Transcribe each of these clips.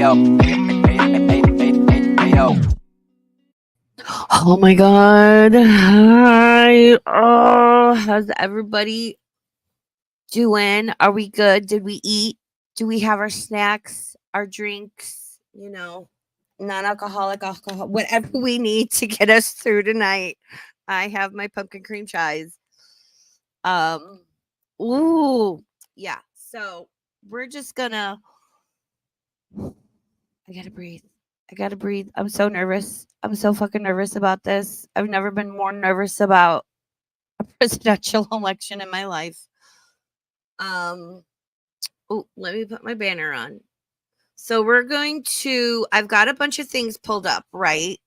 Oh my God. Hi. Oh, how's everybody doing? Are we good? Did we eat? Do we have our snacks, our drinks, non-alcoholic, alcohol, whatever we need to get us through tonight? I have my pumpkin cream chives. Um, ooh, yeah. So we're just gonna I gotta breathe. I gotta breathe. I'm so nervous. I'm so fucking nervous about this. I've never been more nervous about a presidential election in my life. Um, oh, let me put my banner on. So I've got a bunch of things pulled up, right?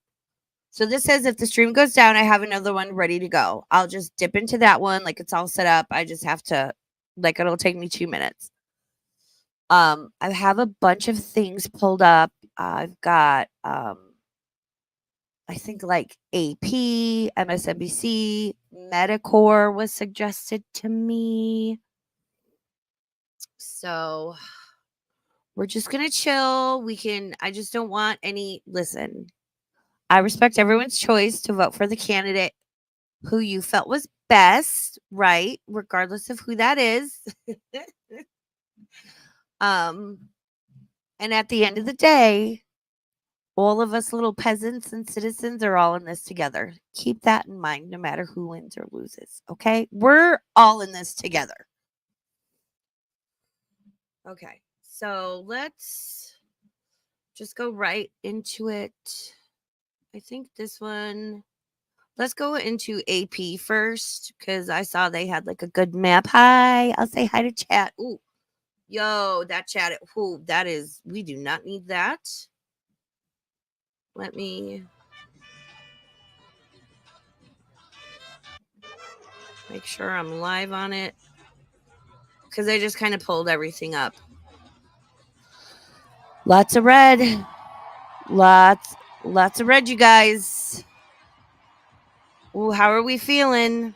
So this says if the stream goes down, I have another one ready to go. I'll just dip into that one. Like it's all set up. I just have to, it'll take me 2 minutes. I have a bunch of things pulled up. I've got, I think like AP, MSNBC, Medicor was suggested to me. So we're just going to chill. I just don't want listen, I respect everyone's choice to vote for the candidate who you felt was best, right? Regardless of who that is. And at the end of the day, all of us little peasants and citizens are all in this together. Keep that in mind no matter who wins or loses. Okay. We're all in this together. Okay. So let's just go right into it. I think this one, let's go into AP first because I saw they had like a good map. Hi. I'll say hi to chat. Ooh. Yo, that chat. Ooh, we do not need that. Let me make sure I'm live on it because I just kind of pulled everything up. Lots of red. Lots of red, you guys. Ooh, how are we feeling?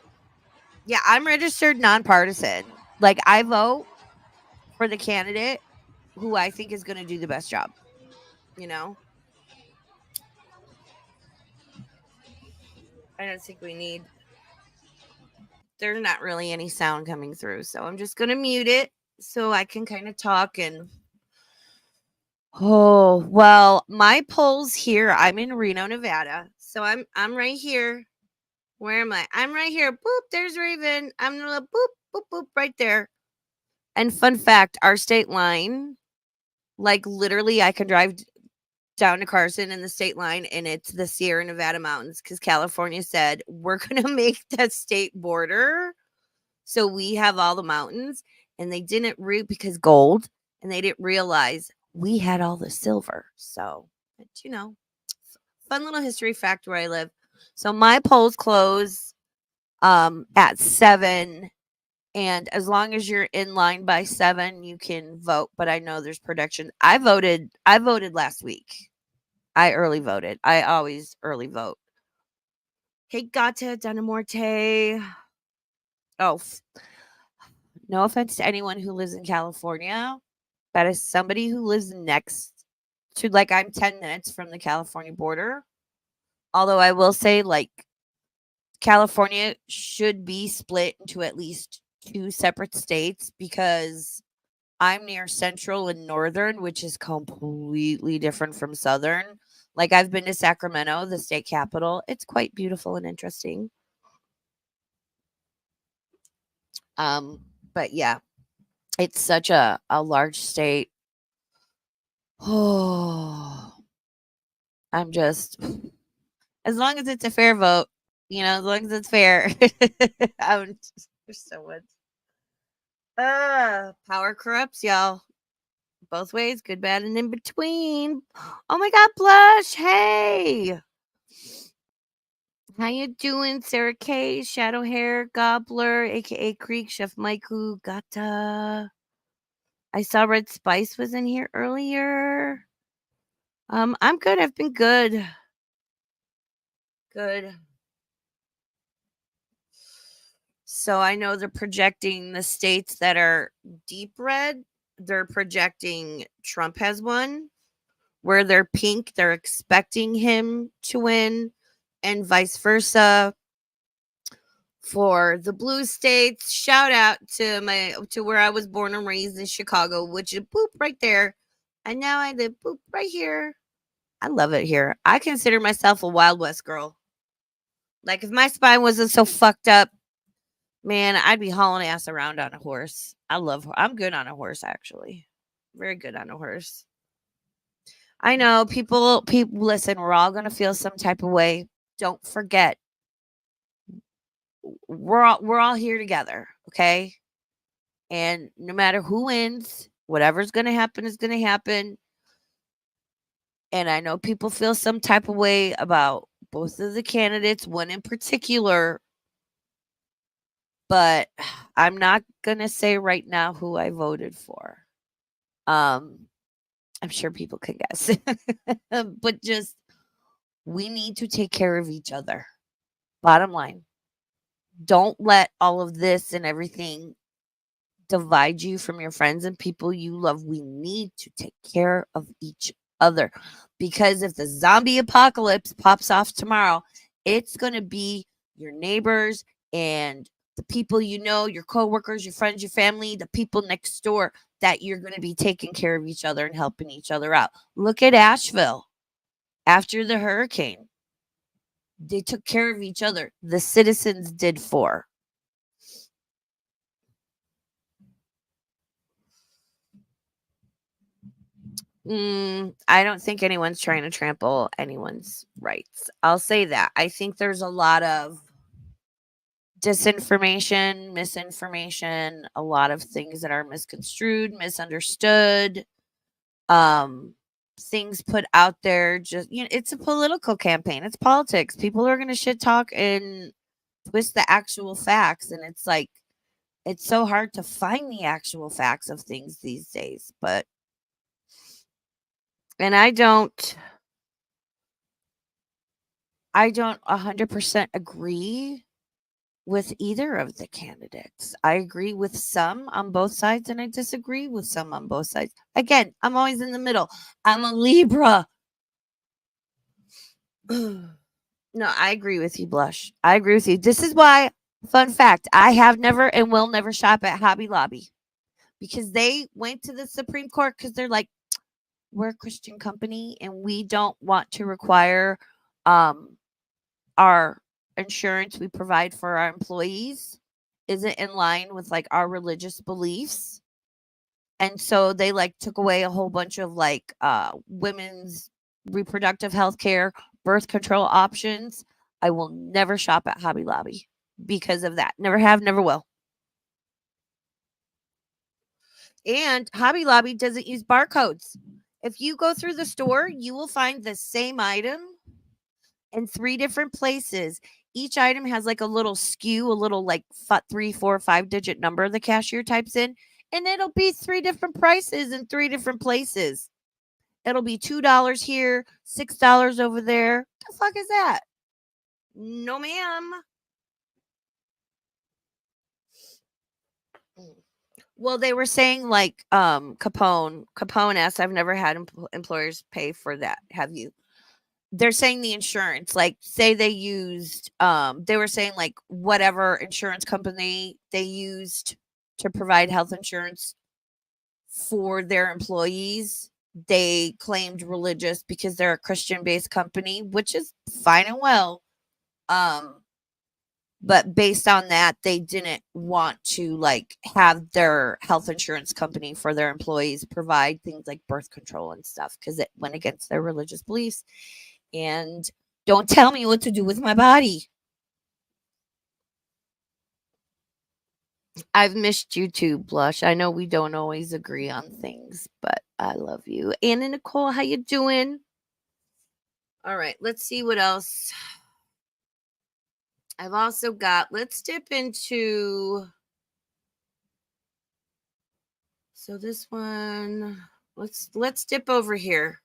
Yeah, I'm registered nonpartisan. Like I vote for the candidate who I think is going to do the best job. You know? I don't think we need there's not really any sound coming through. So I'm just going to mute it so I can kind of talk and oh, well, my polls here, I'm in Reno, Nevada. So I'm right here. Where am I? I'm right here. Boop, there's Raven. I'm gonna boop, boop, boop right there. And fun fact, our state line, like literally I can drive down to Carson in the state line and it's the Sierra Nevada mountains because California said we're gonna make that state border. So we have all the mountains and they didn't because gold and they didn't realize we had all the silver. So, fun little history fact where I live. So my polls close at 7 and as long as you're in line by 7 you can vote, but I know there's protection. I voted last week. I early voted. I always early vote. Hey Gata Danamorte. Oh, no offense to anyone who lives in California, but as somebody who lives next to I'm 10 minutes from the California border. Although I will say California should be split into at least 2 separate states because I'm near central and northern, which is completely different from southern. Like I've been to Sacramento, the state capital. It's quite beautiful and interesting. But yeah, it's such a large state. Oh, I'm just as long as it's a fair vote, as long as it's fair. There's so much. Power corrupts, y'all. Both ways, good, bad, and in between. Oh my God, Blush! Hey, how you doing, Sarah K, Shadow Hair, Gobbler, aka Creek, Chef Maiku, Gata. I saw Red Spice was in here earlier. I'm good. I've been good. Good. So I know they're projecting the states that are deep red. They're projecting Trump has won. where they're pink, they're expecting him to win, and vice versa. For the blue states, shout out to where I was born and raised in Chicago, which is boop right there. And now I live boop right here. I love it here. I consider myself a Wild West girl. Like if my spine wasn't so fucked up, man, I'd be hauling ass around on a horse. I'm good on a horse actually. Very good on a horse. I know people listen, we're all going to feel some type of way. Don't forget, we're all here together, okay? And no matter who wins, whatever's going to happen is going to happen. And I know people feel some type of way about both of the candidates, one in particular, but I'm not going to say right now who I voted for. I'm sure people can guess. But just we need to take care of each other. Bottom line. Don't let all of this and everything divide you from your friends and people you love. We need to take care of each other because if the zombie apocalypse pops off tomorrow, it's going to be your neighbors and the people you know, your coworkers, your friends, your family, the people next door that you're going to be taking care of each other and helping each other out. Look at Asheville after the hurricane. They took care of each other. The citizens did for. I don't think anyone's trying to trample anyone's rights. I'll say that. I think there's a lot of disinformation, misinformation, a lot of things that are misconstrued, misunderstood, um, things put out there. Just it's a political campaign. It's politics. People are going to shit talk and twist the actual facts, and it's like it's so hard to find the actual facts of things these days. But and I don't 100% agree with either of the candidates. I agree with some on both sides and I disagree with some on both sides. Again, I'm always in the middle. I'm a Libra. No, I agree with you, Blush. I agree with you. This is why, fun fact, I have never and will never shop at Hobby Lobby because they went to the Supreme Court because they're like, we're a Christian company and we don't want to require our insurance we provide for our employees isn't in line with like our religious beliefs. And so they like took away a whole bunch of like women's reproductive health care, birth control options. I will never shop at Hobby Lobby because of that. Never have, never will. And Hobby Lobby doesn't use barcodes. If you go through the store, you will find the same item in 3 different places. Each item has like a little SKU, a little like 3, 4, 5-digit number the cashier types in, and it'll be 3 different prices in 3 different places. It'll be $2 here, $6 over there. The fuck is that? No, ma'am. Well, they were saying like Capone asked, I've never had employers pay for that. Have you? They're saying the insurance, like say they used they were saying like whatever insurance company they used to provide health insurance for their employees, they claimed religious because they're a Christian based company, which is fine and well. Um but based on that, they didn't want to like have their health insurance company for their employees provide things like birth control and stuff because it went against their religious beliefs. And don't tell me what to do with my body. I've missed you too, Blush. I know we don't always agree on things, but I love you. Anna Nicole, how you doing? All right, let's see what else. I've also got, let's dip into, so this one, let's dip over here.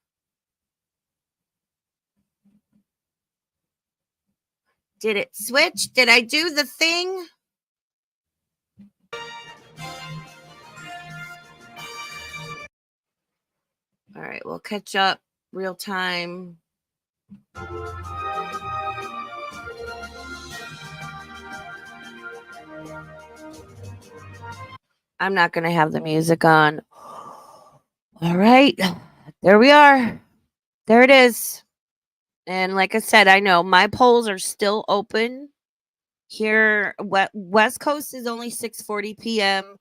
Did it switch? Did I do the thing? All right, we'll catch up. real time. I'm not going to have the music on. All right. There we are. There it is. And like I said, I know my polls are still open. Here, West Coast is only 6:40 p.m.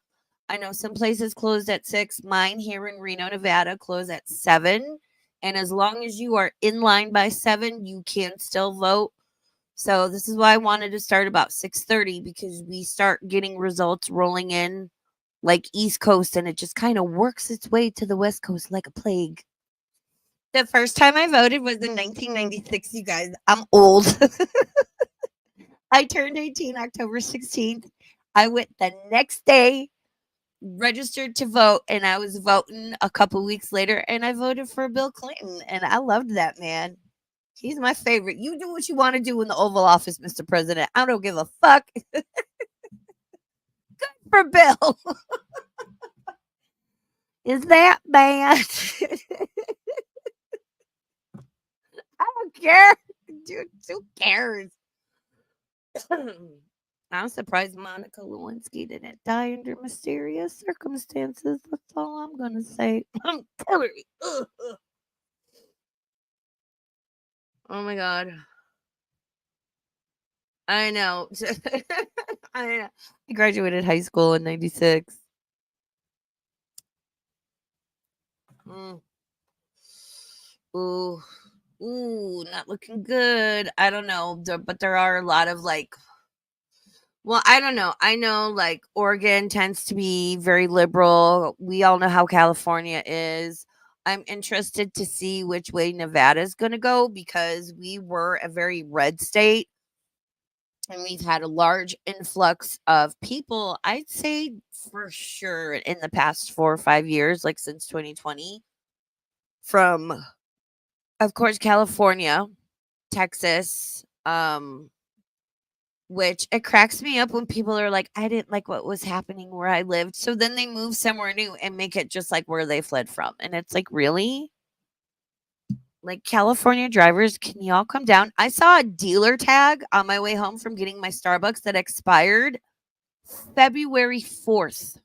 I know some places closed at 6. Mine here in Reno, Nevada, close at 7. And as long as you are in line by 7, you can still vote. So this is why I wanted to start about 6:30 because we start getting results rolling in like East Coast and it just kind of works its way to the West Coast like a plague. The first time I voted was in 1996, you guys. I'm old. I turned 18 October 16th. I went the next day, registered to vote, and I was voting a couple weeks later, and I voted for Bill Clinton, and I loved that man. He's my favorite. You do what you want to do in the Oval Office, Mr. President. I don't give a fuck for Bill. Is that bad? I don't care. Dude, who cares? I'm surprised Monica Lewinsky didn't die under mysterious circumstances. That's all I'm gonna say. Hillary. Ugh, ugh. Oh my god. I know. I know. I graduated high school in '96. Mm. Ooh, ooh, not looking good. I don't know, but there are a lot of like well, I don't know. I know like Oregon tends to be very liberal. We all know how California is. I'm interested to see which way Nevada is going to go because we were a very red state and we've had a large influx of people. I'd say for sure in the past 4 or 5 years, like since 2020, from, of course, California, Texas, which it cracks me up when people are like, "I didn't like what was happening where I lived." So then they move somewhere new and make it just like where they fled from. And it's like, "Really? Like California drivers, can y'all come down?" I saw a dealer tag on my way home from getting my Starbucks that expired February 4th.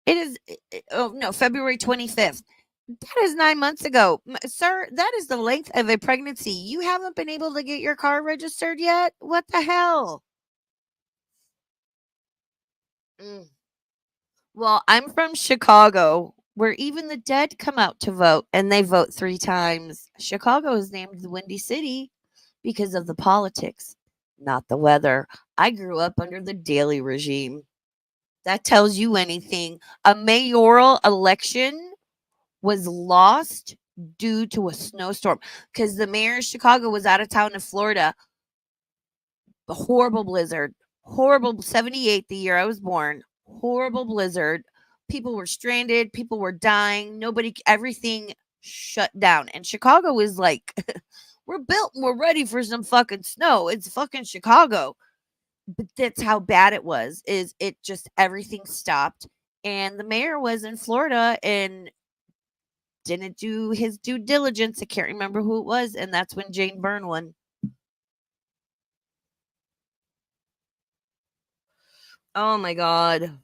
It is oh no, February 25th. That is 9 months ago. Sir, that is the length of a pregnancy. You haven't been able to get your car registered yet? What the hell? Mm. Well, I'm from Chicago, where even the dead come out to vote, and they vote 3 times. Chicago is named the Windy City because of the politics, not the weather. I grew up under the Daley regime. That tells you anything. A mayoral election was lost due to a snowstorm because the mayor of Chicago was out of town in Florida. A horrible blizzard, horrible 78 the year I was born, horrible blizzard. People were stranded, people were dying, nobody, everything shut down. And Chicago is like, we're built and we're ready for some fucking snow. It's fucking Chicago. But that's how bad it was, is it just everything stopped. And the mayor was in Florida and didn't do his due diligence. I can't remember who it was. And that's when Jane Byrne won. Oh my God.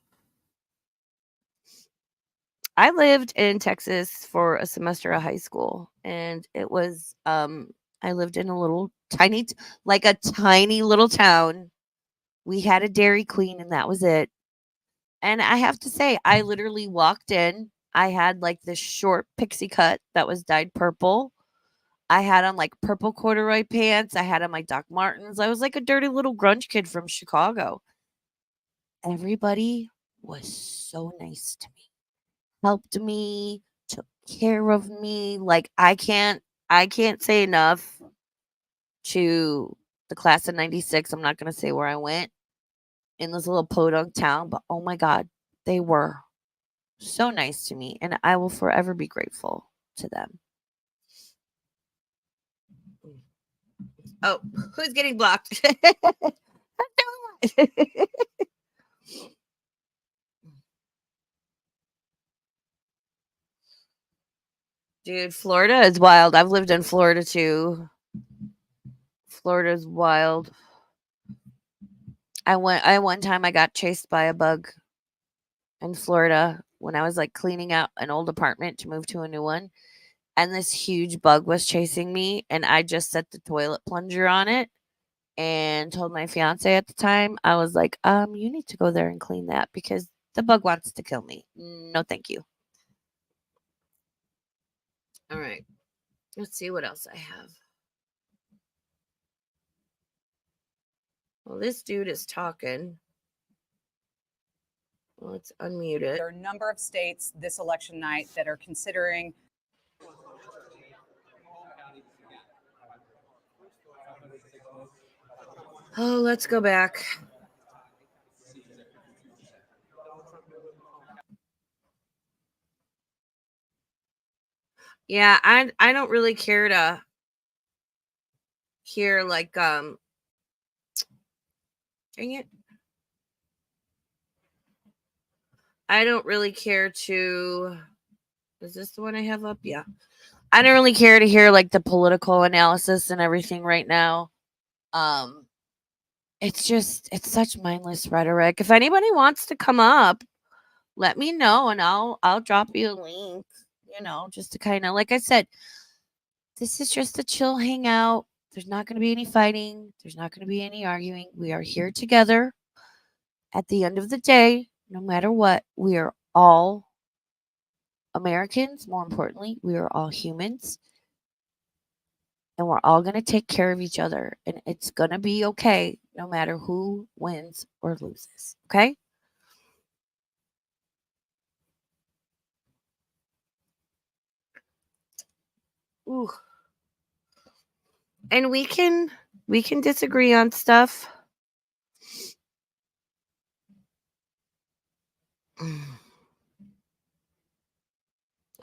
I lived in Texas for a semester of high school, and it was, I lived in a little tiny like a tiny little town. We had a Dairy Queen, and that was it. And I have to say, I literally walked in. I had like this short pixie cut that was dyed purple. I had on like purple corduroy pants. I had on my Doc Martens. I was like a dirty little grunge kid from Chicago. Everybody was so nice to me, helped me, took care of me. Like I can't say enough to the class of '96. I'm not gonna say where I went in this little podunk town, but oh my god, they were so nice to me, and I will forever be grateful to them. Oh, who's getting blocked? Dude, Florida is wild. I've lived in Florida too. Florida's wild. I one time I got chased by a bug in Florida when I was like cleaning out an old apartment to move to a new one. And this huge bug was chasing me, and I just set the toilet plunger on it and told my fiance at the time, I was like, you need to go there and clean that because the bug wants to kill me. No, thank you. All right. Let's see what else I have. Well, this dude is talking. Let's unmute it. There are a number of states this election night that are considering. Oh, let's go back. Yeah, I don't really care to hear like dang it. I don't really care to is this the one I have up? Yeah. I don't really care to hear like the political analysis and everything right now. Um it's such mindless rhetoric. If anybody wants to come up, let me know and I'll drop you a link, just to kind of like I said, this is just a chill hangout. There's not going to be any fighting. There's not going to be any arguing. We are here together. At the end of the day, no matter what, we are all Americans. More importantly, we are all humans and we're all going to take care of each other. And it's going to be okay no matter who wins or loses. Okay? Ooh. And we can disagree on stuff.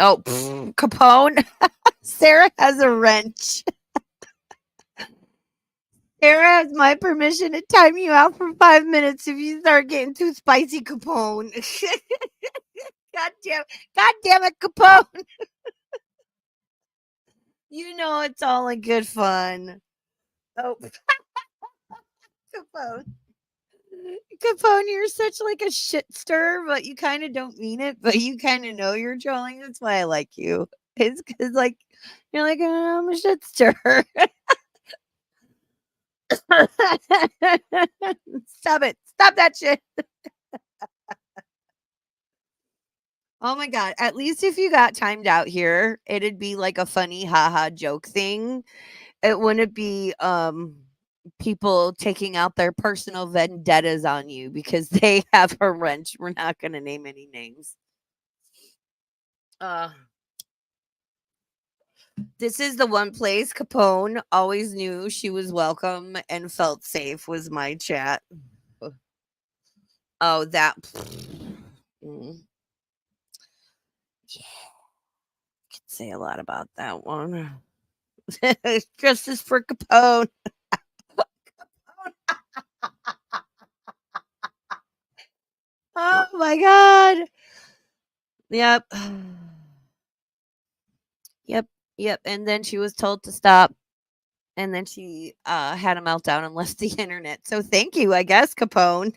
Oh, Capone. Sarah has a wrench. Sarah has my permission to time you out for 5 minutes if you start getting too spicy, Capone. God damn it, Capone. You know it's all in good fun. Oh, Capone. Capone, you're such like a shit stir, but you kind of don't mean it, but you kind of know you're trolling. That's why I like you. It's because like you're like, oh, I'm a shit stir. Stop it. Stop that shit. Oh my god. At least if you got timed out here, it'd be like a funny haha joke thing. It wouldn't be people taking out their personal vendettas on you because they have a wrench. We're not gonna name any names. Uh this is the one place Capone always knew she was welcome and felt safe was my chat. Oh, that mm, yeah, could say a lot about that one. Justice for Capone. Oh my god. Yep. Yep. Yep. And then she was told to stop. And then she had a meltdown and left the internet. So thank you, I guess, Capone.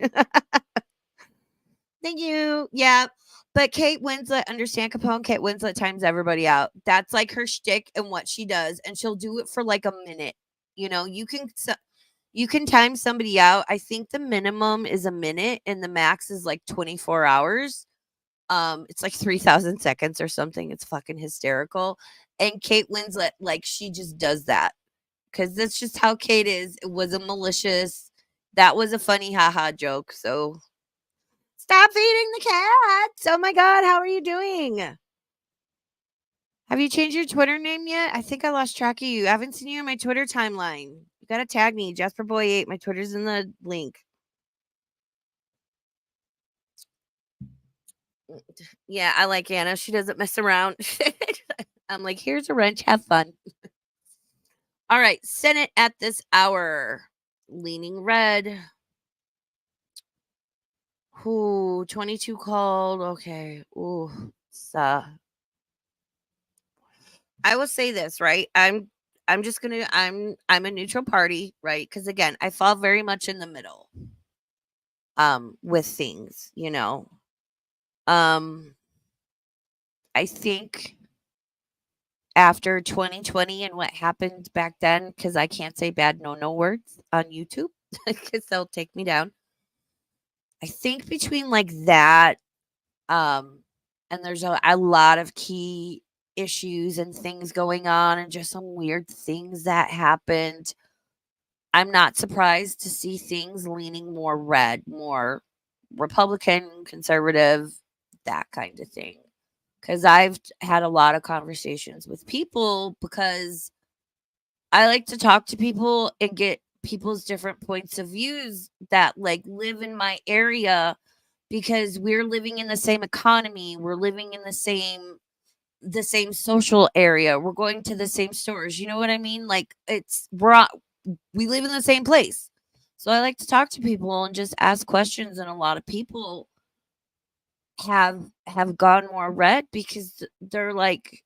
Thank you. Yeah. But Kate Winslet, understand Capone? Kate Winslet times everybody out. That's like her shtick and what she does. And she'll do it for like a minute. You can time somebody out. I think the minimum is a minute and the max is like 24 hours. It's like 3,000 seconds or something. It's fucking hysterical. And Kate Winslet, like, she just does that because that's just how Kate is. It wasn't malicious. That was a funny haha joke. So stop feeding the cats. Oh my God. How are you doing? Have you changed your Twitter name yet? I think I lost track of you. I haven't seen you in my Twitter timeline. You got to tag me, Jasper Boy 8. My Twitter's in the link. Yeah, I like Anna. She doesn't mess around. I'm like, here's a wrench. Have fun. All right. Senate at this hour. Leaning red. Ooh, 22 called. Okay. Ooh. I will say this, right? I'm just gonna I'm a neutral party, right? Because again, I fall very much in the middle with things, you know. Um I think after 2020 and what happened back then, because I can't say bad no words on YouTube because they'll take me down. I think between like that, um, and there's a lot of key issues and things going on and just some weird things that happened. I'm not surprised to see things leaning more red, more Republican, conservative, that kind of thing. Because I've had a lot of conversations with people because I like to talk to people and get people's different points of views that like live in my area because we're living in the same economy, we're living in the same social area, we're going to the same stores. You know what I mean? Like we live in the same place. So I like to talk to people and just ask questions, and a lot of people have gone more red because they're like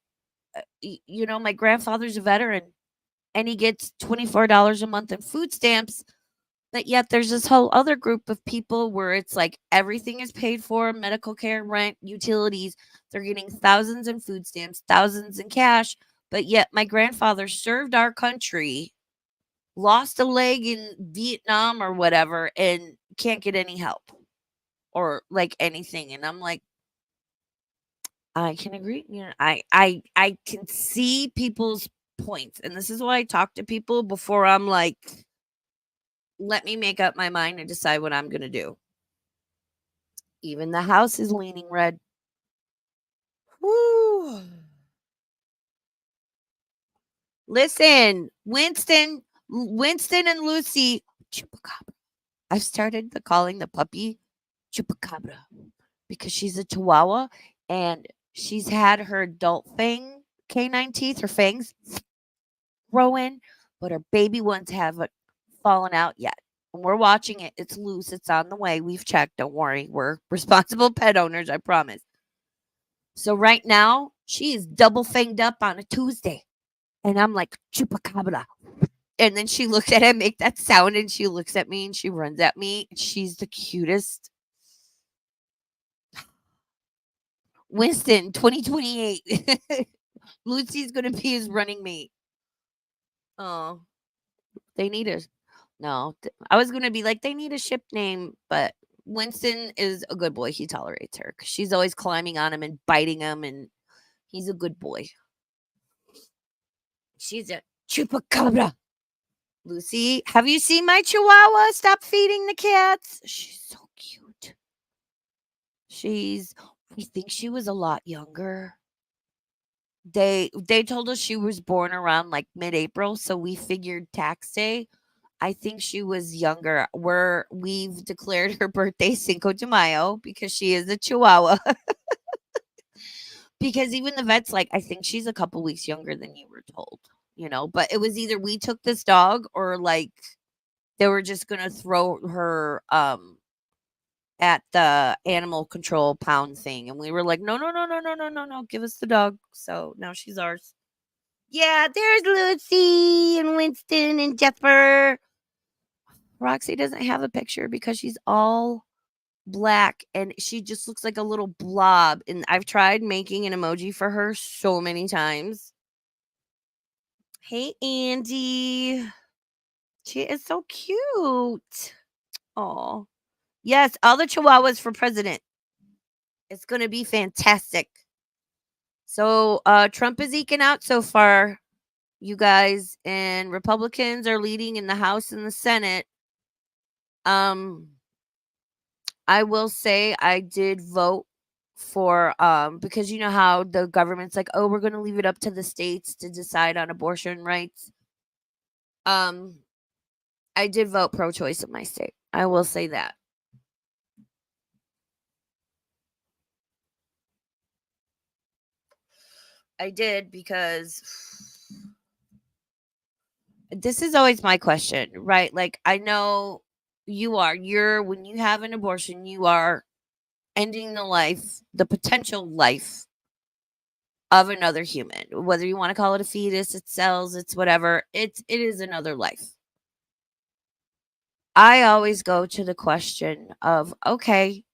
my grandfather's a veteran and he gets $24 a month in food stamps. But yet there's this whole other group of people where it's like everything is paid for, medical care, rent, utilities. They're getting thousands in food stamps, thousands in cash. But yet my grandfather served our country, lost a leg in Vietnam or whatever, and can't get any help or like anything. And I'm like, I can agree. I can see people's points. And this is why I talk to people before I'm like, let me make up my mind and decide what I'm going to do. Even the house is leaning red. Woo. Listen, Winston and Lucy, Chupacabra. I've started calling the puppy Chupacabra because she's a Chihuahua and she's had her adult canine teeth, her fangs grow in, but her baby ones haven't fallen out yet. And we're watching it. It's loose. It's on the way. We've checked. Don't worry. We're responsible pet owners. I promise. So right now, she is double fanged up on a Tuesday. And I'm like, chupacabra. And then she looks at him, make that sound, and she looks at me and she runs at me. She's the cutest. Winston, 2028. Lucy's gonna be his running mate. Oh, they need a no. I was gonna be like, they need a ship name, but Winston is a good boy. He tolerates her 'cause she's always climbing on him and biting him, and he's a good boy. She's a chupacabra. Lucy, have you seen my chihuahua? Stop feeding the cats. She's so cute. I think she was a lot younger. They told us she was born around like mid-April, so we figured tax day. I think she was younger. We've declared her birthday Cinco de Mayo because she is a chihuahua. Because even the vet's like, I think she's a couple weeks younger than you were told, but it was either we took this dog or like they were just gonna throw her at the animal control pound thing. And we were like, no, no, no, no, no, no, no, no, give us the dog. So now she's ours. Yeah, there's Lucy and Winston and Jeffer. Roxy doesn't have a picture because she's all black and she just looks like a little blob. And I've tried making an emoji for her so many times. Hey, Andy. She is so cute. Oh, yes, all the chihuahuas for president. It's going to be fantastic. So, Trump is eking out so far, you guys, and Republicans are leading in the House and the Senate. Um, I will say I did vote for because you know how the government's like, "Oh, we're going to leave it up to the states to decide on abortion rights." Um, I did vote pro-choice in my state. I will say that. I did because this is always my question, right? Like I know you're when you have an abortion, you are ending the potential life of another human. Whether you want to call it a fetus, it's cells, it's whatever. It is another life. I always go to the question of, okay,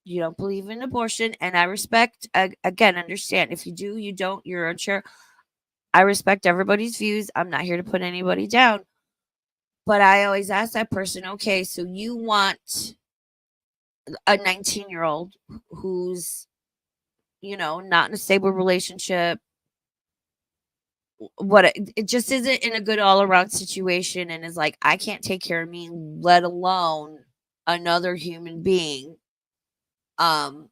you don't believe in abortion, and I respect, again, understand, if you do, you don't, you're unsure. I respect everybody's views. I'm not here to put anybody down. But I always ask that person, okay, so you want a 19-year-old who's, not in a stable relationship, what it just isn't in a good all around situation, and is like, I can't take care of me, let alone another human being. Um,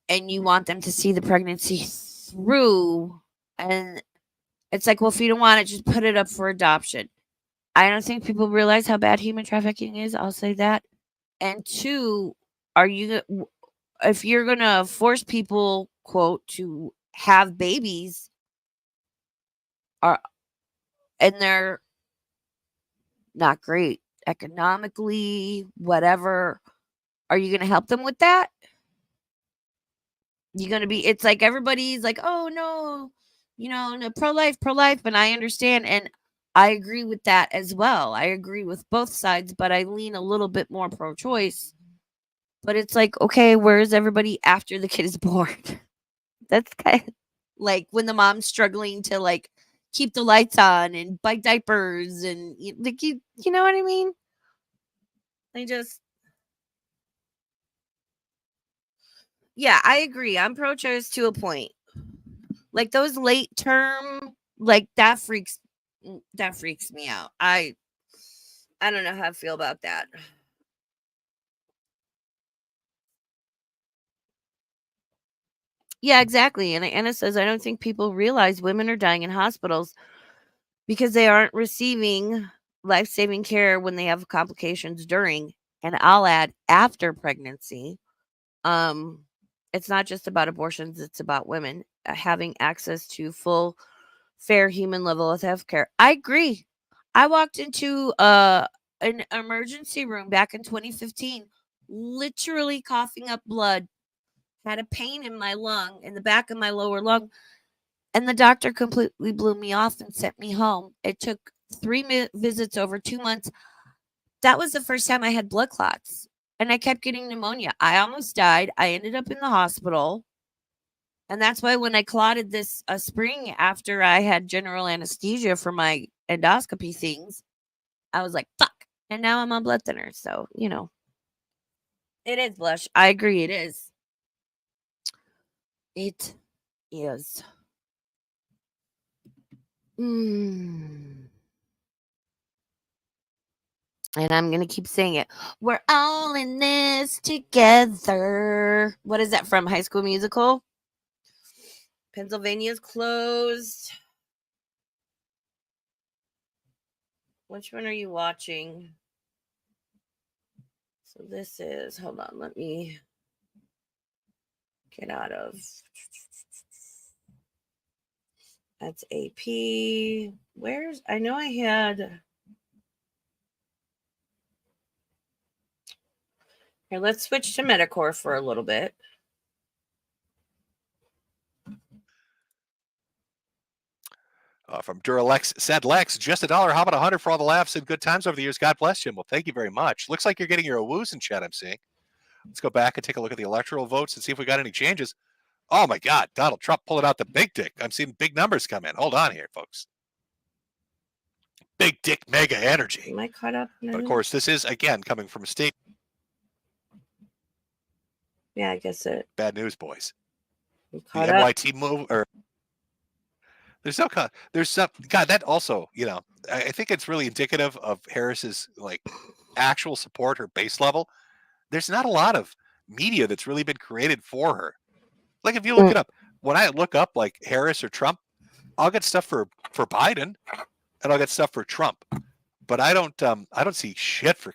and you want them to see the pregnancy through. And it's like, well, if you don't want it, just put it up for adoption. I don't think people realize how bad human trafficking is. I'll say that. And two, are you, if you're going to force people, quote, to have babies, are, and they're not great economically, whatever, are you going to help them with that? You're going to be, it's like everybody's like, oh no, no, pro life. And I understand. And I agree with that as well. I agree with both sides, but I lean a little bit more pro choice. But it's like, okay, where's everybody after the kid is born? That's kind of like when the mom's struggling to like keep the lights on and buy diapers and like you know what I mean? They just, yeah, I agree. I'm pro choice to a point. Like those late term, like that freaks me out. I don't know how I feel about that. Yeah, exactly. And Anna says, I don't think people realize women are dying in hospitals because they aren't receiving life saving care when they have complications during, and I'll add after pregnancy. Um, it's not just about abortions, it's about women having access to full, fair human level of health care. I agree. I walked into an emergency room back in 2015, literally coughing up blood, had a pain in my lung, in the back of my lower lung, and the doctor completely blew me off and sent me home. It took visits over 2 months. That was the first time I had blood clots, and I kept getting pneumonia. I almost died. I ended up in the hospital. And that's why when I clotted this spring after I had general anesthesia for my endoscopy things, I was like, fuck. And now I'm on blood thinners. So, it is blush. I agree. It is. It is. Mm. And I'm going to keep saying it. We're all in this together. What is that from? High School Musical? Pennsylvania's closed. Which one are you watching? So this is, hold on, let me get out of. That's AP. I know I had. Here, let's switch to Metacore for a little bit. From Duralex said Lex, just $1. How about 100 for all the laughs and good times over the years? God bless you. Well, thank you very much. Looks like you're getting your awoos in chat, I'm seeing. Let's go back and take a look at the electoral votes and see if we got any changes. Oh my God, Donald Trump pulling out the big dick. I'm seeing big numbers come in. Hold on here, folks. Big dick mega energy. Am I caught up? But of course, this is again coming from a state. Yeah, I guess it. Bad news, boys. I'm The caught up. NYT move or there's some God that also, I think it's really indicative of Harris's like actual support, her base level. There's not a lot of media that's really been created for her. Like if you look it up, when I look up like Harris or Trump, I'll get stuff for Biden and I'll get stuff for Trump. But I don't see shit for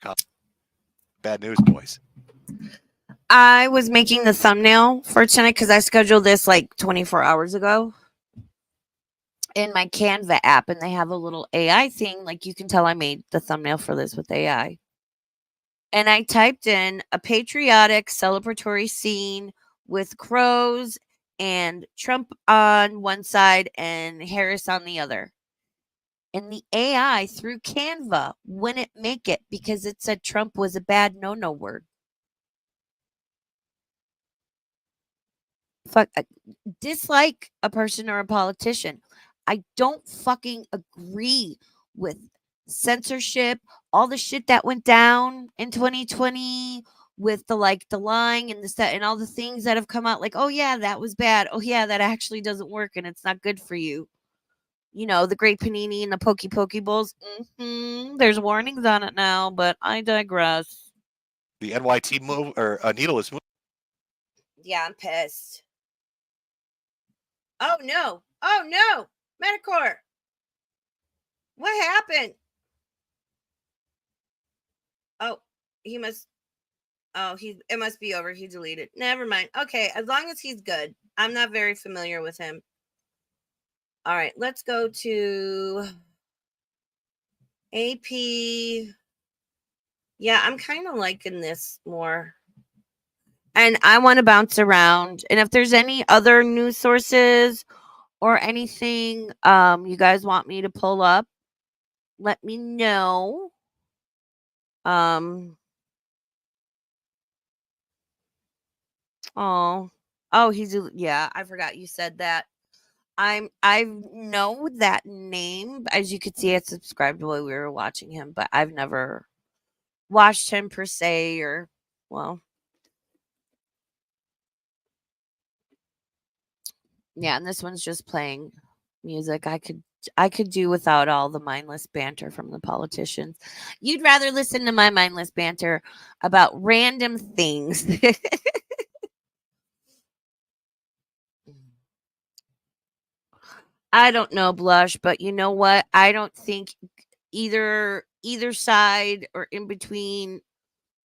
bad news, boys. I was making the thumbnail for tonight because I scheduled this like 24 hours ago in my Canva app, and they have a little AI thing. Like you can tell I made the thumbnail for this with AI. And I typed in a patriotic celebratory scene with crows and Trump on one side and Harris on the other. And the AI through Canva wouldn't make it because it said Trump was a bad no word. Fuck, dislike a person or a politician. I don't fucking agree with censorship, all the shit that went down in 2020 with the lying and the set and all the things that have come out like, oh yeah, that was bad. Oh yeah, that actually doesn't work and it's not good for you. You know, the great panini and the pokey bowls. There's warnings on it now, but I digress. The NYT move or needle is moving. Yeah, I'm pissed. Oh no! Oh no! Medicor! What happened? Oh, he must. Oh, it must be over. He deleted. Never mind. Okay, as long as he's good. I'm not very familiar with him. All right, let's go to AP. Yeah, I'm kind of liking this more. And I want to bounce around. And if there's any other news sources or anything you guys want me to pull up, let me know. Oh. Oh, yeah, I forgot you said that. I know that name. As you could see, I subscribed while we were watching him, but I've never watched him per se or well. Yeah, and this one's just playing music. I could do without all the mindless banter from the politicians. You'd rather listen to my mindless banter about random things. I don't know, Blush, but you know what? I don't think either side or in between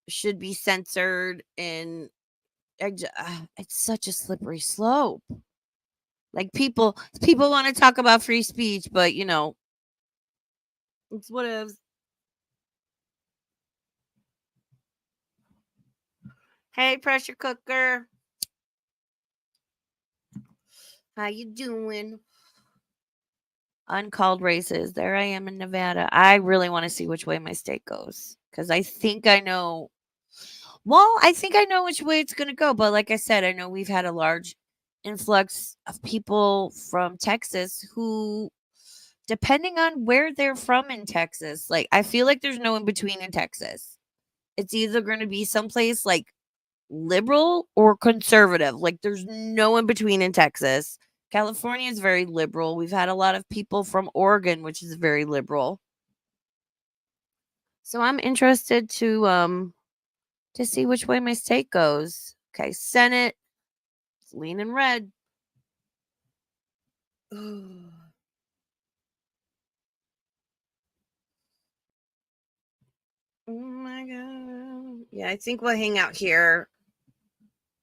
should be censored, and it's such a slippery slope. Like people want to talk about free speech, but you know, it's whatever. Hey, pressure cooker, how you doing? Uncalled races. There I am in Nevada. I really want to see which way my state goes because I think I know. Well, I think I know which way it's going to go, but like I said, I know we've had a large influx of people from Texas who, depending on where they're from in Texas, like I feel like there's no in between in Texas. It's either going to be someplace like liberal or conservative. Like there's no in between in Texas. California is very liberal. We've had a lot of people from Oregon, which is very liberal. So I'm interested to see which way my state goes. Okay, Senate, it's leaning red. Oh my god. Yeah, I think we'll hang out here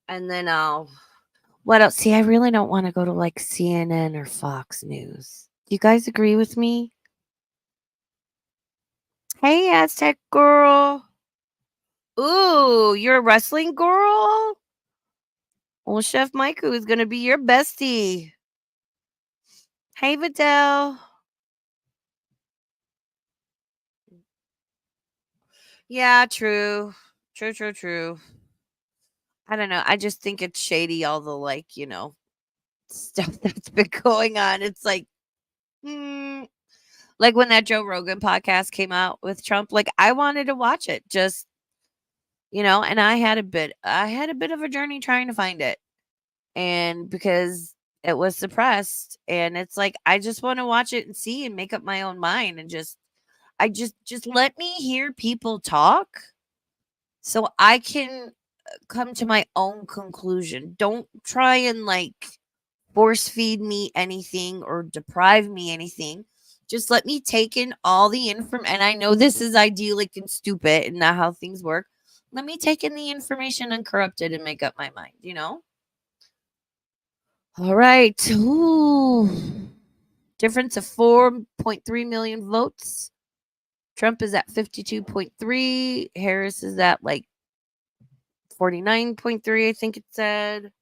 and then I'll what else? See, I really don't want to go to like CNN or Fox News. Do you guys agree with me? Hey, Aztec girl. Ooh, you're a wrestling girl? Well, Chef Maiku is going to be your bestie. Hey, Vidal. Yeah, true. True. I don't know. I just think it's shady, all the like, you know, stuff that's been going on. It's like when that Joe Rogan podcast came out with Trump, like I wanted to watch it just, you know, and I had a bit of a journey trying to find it. And because it was suppressed and it's like I just want to watch it and see and make up my own mind and just let me hear people talk so I can come to my own conclusion. Don't try and like force feed me anything or deprive me anything. Just let me take in all the information. And I know this is idyllic and stupid and not how things work. Let me take in the information uncorrupted and make up my mind, you know? All right. Ooh. Difference of 4.3 million votes. Trump is at 52.3. Harris is at like 49.3, I think it said.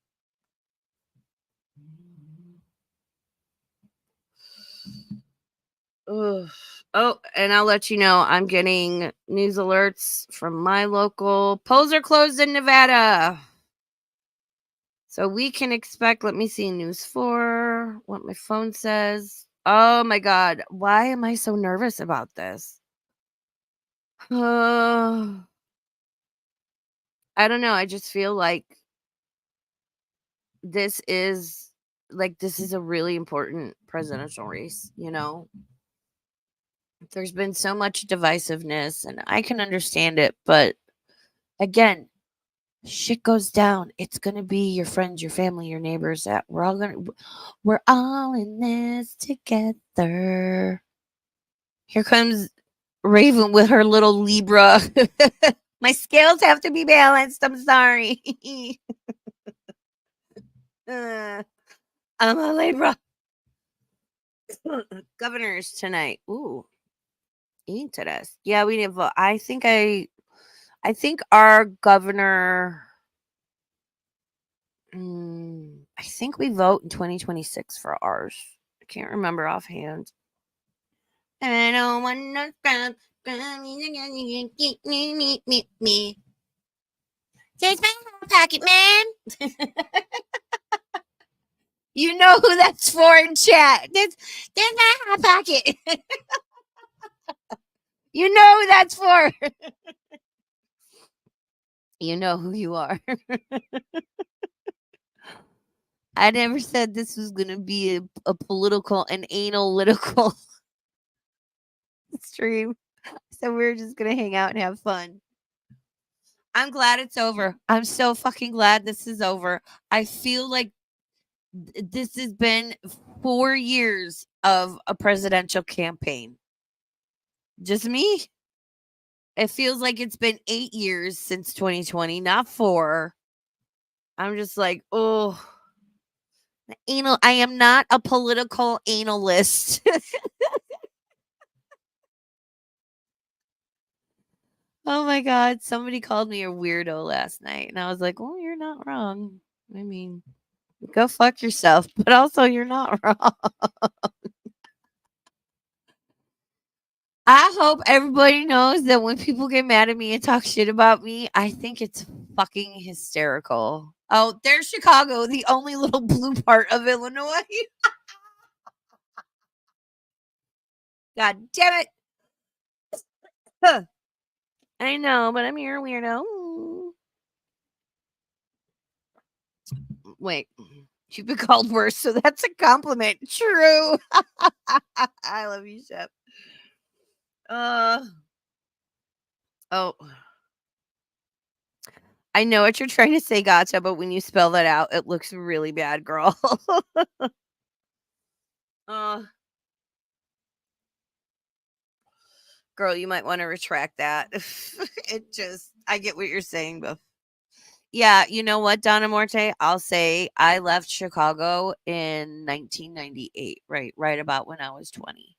Ugh. Oh, and I'll let you know I'm getting news alerts from my local polls are closed in Nevada. So we can expect, let me see, News 4, what my phone says. Oh my God. Why am I so nervous about this? I don't know. I just feel like this is this is a really important presidential race, you know? There's been so much divisiveness and I can understand it, but again, shit goes down. It's going to be your friends, your family, your neighbors that we're all in this together. Here comes Raven with her little Libra. My scales have to be balanced. I'm sorry. I'm a Libra. Governors tonight. Ooh, interesting. Yeah, we need to vote. I think our governor. I think we vote in 2026 for ours. I can't remember offhand. I don't want no crowd. Me. There's my hot pocket, man. You know who that's for in chat. There's my hot pocket. You know who that's for. You know who you are. I never said this was going to be a political and analytical stream. So we're just going to hang out and have fun. I'm glad it's over. I'm so fucking glad this is over. I feel like this has been 4 years of a presidential campaign. Just me? It feels like it's been 8 years since 2020, not 4. I'm just like, oh, anal. I am not a political analyst. Oh my God. Somebody called me a weirdo last night. And I was like, well, you're not wrong. I mean, go fuck yourself. But also, you're not wrong. I hope everybody knows that when people get mad at me and talk shit about me, I think it's fucking hysterical. Oh, there's Chicago, the only little blue part of Illinois. God damn it. Huh. I know, but I'm your weirdo. Wait, you've been called worse, so that's a compliment. True. I love you, Shep. Oh. I know what you're trying to say, gotcha, but when you spell that out, it looks really bad, girl. uh, Girl, you might want to retract that. I get what you're saying, but yeah, you know what, Donna Morte? I'll say I left Chicago in 1998, right about when I was 20.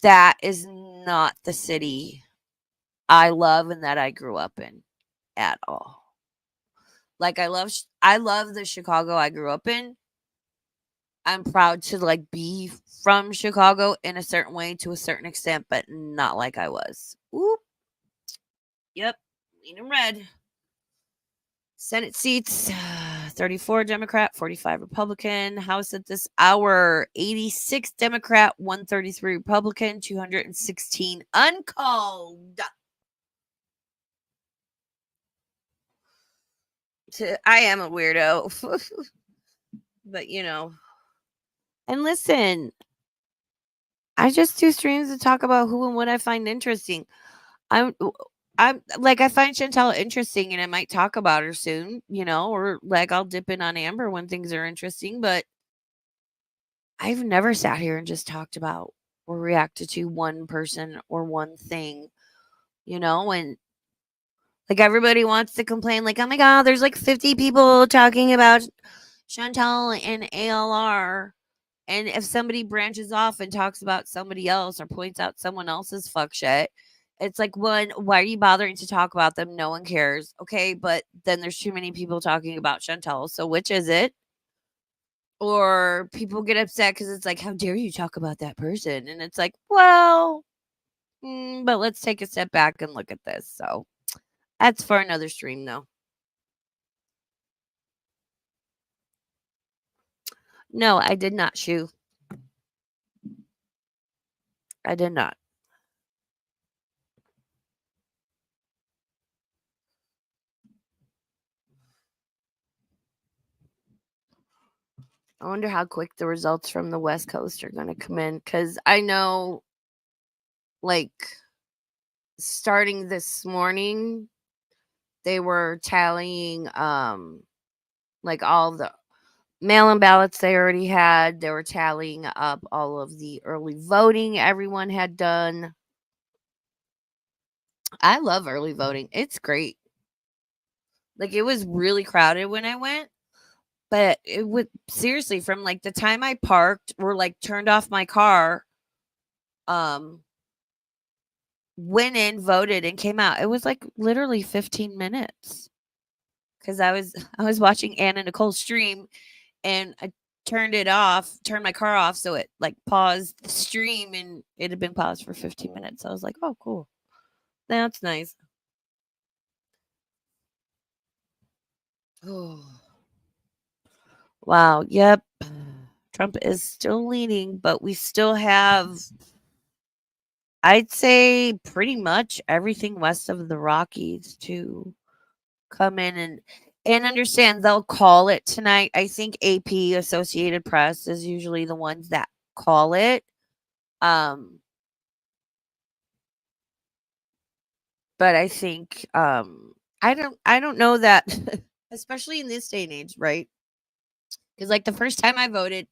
That is not the city I love and that I grew up in at all. Like I love the Chicago I grew up in. I'm proud to be from Chicago in a certain way to a certain extent, but not like I was. Oop. Yep. Green and red. Senate seats 34 Democrat, 45 Republican. House at this hour 86 Democrat, 133 Republican, 216 uncalled. I am a weirdo. But and listen, I just do streams to talk about who and what I find interesting. I'm I find Chantel interesting and I might talk about her soon, or I'll dip in on Amber when things are interesting, but I've never sat here and just talked about or reacted to one person or one thing, and everybody wants to complain oh my God, there's 50 people talking about Chantel and ALR. And if somebody branches off and talks about somebody else or points out someone else's fuck shit, it's one, why are you bothering to talk about them? No one cares. Okay, but then there's too many people talking about Chantel. So which is it? or people get upset because it's like, how dare you talk about that person? And it's like, well, but let's take a step back and look at this. So that's for another stream, though. No, I did not shoe. I did not. I wonder how quick the results from the West Coast are going to come in, because I know, like, starting this morning, they were tallying, like, all the mail-in ballots they already had. They were tallying up all of the early voting everyone had done. I love early voting. It's great. Like, it was really crowded when I went, but it would seriously, from like the time I parked or like turned off my car, um went in, voted, and came out. It was like literally 15 minutes. Cause I was watching Anna Nicole stream, and I turned my car off so it like paused the stream, and it had been paused for 15 minutes. I was like, oh cool. That's nice. Oh. Wow. Yep. Trump is still leading, but we still have, I'd say, pretty much everything west of the Rockies to come in and understand. They'll call it tonight. I think AP, Associated Press, is usually the ones that call it. Um but I think I don't know that especially in this day and age, right? Cuz like the first time I voted,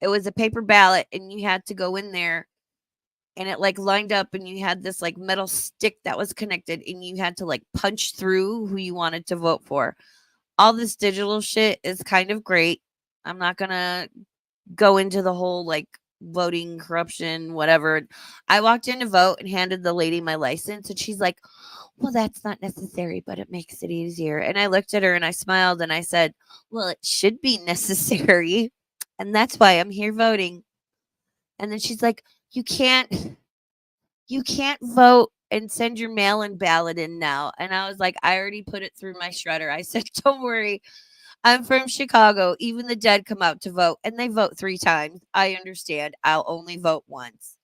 it was a paper ballot and you had to go in there, and it like lined up, and you had this like metal stick that was connected, and you had to like punch through who you wanted to vote for. All this digital shit is kind of great. I'm not going to go into the whole like voting corruption, whatever. I walked in to vote and handed the lady my license, and she's like, well, that's not necessary, but it makes it easier. And I looked at her and I smiled and I said, well, it should be necessary. And that's why I'm here voting. And then she's like, you can't you can't vote and send your mail-in ballot in now. And I was like, I already put it through my shredder. I said, don't worry. I'm from Chicago. Even the dead come out to vote, and they vote 3 times. I understand. I'll only vote once.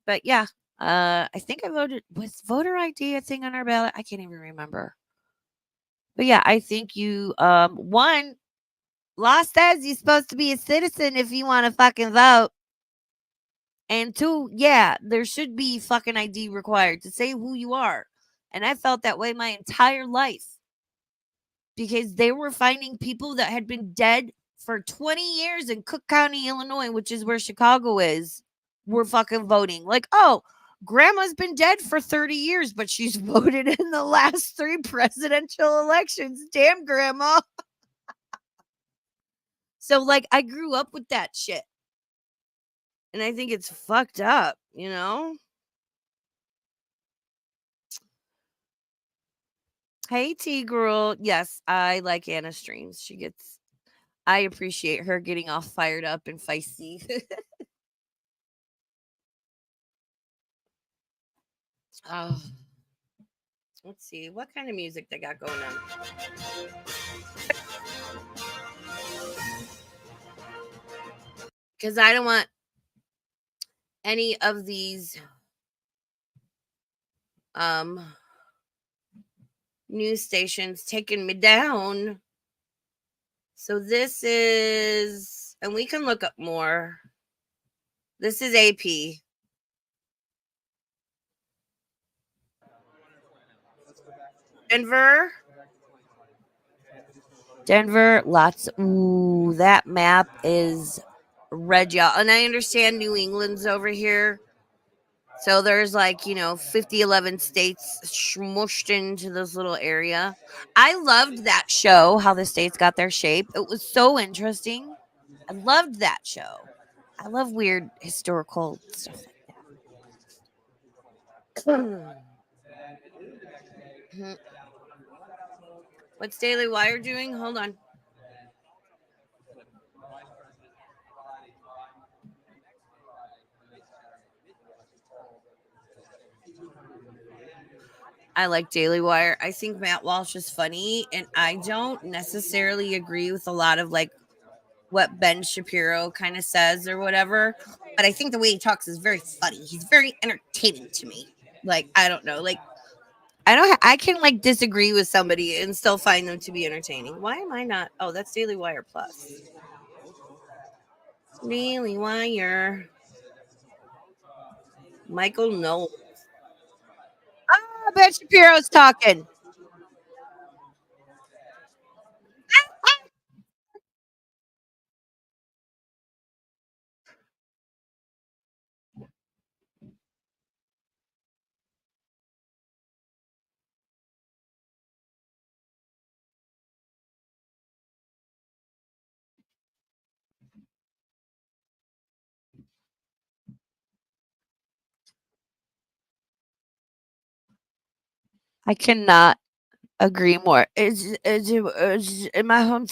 But yeah, I think I voted, was voter ID a thing on our ballot? I can't even remember. But yeah, I think you one, law says you're supposed to be a citizen if you want to fucking vote. And 2, yeah, there should be fucking ID required to say who you are. And I felt that way my entire life, because they were finding people that had been dead for 20 years in Cook County, Illinois, which is where Chicago is, were fucking voting. Like, oh, grandma's been dead for 30 years, but she's voted in the last 3 presidential elections. Damn, grandma. So, like, I grew up with that shit. And I think it's fucked up, you know? Hey, T girl. Yes, I like Anna's streams. I appreciate her getting all fired up and feisty. Oh, let's see what kind of music they got going on. Because I don't want any of these um news stations taking me down. So this is, and we can look up more. This is AP. Denver. Denver, lots. Ooh, that map is red, y'all. And I understand New England's over here. So there's like, 50, 11 states smushed into this little area. I loved that show, How the States Got Their Shape. It was so interesting. I loved that show. I love weird historical stuff like that. What's Daily Wire doing? Hold on. I like Daily Wire. I think Matt Walsh is funny, and I don't necessarily agree with a lot of like what Ben Shapiro kind of says or whatever. But I think the way he talks is very funny. He's very entertaining to me. Like, I don't know, like I can like disagree with somebody and still find them to be entertaining. Why am I not? Oh, that's Daily Wire Plus. Daily Wire. Michael Knowles. Ah, Ben Shapiro's talking. I cannot agree more. It's in my home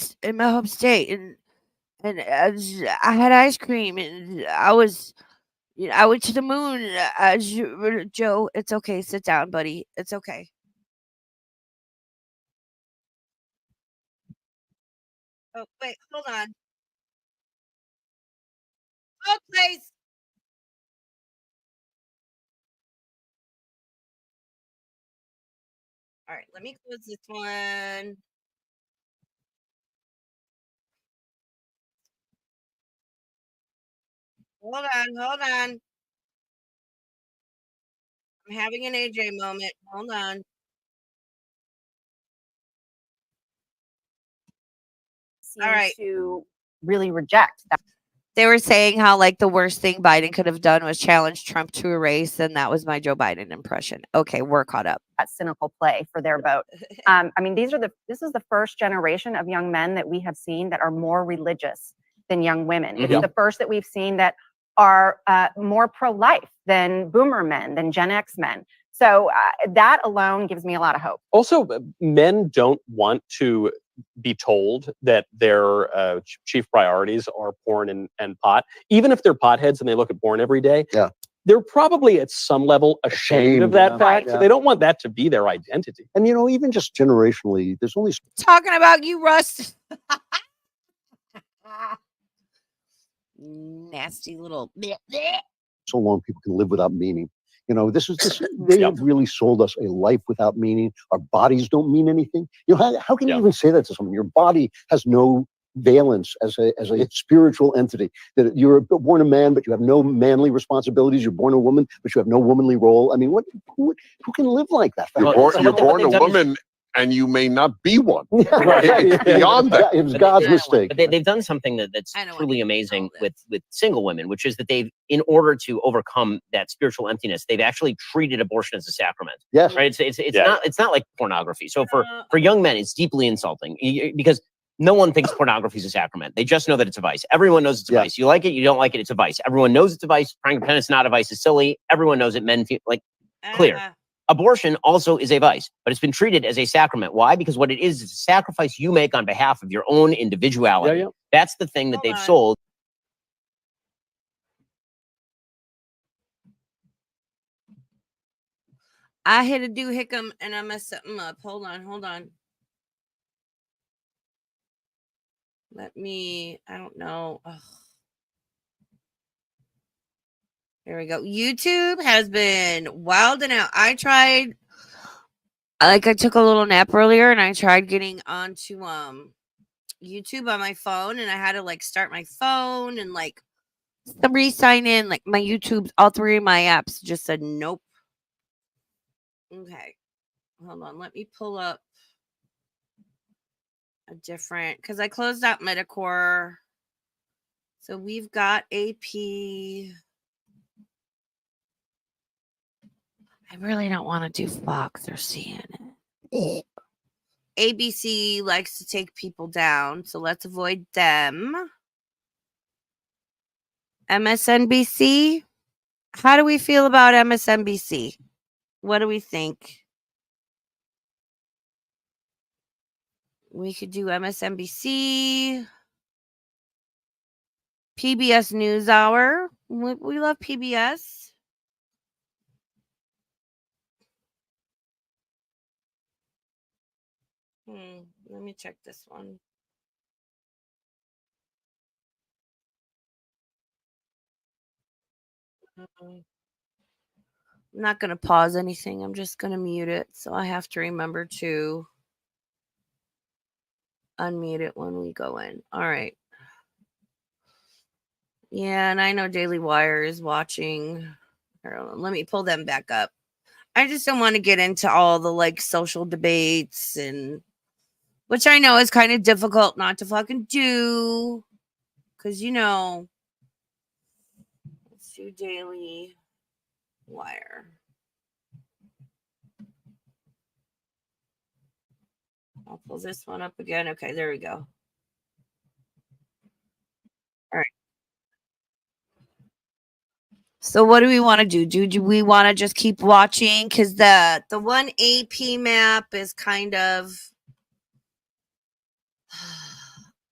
state, and I had ice cream, and I went to the moon. Joe, it's okay. Sit down, buddy. It's okay. Oh, wait, hold on. Oh, please. All right, let me close this one. Hold on. I'm having an AJ moment. Hold on. All right. To really reject that. They were saying how like the worst thing Biden could have done was challenge Trump to a race, and that was my Joe Biden impression. Okay, we're caught up. That cynical play for their vote. I mean, this is the first generation of young men that we have seen that are more religious than young women. It's the first that we've seen that are more pro-life than boomer men, than Gen X men. So that alone gives me a lot of hope. Also, men don't want to be told that their chief priorities are porn and pot. Even if they're potheads and they look at porn every day, they're probably at some level ashamed of that fact. So they don't want that to be their identity. And, even just generationally, there's only Talking about you, Russ. Nasty little. so long people can live without meaning. They have really sold us a life without meaning. Our bodies don't mean anything. How can you even say that to someone? Your body has no valence as a spiritual entity. That you're born a man, but you have no manly responsibilities. You're born a woman, but you have no womanly role. I mean, who can live like that? You're born a woman, and you may not be one. It's beyond that. It was God's mistake. But they've done something that's truly amazing with single women, which is that they've, in order to overcome that spiritual emptiness, they've actually treated abortion as a sacrament. Yes, right. It's not like pornography. So for young men, it's deeply insulting because no one thinks pornography is a sacrament. They just know that it's a vice. Everyone knows it's a vice. You like it, you don't like it, it's a vice. Everyone knows it's a vice. Trying to pretend it's not a vice is silly. Everyone knows it. Men feel like clear. Abortion also is a vice, but it's been treated as a sacrament. Why? Because what it is a sacrifice you make on behalf of your own individuality. That's the thing that they've sold. I hit a do hickam and I messed something up. Hold on. I don't know. Ugh. There we go. YouTube has been wilding out. I took a little nap earlier and I tried getting onto YouTube on my phone, and I had to like start my phone and like re-sign in. Like my YouTube, all three of my apps just said nope. Okay. Hold on. Let me pull up a different, because I closed out Metacore. So we've got AP. I really don't want to do Fox or CNN. ABC likes to take people down, so let's avoid them. MSNBC. How do we feel about MSNBC? What do we think? We could do MSNBC. PBS NewsHour. We love PBS. Let me check this one. I'm not going to pause anything. I'm just going to mute it. So I have to remember to unmute it when we go in. All right. Yeah, and I know Daily Wire is watching. Let me pull them back up. I just don't want to get into all the like social debates, and which I know is kind of difficult not to fucking do, because let's do Daily Wire. I'll pull this one up again. Okay, there we go. All right. So what do we want to do? Do we want to just keep watching? Because the one AP map is kind of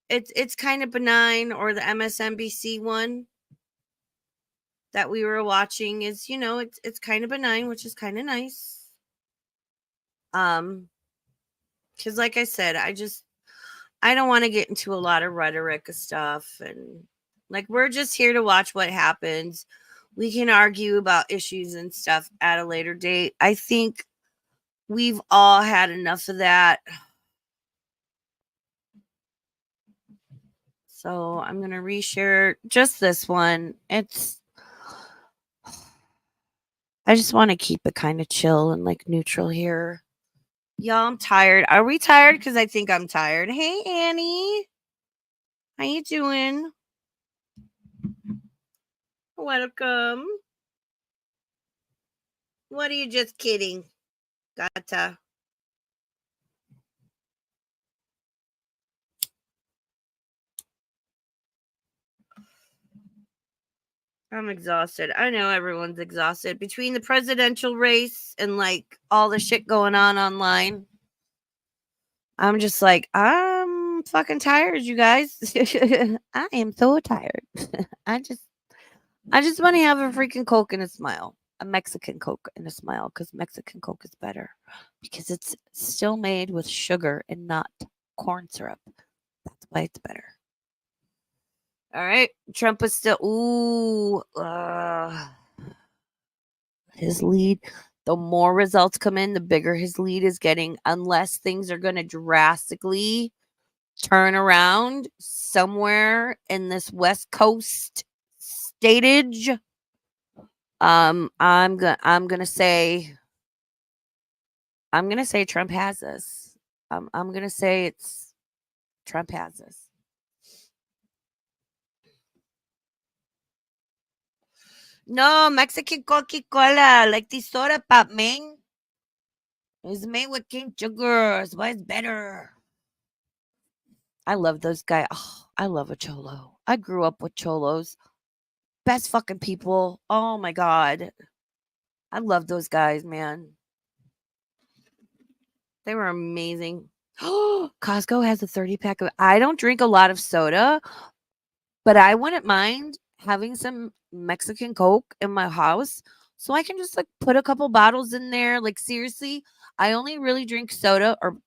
it's kind of benign, or the MSNBC one that we were watching is, it's kind of benign, which is kind of nice. Because like I said, I don't want to get into a lot of rhetoric of stuff, and like we're just here to watch what happens. We can argue about issues and stuff at a later date. I think we've all had enough of that. So I'm going to reshare just this one. I just want to keep it kind of chill and like neutral here. Y'all, I'm tired. Are we tired? Because I think I'm tired. Hey, Annie. How you doing? Welcome. What are you just kidding? Gotcha. I'm exhausted. I know everyone's exhausted between the presidential race and like all the shit going on online. I'm just like, I'm fucking tired, you guys. I am so tired. I just want to have a freaking Coke and a smile. A Mexican Coke and a smile, because Mexican Coke is better because it's still made with sugar and not corn syrup. That's why it's better. All right. Trump is still, his lead. The more results come in, the bigger his lead is getting, unless things are going to drastically turn around somewhere in this West Coast statage. I'm gonna say Trump has this. I'm gonna say it's Trump has this. No, Mexican Coca-Cola, like the soda pop, man. It's made with cane sugar. That's why it's better. I love those guys. Oh, I love a cholo. I grew up with cholos. Best fucking people. Oh my god. I love those guys, man. They were amazing. Costco has a 30 pack of. I don't drink a lot of soda, but I wouldn't mind having some Mexican Coke in my house so I can just like put a couple bottles in there. Like seriously, I only really drink soda or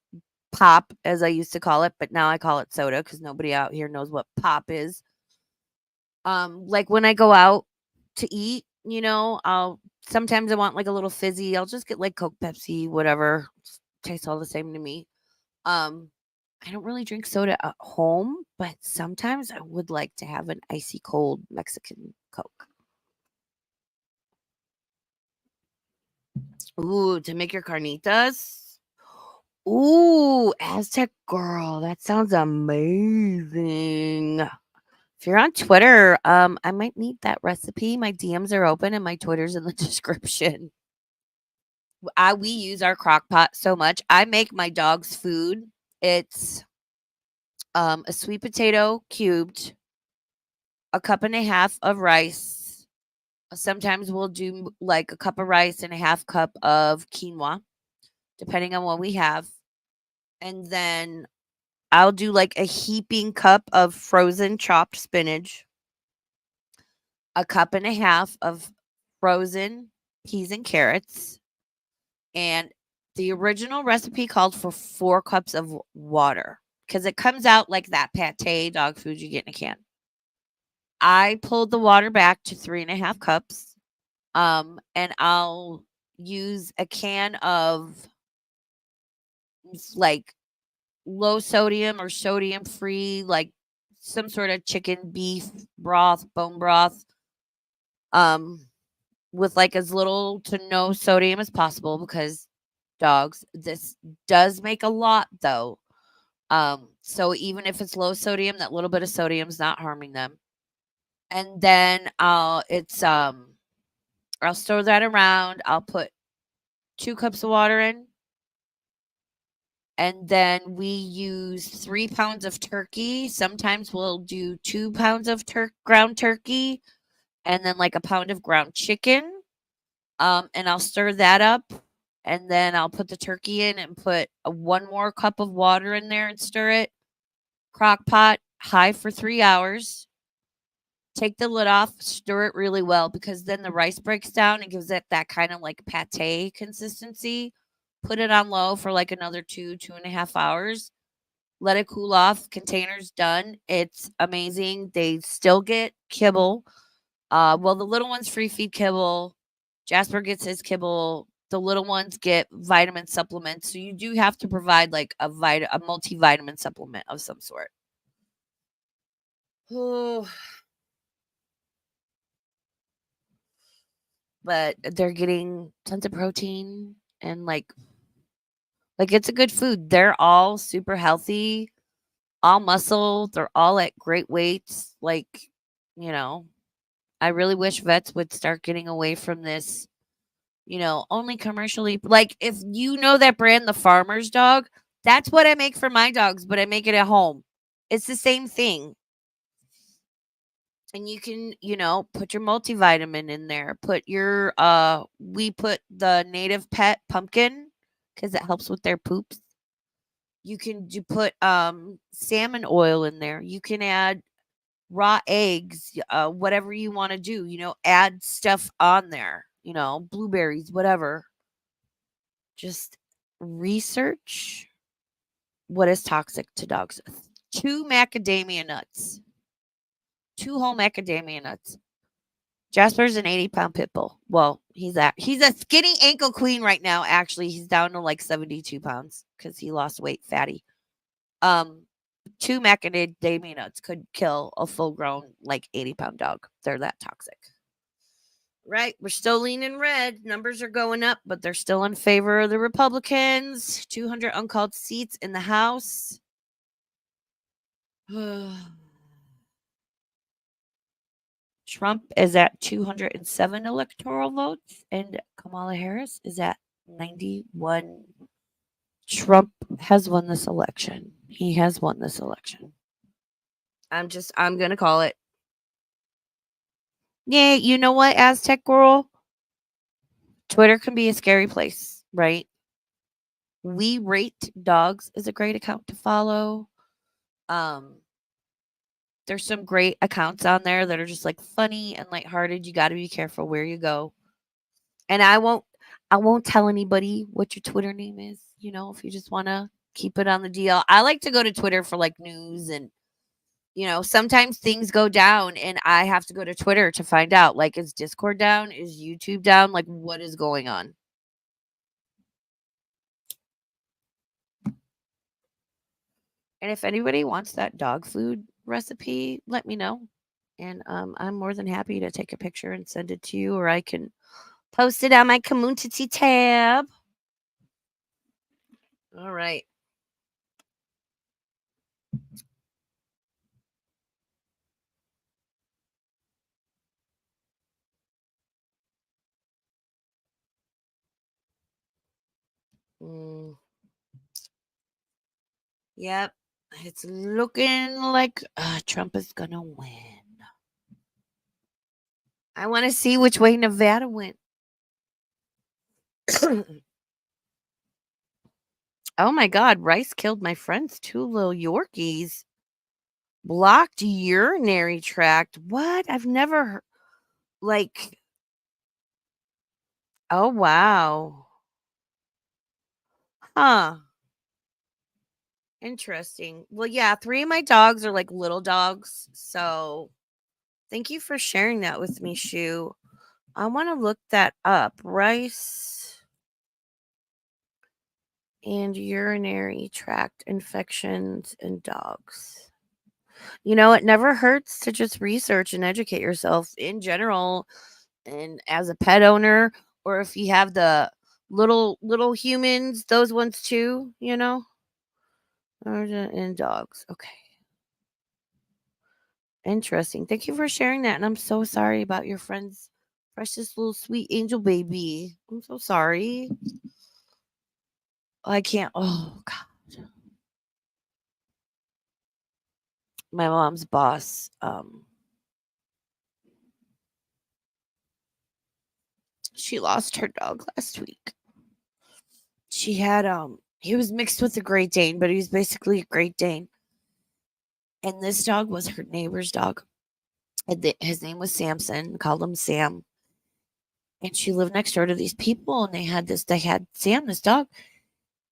pop, as I used to call it, but now I call it soda because nobody out here knows what pop is. Like when I go out to eat, I'll sometimes I want like a little fizzy. I'll just get like Coke, Pepsi, whatever. Tastes all the same to me. Um, I don't really drink soda at home, but sometimes I would like to have an icy cold Mexican Coke. Ooh, to make your carnitas. Ooh, Aztec girl, that sounds amazing. If you're on Twitter, I might need that recipe. My DMs are open and my Twitter's in the description. We use our crock pot so much. I make my dog's food. It's a sweet potato cubed, a cup and a half of rice. Sometimes we'll do like a cup of rice and a half cup of quinoa, depending on what we have. And then I'll do like a heaping cup of frozen chopped spinach, a cup and a half of frozen peas and carrots, and The original recipe called for 4 cups of water because it comes out like that pate dog food you get in a can. I pulled the water back to 3.5 cups. And I'll use a can of like low sodium or sodium free, like some sort of chicken, beef broth, bone broth, with like as little to no sodium as possible because dogs, this does make a lot though. So even if it's low sodium, that little bit of sodium is not harming them. And then I'll stir that around. I'll put 2 cups of water in. And then we use 3 pounds of turkey. Sometimes we'll do 2 pounds of ground turkey and then like a pound of ground chicken. And I'll stir that up. And then I'll put the turkey in and put 1 more cup of water in there and stir it. Crock pot, high for 3 hours. Take the lid off, stir it really well because then the rice breaks down and gives it that kind of like pate consistency. Put it on low for like another 2.5 hours. Let it cool off. Container's done. It's amazing. They still get kibble. Well, the little ones free feed kibble. Jasper gets his kibble. The little ones get vitamin supplements. So you do have to provide like a multivitamin supplement of some sort. But they're getting tons of protein and like it's a good food. They're all super healthy, all muscle. They're all at great weights. Like, you know, I really wish vets would start getting away from this, only commercially. Like, if you know that brand, the Farmer's Dog, that's what I make for my dogs, but I make it at home. It's the same thing. And you can, put your multivitamin in there. We put the native pet pumpkin because it helps with their poops. You put salmon oil in there. You can add raw eggs, whatever you want to do, add stuff on there, blueberries, whatever. Just research what is toxic to dogs. 2 macadamia nuts. 2 whole macadamia nuts. Jasper's an 80-pound pit bull. Well, he's a skinny ankle queen right now. Actually, he's down to like 72 pounds because he lost weight, fatty. 2 macadamia nuts could kill a full-grown, like 80-pound dog. They're that toxic. Right, we're still leaning red. Numbers are going up, but they're still in favor of the Republicans. 200 uncalled seats in the House. Trump is at 207 electoral votes, and Kamala Harris is at 91. Trump has won this election. He has won this election. I'm going to call it. Yeah, you know what, Aztec Girl? Twitter can be a scary place, right? We Rate Dogs is a great account to follow. There's some great accounts on there that are just like funny and lighthearted. You got to be careful where you go. And I won't tell anybody what your Twitter name is, if you just want to keep it on the DL. I like to go to Twitter for like news and sometimes things go down and I have to go to Twitter to find out, like, is Discord down? Is YouTube down? Like, what is going on? And if anybody wants that dog food recipe, let me know. And I'm more than happy to take a picture and send it to you, or I can post it on my community tab. All right. Yep. It's looking like Trump is going to win. I want to see which way Nevada went. Oh my God. Rice killed my friend's 2 little Yorkies. Blocked urinary tract. What? I've never heard. Like, oh wow. Huh. Interesting. Well, yeah, 3 of my dogs are like little dogs. So thank you for sharing that with me, Shu. I want to look that up. Rice and urinary tract infections in dogs. You know, it never hurts to just research and educate yourself in general and as a pet owner, or if you have the little humans, those ones too, you know. In dogs. Okay. Interesting. Thank you for sharing that. And I'm so sorry about your friend's precious little sweet angel baby. I'm so sorry. I can't. Oh, God. My mom's boss. She lost her dog last week. She had, he was mixed with a Great Dane, but he was basically a Great Dane. And this dog was her neighbor's dog. And his name was Samson. Called him Sam. And she lived next door to these people, and they had Sam, this dog,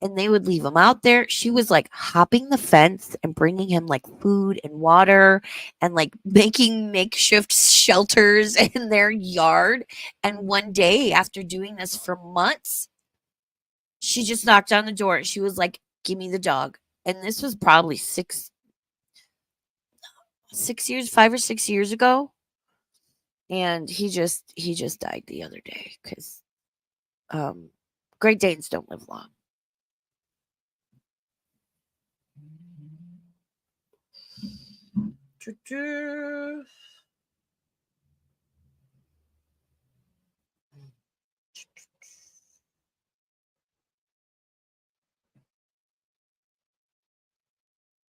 and they would leave him out there. She was like hopping the fence and bringing him like food and water and like making makeshift shelters in their yard. And one day, after doing this for months, she just knocked on the door. She was like, "Give me the dog." And this was probably 6 years, 5 or 6 years ago. And he just died the other day because Great Danes don't live long.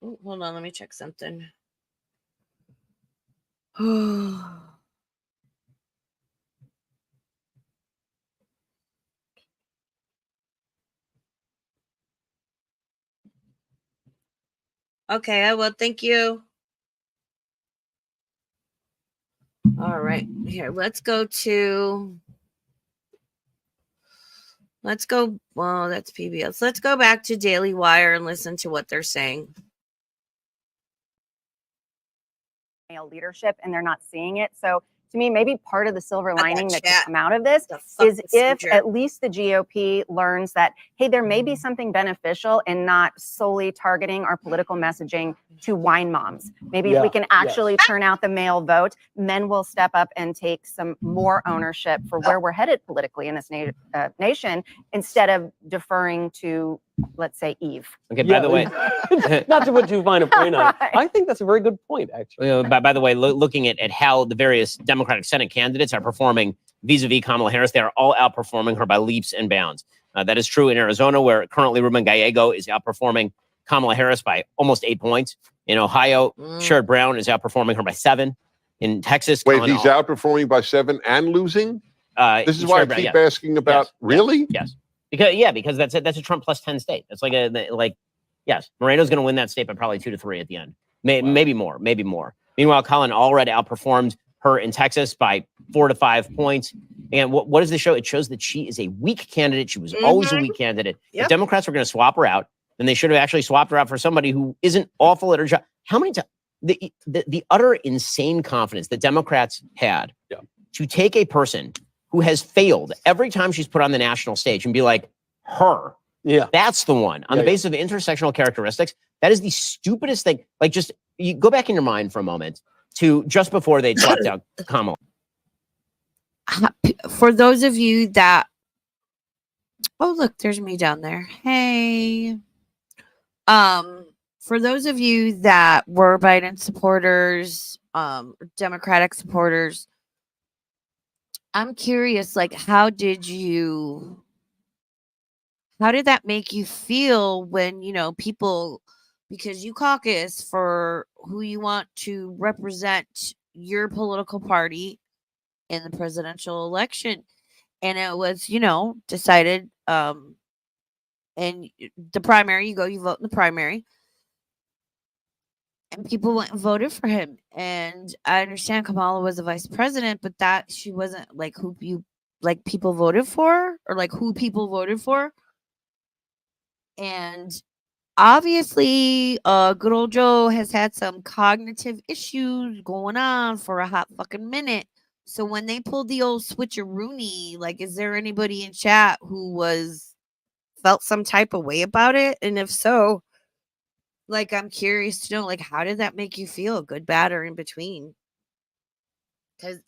Ooh, hold on, let me check something. Okay, I will. Thank you. All right, here, let's go. Well, that's PBS. Let's go back to Daily Wire and listen to what they're saying. Male leadership, and they're not seeing it. So to me, maybe part of the silver lining that could chat. come out of this The is fucking if messenger. at least the GOP learns that, hey, there may be something beneficial in not solely targeting our political messaging to wine moms. Maybe if we can actually turn out the male vote, men will step up and take some more ownership for where we're headed politically in this nation, instead of deferring to, let's say, Eve. Okay, by the way, not to put too fine a point on it, I think that's a very good point, actually. by the way, looking at how the various Democratic Senate candidates are performing vis-a-vis Kamala Harris, they are all outperforming her by leaps and bounds. That is true in Arizona, where currently Ruben Gallego is outperforming Kamala Harris by almost 8 points. In Ohio, Sherrod Brown is outperforming her by 7. In Texas, wait, he's outperforming by 7 and losing? This is why I keep asking about, really? Yes. Because that's a Trump plus 10 state. That's yes, Moreno's going to win that state by probably 2 to 3 at the end. Maybe more. Meanwhile, Colin Allred outperformed her in Texas by 4 to 5 points. And what does this show? It shows that she is a weak candidate. She was always a weak candidate. If Democrats were going to swap her out, then they should have actually swapped her out for somebody who isn't awful at her job. How many times? The utter insane confidence that Democrats had to take a person who has failed every time she's put on the national stage and be like, her. Yeah. That's the one. On the basis of intersectional characteristics, that is the stupidest thing. Like, just you go back in your mind for a moment to just before they swapped out Kamala. For those of you that, oh, look, there's me down there. Hey. For those of you that were Biden supporters, Democratic supporters, I'm curious, like, how did that make you feel when, people, because you caucus for who you want to represent your political party in the presidential election, and it was, decided, and the primary, you vote in the primary, and people went and voted for him. And I understand Kamala was the vice president, but that she wasn't like people voted for, or like who people voted for. And obviously, good old Joe has had some cognitive issues going on for a hot fucking minute. So when they pulled the old switcheroony, like, is there anybody in chat who felt some type of way about it? And if so, like, I'm curious to know, like, how did that make you feel? Good, bad, or in between? Because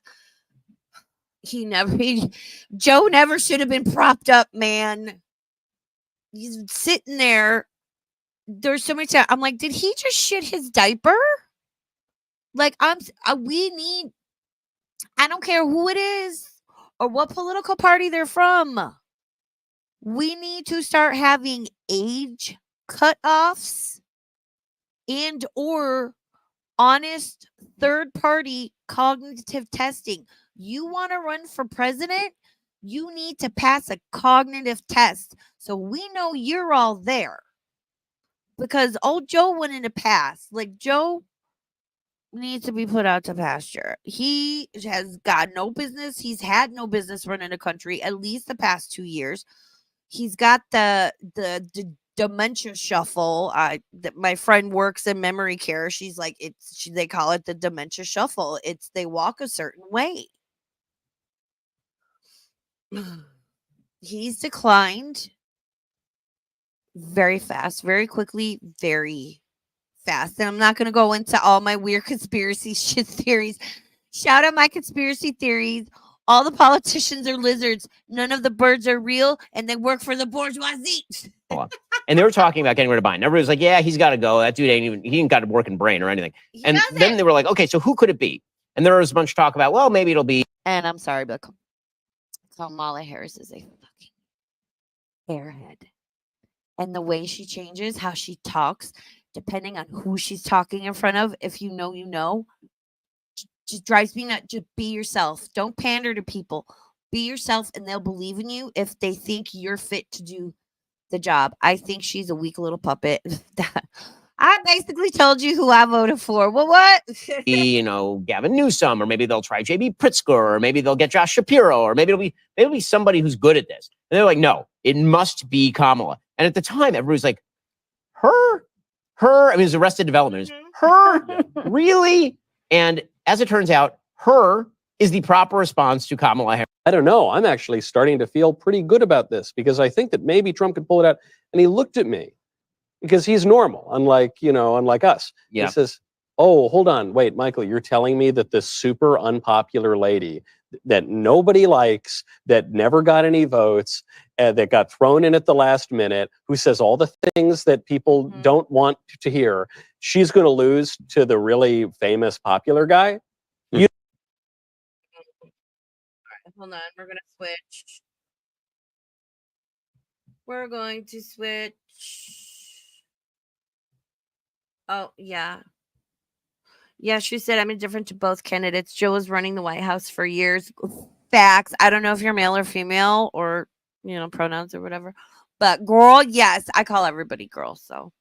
Joe never should have been propped up, man. He's sitting there. There's so many times I'm like, did he just shit his diaper? Like, we need, I don't care who it is or what political party they're from. We need to start having age cutoffs and or honest third party cognitive testing. You want to run for president? You need to pass a cognitive test so we know you're all there. Because old Joe wouldn't have passed. Like, Joe needs to be put out to pasture. He has got no business. He's had no business running a country at least the past 2 years. He's got the dementia shuffle. My friend works in memory care. She's like, they call it the dementia shuffle. It's they walk a certain way. He's declined very fast, very quickly, very fast. And I'm not going to go into all my weird conspiracy shit theories. Shout out my conspiracy theories. All the politicians are lizards. None of the birds are real, and they work for the bourgeoisie. And they were talking about getting rid of Biden. Everybody was like, yeah, he's got to go. That dude he ain't got a working brain or anything. And then they were like, okay, so who could it be? And there was a bunch of talk about, well, maybe it'll be. And I'm sorry, but Kamala Harris is a fucking airhead. And the way she changes, how she talks, depending on who she's talking in front of, if you know, you know, just drives me nuts. Just be yourself. Don't pander to people. Be yourself, and they'll believe in you if they think you're fit to do the job. I think she's a weak little puppet. I basically told you who I voted for. Well, what? Gavin Newsom, or maybe they'll try J.B. Pritzker, or maybe they'll get Josh Shapiro, or maybe it'll be somebody who's good at this. And they're like, no, it must be Kamala. And at the time, everybody's like, her. I mean, it was Arrested Development. Her, really? And as it turns out, her is the proper response to Kamala Harris. I don't know. I'm actually starting to feel pretty good about this because I think that maybe Trump could pull it out. And he looked at me because he's normal, unlike us. Yeah. He says, oh, hold on. Wait, Michael, you're telling me that this super unpopular lady that nobody likes, that never got any votes, that got thrown in at the last minute, who says all the things that people don't want to hear, she's going to lose to the really famous popular guy? Hold on, we're going to switch. We're going to switch. Oh, yeah. Yeah, she said, I'm indifferent to both candidates. Joe was running the White House for years. Facts. I don't know if you're male or female or, pronouns or whatever. But girl, yes, I call everybody girl. So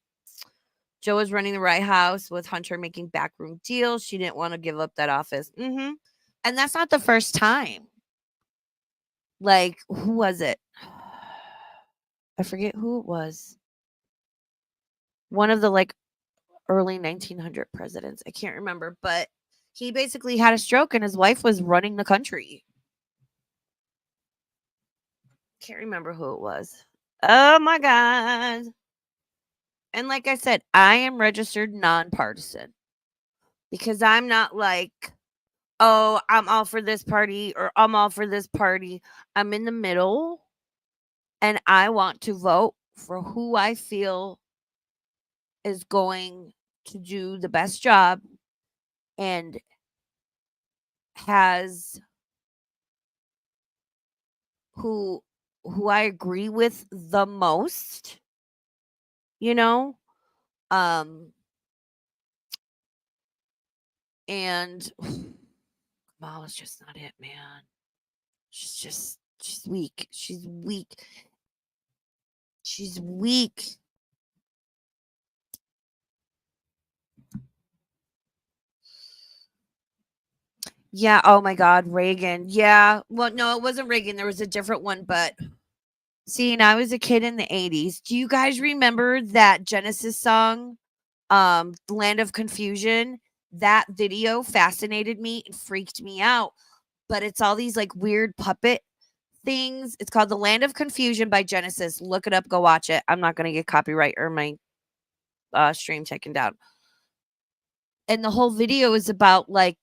Joe was running the White House with Hunter making backroom deals. She didn't want to give up that office. And that's not the first time. Like, who was it? I forget who it was. One of the early 1900 presidents. I can't remember, but he basically had a stroke and his wife was running the country. Can't remember who it was. Oh my God. And like I said, I am registered nonpartisan because I'm not like, oh, I'm all for this party or I'm all for this party. I'm in the middle and I want to vote for who I feel is going to do the best job and has who I agree with the most, and Kamala's just not it, man. She's weak. She's weak. Yeah, oh my God, Reagan. Yeah. Well, no, it wasn't Reagan. There was a different one, but See, and I was a kid in the 80s. Do you guys remember that Genesis song, Land of Confusion? That video fascinated me and freaked me out. But it's all these like weird puppet things. It's called The Land of Confusion by Genesis. Look it up, go watch it. I'm not going to get copyright or my stream taken down. And the whole video is about like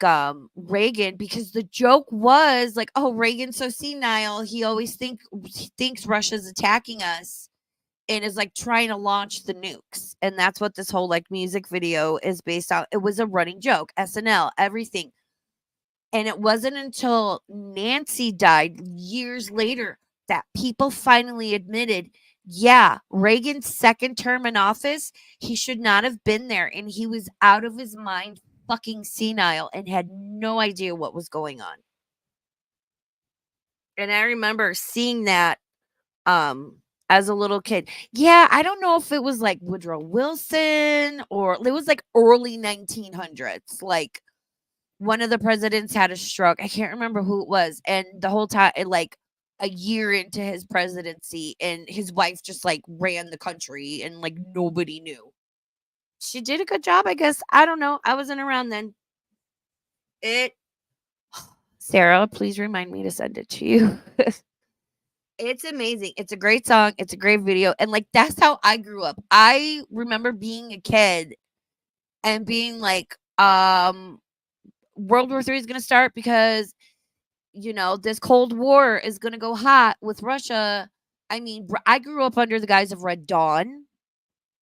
Reagan, because the joke was like, oh, Reagan's so senile, he always thinks Russia's attacking us and is like trying to launch the nukes. And that's what this whole like music video is based on. It was a running joke, SNL, everything. And it wasn't until Nancy died years later that people finally admitted, yeah, Reagan's second term in office, he should not have been there. And he was out of his mind, fucking senile, and had no idea what was going on. And I remember seeing that as a little kid. Yeah, I don't know if it was like Woodrow Wilson or it was like early 1900s. Like one of the presidents had a stroke. I can't remember who it was. And the whole time, like a year into his presidency, and his wife just like ran the country and like nobody knew. She did a good job, I guess. I don't know. I wasn't around then. Sarah, please remind me to send it to you. It's amazing. It's a great song. It's a great video. And like that's how I grew up. I remember being a kid and being like, World War III is going to start because, this Cold War is going to go hot with Russia. I mean, I grew up under the guise of Red Dawn,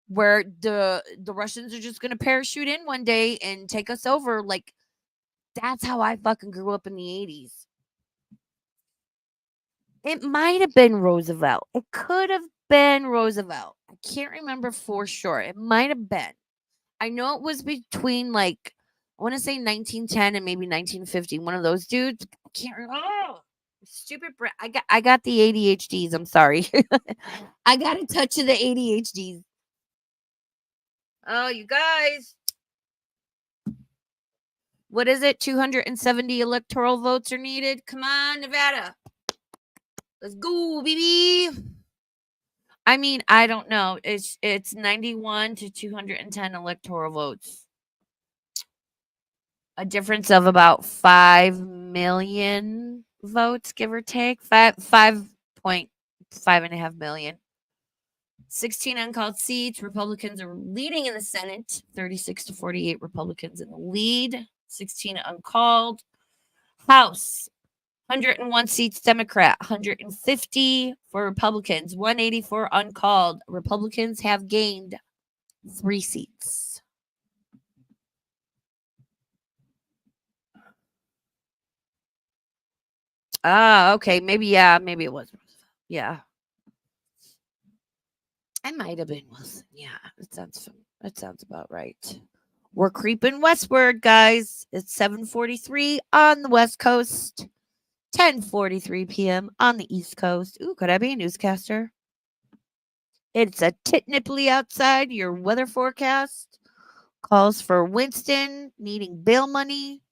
where the Russians are just going to parachute in one day and take us over. Like, that's how I fucking grew up in the 80s. It might have been Roosevelt. It could have been Roosevelt. I can't remember for sure. It might have been. I know it was between like I want to say 1910 and maybe 1950. One of those dudes. I can't remember. Oh, stupid. I got the ADHDs. I'm sorry. I got a touch of the ADHDs. Oh, you guys. What is it? 270 electoral votes are needed. Come on, Nevada. Let's go, baby. I mean, I don't know. It's 91 to 210 electoral votes. A difference of about 5 million votes, give or take. 5.5 million. 16 uncalled seats. Republicans are leading in the Senate. 36 to 48 Republicans in the lead. 16 uncalled. House. 101 seats Democrat, 150 for Republicans, 184 uncalled. Republicans have gained 3 seats. Okay. Maybe it was. Yeah. I might have been Wilson. Yeah, that sounds about right. We're creeping westward, guys. It's 7:43 on the West Coast. 10:43 p.m. on the East Coast. Ooh, could I be a newscaster? It's a tit nipply outside. Your weather forecast calls for Winston needing bail money.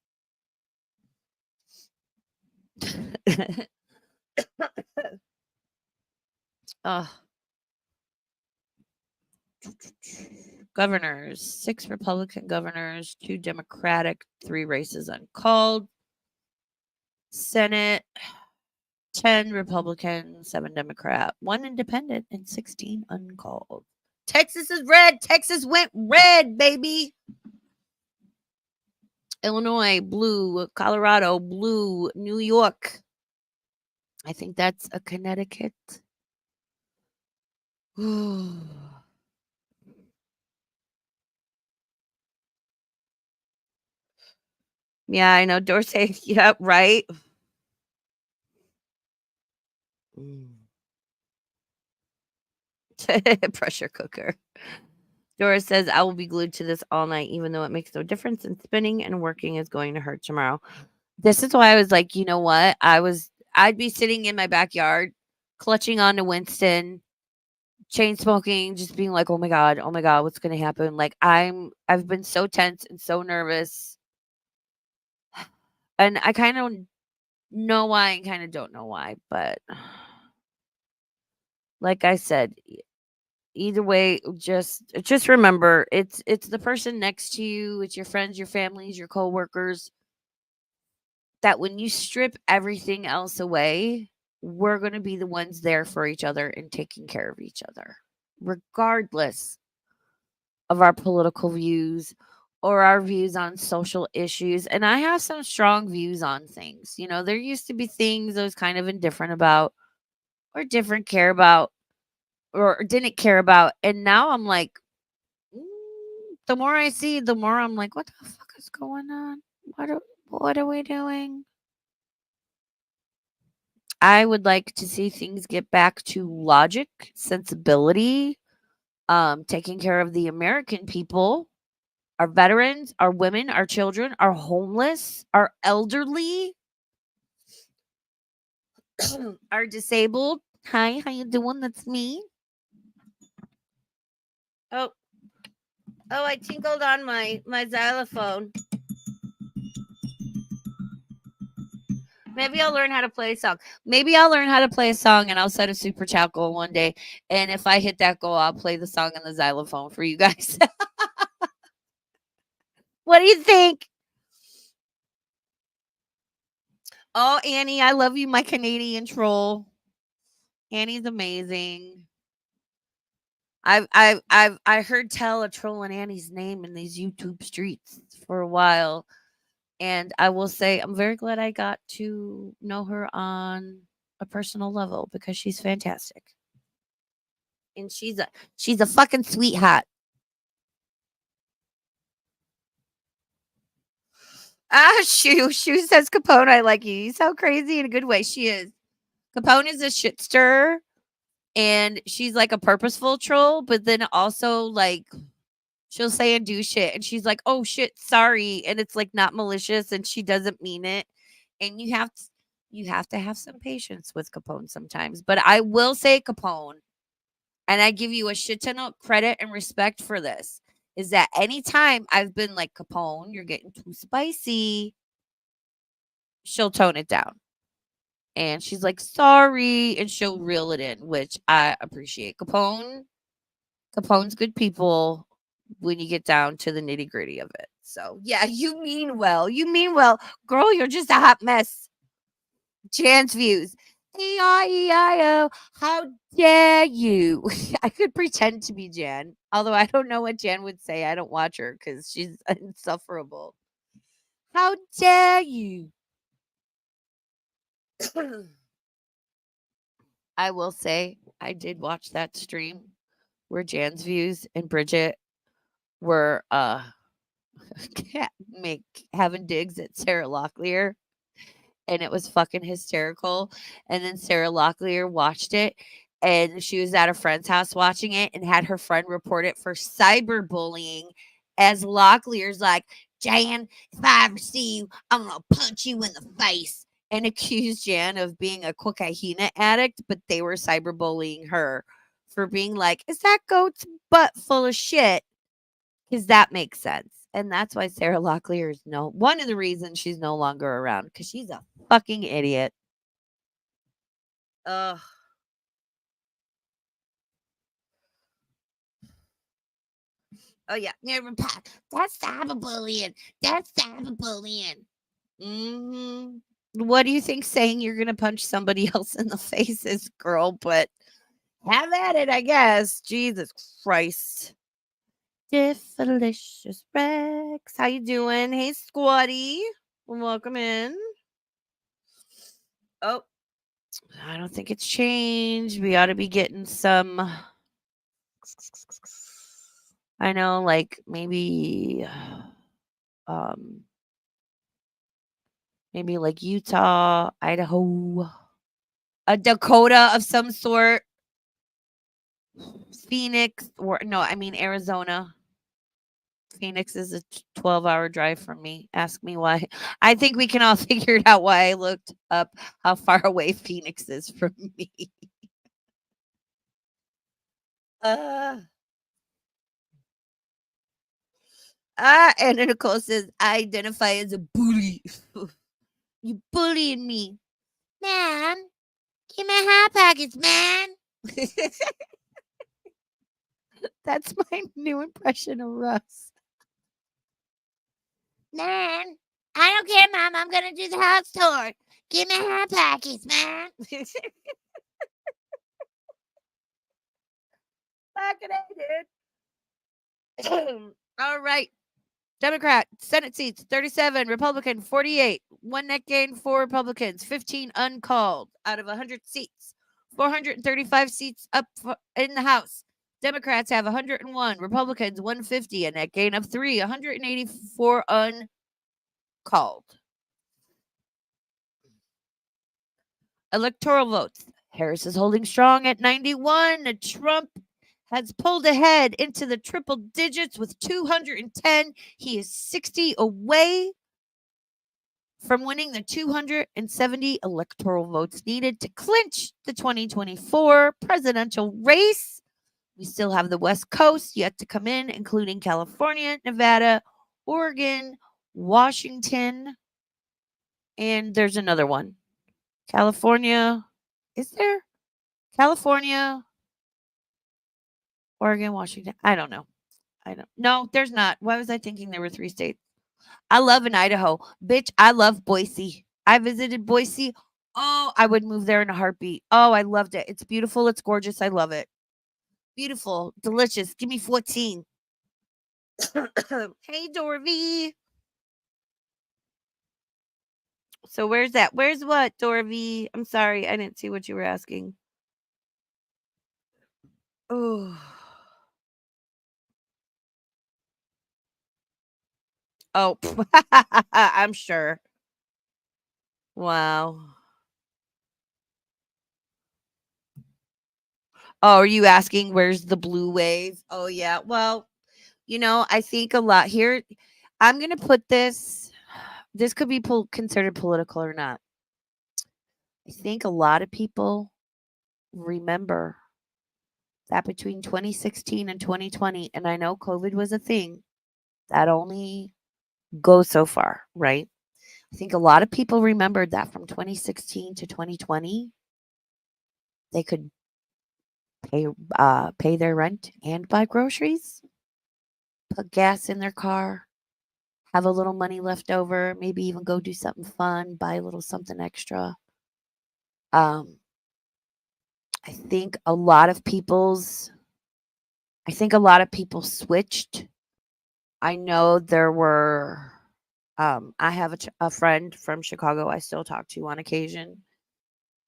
Governors, 6 Republican governors, 2 Democratic, 3 races uncalled. Senate, 10 Republican, 7 Democrat, 1 independent, and 16 uncalled. Texas is red. Texas went red, baby. Illinois, blue. Colorado, blue. New York. I think that's a Connecticut. Yeah, I know. Dorsey. Yep, right. Pressure cooker. Doris says, I will be glued to this all night, even though it makes no difference, and spinning and working is going to hurt tomorrow. This is why I was like, you know what? I'd be sitting in my backyard, clutching onto Winston, chain smoking, just being like, oh my God, what's gonna happen? Like I've been so tense and so nervous. And I kind of know why and kind of don't know why, but like I said, either way, just remember it's the person next to you, it's your friends, your families, your coworkers, that when you strip everything else away, we're going to be the ones there for each other and taking care of each other, regardless of our political views or our views on social issues. And I have some strong views on things. You know, there used to be things I was kind of indifferent about or different care about or didn't care about. And now I'm like, the more I see, the more I'm like, what the fuck is going on? What are we doing? I would like to see things get back to logic, sensibility, taking care of the American people, our veterans, our women, our children, our homeless, our elderly, our disabled. Hi, how you doing? That's me. Oh, I tinkled on my xylophone. Maybe I'll learn how to play a song. Maybe I'll learn how to play a song and I'll set a super chat goal one day. And if I hit that goal, I'll play the song on the xylophone for you guys. What do you think? Oh, Annie, I love you, my Canadian troll. Annie's amazing. I heard tell a trolling Annie's name in these YouTube streets for a while. And I will say I'm very glad I got to know her on a personal level because she's fantastic. And she's a fucking sweetheart. Shoo says Capone, I like you. You sound crazy in a good way. She is. Capone is a shit stirrer, and she's like a purposeful troll, but then also like she'll say and do shit, and she's like, "Oh shit, sorry," and it's like not malicious, and she doesn't mean it, and you have to have some patience with Capone sometimes. But I will say Capone, and I give you a shit ton of credit and respect for this. Is that anytime I've been like, Capone, you're getting too spicy, she'll tone it down. And she's like, sorry, and she'll reel it in, which I appreciate. Capone's good people when you get down to the nitty gritty of it. So yeah, you mean well. You mean well. Girl, you're just a hot mess. Jan's views. E-I-E-I-O. How dare you? I could pretend to be Jan, although I don't know what Jan would say. I don't watch her because she's insufferable. How dare you? I will say I did watch that stream where Jan's views and Bridget were having digs at Sarah Locklear, and it was fucking hysterical. And then Sarah Locklear watched it, and she was at a friend's house watching it and had her friend report it for cyberbullying, as Locklear's like, Jan, if I ever see you, I'm gonna punch you in the face, and accused Jan of being a cocaine addict, but they were cyberbullying her for being like, is that goat's butt full of shit? Because that makes sense. And that's why Sarah Locklear is one of the reasons she's no longer around, because she's a fucking idiot. Ugh. Oh yeah, that's cyberbullying. That's cyberbullying. Mm-hmm. What do you think saying you're gonna punch somebody else in the face is, girl? But have at it, I guess. Jesus Christ. Diffalicious Rex. How you doing? Hey, Squatty. Welcome in. Oh, I don't think it's changed. We ought to be getting some. I know, like maybe like Utah, Idaho, a Dakota of some sort, Phoenix, or no, I mean Arizona. Phoenix is a 12-hour drive from me. Ask me why. I think we can all figure it out why I looked up how far away Phoenix is from me. And then Nicole says, I identify as a bully. You bullying me. Man, give me a hot package, man. That's my new impression of Russ. Man, I don't care, Mom. I'm gonna do the house tour. Give me hot pockets, man. Fucking A, dude. All right. Democrat, Senate seats 37, Republican 48. One net gain for Republicans, 15 uncalled out of 100 seats. 435 seats up in the House. Democrats have 101, Republicans 150, a net gain of 3, 184 uncalled. Electoral votes. Harris is holding strong at 91. Trump has pulled ahead into the triple digits with 210. He is 60 away from winning the 270 electoral votes needed to clinch the 2024 presidential race. We still have the West Coast yet to come in, including California, Nevada, Oregon, Washington, and there's another one. California. Is there? California, Oregon, Washington. I don't know. No, there's not. Why was I thinking there were 3 states? I love in Idaho. Bitch, I love Boise. I visited Boise. Oh, I would move there in a heartbeat. Oh, I loved it. It's beautiful. It's gorgeous. I love it. Beautiful. Delicious. Give me 14. Hey, Dorvy. So where's that? Where's what, Dorvy? I'm sorry. I didn't see what you were asking. Oh. Oh, I'm sure. Wow. Oh, are you asking where's the blue wave? Oh, yeah. Well, I think a lot here. I'm going to put this. This could be considered political or not. I think a lot of people remember that between 2016 and 2020, and I know COVID was a thing, that only goes so far, right? I think a lot of people remembered that from 2016 to 2020, they could pay their rent and buy groceries, put gas in their car, have a little money left over, maybe even go do something fun, buy a little something extra. Um, I think a lot of people switched. I know there were I have a friend from Chicago I still talk to on occasion.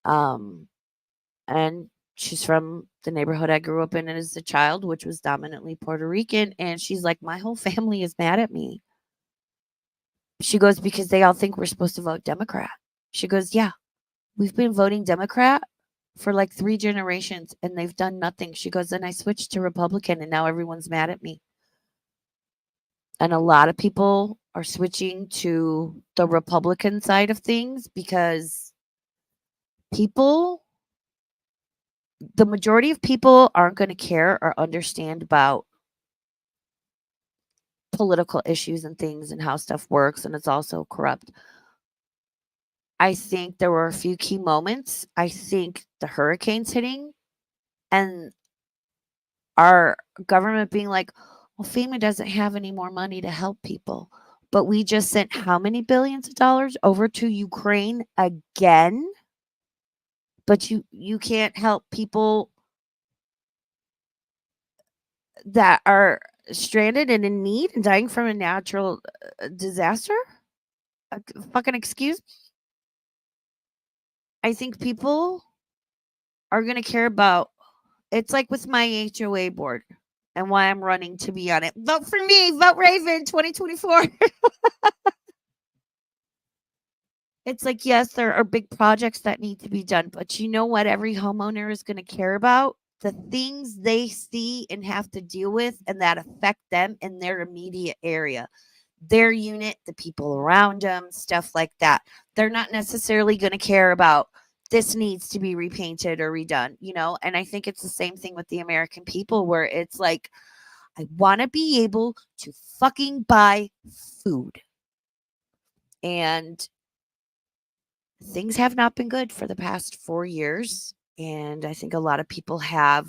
And she's from the neighborhood I grew up in as a child, which was dominantly Puerto Rican, and she's like, "My whole family is mad at me." She goes, "Because they all think we're supposed to vote Democrat." She goes, "Yeah, we've been voting Democrat for like 3 generations and they've done nothing." She goes, "And I switched to Republican and now everyone's mad at me." And a lot of people are switching to the Republican side of things because the majority of people aren't going to care or understand about political issues and things and how stuff works, and it's also corrupt. I think there were a few key moments. I think the hurricanes hitting and our government being like, well, FEMA doesn't have any more money to help people. But we just sent how many billions of dollars over to Ukraine again? But you can't help people that are stranded and in need and dying from a natural disaster? Fucking excuse me? I think people are going to care about it's like with my HOA board and why I'm running to be on it. Vote for me, vote Raven 2024. It's like, yes, there are big projects that need to be done, but you know what every homeowner is going to care about? The things they see and have to deal with and that affect them in their immediate area. Their unit, the people around them, stuff like that. They're not necessarily going to care about this needs to be repainted or redone, And I think it's the same thing with the American people where it's like, I want to be able to fucking buy food. And things have not been good for the past 4 years. And I think a lot of people have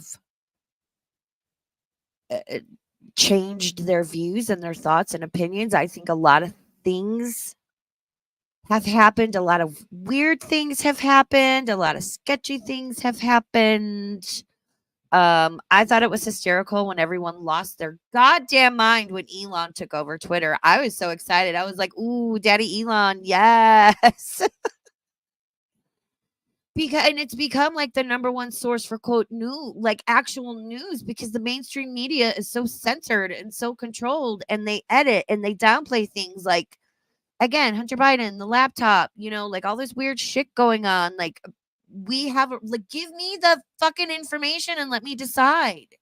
changed their views and their thoughts and opinions. I think a lot of things have happened. A lot of weird things have happened. A lot of sketchy things have happened. I thought it was hysterical when everyone lost their goddamn mind when Elon took over Twitter. I was so excited. I was like, ooh, Daddy Elon, yes. And it's become like the number one source for quote new like actual news because the mainstream media is so censored and so controlled and they edit and they downplay things like again Hunter Biden, the laptop, like all this weird shit going on. Like we have like give me the fucking information and let me decide.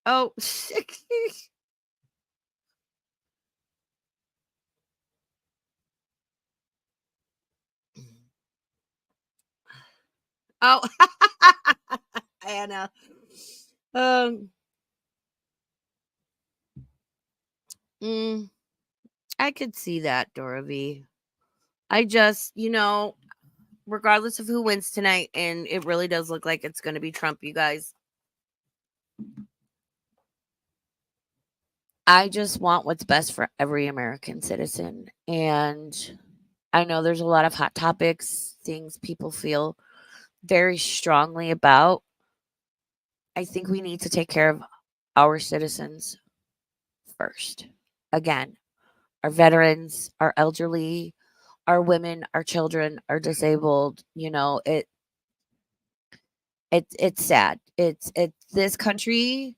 Oh. Oh. Anna. I could see that, Dora V. I just, regardless of who wins tonight, and it really does look like it's going to be Trump, you guys. I just want what's best for every American citizen. And I know there's a lot of hot topics, things people feel very strongly about. I think we need to take care of our citizens first. Again, our veterans, our elderly, our women, our children, our disabled, it's sad. It's this country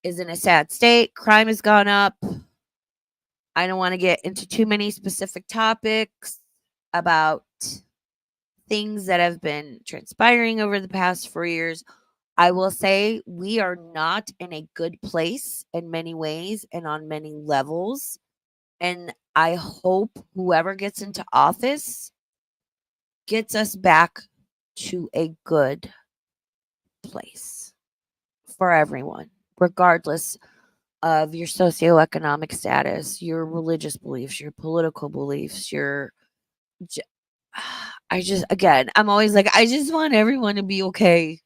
is in a sad state. Crime has gone up. I don't want to get into too many specific topics about things that have been transpiring over the past 4 years. I will say we are not in a good place in many ways and on many levels. And I hope whoever gets into office gets us back to a good place for everyone, regardless of your socioeconomic status, your religious beliefs, your political beliefs, I'm always like, I just want everyone to be okay.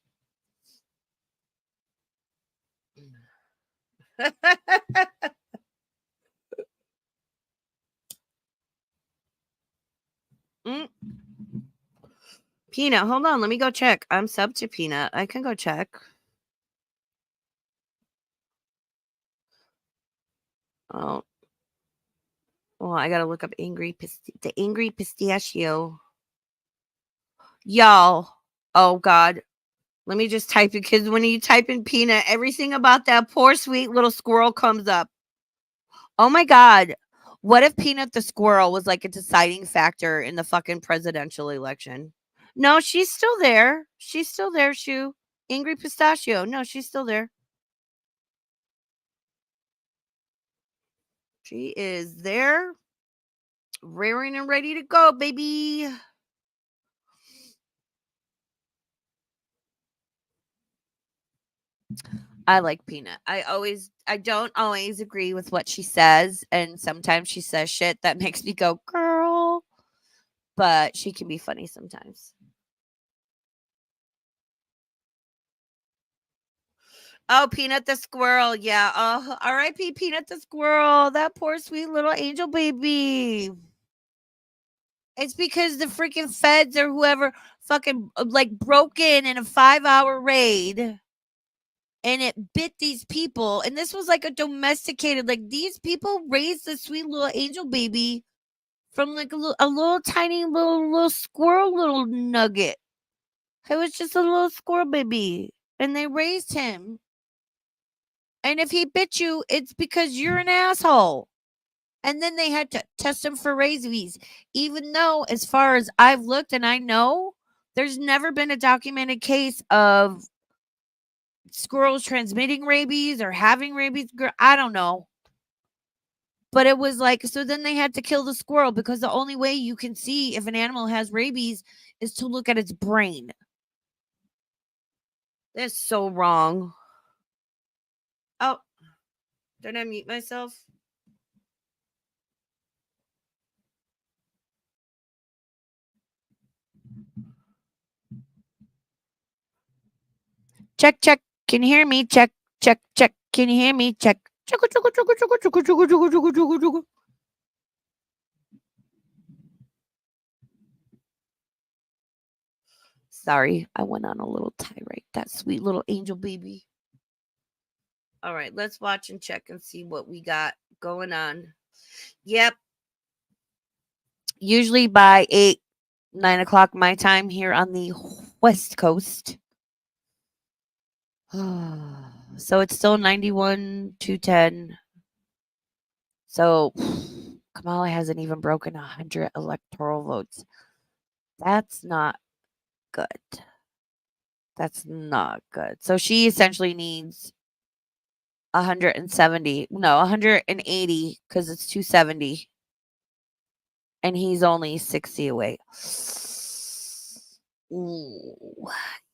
Peanut, hold on. Let me go check. I'm sub to Peanut. I can go check. Oh. Well, I gotta look up the angry pistachio. Y'all. Oh God. Let me just type it because when you type in Peanut, everything about that poor sweet little squirrel comes up. Oh my God. What if Peanut the squirrel was like a deciding factor in the fucking presidential election? No, she's still there. She's still there, Shu. Angry pistachio. No, she's still there. She is there. Raring and ready to go, baby. I like Peanut. I don't always agree with what she says, and sometimes she says shit that makes me go, girl. But she can be funny sometimes. Oh, Peanut the squirrel. Yeah. Oh, R.I.P. Peanut the squirrel. That poor sweet little angel baby. It's because the freaking feds or whoever fucking like broke in a 5-hour raid and it bit these people. And this was like a domesticated, like these people raised the sweet little angel baby from like a little tiny little squirrel little nugget. It was just a little squirrel baby and they raised him. And if he bit you, it's because you're an asshole. And then they had to test him for rabies, even though, as far as I've looked and I know, there's never been a documented case of squirrels transmitting rabies or having rabies. I don't know. But it was like, so then they had to kill the squirrel because the only way you can see if an animal has rabies is to look at its brain. That's so wrong. Oh, did I mute myself? Check, check. Can you hear me? Check, check, check. Can you hear me? Check. Chugga, chugga, chugga, chugga, chugga, chugga, chugga, chugga, chugga, chugga. Sorry, I went on a little tirade. That sweet little angel baby. All right, let's watch and check and see what we got going on. Yep. Usually by 8, 9 o'clock my time here on the West Coast. So it's still 91 to 10. So Kamala hasn't even broken 100 electoral votes. That's not good. That's not good. So she essentially needs 170. No, 180 because it's 270. And he's only 60 away. Ooh,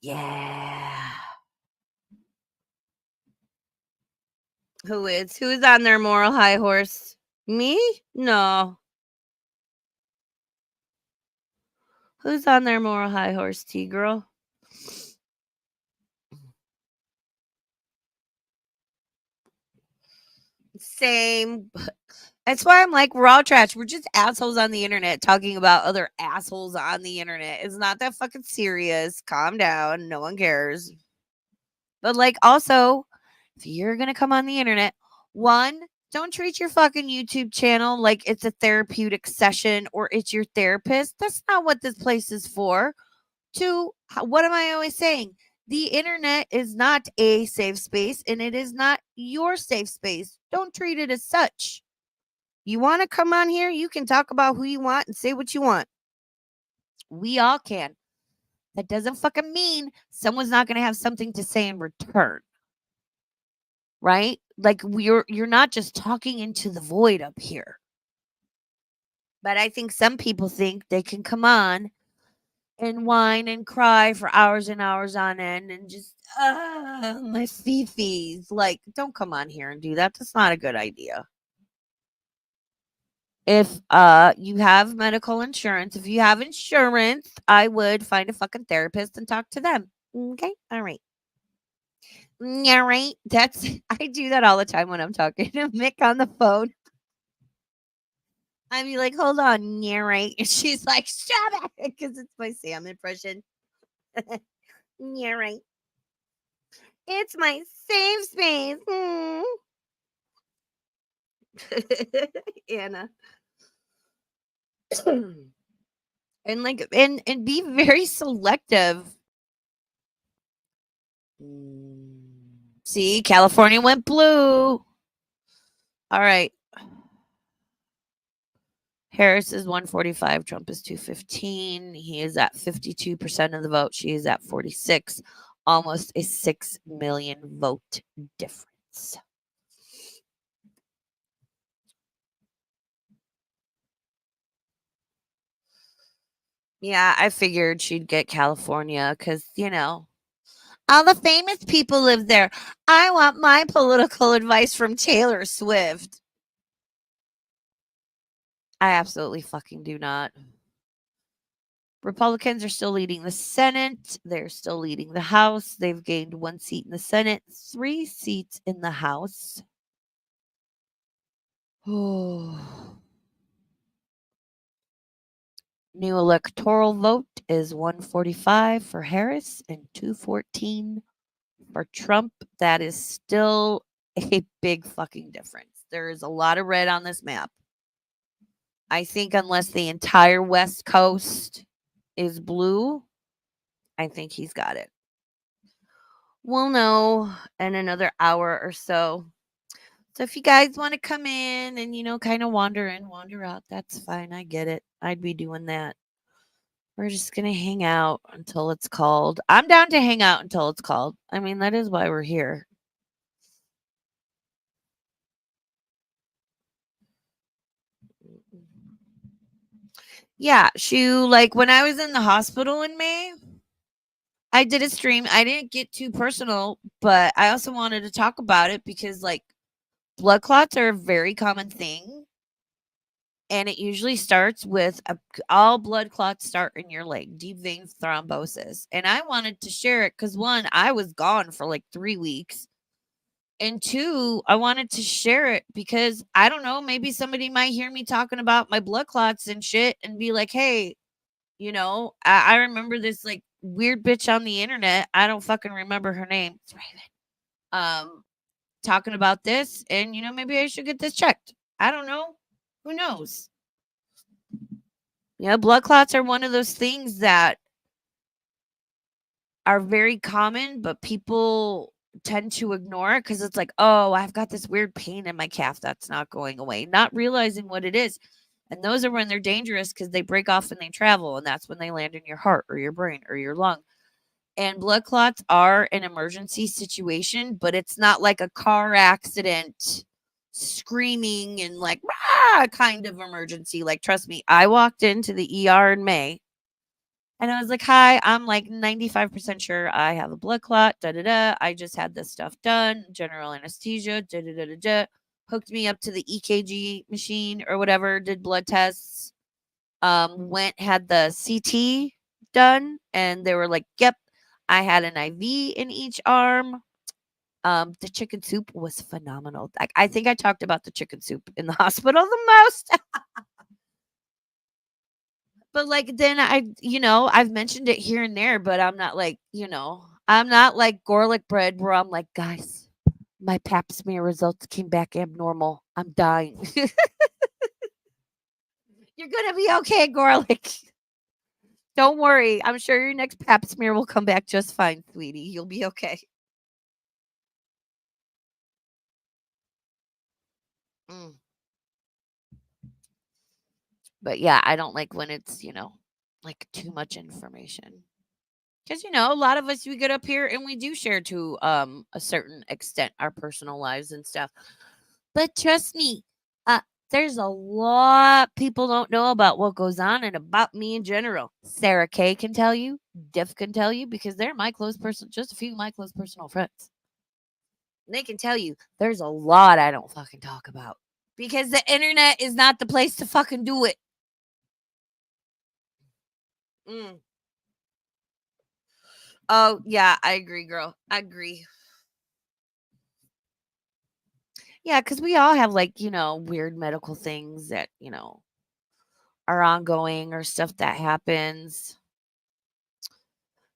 yeah. Who's on their moral high horse? Me? No. Who's on their moral high horse, T girl? Same. That's why I'm like, we're all trash. We're just assholes on the internet talking about other assholes on the internet. It's not that fucking serious. Calm down. No one cares. But like, also, if you're gonna come on the internet, one, don't treat your fucking YouTube channel like it's a therapeutic session or it's your therapist. That's not what this place is for. Two, what am I always saying? The internet is not a safe space and it is not your safe space. Don't treat it as such. You want to come on here? You can talk about who you want and say what you want. We all can. That doesn't fucking mean someone's not going to have something to say in return. Right? Like you're not just talking into the void up here. But I think some people think they can come on and whine and cry for hours and hours on end and just my fifis. Like, don't come on here and do that. That's not a good idea. If you have medical insurance, if you have insurance, I would find a fucking therapist and talk to them. Okay? All right. Yeah, right. I do that all the time when I'm talking to Mick on the phone. I'd be like, hold on, yeah, right. And she's like, shut up, because it's my Sam impression. Yeah, right. It's my safe space. Anna. And like and be very selective. See, California went blue. All right. Harris is 145, Trump is 215. He is at 52% of the vote. She is at 46. Almost a 6 million vote difference. Yeah, I figured she'd get California because, all the famous people live there. I want my political advice from Taylor Swift. I absolutely fucking do not. Republicans are still leading the Senate. They're still leading the House. They've gained 1 seat in the Senate, 3 seats in the House. Oh. New electoral vote is 145 for Harris and 214 for Trump. That is still a big fucking difference. There is a lot of red on this map. I think unless the entire West Coast is blue, I think he's got it. We'll know in another hour or so. So if you guys want to come in and, kind of wander in, wander out, that's fine. I get it. I'd be doing that. We're just going to hang out until it's called. I'm down to hang out until it's called. I mean, that is why we're here. Yeah, like when I was in the hospital in May, I did a stream. I didn't get too personal, but I also wanted to talk about it because like blood clots are a very common thing. And it usually starts with all blood clots start in your leg, deep vein thrombosis. And I wanted to share it because one, I was gone for like 3 weeks. And two, I wanted to share it because I don't know, maybe somebody might hear me talking about my blood clots and shit and be like, hey, I remember this like weird bitch on the internet. I don't fucking remember her name. It's Raven. Talking about this, and maybe I should get this checked. I don't know. Who knows? Blood clots are one of those things that are very common, but people tend to ignore it because it's like, oh, I've got this weird pain in my calf that's not going away, not realizing what it is. And those are when they're dangerous because they break off and they travel, and that's when they land in your heart or your brain or your lung. And blood clots are an emergency situation, but it's not like a car accident, screaming and like rah, kind of emergency. Like, trust me, I walked into the ER in May and I was like, hi, I'm like 95% sure I have a blood clot. Da da da. I just had this stuff done, general anesthesia, da da da da da. Hooked me up to the EKG machine or whatever, did blood tests. Went, had the CT done, and they were like, yep, I had an IV in each arm. The chicken soup was phenomenal. I think I talked about the chicken soup in the hospital the most. But like then I've mentioned it here and there, but I'm not like, I'm not like garlic bread where I'm like, guys, my pap smear results came back abnormal. I'm dying. You're gonna be okay, garlic. Don't worry. I'm sure your next pap smear will come back just fine, sweetie. You'll be okay. Mm. But yeah, I don't like when it's, like too much information. Because, a lot of us, we get up here and we do share to a certain extent our personal lives and stuff. But trust me, there's a lot people don't know about what goes on and about me in general. Sarah Kay can tell you, Diff can tell you, because they're my close person, just a few of my close personal friends. And they can tell you there's a lot I don't fucking talk about. Because the internet is not the place to fucking do it. Mm. Oh, yeah, I agree, girl. I agree. Yeah, because we all have like, weird medical things that, are ongoing or stuff that happens.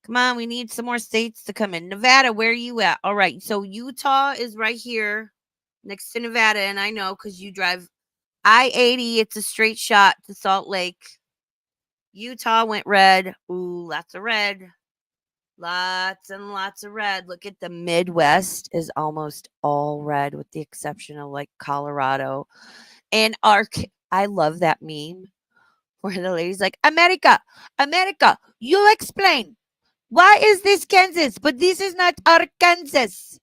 Come on, we need some more states to come in. Nevada, where are you at? All right. So Utah is right here next to Nevada. And I know because you drive I-80. It's a straight shot to Salt Lake. Utah went red. Ooh, lots of red. Lots and lots of red. Look at the Midwest is almost all red with the exception of like Colorado. And I love that meme where the lady's like, America, America, you explain. Why is this Kansas? But this is not Arkansas.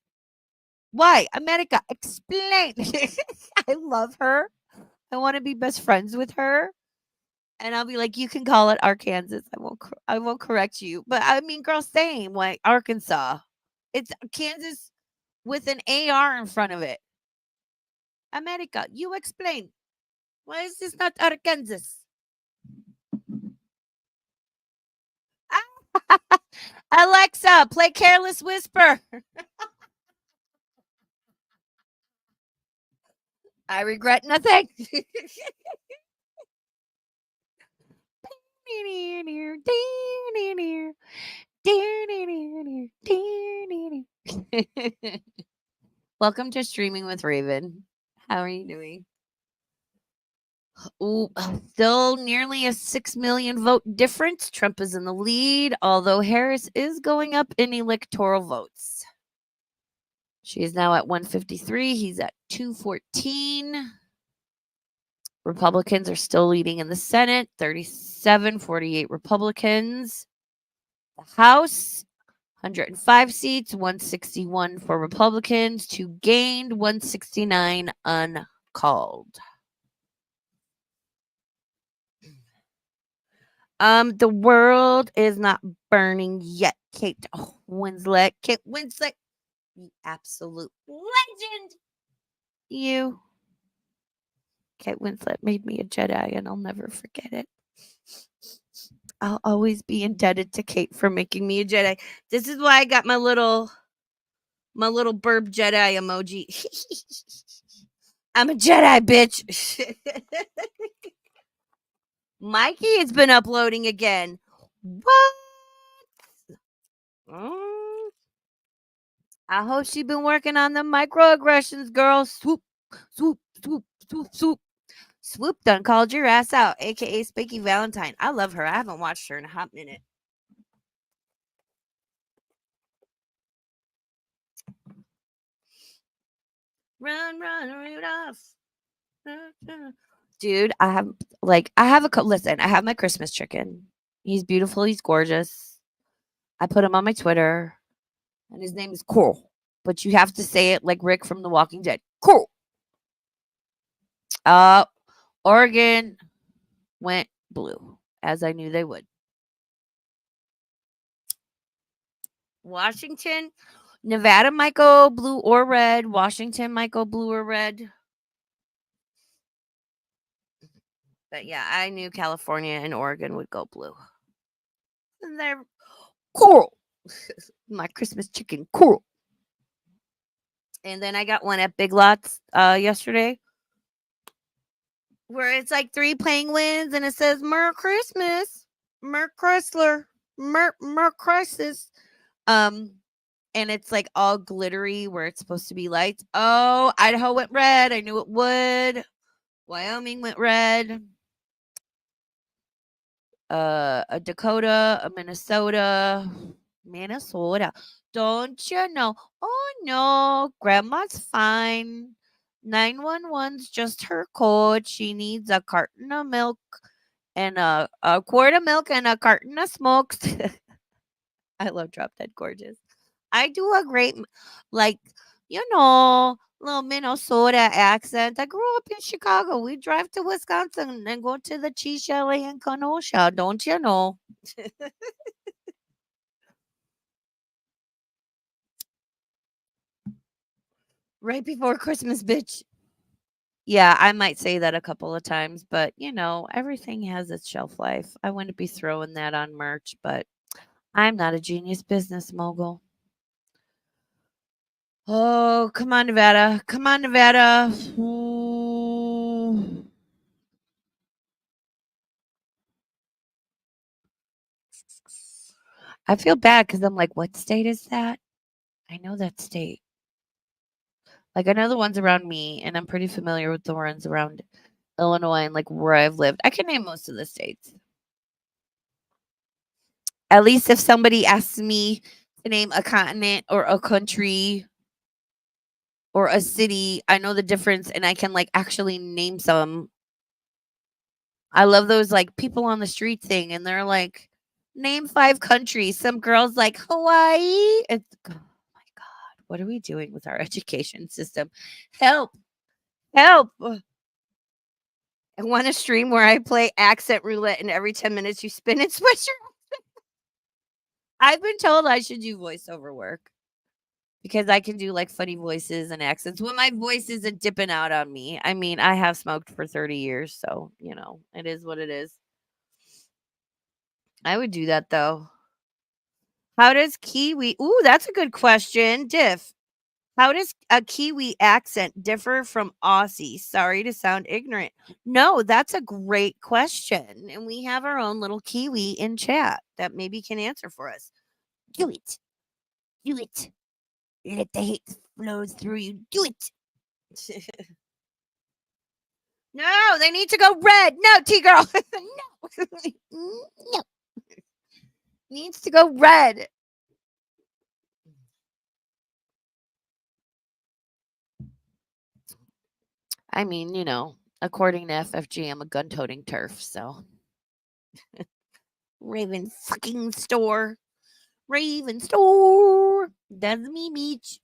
Why? America, explain. I love her. I want to be best friends with her. And I'll be like, you can call it Arkansas. I won't correct you. But I mean, girl, same like Arkansas. It's Kansas with an AR in front of it. America, you explain. Why is this not Arkansas? Alexa, play Careless Whisper. I regret nothing. Welcome to Streaming with Raven. How are you doing? Ooh, still nearly a 6 million vote difference. Trump is in the lead, although Harris is going up in electoral votes. She is now at 153. He's at 214. Republicans are still leading in the Senate, 37-48 Republicans. The House, 105 seats, 161 for Republicans, 2 gained, 169 uncalled. The world is not burning yet. Kate Winslet, you absolute legend. You. Kate Winslet made me a Jedi, and I'll never forget it. I'll always be indebted to Kate for making me a Jedi. This is why I got my little burp Jedi emoji. I'm a Jedi, bitch. Mikey has been uploading again. What? I hope she's been working on the microaggressions, girl. Swoop, swoop, swoop, swoop, swoop. Swoop done called your ass out, aka Spiky Valentine. I love her. I haven't watched her in a hot minute. Run, run, Rudolph. Dude, I have listen, I have my Christmas chicken. He's beautiful, he's gorgeous. I put him on my Twitter, and his name is Coral. But you have to say it like Rick from The Walking Dead. Coral. Oregon went blue, as I knew they would. Washington, Nevada might go blue or red. Washington might go blue or red. But yeah, I knew California and Oregon would go blue. And they're Coral. My Christmas chicken, Coral. And then I got one at Big Lots yesterday, where it's like 3 penguins and it says Merry Christmas, Merry Chrysler, Merry Crisis. And it's like all glittery where it's supposed to be lights. Oh, Idaho went red. I knew it would. Wyoming went red. A Dakota, a Minnesota. Don't you know? Oh no, grandma's fine. 911's just her code. She needs a carton of milk and a quart of milk and a carton of smokes. I love Drop Dead Gorgeous. I do a great, like, little Minnesota accent. I grew up in Chicago. We drive to Wisconsin and go to the cheese chalet in Kenosha. Don't you know? Right before Christmas, bitch. Yeah, I might say that a couple of times, but everything has its shelf life. I wouldn't be throwing that on merch, but I'm not a genius business mogul. Oh, come on, Nevada. Come on, Nevada. Ooh. I feel bad because I'm like, what state is that? I know that state. Like, I know the ones around me, and I'm pretty familiar with the ones around Illinois and like where I've lived. I can name most of the states. At least if somebody asks me to name a continent or a country or a city, I know the difference and I can like actually name some. I love those like people on the street thing and they're like, name 5 countries. Some girls like Hawaii. It's oh my God. What are we doing with our education system? Help. Help. I want a stream where I play accent roulette and every 10 minutes you spin and switch your I've been told I should do voiceover work because I can do like funny voices and accents when my voice isn't dipping out on me. I mean, I have smoked for 30 years, so, it is what it is. I would do that though. How does Kiwi Ooh, that's a good question. Diff. How does a Kiwi accent differ from Aussie? Sorry to sound ignorant. No, that's a great question. And we have our own little Kiwi in chat that maybe can answer for us. Do it. Do it. Let the hate flow through you. Do it. No, they need to go red. No, T-girl. No. No. Needs to go red. I mean, according to FFG, I'm a gun-toting turf, so. Raven fucking store. Raven store. That's me, Meech.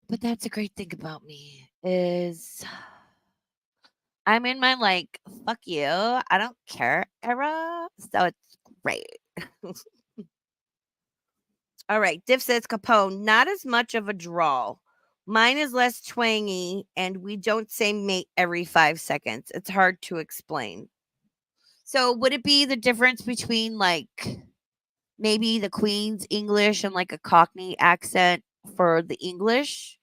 But that's a great thing about me is I'm in my like, fuck you, I don't care era. So it's great. All right. Diff says Capone, not as much of a drawl. Mine is less twangy, and we don't say mate every 5 seconds. It's hard to explain. So, would it be the difference between like maybe the Queen's English and like a Cockney accent for the English?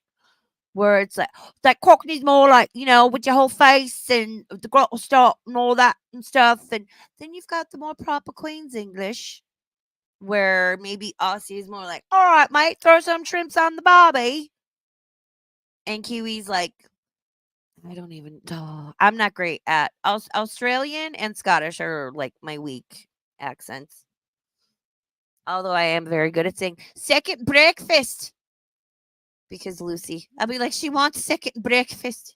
Where it's like Cockney's more like, with your whole face and the grottle stop and all that and stuff. And then you've got the more proper Queen's English, where maybe Aussie is more like, all right, mate, throw some shrimps on the barbie. And Kiwi's like, I don't even, I'm not great at Australian and Scottish are like my weak accents. Although I am very good at saying second breakfast. Because Lucy, I'll be like, she wants second breakfast.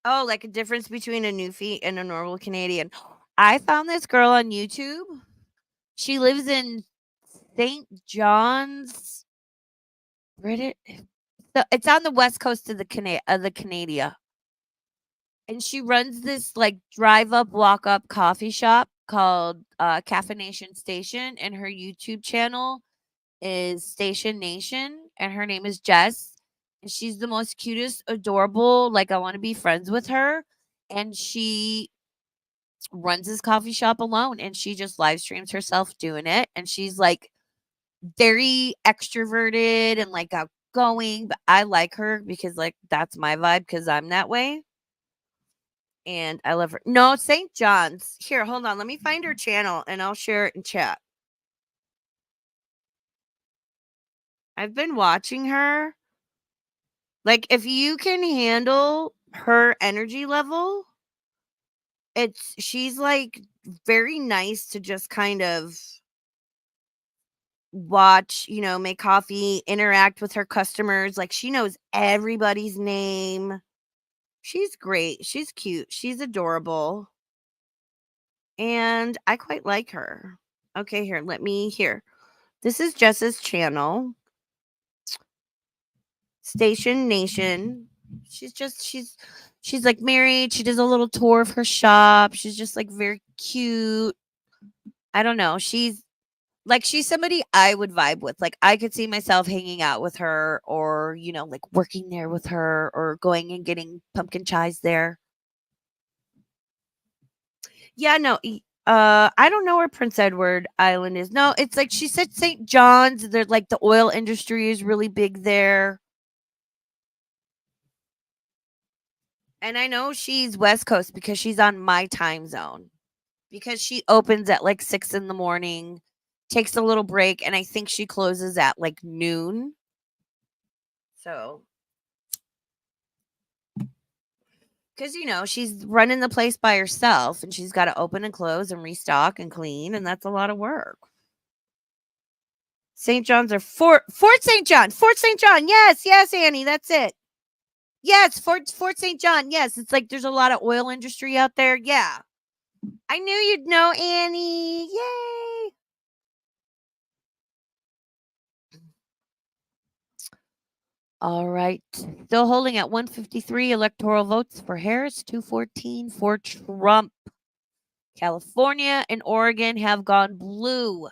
Oh, like a difference between a Newfie and a normal Canadian. I found this girl on YouTube. She lives in St. John's, British. It's on the west coast of the Canada. And she runs this like drive up, walk up coffee shop called Caffeination Station, and her YouTube channel is Station Nation, and her name is Jess. And she's the most cutest, adorable. Like, I want to be friends with her. And she runs this coffee shop alone, and she just live streams herself doing it. And she's like very extroverted and like outgoing, but I like her because like that's my vibe because I'm that way. And I love her. No, St. John's. Here, hold on. Let me find her channel and I'll share it in chat. I've been watching her. Like, if you can handle her energy level, she's like very nice to just kind of watch, make coffee, interact with her customers. Like, she knows everybody's name. She's great. She's cute. She's adorable. And I quite like her. Okay, here. This is Jess's channel. Station Nation. She's like married. She does a little tour of her shop. She's just like very cute. I don't know. She's somebody I would vibe with. Like, I could see myself hanging out with her or, like working there with her or going and getting pumpkin chies there. Yeah, no. I don't know where Prince Edward Island is. No, it's like she said St. John's. There's like the oil industry is really big there. And I know she's West Coast because she's on my time zone. Because she opens at like 6 in the morning, takes a little break, and I think she closes at like noon. So, because, she's running the place by herself and she's got to open and close and restock and clean, and that's a lot of work. St. John's or Fort St. John. Fort St. John. Yes, Annie, that's it. Yes, Fort St. John. Yes, it's like there's a lot of oil industry out there. Yeah. I knew you'd know, Annie. Yay. All right. Still holding at 153 electoral votes for Harris, 214 for Trump. California and Oregon have gone blue.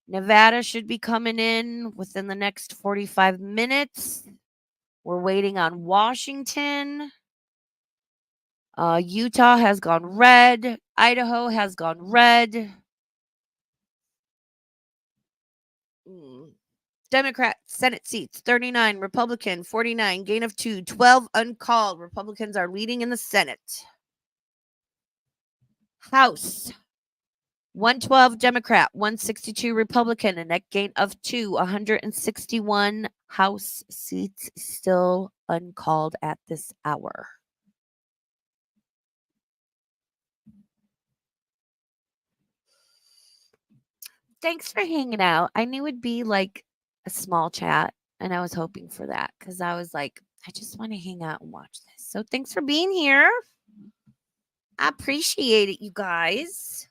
Nevada should be coming in within the next 45 minutes. We're waiting on Washington. Utah has gone red. Idaho has gone red. Democrat Senate seats 39, Republican 49, gain of 2, 12 uncalled. Republicans are leading in the Senate. House 112 Democrat, 162 Republican, a net gain of 2, 161 House seats still uncalled at this hour. Thanks for hanging out. I knew it'd be like a small chat, and I was hoping for that because I was like, I just want to hang out and watch this. So thanks for being here. I appreciate it, you guys.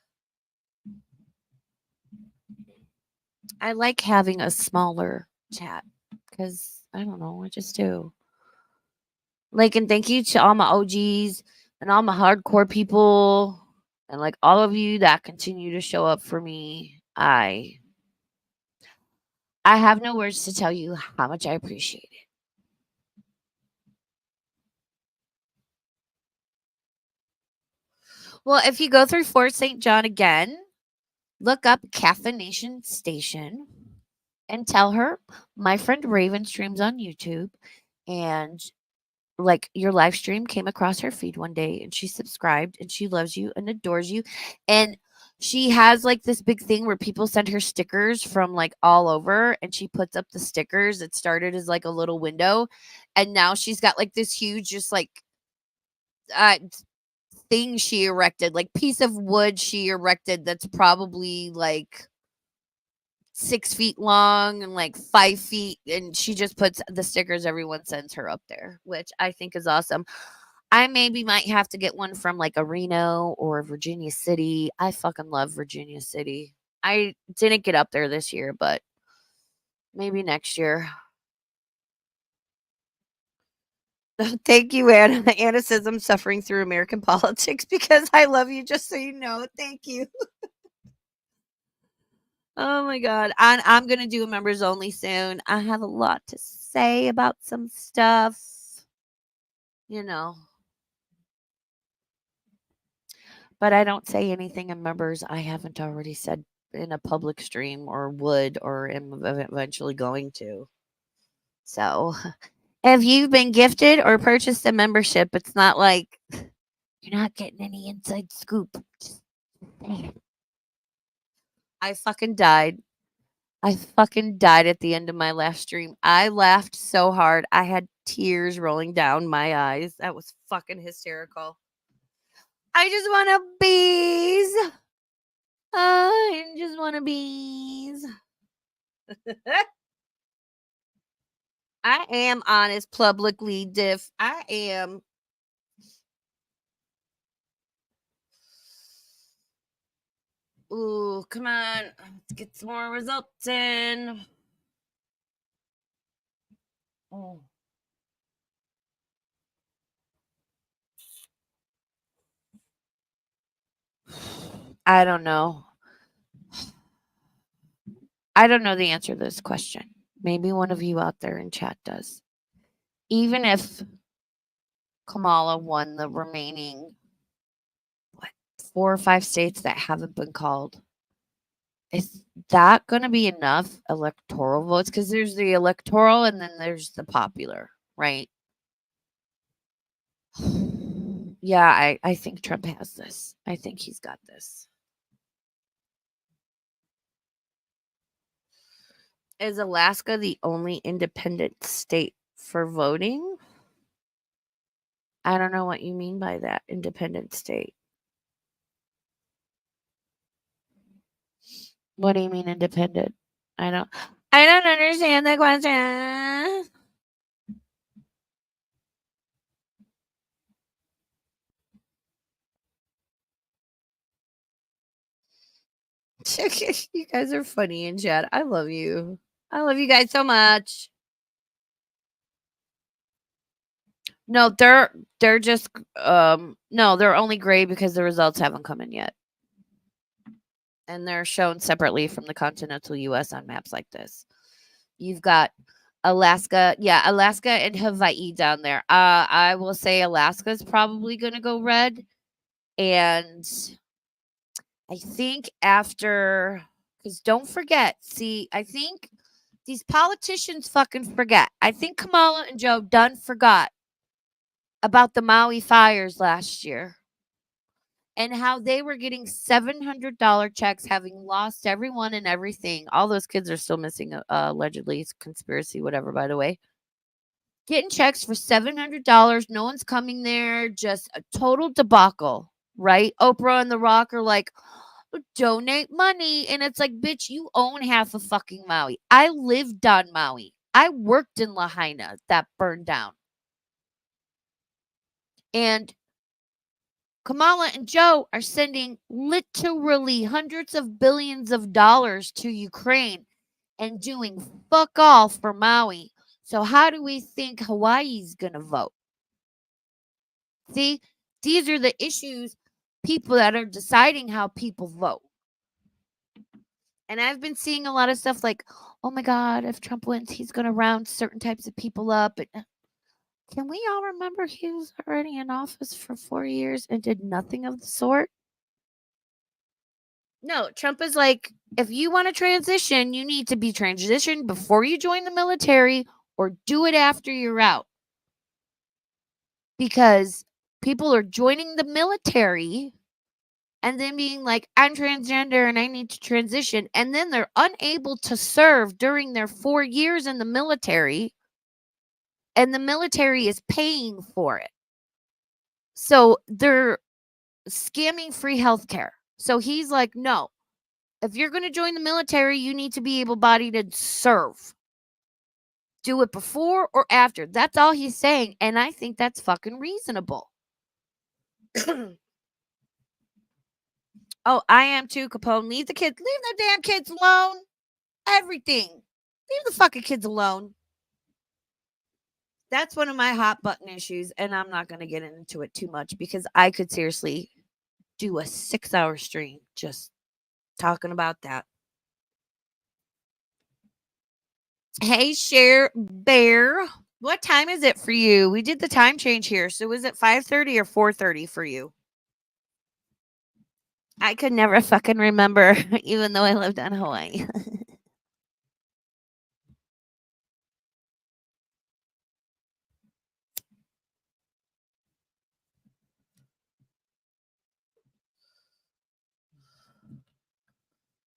I like having a smaller chat because I don't know, I just do. Like, and thank you to all my OGs and all my hardcore people and like all of you that continue to show up for me. I have no words to tell you how much I appreciate it. Well, if you go through Fort St. John again, look up Caffeination Station and tell her my friend Raven streams on YouTube, and like your live stream came across her feed one day and she subscribed and she loves you and adores you. And she has like this big thing where people send her stickers from like all over and she puts up the stickers. It started as like a little window and now she's got like this huge just like uh thing she erected, like piece of wood she erected that's probably like 6 feet long and like 5 feet, and she just puts the stickers everyone sends her up there, which I think is awesome. I maybe might have to get one from like a Reno or Virginia City. I fucking love Virginia City. I didn't get up there this year, but maybe next year. Thank you, Anna. Anna says I'm suffering through American politics because I love you, just so you know. Thank you. Oh my god. I'm gonna do a members only soon. I have a lot to say about some stuff. You know. But I don't say anything in members I haven't already said in a public stream or would or am eventually going to. So if you've been gifted or purchased a membership, it's not like you're not getting any inside scoop. Just saying. I fucking died. I fucking died at the end of my last stream. I laughed so hard. I had tears rolling down my eyes. That was fucking hysterical. I just want to bees. I just want to bees. I am honest publicly, Diff. I am. Ooh, come on. Let's get some more results in. Oh. I don't know. I don't know the answer to this question. Maybe one of you out there in chat does. Even if Kamala won the remaining, what, 4 or 5 states that haven't been called, is that going to be enough electoral votes? Because there's the electoral and then there's the popular, right? Yeah, I think Trump has this. I think he's got this. Is Alaska the only independent state for voting? I don't know what you mean by that, independent state. What do you mean independent? I don't understand the question. You guys are funny in chat. I love you. I love you guys so much. No, they're just no, they're only gray because the results haven't come in yet. And they're shown separately from the continental US on maps like this. You've got Alaska, yeah, Alaska and Hawaii down there. I will say Alaska's probably going to go red, and I think after, because don't forget, see, I think these politicians fucking forget. I think Kamala and Joe done forgot about the Maui fires last year and how they were getting $700 checks, having lost everyone and everything. All those kids are still missing, allegedly. It's conspiracy, whatever, by the way. Getting checks for $700. No one's coming there. Just a total debacle, right? Oprah and The Rock are like, donate money. And it's like, bitch, you own half of fucking Maui. I lived on Maui. I worked in Lahaina that burned down. And Kamala and Joe are sending literally hundreds of billions of dollars to Ukraine and doing fuck all for Maui. So how do we think Hawaii's going to vote? See, these are the issues, people that are deciding how people vote. And I've been seeing a lot of stuff like, oh my God, if Trump wins, he's going to round certain types of people up. And can we all remember he was already in office for 4 years and did nothing of the sort? No, Trump is like, if you want to transition, you need to be transitioned before you join the military or do it after you're out. Because people are joining the military and then being like, I'm transgender and I need to transition. And then they're unable to serve during their 4 years in the military. And the military is paying for it. So they're scamming free healthcare. So he's like, no, if you're going to join the military, you need to be able-bodied and serve. Do it before or after. That's all he's saying. And I think that's fucking reasonable. Oh, I am too, Capone. Leave the damn kids alone. Everything. Leave the fucking kids alone. That's one of my hot button issues, and I'm not going to get into it too much because I could seriously do a 6-hour stream just talking about that. Hey, Share Bear. What time is it for you? We did the time change here. So is it 5:30 or 4:30 for you? I could never fucking remember, even though I lived on Hawaii.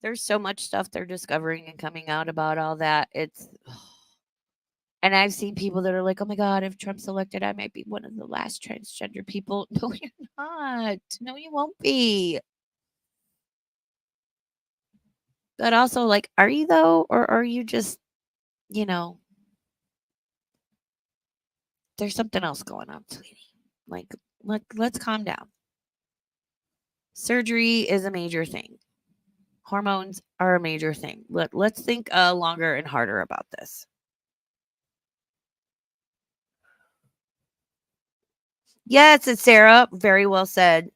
There's so much stuff they're discovering and coming out about all that. And I've seen people that are like, oh my God, if Trump's elected, I might be one of the last transgender people. No, you're not. No, you won't be. But also, like, are you though? Or are you just, there's something else going on, sweetie. Like, let's calm down. Surgery is a major thing. Hormones are a major thing. Let's think longer and harder about this. Yes, it's Sarah. Very well said.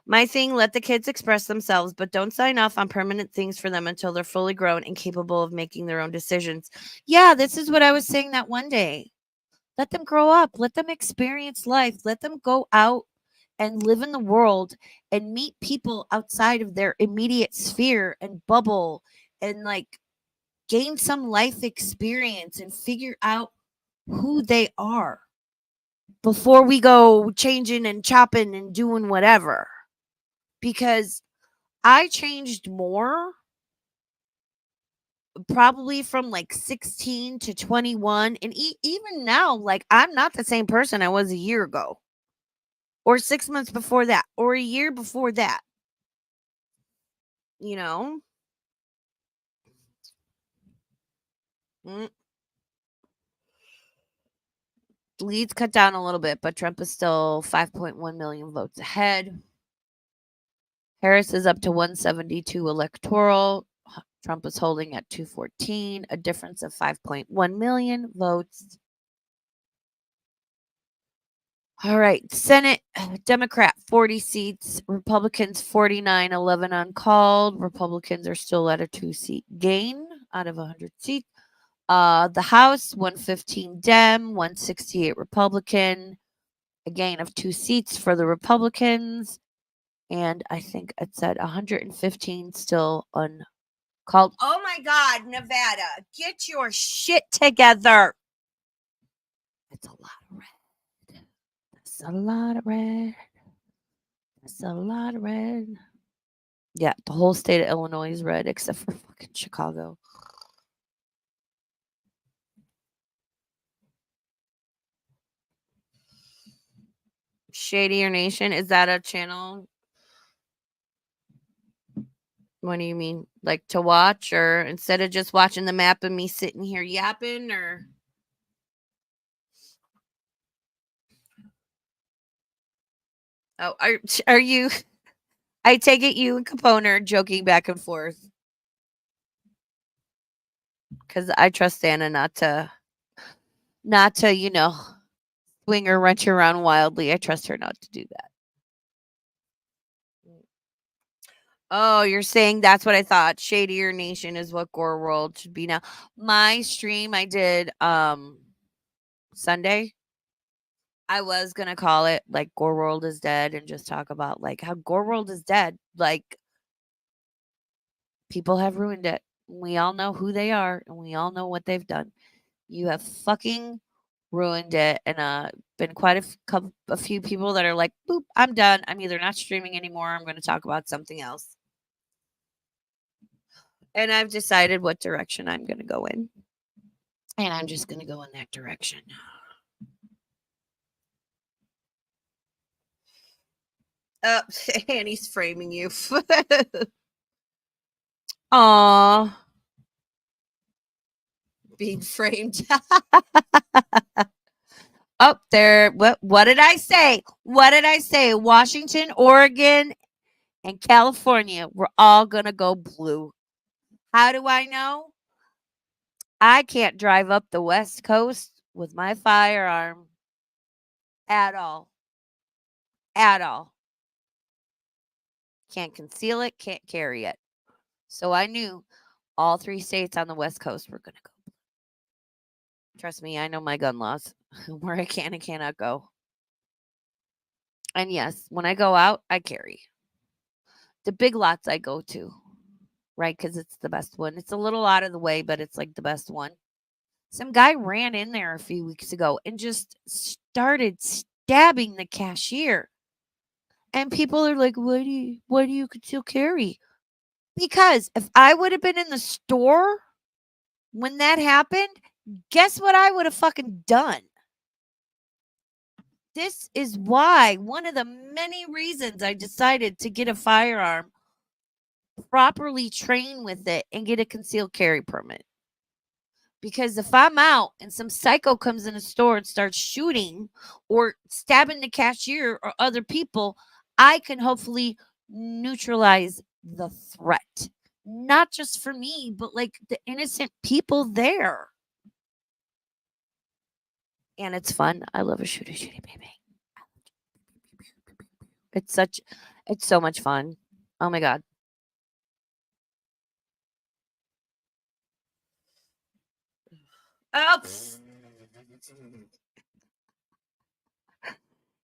My thing, let the kids express themselves, but don't sign off on permanent things for them until they're fully grown and capable of making their own decisions. Yeah, this is what I was saying that one day. Let them grow up. Let them experience life. Let them go out and live in the world and meet people outside of their immediate sphere and bubble and like gain some life experience and figure out who they are before we go changing and chopping and doing whatever. Because I changed more probably from like 16 to 21. And even now, like, I'm not the same person I was a year ago, or 6 months before that, or a year before that. You know? Leads cut down a little bit, but Trump is still 5.1 million votes ahead. Harris is up to 172 electoral. Trump is holding at 214, a difference of 5.1 million votes. All right, Senate, Democrat 40 seats, Republicans 49, 11 uncalled. Republicans are still at a 2-seat gain out of 100 seats. The House 115 Dem, 168 Republican, a gain of 2 seats for the Republicans. And I think it said 115 still uncalled. Oh my God, Nevada, get your shit together. It's a lot of red. That's a lot of red. That's a lot of red. Yeah, the whole state of Illinois is red except for fucking Chicago. Shadier Nation, is that a channel? What do you mean? Like to watch, or instead of just watching the map and me sitting here yapping, or? Oh, are you? I take it you and Capone are joking back and forth. Because I trust Anna not to, swing or wrench around wildly. I trust her not to do that. Oh, you're saying that's what I thought. Shadier Nation is what Gore World should be now. My stream I did Sunday. I was gonna call it like Gore World is dead and just talk about like how Gore World is dead. Like people have ruined it. We all know who they are and we all know what they've done. You have fucking ruined it, and been quite a few people that are like, "Boop, I'm done. I'm either not streaming anymore. I'm going to talk about something else." And I've decided what direction I'm going to go in, and I'm just going to go in that direction. Oh, Annie's framing you. Aw. Being framed. Up there. What did I say? What did I say? Washington, Oregon, and California. We're all gonna go blue. How do I know? I can't drive up the West Coast with my firearm at all. At all. Can't conceal it, can't carry it. So I knew all 3 states on the West Coast were gonna go. Trust me, I know my gun laws, where I can and cannot go. And yes, when I go out, I carry. The big lots I go to, right? Because it's the best one. It's a little out of the way, but it's like the best one. Some guy ran in there a few weeks ago and just started stabbing the cashier. And people are like, why do you conceal carry? Because if I would have been in the store when that happened, guess what I would have fucking done? This is why one of the many reasons I decided to get a firearm, properly train with it, and get a concealed carry permit. Because if I'm out and some psycho comes in a store and starts shooting or stabbing the cashier or other people, I can hopefully neutralize the threat. Not just for me, but like the innocent people there. And it's fun. I love a shooty baby. It's so much fun. Oh my god. Oh,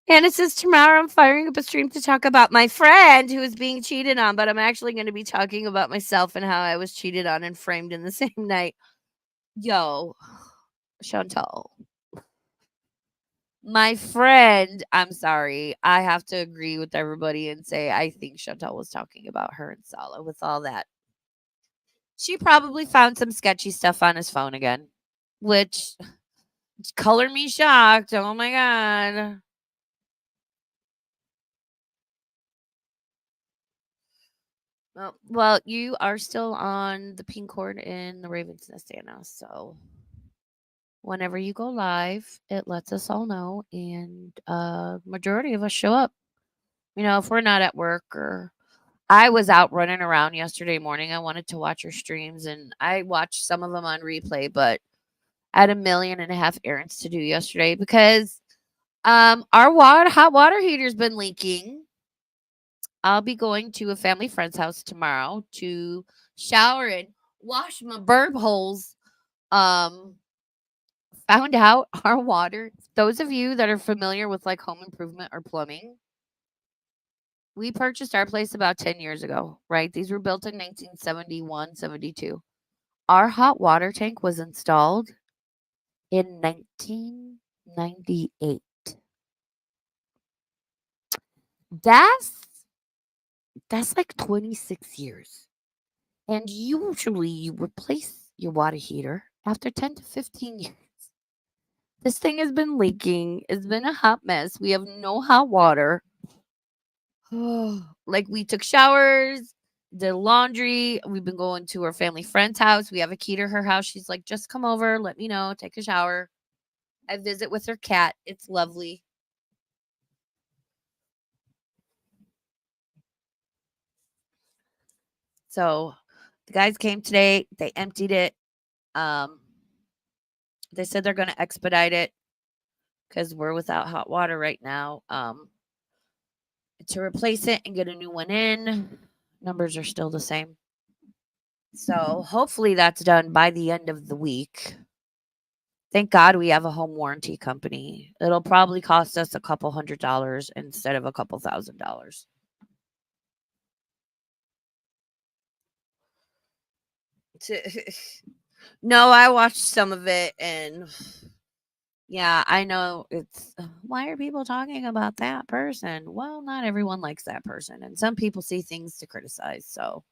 and it says tomorrow I'm firing up a stream to talk about my friend who is being cheated on, but I'm actually going to be talking about myself and how I was cheated on and framed in the same night. Yo, Chantal. My friend, I'm sorry. I have to agree with everybody and say I think Chantal was talking about her and Sala with all that. She probably found some sketchy stuff on his phone again, which color me shocked. Oh my god. Well, you are still on the pink cord in the Raven's Nest, Anna. So whenever you go live, it lets us all know, and majority of us show up. You know, if we're not at work or I was out running around yesterday morning. I wanted to watch your streams, and I watched some of them on replay, but I had 1.5 million errands to do yesterday because our hot water heater's been leaking. I'll be going to a family friend's house tomorrow to shower and wash my burp holes. Found out our water, those of you that are familiar with like home improvement or plumbing, we purchased our place about 10 years ago, right? These were built in 1971, 72. Our hot water tank was installed in 1998. That's like 26 years. And usually you replace your water heater after 10 to 15 years. This thing has been leaking. It's been a hot mess. We have no hot water. Like we took showers, did laundry. We've been going to our family friend's house. We have a key to her house. She's like, just come over, let me know, take a shower. I visit with her cat. It's lovely. So the guys came today. They emptied it. They said they're going to expedite it because we're without hot water right now. To replace it and get a new one in. Numbers are still the same. So hopefully that's done by the end of the week. Thank God we have a home warranty company. It'll probably cost us a couple $100 instead of a couple $1,000. No, I watched some of it and yeah, I know it's why are people talking about that person? Well, not everyone likes that person and some people see things to criticize, so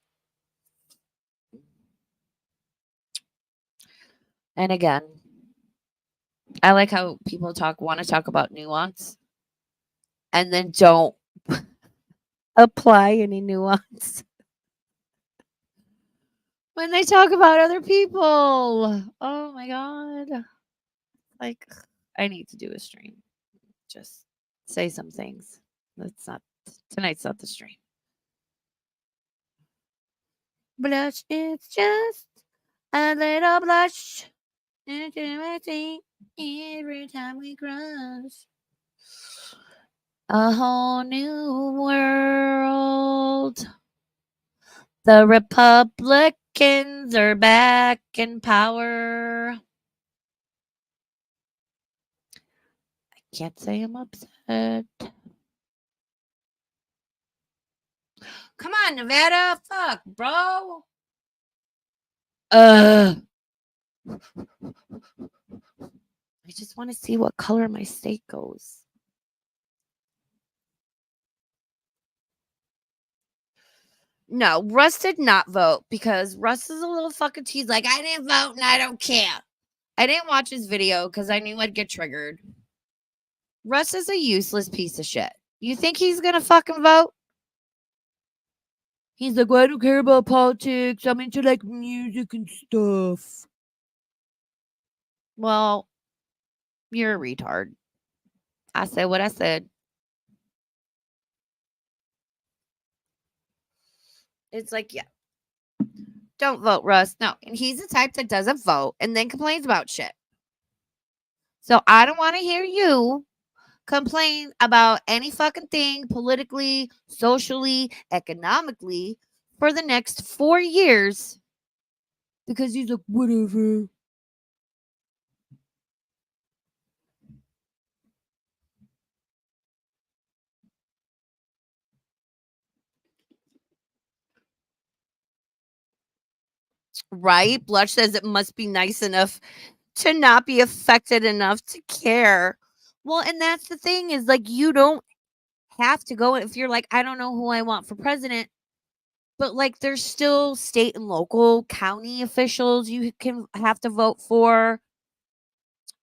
and again, I like how people want to talk about nuance and then don't apply any nuance when they talk about other people. Oh my god. Like I need to do a stream. Just say some things. That's not tonight's not the stream. Blush, it's just a little blush. Every time we cross a whole new world. The Republicans are back in power. I can't say I'm upset. Come on, Nevada. Fuck, bro. I just want to see what color my state goes. No, Russ did not vote because Russ is a little fucking tease. Like, I didn't vote and I don't care. I didn't watch his video because I knew I'd get triggered. Russ is a useless piece of shit. You think he's gonna fucking vote? He's like, well, I don't care about politics. I'm into like music and stuff. Well, you're a retard. I said what I said. It's like, yeah. Don't vote, Russ. No. And he's the type that doesn't vote and then complains about shit. So I don't want to hear you complain about any fucking thing politically, socially, economically for the next 4 years because he's like, whatever. Right? Blush says it must be nice enough to not be affected enough to care. Well, and that's the thing is like you don't have to go if you're like, I don't know who I want for president, but like there's still state and local county officials you can have to vote for.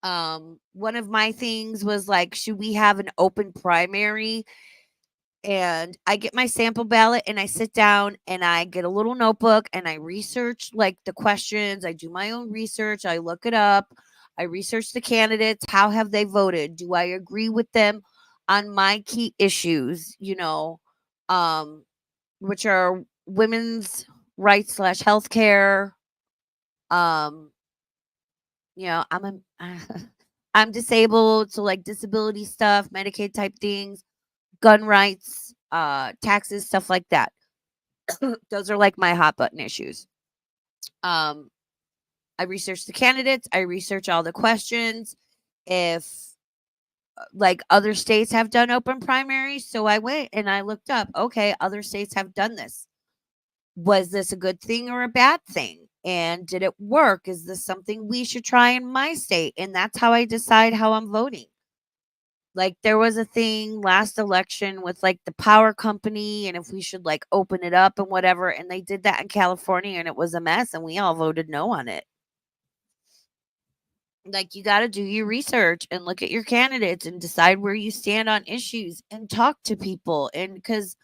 One of my things was like, should we have an open primary? And I get my sample ballot and I sit down and I get a little notebook and I research like the questions. I do my own research. I look it up. I research the candidates. How have they voted? Do I agree with them on my key issues, um, which are women's rights slash healthcare. Um, I'm I'm disabled, so like disability stuff, Medicaid type things, gun rights, taxes, stuff like that. Those are like my hot button issues. I research the candidates, I research all the questions. If like other states have done open primaries, so I went and I looked up, okay, other states have done this. Was this a good thing or a bad thing? And did it work? Is this something we should try in my state? And that's how I decide how I'm voting. Like there was a thing last election with like the power company and if we should like open it up and whatever. And they did that in California and it was a mess and we all voted no on it. Like you got to do your research and look at your candidates and decide where you stand on issues and talk to people. And because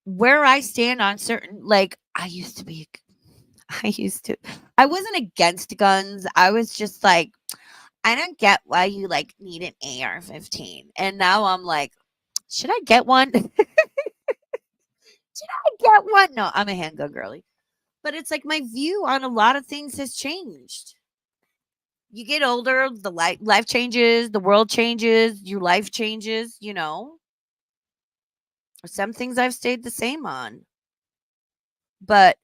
where I stand on certain, like I wasn't against guns. I was just like, I don't get why you like need an AR-15. And now I'm like, should I get one? Should I get one? No, I'm a handgun girly. But it's like my view on a lot of things has changed. You get older, the life changes, the world changes, your life changes, Some things I've stayed the same on. But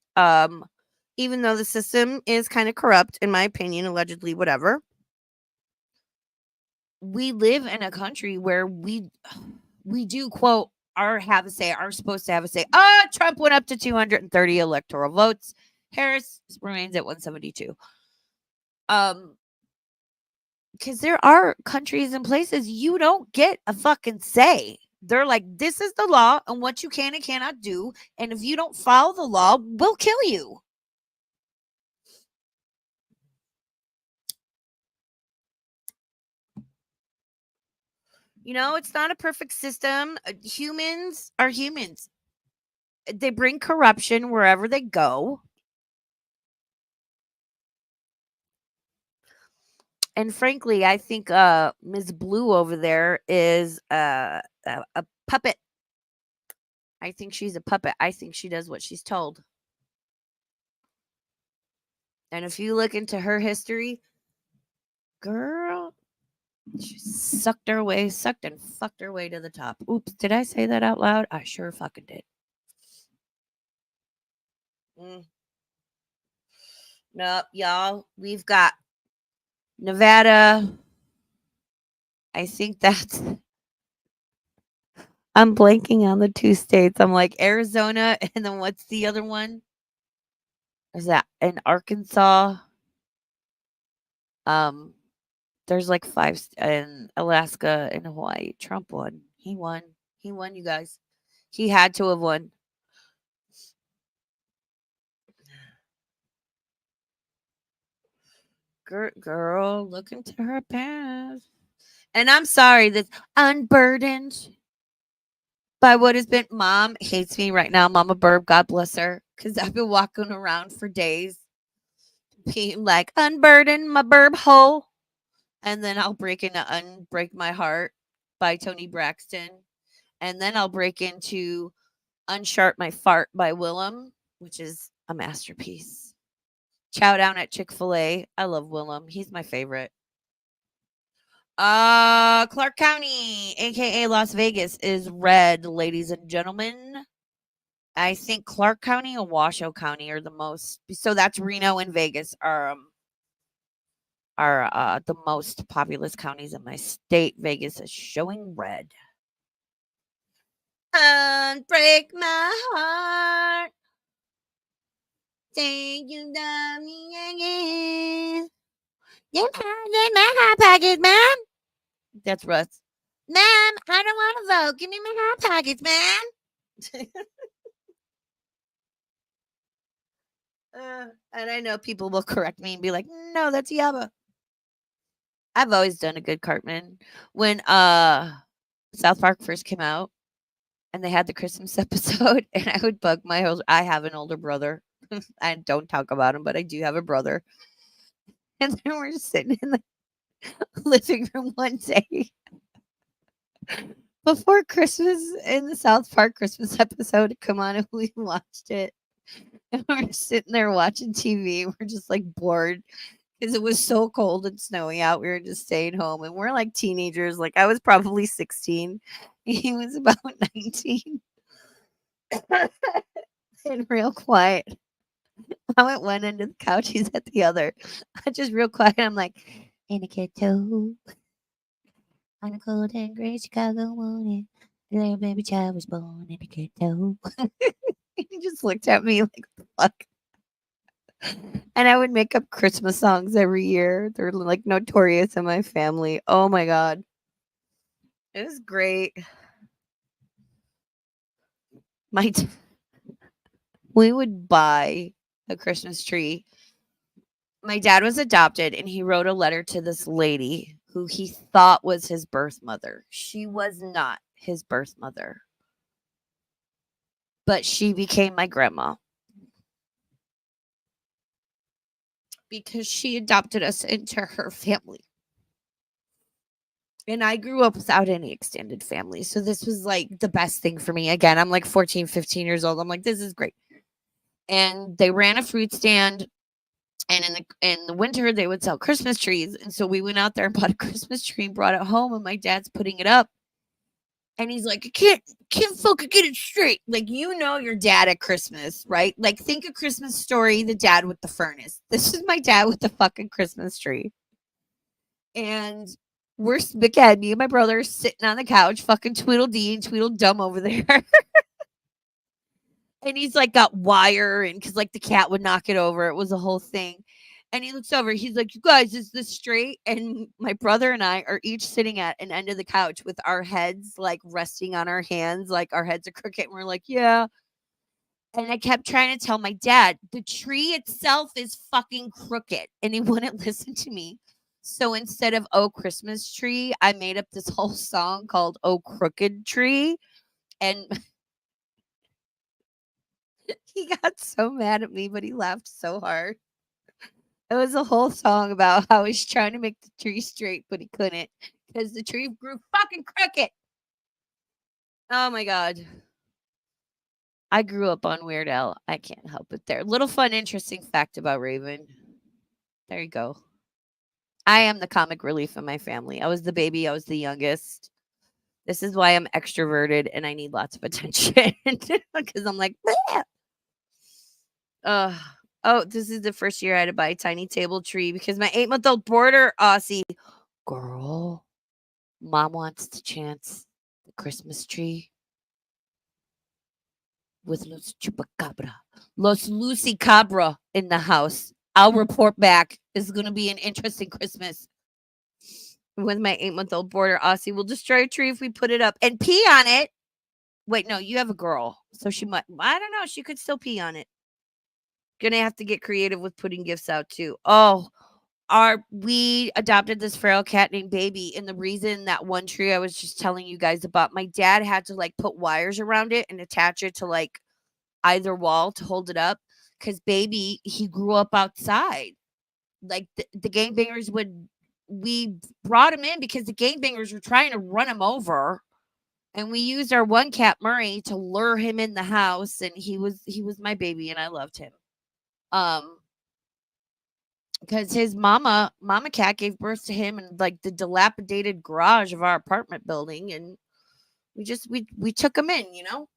even though the system is kind of corrupt, in my opinion, allegedly, whatever, we live in a country where we do quote have a say, are supposed to have a say. Trump went up to 230 electoral votes. Harris remains at 172. Because there are countries and places you don't get a fucking say. They're like, this is the law and what you can and cannot do. And if you don't follow the law, we'll kill you. You know, it's not a perfect system. Humans are humans. They bring corruption wherever they go. And frankly, I think Ms. Blue over there is a puppet. I think she's a puppet. I think she does what she's told. And if you look into her history, girl, she sucked and fucked her way to the top. Oops, did I say that out loud? I sure fucking did. Nope, y'all. We've got Nevada. I think that's. I'm blanking on the two states. I'm like Arizona, and then what's the other one? Is that in Arkansas? There's like 5 in Alaska and Hawaii. Trump won. He won. He won, you guys. He had to have won. Girl, look into her past. And I'm sorry that's unburdened by what has been. Mom hates me right now. Mama Burb, God bless her. Because I've been walking around for days being like, unburden my burb hole. And then I'll break into Unbreak My Heart by Tony Braxton. And then I'll break into Unsharp My Fart by Willem, which is a masterpiece. Chow down at Chick-fil-A. I love Willem. He's my favorite. Clark County, aka Las Vegas, is red, ladies and gentlemen. I think Clark County and Washoe County are the most. So that's Reno and Vegas are the most populous counties in my state. Vegas is showing red. Unbreak my heart. Say you love me again. You in my hot pockets, ma'am. That's Russ. Ma'am, I don't want to vote. Give me my hot pockets, ma'am. And I know people will correct me and be like, no, that's Yabba. I've always done a good Cartman. When South Park first came out and they had the Christmas episode, and I would bug I have an older brother. I don't talk about him, but I do have a brother. And then we're just sitting in the living room one day before Christmas, in the South Park Christmas episode to come on, and we watched it. And we're sitting there watching TV. We're just like bored because it was so cold and snowy out. We were just staying home, and we're like teenagers. Like I was probably 16. He was about 19. And real quiet. I'm at one end of the couch. He's at the other. I'm just real quiet. I'm like, in a ghetto, on a cold and gray Chicago morning, a little baby child was born in a ghetto. He just looked at me like, what the fuck? And I would make up Christmas songs every year. They're like notorious in my family. Oh my God. It was great. We would buy a Christmas tree. My dad was adopted, and he wrote a letter to this lady who he thought was his birth mother. She was not his birth mother, but she became my grandma because she adopted us into her family. And I grew up without any extended family. So this was like the best thing for me. Again, I'm like 14, 15 years old. I'm like, this is great. And they ran a fruit stand. And in the winter, they would sell Christmas trees. And so we went out there and bought a Christmas tree and brought it home. And my dad's putting it up. And he's like, I can't fucking get it straight. Like, you know your dad at Christmas, right? Like, think a Christmas Story, the dad with the furnace. This is my dad with the fucking Christmas tree. And we're, again, me and my brother are sitting on the couch, fucking Tweedledee and Tweedledum over there. And he's like got wire, and because like the cat would knock it over. It was a whole thing. And he looks over, he's like, you guys, is this straight? And my brother and I are each sitting at an end of the couch with our heads like resting on our hands, like our heads are crooked. And we're like, yeah. And I kept trying to tell my dad, the tree itself is fucking crooked. And he wouldn't listen to me. So instead of Oh Christmas Tree, I made up this whole song called Oh Crooked Tree. And he got so mad at me, but he laughed so hard. It was a whole song about how he's trying to make the tree straight, but he couldn't because the tree grew fucking crooked. Oh my God. I grew up on Weird Al. I can't help it there. Little fun, interesting fact about Raven. There you go. I am the comic relief in my family. I was the baby. I was the youngest. This is why I'm extroverted and I need lots of attention because I'm like, oh, this is the first year I had to buy a tiny table tree because my 8-month-old boarder, Aussie, girl, mom wants to chance the Christmas tree with Los Chupacabra, Los Lucy Cabra in the house. I'll report back. This is going to be an interesting Christmas. With my 8-month-old boarder, Aussie will destroy a tree if we put it up and pee on it. Wait, no, you have a girl. So she might, I don't know. She could still pee on it. Gonna have to get creative with putting gifts out too. Oh, we adopted this feral cat named Baby, and the reason that one tree I was just telling you guys about, my dad had to like put wires around it and attach it to like either wall to hold it up because Baby, he grew up outside. Like the gangbangers we brought him in because the gangbangers were trying to run him over, and we used our one cat Murray to lure him in the house, and he was my baby, and I loved him. Because his mama cat gave birth to him in like the dilapidated garage of our apartment building, and we took him in, you know.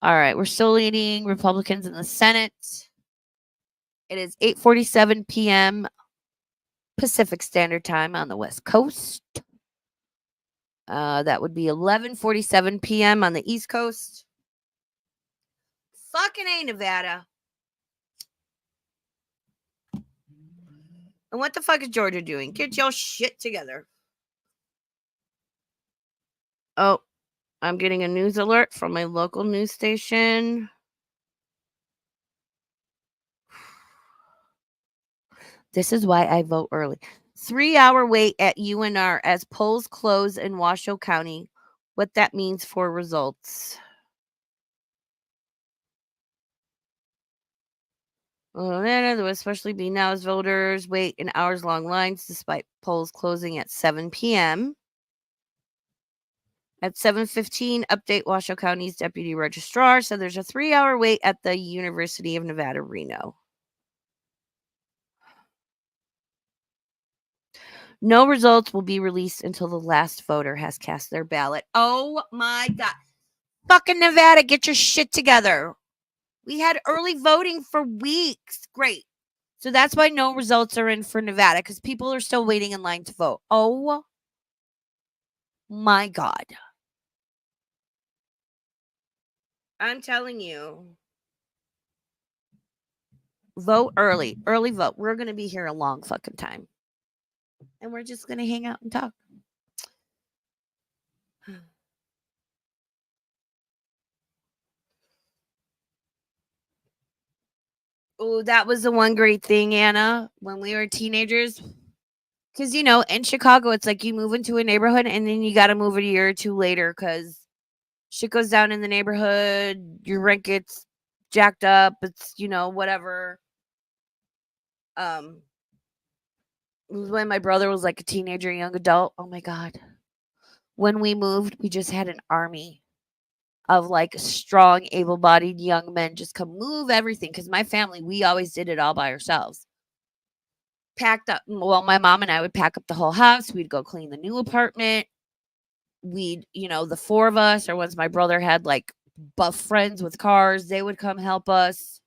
All right, we're still leading Republicans in the Senate. It is 8:47 p.m. Pacific Standard Time on the West Coast. That would be 11:47 p.m. on the East Coast. Fucking A, Nevada. And what the fuck is Georgia doing? Get your shit together. Oh, I'm getting a news alert from my local news station. This is why I vote early. 3-hour wait at UNR as polls close in Washoe County. What that means for results. There will especially be now as voters wait in hours-long lines despite polls closing at 7 p.m. At 7:15, update Washoe County's deputy registrar. So there's a 3-hour wait at the University of Nevada, Reno. No results will be released until the last voter has cast their ballot. Oh my God. Fucking Nevada, get your shit together. We had early voting for weeks. Great. So that's why no results are in for Nevada, because people are still waiting in line to vote. Oh my God. I'm telling you. Vote early. Early vote. We're going to be here a long fucking time. And we're just going to hang out and talk. Oh, that was the one great thing, Anna, when we were teenagers. Because, you know, in Chicago, it's like you move into a neighborhood and then you got to move a year or two later because shit goes down in the neighborhood. Your rent gets jacked up. It's, you know, whatever. It was when my brother was like a teenager, young adult. Oh my God. When we moved, we just had an army of like strong, able-bodied young men just come move everything. Because my family, we always did it all by ourselves. packed up. Well, my mom and I would pack up the whole house. We'd go clean the new apartment. We'd, the four of us, or once my brother had like buff friends with cars, they would come help us.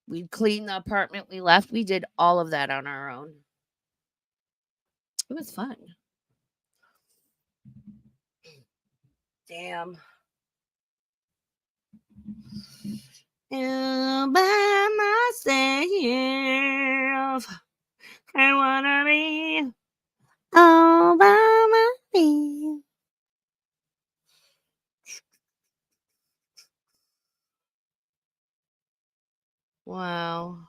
We'd clean the apartment we left. We did all of that on our own. It was fun. Damn. All by myself. I wanna be all by myself. Wow.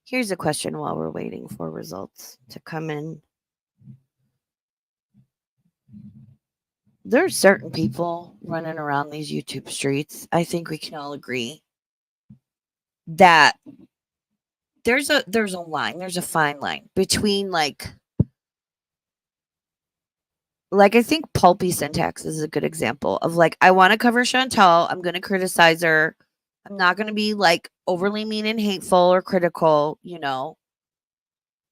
Here's a question while we're waiting for results to come in. There's certain people running around these YouTube streets. I think we can all agree that there's a line, there's a fine line between like I think pulpy syntax is a good example of like, I want to cover Chantal, I'm going to criticize her, I'm not going to be like overly mean and hateful or critical,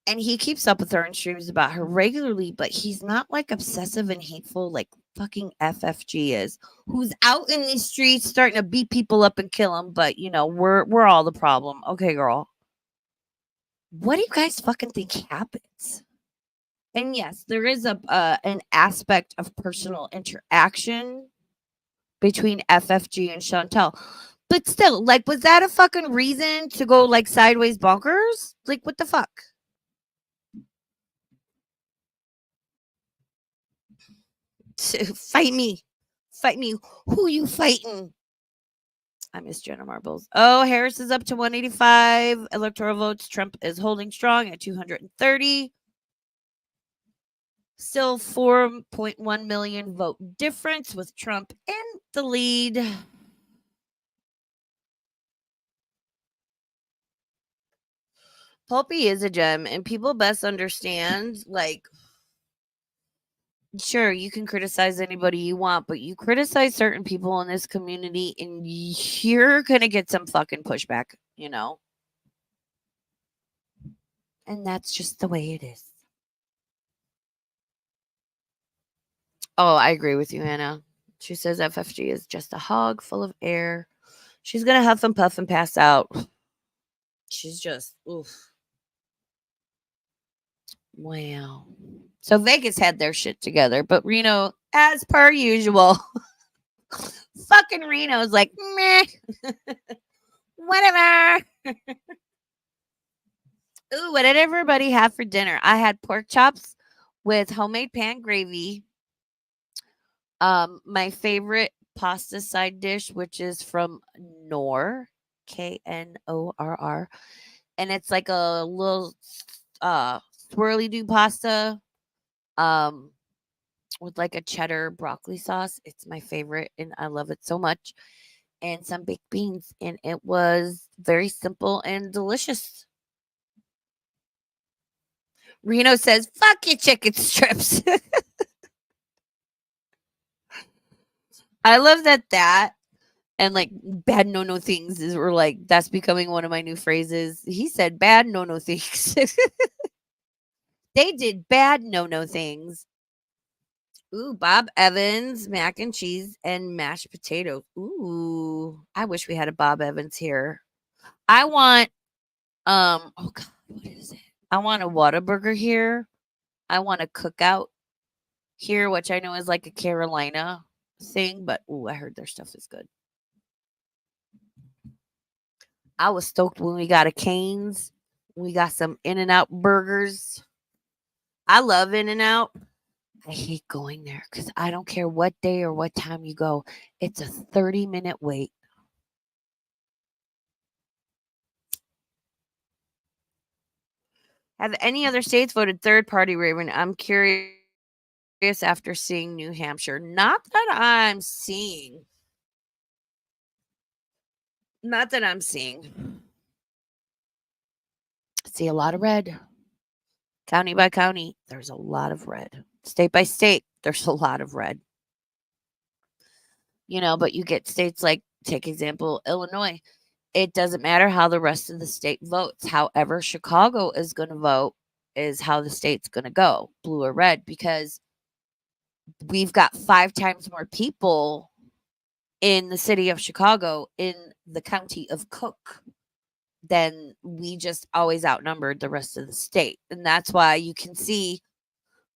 and he keeps up with her and streams about her regularly, but he's not like obsessive and hateful like fucking FFG is, who's out in these streets starting to beat people up and kill them, but we're all the problem. Okay, girl. What do you guys fucking think happens? And yes, there is an aspect of personal interaction between FFG and Chantal. But still, like, was that a fucking reason to go like sideways bonkers? Like, what the fuck? Fight me. Fight me. Who you fighting? I miss Jenna Marbles. Oh, Harris is up to 185 electoral votes. Trump is holding strong at 230. Still 4.1 million vote difference with Trump in the lead. Pulpy is a gem, and people best understand, like, sure, you can criticize anybody you want, but you criticize certain people in this community and you're going to get some fucking pushback, And that's just the way it is. Oh, I agree with you, Anna. She says FFG is just a hog full of air. She's going to huff and puff and pass out. She's just, oof. Wow. So Vegas had their shit together, but Reno, as per usual, fucking Reno's like, meh, whatever. Ooh, what did everybody have for dinner? I had pork chops with homemade pan gravy. My favorite pasta side dish, which is from Knorr, Knorr, and it's like a little swirly do pasta with like a cheddar broccoli sauce. It's my favorite and I love it so much. And some baked beans, and it was very simple and delicious. Reno says, fuck your chicken strips. I love that and like bad no things were like, that's becoming one of my new phrases. He said bad no things. They did bad no things. Ooh, Bob Evans, mac and cheese and mashed potatoes. Ooh, I wish we had a Bob Evans here. I want, oh God, what is it? I want a Whataburger here. I want a cookout here, which I know is like a Carolina thing, but ooh, I heard their stuff is good. I was stoked when we got a Cane's. We got some In-N-Out burgers. I love In-N-Out. I hate going there because I don't care what day or what time you go. It's a 30-minute wait. Have any other states voted third party, Raven? I'm curious after seeing New Hampshire. Not that I'm seeing. Not that I'm seeing. See a lot of red. County by county, there's a lot of red. State by state, there's a lot of red. But you get states like take example Illinois. It doesn't matter how the rest of the state votes. However, Chicago is going to vote is how the state's going to go, blue or red, because we've got 5 times more people in the city of Chicago in the county of Cook than we just always outnumbered the rest of the state. And that's why you can see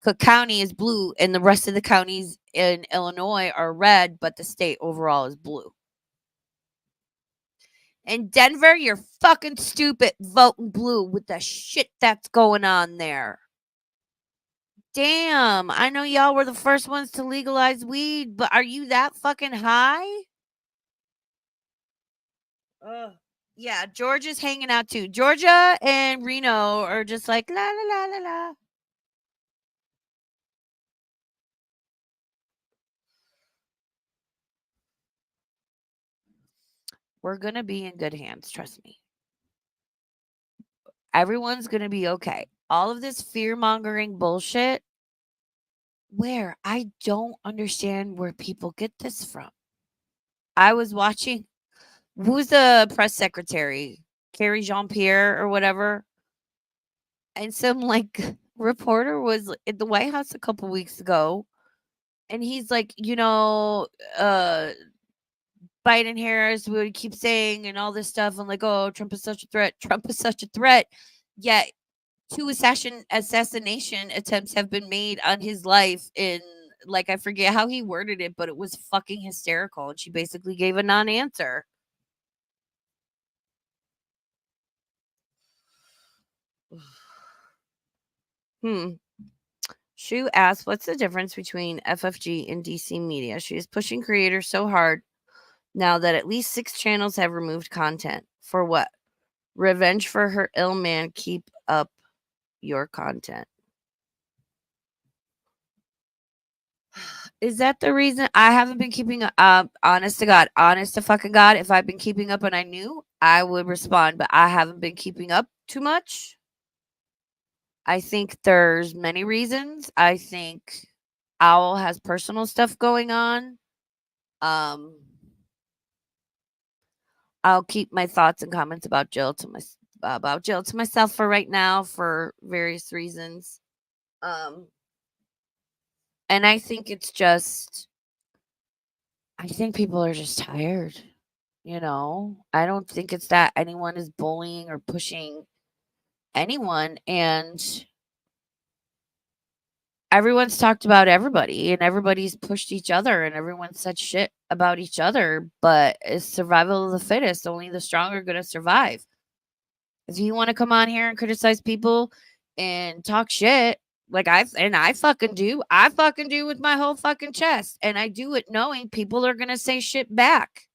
Cook County is blue and the rest of the counties in Illinois are red, but the state overall is blue. In Denver, you're fucking stupid voting blue with the shit that's going on there. Damn, I know y'all were the first ones to legalize weed, but are you that fucking high? Yeah, Georgia's hanging out too. Georgia and Reno are just like la la la la la. We're gonna be in good hands, trust me. Everyone's gonna be okay. All of this fear mongering bullshit, where I don't understand where people get this from. I was watching, who's the press secretary? Carrie Jean Pierre or whatever. And some like reporter was at the White House a couple weeks ago. And he's like, Biden Harris would keep saying and all this stuff. I'm like, oh, Trump is such a threat. Trump is such a threat. Yet 2 assassination attempts have been made on his life in, like, I forget how he worded it, but it was fucking hysterical. And she basically gave a non-answer. Shu asked, what's the difference between FFG and DC media? She is pushing creators so hard now that at least 6 channels have removed content. For what? Revenge for her ill man. Keep up your content. Is that the reason I haven't been keeping up? Honest to God, honest to fucking God, if I've been keeping up and I knew, I would respond, but I haven't been keeping up too much. I think there's many reasons. I think Owl has personal stuff going on. I'll keep my thoughts and comments about Jill to myself for right now for various reasons. And I think it's just, I think people are just tired. I don't think it's that anyone is bullying or pushing anyone, and everyone's talked about everybody and everybody's pushed each other and everyone said shit about each other, but it's survival of the fittest. Only the strong are going to survive. If you want to come on here and criticize people and talk shit, like I fucking do. I fucking do with my whole fucking chest. And I do it knowing people are going to say shit back.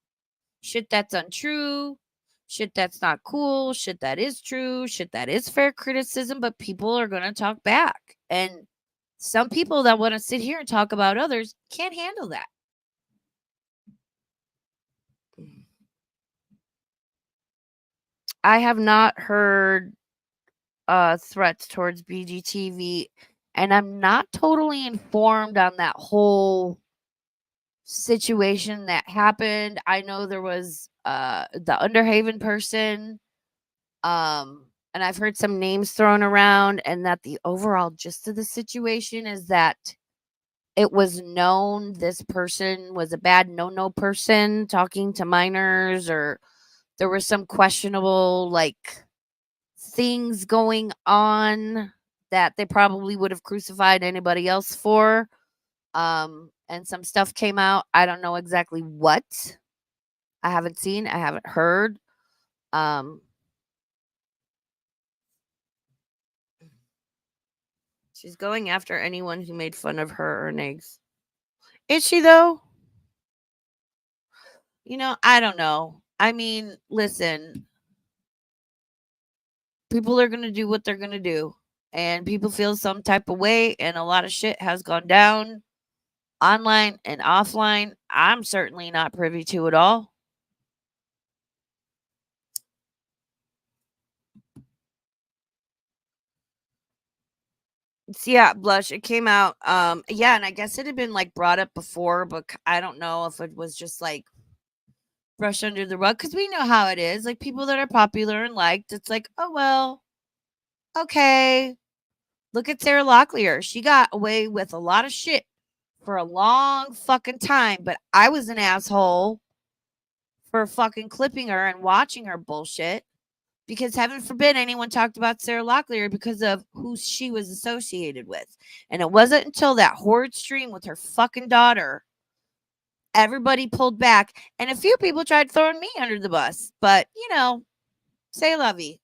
Shit that's untrue. Shit that's not cool. Shit that is true. Shit that is fair criticism. But people are going to talk back. And some people that want to sit here and talk about others can't handle that. I have not heard threats towards BGTV, and I'm not totally informed on that whole situation that happened. I know there was the Underhaven person, and I've heard some names thrown around, and that the overall gist of the situation is that it was known this person was a bad no person talking to minors, or there was some questionable like things going on that they probably would have crucified anybody else for. And some stuff came out. I don't know exactly what. I haven't seen, I haven't heard. She's going after anyone who made fun of her earnings. Is she though? I don't know. I mean, listen. People are going to do what they're going to do. And people feel some type of way, and a lot of shit has gone down online and offline. I'm certainly not privy to it all. So yeah, Blush, it came out. Yeah, and I guess it had been like brought up before, but I don't know if it was just like brush under the rug because we know how it is. Like people that are popular and liked, it's like, oh well, okay. Look at Sarah Locklear. She got away with a lot of shit for a long fucking time, but I was an asshole for fucking clipping her and watching her bullshit because heaven forbid anyone talked about Sarah Locklear because of who she was associated with. And it wasn't until that horrid stream with her fucking daughter, everybody pulled back, and a few people tried throwing me under the bus, but you know, say lovey.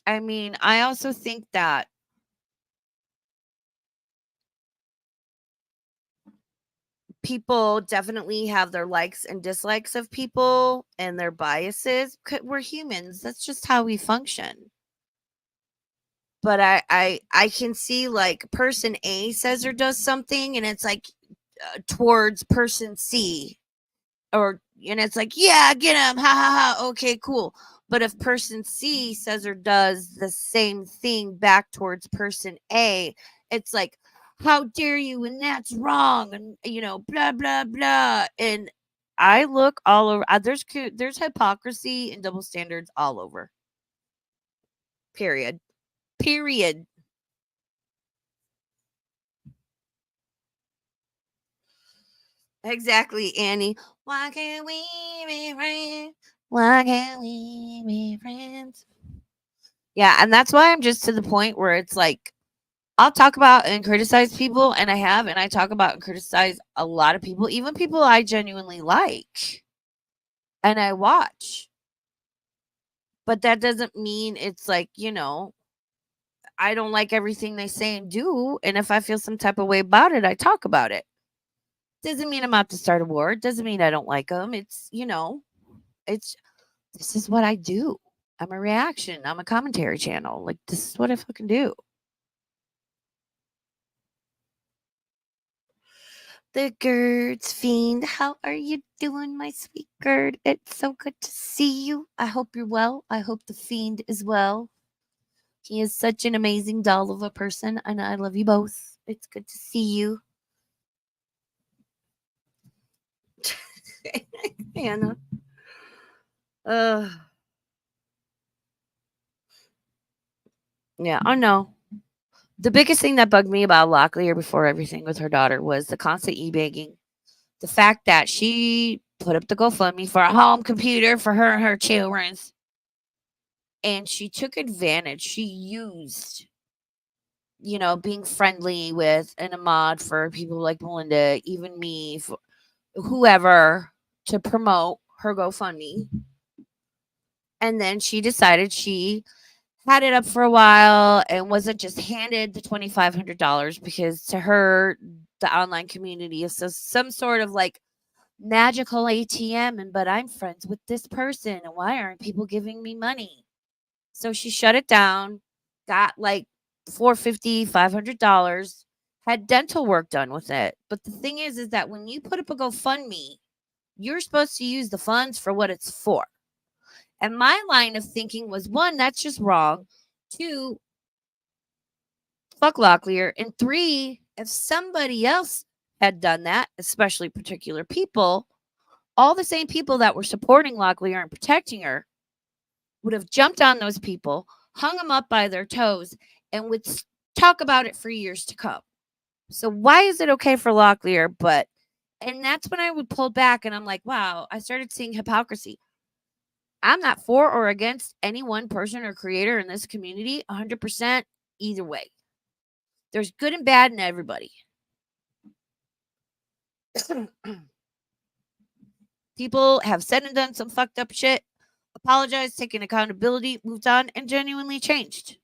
I mean, I also think that people definitely have their likes and dislikes of people and their biases. We're humans. That's just how we function. But I can see like person A says or does something, and it's like towards person C, and it's like, yeah, get him, ha ha ha. Okay, cool. But if person C says or does the same thing back towards person A, it's like, how dare you, and that's wrong, and blah blah blah. And I look all over. There's hypocrisy and double standards all over. Period. Period. Exactly, Annie. Why can't we be friends? Why can't we be friends? Yeah, and that's why I'm just to the point where it's like I'll talk about and criticize people, and I talk about and criticize a lot of people, even people I genuinely like, and I watch. But that doesn't mean it's like, I don't like everything they say and do, and if I feel some type of way about it, I talk about it. Doesn't mean I'm out to start a war. Doesn't mean I don't like them. It's, it's this is what I do. I'm a reaction. I'm a commentary channel. Like this is what I fucking do. The Gerds Fiend, how are you doing, my sweet Gerd? It's so good to see you. I hope you're well. I hope the Fiend is well. He is such an amazing doll of a person, and I love you both. It's good to see you. Hannah. Yeah, I know. The biggest thing that bugged me about Locklear before everything with her daughter was the constant e-begging. The fact that she put up the GoFundMe for a home computer for her and her children. And she took advantage. She used, being friendly with and a mod for people like Melinda, even me, whoever, to promote her GoFundMe. And then she decided she had it up for a while and wasn't just handed the $2,500 because to her, the online community is some sort of like magical ATM. But I'm friends with this person, and why aren't people giving me money? So she shut it down, got like $450, $500, had dental work done with it. But the thing is that when you put up a GoFundMe, you're supposed to use the funds for what it's for. And my line of thinking was, one, that's just wrong. Two, fuck Locklear. And three, if somebody else had done that, especially particular people, all the same people that were supporting Locklear and protecting her would have jumped on those people, hung them up by their toes, and would talk about it for years to come. So why is it okay for Locklear, and that's when I would pull back and I'm like, wow, I started seeing hypocrisy. I'm not for or against any one person or creator in this community, 100% either way. There's good and bad in everybody. People have said and done some fucked up shit, apologized, taken accountability, moved on, and genuinely changed.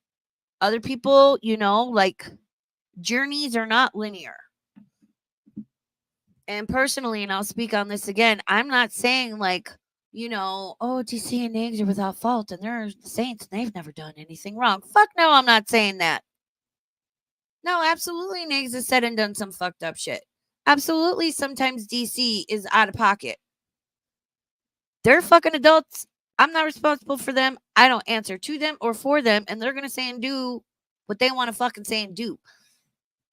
Other people, like journeys are not linear. And personally, and I'll speak on this again, I'm not saying like, oh, DC and Nags are without fault and they're the saints and they've never done anything wrong. Fuck no, I'm not saying that. No, absolutely, Nags has said and done some fucked up shit. Absolutely, sometimes DC is out of pocket. They're fucking adults I'm not responsible for them. I don't answer to them or for them, and they're gonna say and do what they want to fucking say and do.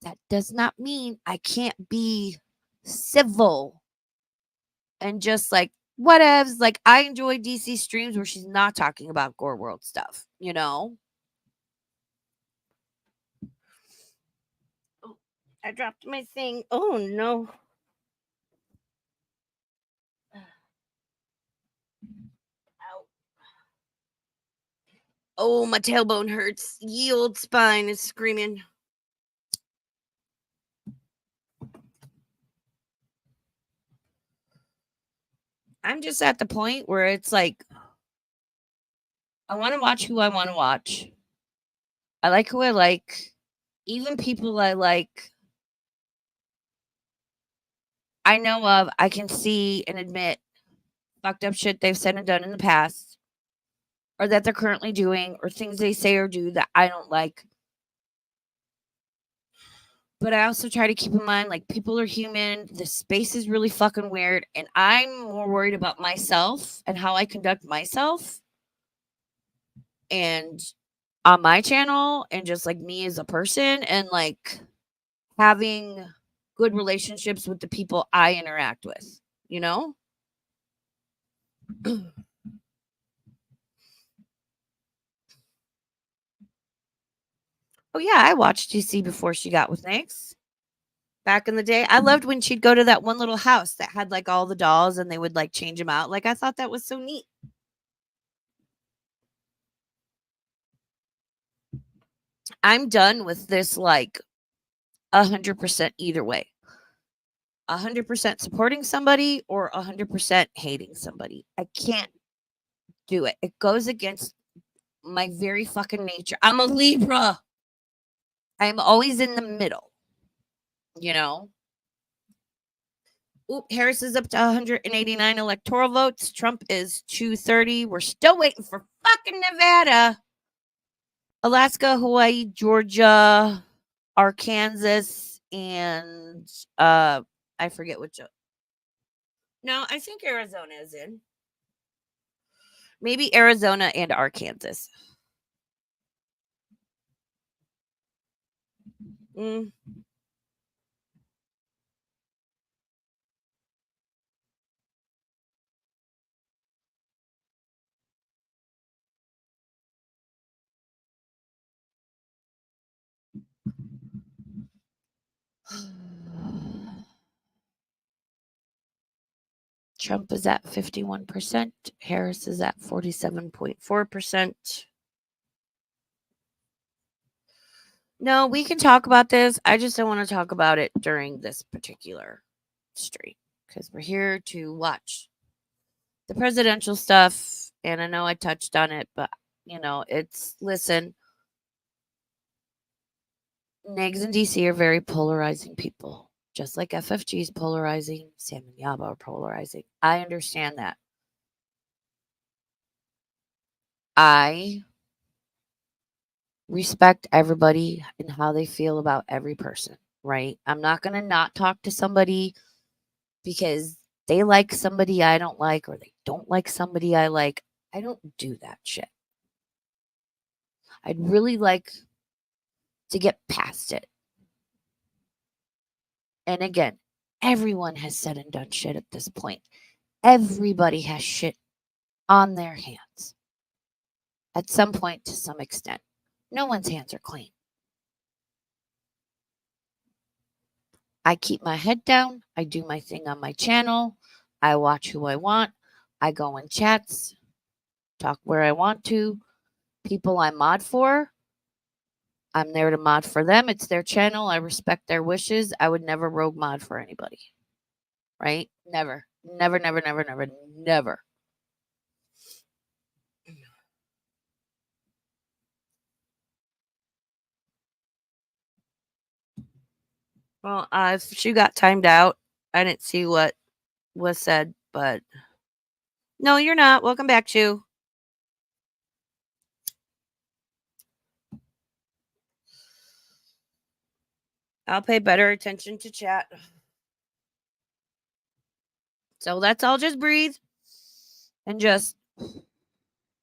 That does not mean I can't be civil and just like whatevs. Like I enjoy DC streams where she's not talking about Gore World stuff, you know? Oh, I dropped my thing. Oh no. Ow. Oh, my tailbone hurts. Ye old spine is screaming. I'm just at the point where it's like, I want to watch who I want to watch. I like who I like. Even people I like, I know of, I can see and admit fucked up shit they've said and done in the past, or that they're currently doing, or things they say or do that I don't like. But I also try to keep in mind, like, people are human. The space is really fucking weird. And I'm more worried about myself and how I conduct myself and on my channel and just like me as a person and like having good relationships with the people I interact with, you know? Oh, yeah, I watched GC before she got with Nix. Back in the day, I loved when she'd go to that one little house that had like all the dolls and they would like change them out. Like, I thought that was so neat. I'm done with this, like, 100% either way. 100% supporting somebody or 100% hating somebody. I can't do it. It goes against my very fucking nature. I'm a Libra. I'm always in the middle, you know? Oop, Harris is up to 189 electoral votes. Trump is 230. We're still waiting for fucking Nevada, Alaska, Hawaii, Georgia, Arkansas, and I forget which. No, I think Arizona is in. Maybe Arizona and Arkansas. Mm. Trump is at 51%. Harris is at 47.4%. No, we can talk about this. I just don't want to talk about it during this particular stream because we're here to watch the presidential stuff. And I know I touched on it, but you know, listen, Negs and DC are very polarizing people, just like FFG is polarizing, Sam and Yaba are polarizing. I understand that. I respect everybody and how they feel about every person, right? I'm not going to not talk to somebody because they like somebody I don't like or they don't like somebody I like. I don't do that shit. I'd really like to get past it. And again, everyone has said and done shit at this point. Everybody has shit on their hands at some point to some extent. No one's hands are clean. I keep my head down. I do my thing on my channel. I watch who I want. I go in chats, talk where I want to. People I mod for, I'm there to mod for them. It's their channel. I respect their wishes. I would never rogue mod for anybody. Right? Never. Never, never, never, never, never. Well, she got timed out. I didn't see what was said, but no, you're not. Welcome back, Chu. I'll pay better attention to chat. So let's all just breathe and just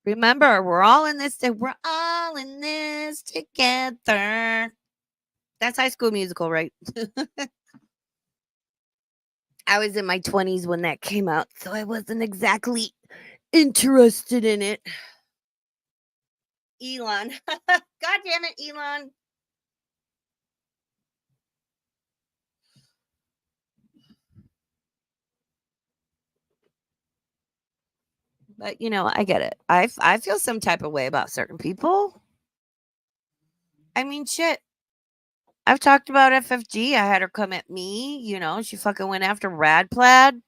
Remember, we're all in this. We're all in this together. That's High School Musical, right? I was in my 20s when that came out, so I wasn't exactly interested in it. Elon. God damn it, Elon. But I get it. I feel some type of way about certain people. I mean, shit. I've talked about FFG. I had her come at me. She fucking went after Rad Plaid.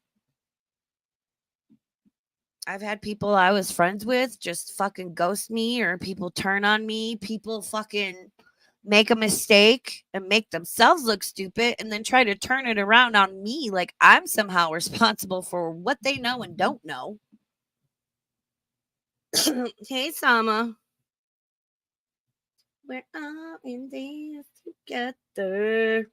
I've had people I was friends with just fucking ghost me, or people turn on me. People fucking make a mistake and make themselves look stupid and then try to turn it around on me like I'm somehow responsible for what they know and don't know. Hey, Sama. We're all in this together.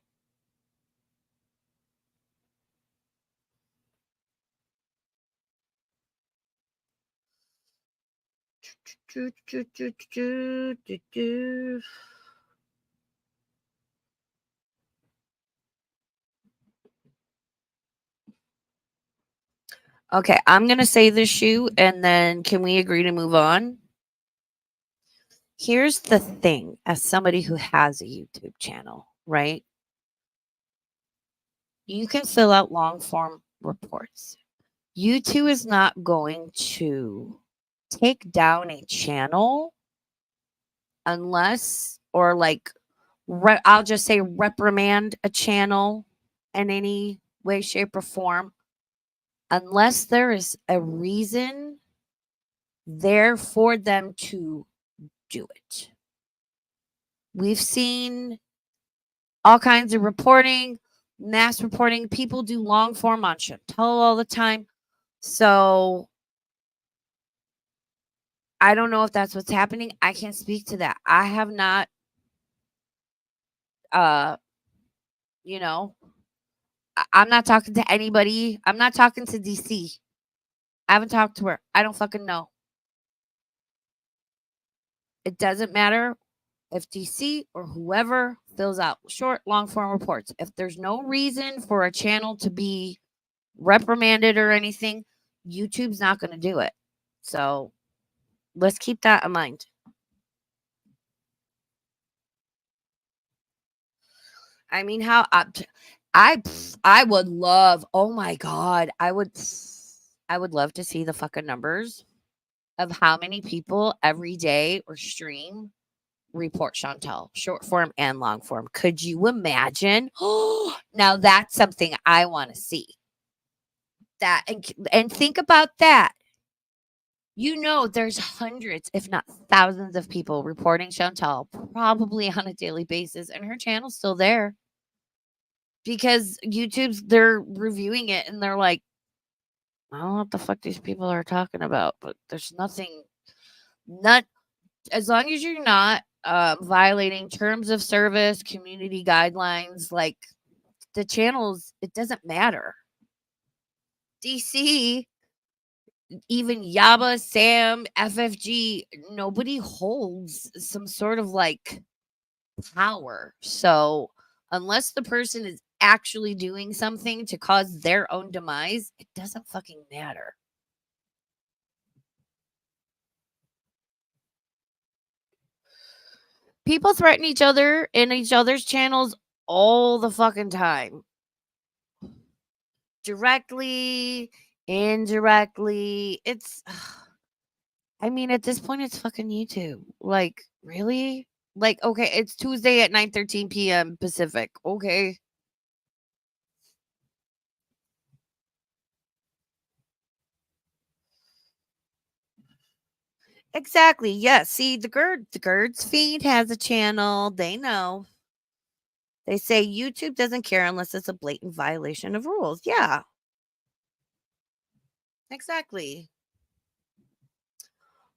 Okay, I'm going to say this shoe, and then can we agree to move on? Here's the thing, as somebody who has a YouTube channel, right? You can fill out long form reports. YouTube is not going to take down a channel unless, or like, I'll just say reprimand a channel in any way, shape, or form, unless there is a reason there for them to do it. We've seen all kinds of reporting, mass reporting. People do long form on Chantel all the time. So I don't know if that's what's happening. I can't speak to that. I have not, I'm not talking to anybody. I'm not talking to DC. I haven't talked to her. I don't fucking know. It doesn't matter if DC or whoever fills out short, long form reports. If there's no reason for a channel to be reprimanded or anything, YouTube's not going to do it. So let's keep that in mind. I mean, how I would love. Oh my god, I would love to see the fucking numbers of how many people every day or stream report Chantel, short form and long form. Could you imagine? Oh, now that's something I want to see. That and think about that. There's hundreds, if not thousands, of people reporting Chantel probably on a daily basis, and her channel's still there because they're reviewing it and they're like, I don't know what the fuck these people are talking about, but there's nothing, not as long as you're not violating terms of service, community guidelines, like the channels, it doesn't matter. DC, even Yaba, Sam, FFG, nobody holds some sort of like power. So unless the person is actually doing something to cause their own demise, it doesn't fucking matter. People threaten each other in each other's channels all the fucking time. Directly, indirectly. I mean, at this point, it's fucking YouTube. Like, really? Like, okay, it's Tuesday at 9:13 p.m. Pacific. Okay. Exactly. Yes. See, the Gird's feed has a channel. They know. They say YouTube doesn't care unless it's a blatant violation of rules. Yeah. Exactly.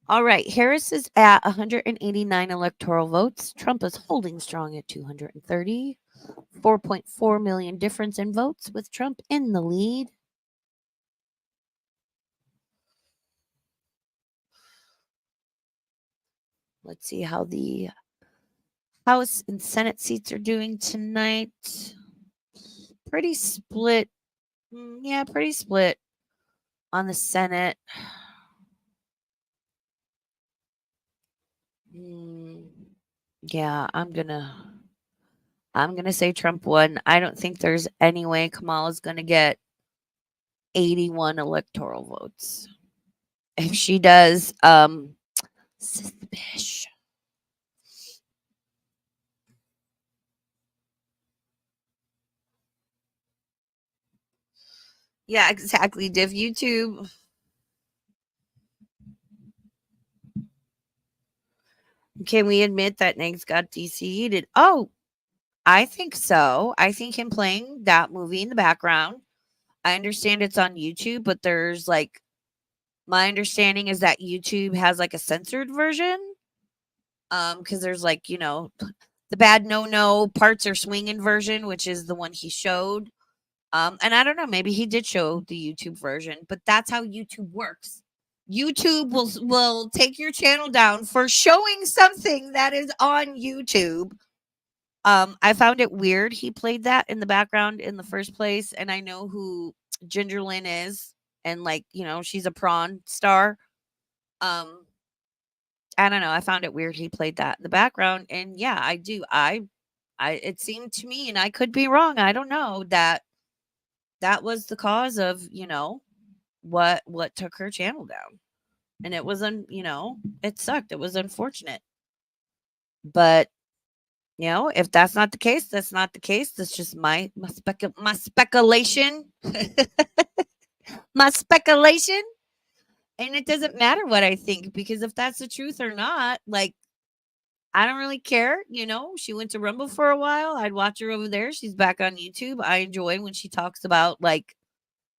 All right. Harris is at 189 electoral votes. Trump is holding strong at 230. 4.4 million difference in votes with Trump in the lead. Let's see how the House and Senate seats are doing tonight. Pretty split. Yeah, pretty split on the Senate. Yeah, I'm gonna say Trump won. I don't think there's any way Kamala's gonna get 81 electoral votes. If she does, suspicious. Yeah, exactly. Div YouTube. Can we admit that Nags got DC'd? Oh, I think so. I think him playing that movie in the background. I understand it's on YouTube, but there's like my understanding is that YouTube has like a censored version. Because there's like, the bad no parts are swinging version, which is the one he showed. And I don't know, maybe he did show the YouTube version, but that's how YouTube works. YouTube will take your channel down for showing something that is on YouTube. I found it weird he played that in the background in the first place, and I know who Ginger Lynn is, and like, she's a prawn star. I don't know, I found it weird he played that in the background, and yeah, I do. It seemed to me, and I could be wrong, I don't know, that was the cause of, what took her channel down. And it was it sucked. It was unfortunate. But if that's not the case, that's not the case. That's just my speculation. My speculation. And it doesn't matter what I think, because if that's the truth or not, like, I don't really care. She went to Rumble for a while. I'd watch her over there. She's back on YouTube. I enjoy when she talks about like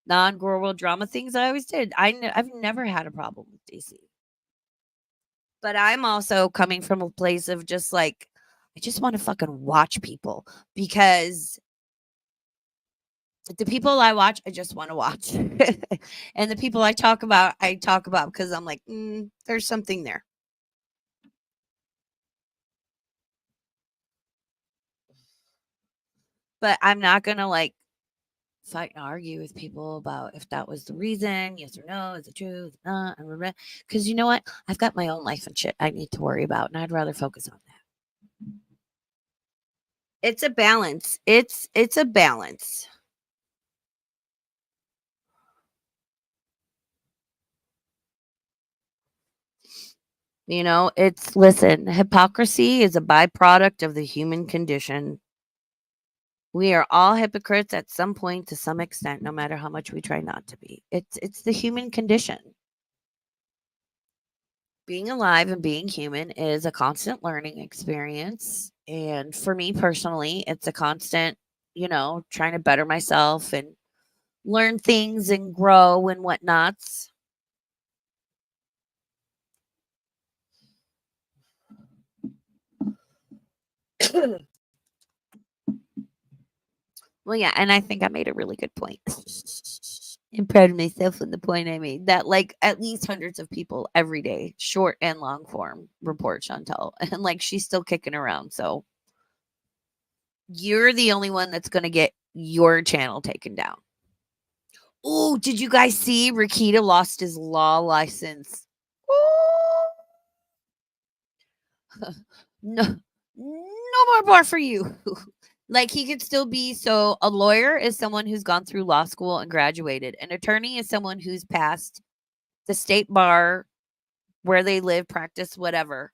non-Gore World drama things. I always did. I've never had a problem with DC. But I'm also coming from a place of just like, I just want to fucking watch people, because the people I watch, I just want to watch. And the people I talk about because I'm like, there's something there. But I'm not going to like fight and argue with people about if that was the reason, yes or no, is it true, is it not, because you know what? I've got my own life and shit I need to worry about, and I'd rather focus on that. It's a balance. It's a balance. Listen, hypocrisy is a byproduct of the human condition. We are all hypocrites at some point to some extent, no matter how much we try not to be. It's the human condition. Being alive and being human is a constant learning experience. And for me personally, it's a constant, trying to better myself and learn things and grow and whatnots. Well, yeah, and I think I made a really good point. I'm proud of myself with the point I made, that like at least hundreds of people every day, short and long form, report Chantel, and like she's still kicking around. So you're the only one that's gonna get your channel taken down. Oh, did you guys see Rakita lost his law license? No, no more bar for you. Like, he could still be. So a lawyer is someone who's gone through law school and graduated. An attorney is someone who's passed the state bar where they live, practice, whatever.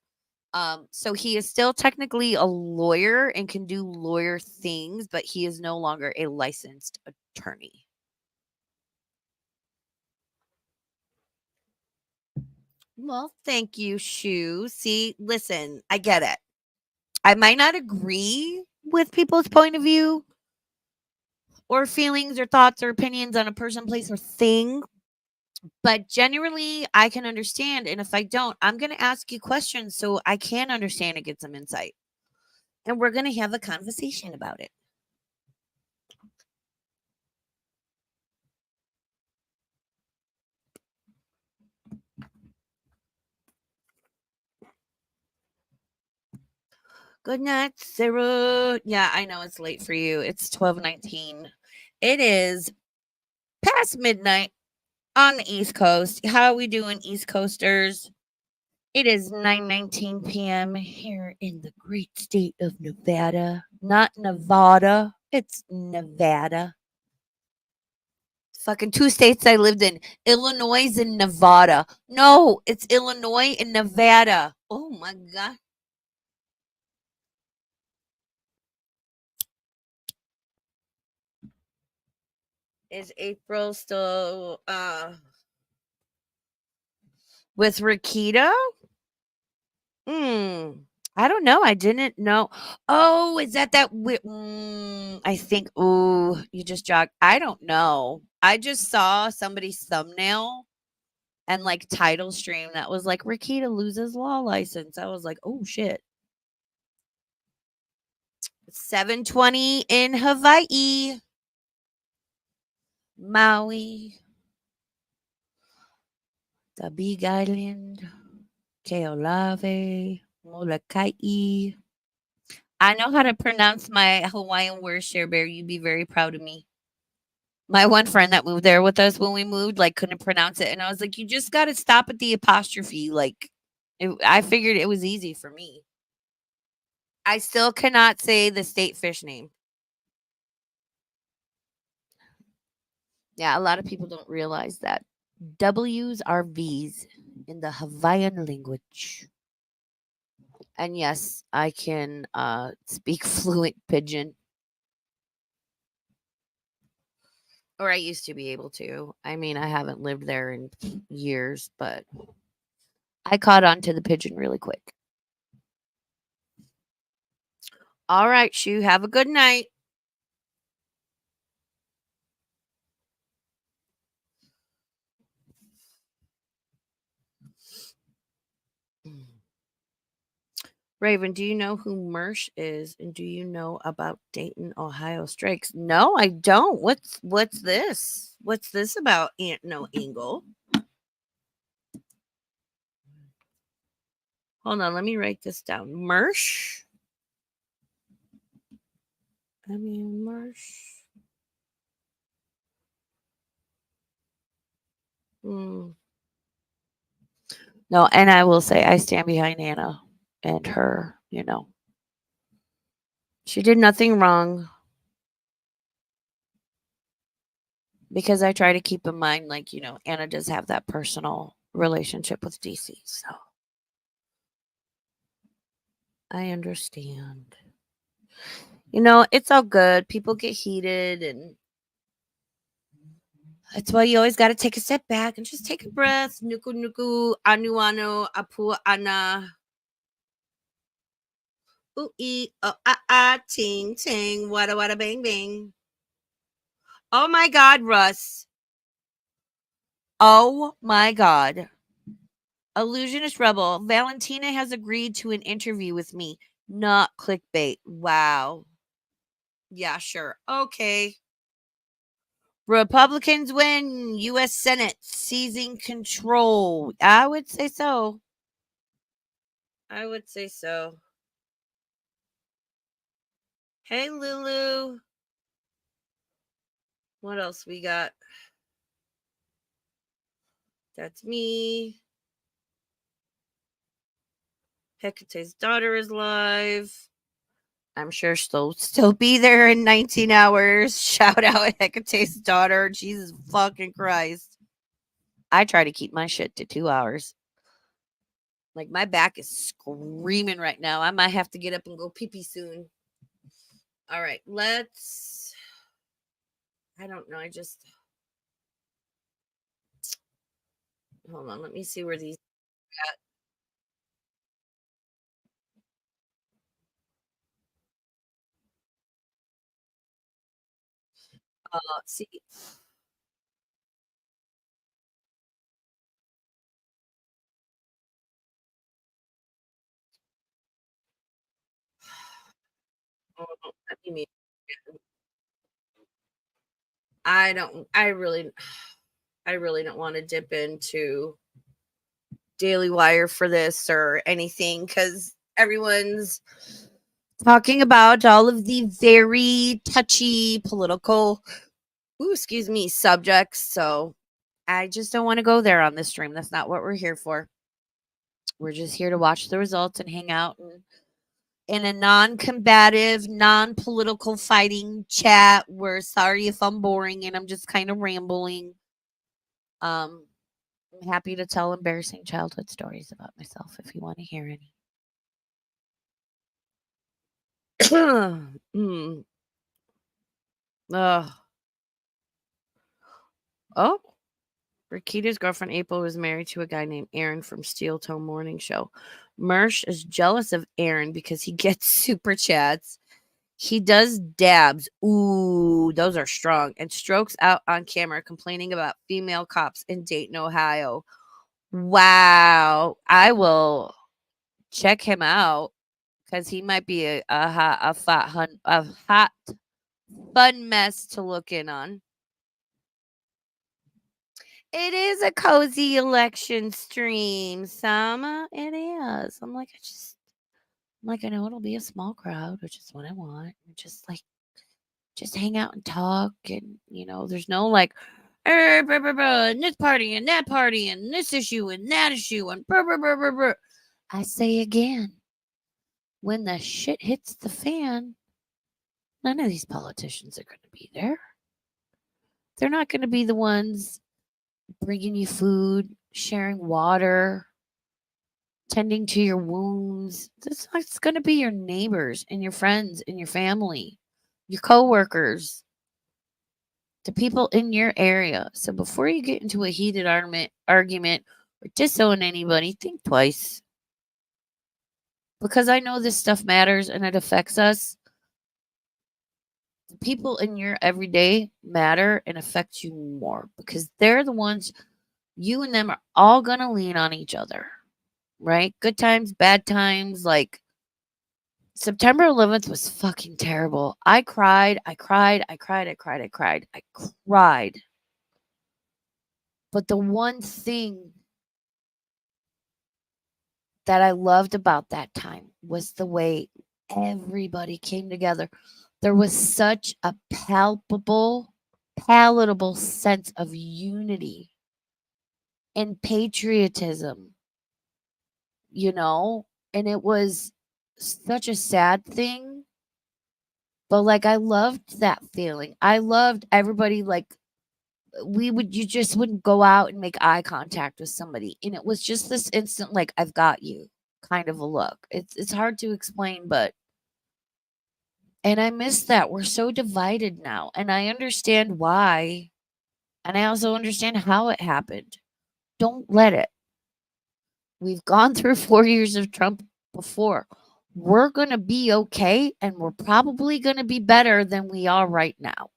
So he is still technically a lawyer and can do lawyer things, but he is no longer a licensed attorney. Well, thank you, Shu. See, listen, I get it. I might not agree with people's point of view or feelings or thoughts or opinions on a person, place, or thing, but generally I can understand. And if I don't, I'm going to ask you questions so I can understand and get some insight. And we're going to have a conversation about it. Good night, Sarah. Yeah, I know it's late for you. It's 12:19. It is past midnight on the East Coast. How are we doing, East Coasters? It is 9:19 p.m. here in the great state of Nevada. Not Nevada, it's Nevada. Fucking two states I lived in, Illinois and Nevada. No, it's Illinois and Nevada. Oh my God. Is April still with Rakita? I don't know. I didn't know. Oh, is that I think. Oh, you just jogged. I don't know. I just saw somebody's thumbnail and like title stream that was like Rakita loses law license. I was like, oh shit. 7:20 in Hawaii, Maui, the Big Island, Keolave, Molokai. I know how to pronounce my Hawaiian word, Share Bear. You'd be very proud of me. My one friend that moved there with us when we moved, like, couldn't pronounce it. And I was like, you just got to stop at the apostrophe. Like, I figured it was easy for me. I still cannot say the state fish name. Yeah, a lot of people don't realize that W's are V's in the Hawaiian language. And yes, I can speak fluent pidgin. Or I used to be able to. I mean, I haven't lived there in years, but I caught on to the pigeon really quick. All right, Shu, have a good night. Raven, do you know who Mersh is? And do you know about Dayton, Ohio strikes? No, I don't. What's this? What's this about? No, Engel. Hold on, let me write this down. Mersh. Mersh. No, and I will say I stand behind Anna and her, She did nothing wrong. Because I try to keep in mind, like, Anna does have that personal relationship with DC. So I understand. It's all good. People get heated, and that's why you always got to take a step back and just take a breath. Nuku nuku, anu anu, apu ana. Ooh ting ting, wada wada bang bang. Oh my God, Russ. Oh my God. Illusionist Rebel, Valentina has agreed to an interview with me. Not clickbait. Wow. Yeah, sure. Okay. Republicans win. U.S. Senate seizing control. I would say so. I would say so. Hey, Lulu. What else we got? That's me. Hecate's daughter is live. I'm sure she'll still be there in 19 hours. Shout out Hecate's daughter. Jesus fucking Christ. I try to keep my shit to 2 hours. Like, my back is screaming right now. I might have to get up and go pee-pee soon. All right, I don't know. Hold on. Let me see where these at. See. Let me I really don't want to dip into Daily Wire for this or anything because everyone's talking about all of the very touchy political, excuse me, subjects. So I just don't want to go there on this stream. That's not what we're here for. We're just here to watch the results and hang out in a non-combative, non-political fighting chat. We're sorry if I'm boring and I'm just kind of rambling. I'm happy to tell embarrassing childhood stories about myself if you want to hear any. mm. Ugh. Oh, Rakita's girlfriend April was married to a guy named Aaron from Steel Toe Morning Show. Mersh is jealous of Aaron because he gets super chats. He does dabs. Ooh, those are strong. And strokes out on camera complaining about female cops in Dayton, Ohio. Wow. I will check him out because he might be a hot fun mess to look in on. It is a cozy election stream, Sama. It is. I'm like, I know it'll be a small crowd, which is what I want. Just hang out and talk, and there's no like, and this party and that party and this issue and that issue and I say again, when the shit hits the fan, none of these politicians are going to be there. They're not going to be the ones bringing you food, sharing water, tending to your wounds. It's going to be your neighbors and your friends and your family, your coworkers, the people in your area. So before you get into a heated argument or disown anybody, think twice. Because I know this stuff matters and it affects us. The people in your everyday matter and affect you more because they're the ones, you and them are all going to lean on each other, right? Good times, bad times. Like September 11th was fucking terrible. I cried. But the one thing that I loved about that time was the way everybody came together. There was such a palatable sense of unity and patriotism, and it was such a sad thing. But like, I loved that feeling. I loved everybody. Like, you just wouldn't go out and make eye contact with somebody. And it was just this instant, like, I've got you kind of a look. It's hard to explain, and I miss that. We're so divided now. And I understand why. And I also understand how it happened. Don't let it. We've gone through 4 years of Trump before. We're going to be okay. And we're probably going to be better than we are right now.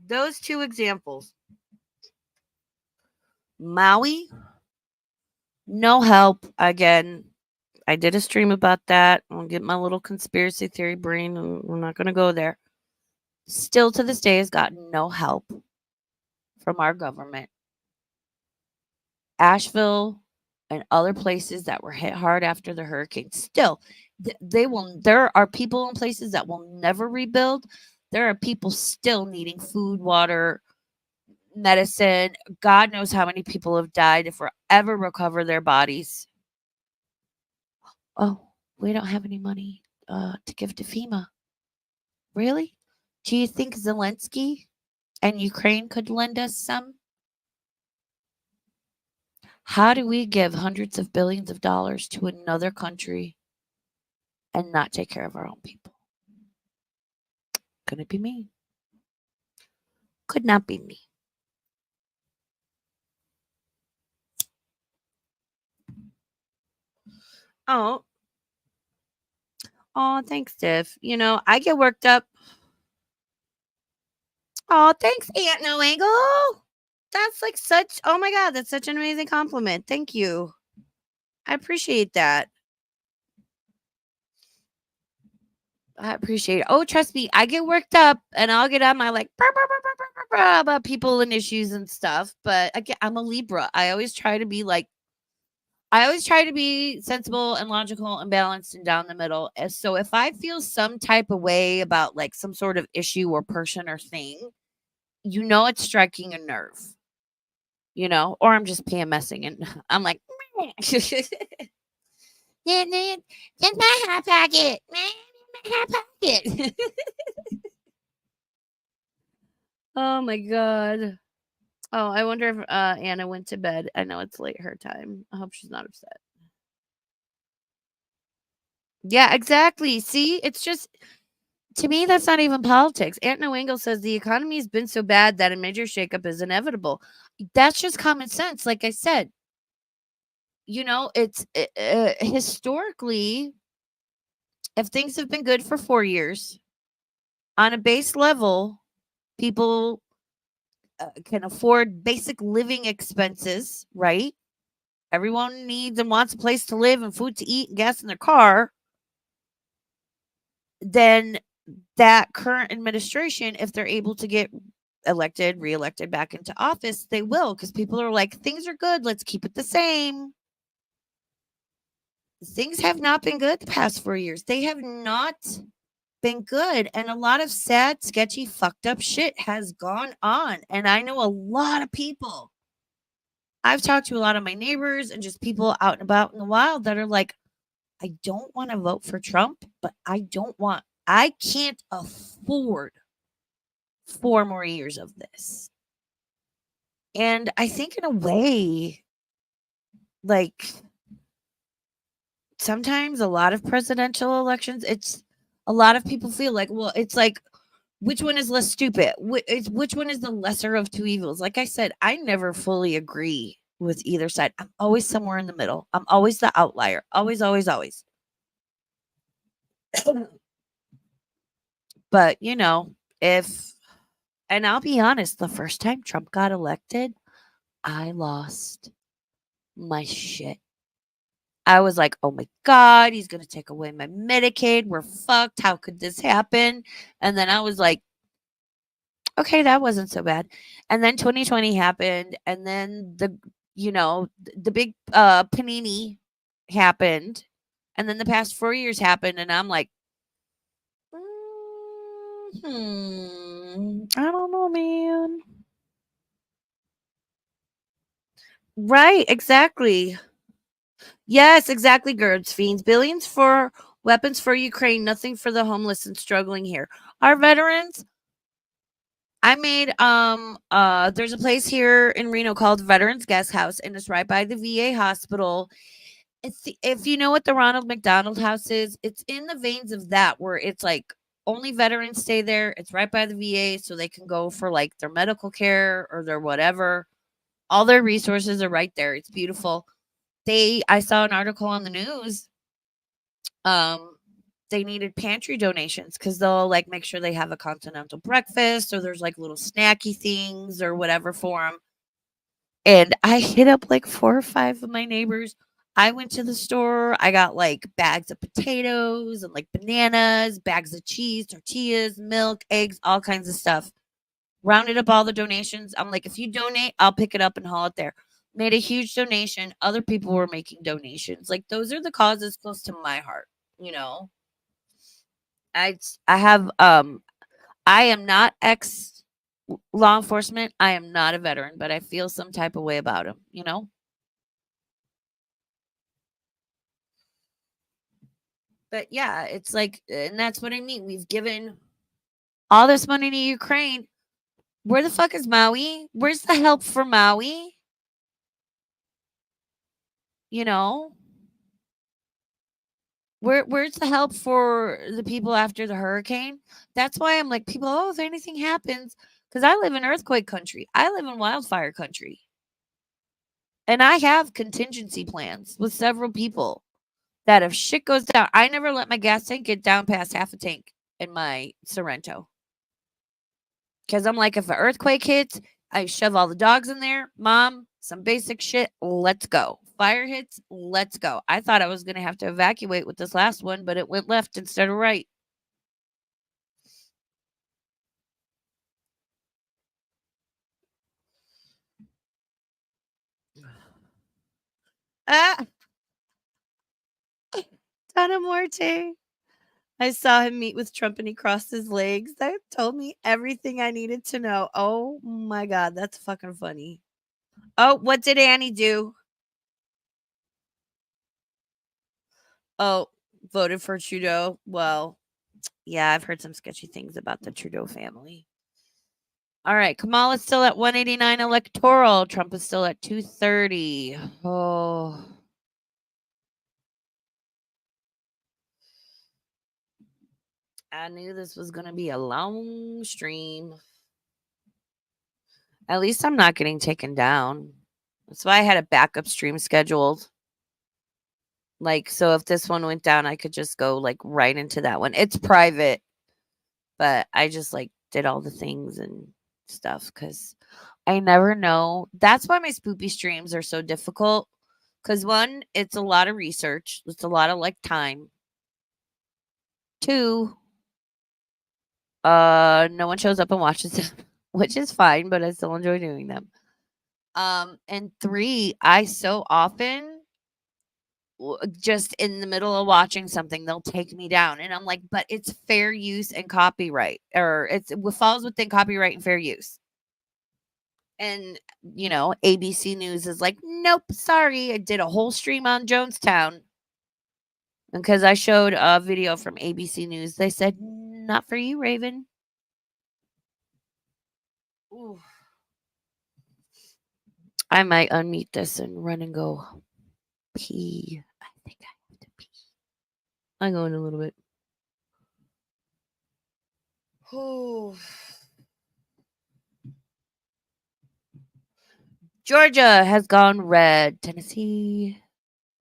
Those two examples. Maui, no help. Again, I did a stream about that. I'll get my little conspiracy theory brain, and we're not going to go there. Still to this day has gotten no help from our government. Asheville and other places that were hit hard after the hurricane, still, there are people in places that will never rebuild. There are people still needing food, water, medicine. God knows how many people have died if we ever recover their bodies. Oh, we don't have any money to give to FEMA. Really? Do you think Zelensky and Ukraine could lend us some? How do we give hundreds of billions of dollars to another country and not take care of our own people? Couldn't be me. Could not be me. Oh, thanks, Tiff. I get worked up. Oh, thanks, Aunt No Angle. That's like such, oh my God, that's such an amazing compliment. Thank you. I appreciate that. I appreciate it. Oh, trust me, I get worked up and I'll get on my like about people and issues and stuff. But again, I'm a Libra. I always try to be like I always try to be sensible and logical and balanced and down the middle. So if I feel some type of way about like some sort of issue or person or thing, it's striking a nerve, or I'm just PMSing and I'm like, just my hot pocket, my hot pocket. Oh my God. Oh, I wonder if Anna went to bed. I know it's late her time. I hope she's not upset. Yeah, exactly. See, it's just, to me, that's not even politics. Aunt No Angle says the economy has been so bad that a major shakeup is inevitable. That's just common sense. Like I said, it's historically, if things have been good for 4 years, on a base level, people can afford basic living expenses, right? Everyone needs and wants a place to live and food to eat and gas in their car. Then that current administration, if they're able to get elected, reelected back into office, they will, because people are like, things are good. Let's keep it the same. Things have not been good the past 4 years. They have not been good. And a lot of sad, sketchy, fucked up shit has gone on. And I know a lot of people. I've talked to a lot of my neighbors and just people out and about in the wild that are like, I don't want to vote for Trump, but I can't afford 4 more years of this. And I think in a way, like, sometimes a lot of presidential elections, it's a lot of people feel like, well, it's like, which one is less stupid? Which one is the lesser of two evils? Like I said, I never fully agree with either side. I'm always somewhere in the middle. I'm always the outlier. Always, always, always. But, and I'll be honest, the first time Trump got elected, I lost my shit. I was like, oh my God, he's going to take away my Medicaid. We're fucked. How could this happen? And then I was like, okay, that wasn't so bad. And then 2020 happened. And then the big panini happened. And then the past 4 years happened. And I'm like, I don't know, man. Right, exactly. Yes, exactly, Gerds Fiends. Billions for weapons for Ukraine, nothing for the homeless and struggling here. Our veterans, I made there's a place here in Reno called Veterans Guest House, and it's right by the VA hospital. If you know what the Ronald McDonald House is, it's in the veins of that, where it's like only veterans stay there. It's right by the VA, so they can go for like their medical care or their whatever. All their resources are right there. It's beautiful. I saw an article on the news. They needed pantry donations because they'll like make sure they have a continental breakfast, or there's like little snacky things or whatever for them. And I hit up like 4 or 5 of my neighbors. I went to the store. I got like bags of potatoes and like bananas, bags of cheese, tortillas, milk, eggs, all kinds of stuff. Rounded up all the donations. I'm like, if you donate, I'll pick it up and haul it there. Made a huge donation. Other people were making donations. Like, those are the causes close to my heart, I have I am not ex law enforcement. I am not a veteran, but I feel some type of way about him. But yeah, it's like, and that's what I mean. We've given all this money to Ukraine. Where the fuck is Maui? Where's the help for Maui? You know? Where's the help for the people after the hurricane? That's why I'm like, people, oh, if anything happens, because I live in earthquake country. I live in wildfire country. And I have contingency plans with several people that if shit goes down, I never let my gas tank get down past half a tank in my Sorrento. Because I'm like, if an earthquake hits, I shove all the dogs in there. Mom, some basic shit. Let's go. Fire hits. Let's go. I thought I was going to have to evacuate with this last one, but it went left instead of right. Ana Morte. I saw him meet with Trump and he crossed his legs. That told me everything I needed to know. Oh my God, that's fucking funny. Oh, what did Annie do? Oh, voted for Trudeau. Well, yeah, I've heard some sketchy things about the Trudeau family. All right, Kamala's still at 189 electoral. Trump is still at 230. Oh. I knew this was going to be a long stream. At least I'm not getting taken down. That's why I had a backup stream scheduled. Like, so if this one went down, I could just go like right into that one. It's private, but I just like did all the things and stuff because I never know. That's why my spoopy streams are so difficult. Because one, it's a lot of research. It's a lot of like time. Two, no one shows up and watches them, which is fine, but I still enjoy doing them. And three, I so often just in the middle of watching something, they'll take me down, and I'm like, but it's fair use and copyright, or it falls within copyright and fair use. And you know, ABC News is like, nope, sorry. I did a whole stream on Jonestown because I showed a video from ABC News. They said, not for you, Raven. Ooh. I might unmute this and run and go pee. I think I have to pee. I'll go in a little bit. Ooh. Georgia has gone red. Tennessee,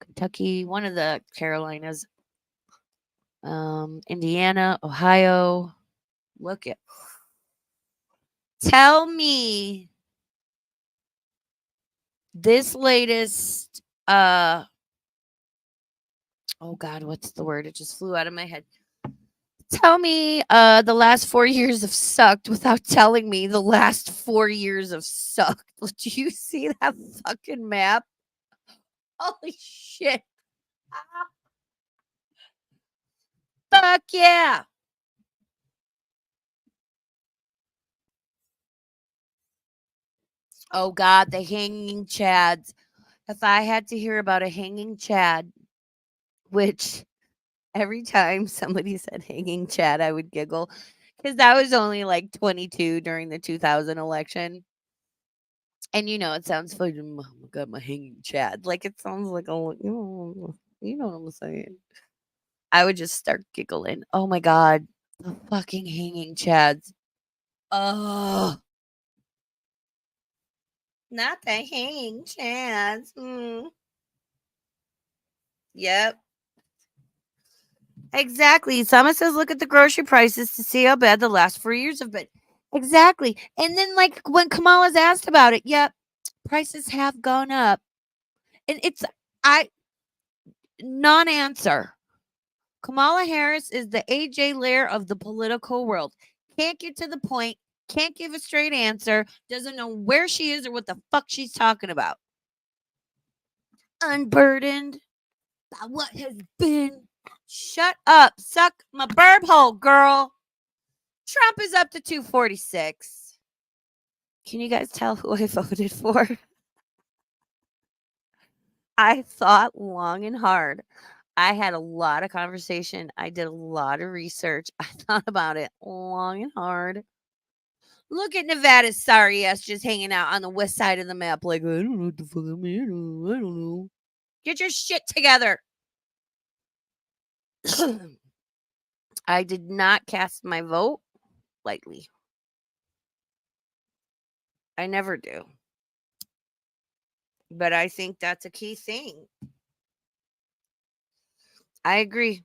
Kentucky, one of the Carolinas, Indiana, Ohio. Look at. Tell me this latest oh God, what's the word? It just flew out of my head. Tell me the last 4 years have sucked without telling me the last 4 years have sucked. Do you see that fucking map? Holy shit. Fuck yeah. Oh God, the hanging chads. If I had to hear about a hanging chad, which every time somebody said hanging chad, I would giggle because that was only like 22 during the 2000 election. And you know, it sounds funny. Oh my God, my hanging chad. Like it sounds like, oh, you know what I'm saying. I would just start giggling. Oh my God, the fucking hanging chads. Oh, not the hanging chads. Yep. Exactly. Sama says, look at the grocery prices to see how bad the last 4 years have been. Exactly. And then, like, when Kamala's asked about it, yep, prices have gone up. And it's, non answer. Kamala Harris is the AJ Lair of the political world. Can't get to the point, can't give a straight answer, doesn't know where she is or what the fuck she's talking about. Unburdened by what has been. Shut up. Suck my burp hole, girl. Trump is up to 246. Can you guys tell who I voted for? I thought long and hard. I had a lot of conversation. I did a lot of research. I thought about it long and hard. Look at Nevada's sorry ass just hanging out on the west side of the map. Like, I don't know what the fuck I'm here. I don't know. Get your shit together. I did not cast my vote lightly. I never do. But I think that's a key thing. I agree.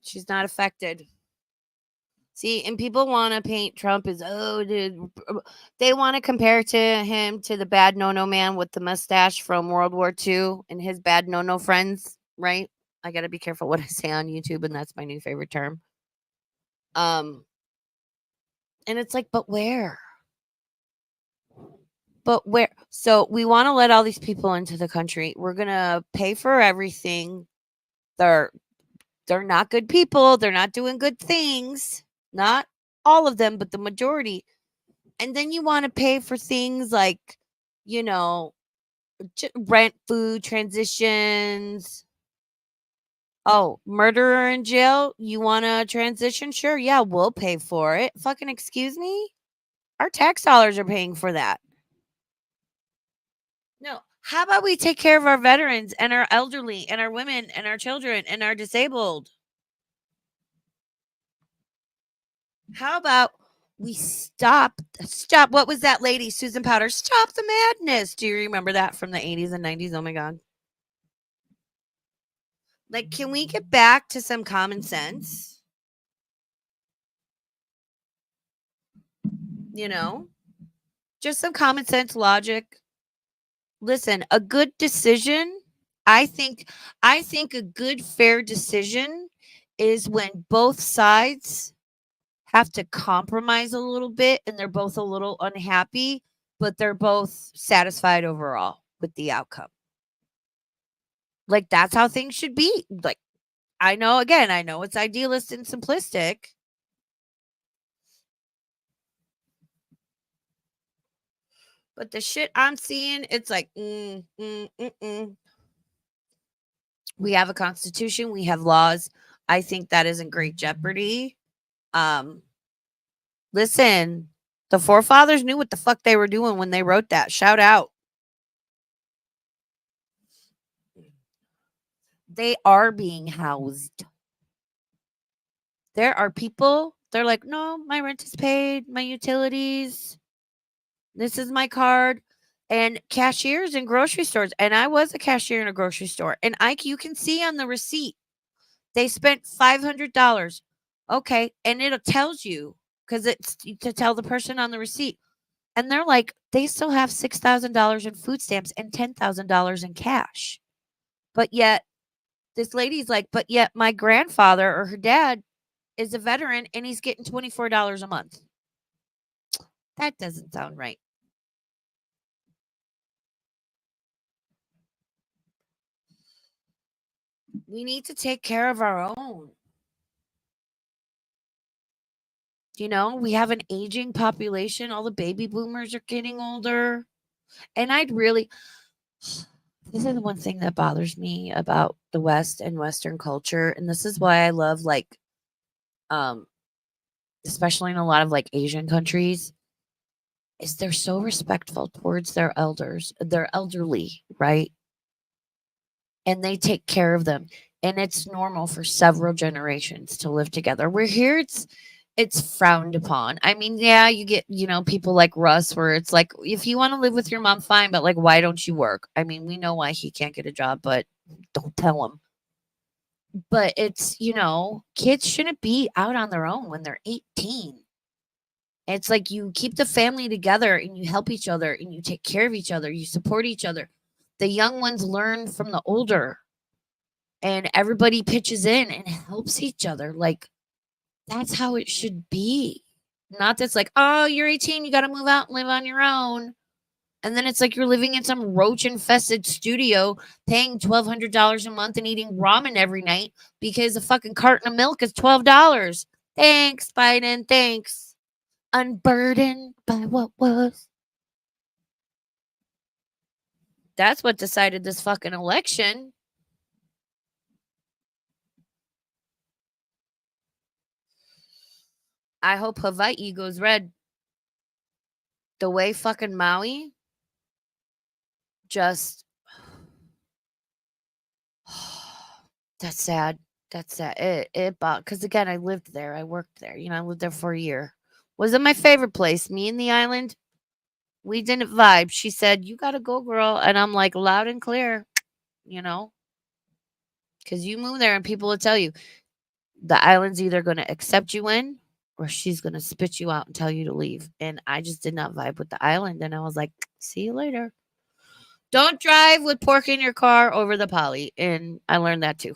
She's not affected. See, and people want to paint Trump as, oh, dude. They want to compare to him to the bad no-no man with the mustache from World War II and his bad no-no friends, right? I got to be careful what I say on YouTube, and that's my new favorite term. And it's like, but where? But where? So we want to let all these people into the country. We're going to pay for everything. They're not good people. They're not doing good things. Not all of them, but the majority. And then you want to pay for things like, you know, rent, food, transitions. Oh, murderer in jail? You want a transition? Sure, yeah, we'll pay for it. Fucking excuse me? Our tax dollars are paying for that. No. How about we take care of our veterans and our elderly and our women and our children and our disabled? How about we stop? What was that lady, Susan Powter? Stop the madness. Do you remember that from the 80s and 90s? Oh my God. Like, can we get back to some common sense? You know, just some common sense logic. Listen, a good decision, I think a good fair decision is when both sides have to compromise a little bit and they're both a little unhappy, but they're both satisfied overall with the outcome. Like, that's how things should be. Like, I know it's idealist and simplistic. But the shit I'm seeing, it's like, we have a constitution, we have laws. I think that is in great jeopardy. Listen, the forefathers knew what the fuck they were doing when they wrote that. Shout out. They are being housed. There are people, they're like, no, my rent is paid, my utilities, this is my card. And cashiers in grocery stores, and I was a cashier in a grocery store, and you can see on the receipt, they spent $500. Okay, and it tells you, because it's to tell the person on the receipt. And they're like, they still have $6,000 in food stamps and $10,000 in cash. But yet, this lady's like, but yet my grandfather or her dad is a veteran and he's getting $24 a month. That doesn't sound right. We need to take care of our own. You know, we have an aging population. All the baby boomers are getting older. And this is one thing that bothers me about the West and Western culture. And this is why I love, like, especially in a lot of like Asian countries, is they're so respectful towards their elders. They're elderly, right? And they take care of them. And it's normal for several generations to live together. We're here, it's frowned upon. I mean, yeah, you get, people like Russ where it's like, if you want to live with your mom, fine, but like, why don't you work? I mean, we know why he can't get a job, but don't tell him. But it's, kids shouldn't be out on their own when they're 18. It's like you keep the family together and you help each other and you take care of each other. You support each other. The young ones learn from the older and everybody pitches in and helps each other. Like, that's how it should be. Not that's like, oh, you're 18, you got to move out and live on your own. And then it's like you're living in some roach infested studio paying $1,200 a month and eating ramen every night because a fucking carton of milk is $12. Thanks, Biden. Thanks. Unburdened by what was. That's what decided this fucking election. I hope Hawaii goes red. The way fucking Maui just. That's sad. That's sad. Because again, I lived there. I worked there. I lived there for a year. Wasn't my favorite place. Me and the island, we didn't vibe. She said, you got to go, girl. And I'm like, loud and clear, because you move there and people will tell you the island's either going to accept you in or she's going to spit you out and tell you to leave. And I just did not vibe with the island. And I was like, see you later. Don't drive with pork in your car over the poly. And I learned that too.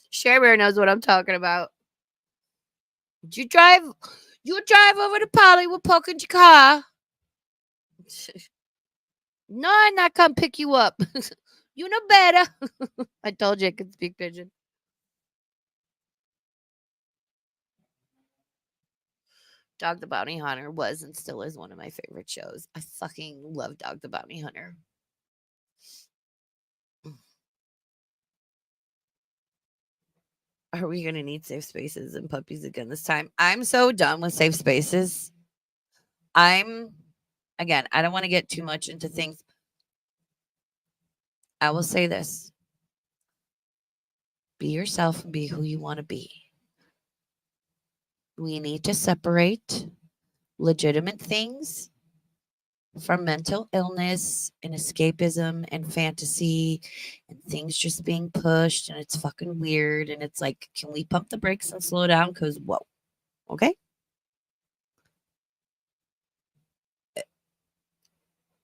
Share Bear knows what I'm talking about. You drive over the poly with pork in your car. No, I'm not come pick you up. You know better. I told you I could speak pigeon. Dog the Bounty Hunter was and still is one of my favorite shows. I fucking love Dog the Bounty Hunter. Are we going to need safe spaces and puppies again this time? I'm so done with safe spaces. Again, I don't want to get too much into things. I will say this: be yourself and be who you want to be. We need to separate legitimate things from mental illness and escapism and fantasy and things just being pushed and it's fucking weird. And it's like, can we pump the brakes and slow down? Because, whoa, okay?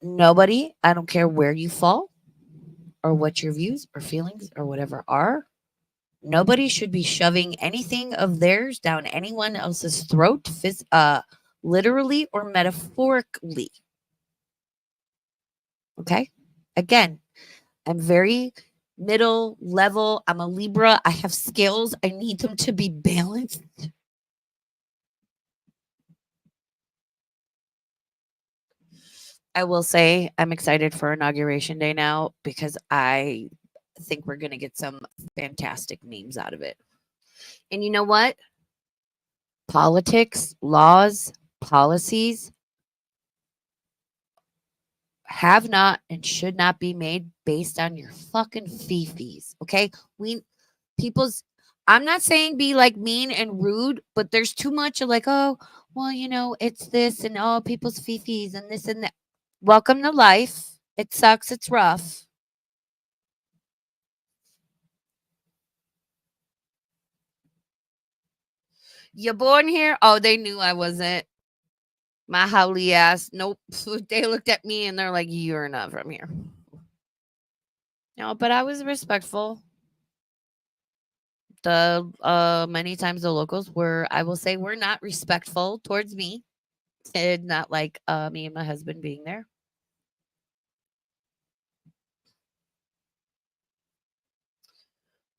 Nobody, I don't care where you fall or what your views or feelings or whatever are, nobody should be shoving anything of theirs down anyone else's throat, literally or metaphorically. Okay? Again, I'm very middle level. I'm a Libra. I have scales. I need them to be balanced. I will say I'm excited for Inauguration Day now because I think we're going to get some fantastic memes out of it. And you know what? Politics, laws, policies have not and should not be made based on your fucking fifis. Okay? I'm not saying be like mean and rude, but there's too much of like, oh, well, it's this and oh, people's fifis and this and that. Welcome to life. It sucks. It's rough. You born here? Oh, they knew I wasn't. My howly ass. Nope. They looked at me and they're like, you're not from here. No, but I was respectful. Many times the locals were, I will say, were not respectful towards me. Did not like me and my husband being there.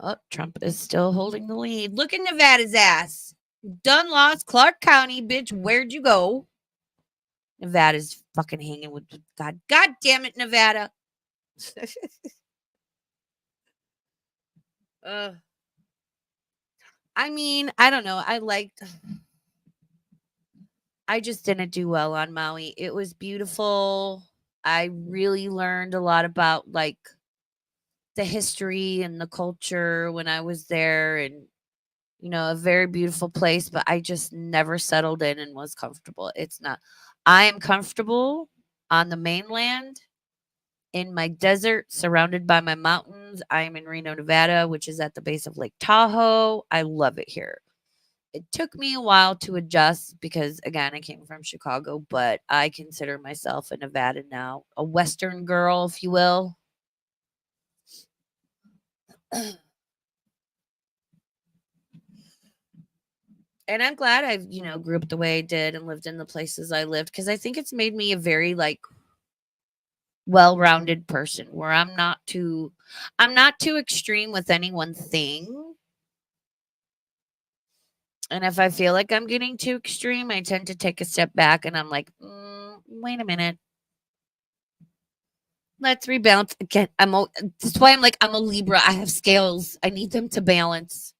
Oh, Trump is still holding the lead. Look at Nevada's ass. Done lost Clark County, bitch. Where'd you go? Nevada's fucking hanging with God. God damn it, Nevada. I mean, I don't know. I just didn't do well on Maui. It was beautiful. I really learned a lot about like the history and the culture when I was there, and a very beautiful place, but I just never settled in and was comfortable. I am comfortable on the mainland in my desert surrounded by my mountains. I am in Reno, Nevada, which is at the base of Lake Tahoe. I love it here. It took me a while to adjust because, again, I came from Chicago, but I consider myself a Nevada now, a Western girl, if you will. And I'm glad I, grew up the way I did and lived in the places I lived because I think it's made me a very like well-rounded person where I'm not too extreme with any one thing. And if I feel like I'm getting too extreme, I tend to take a step back and I'm like, wait a minute. Let's rebalance again. That's why I'm like, I'm a Libra. I have scales. I need them to balance.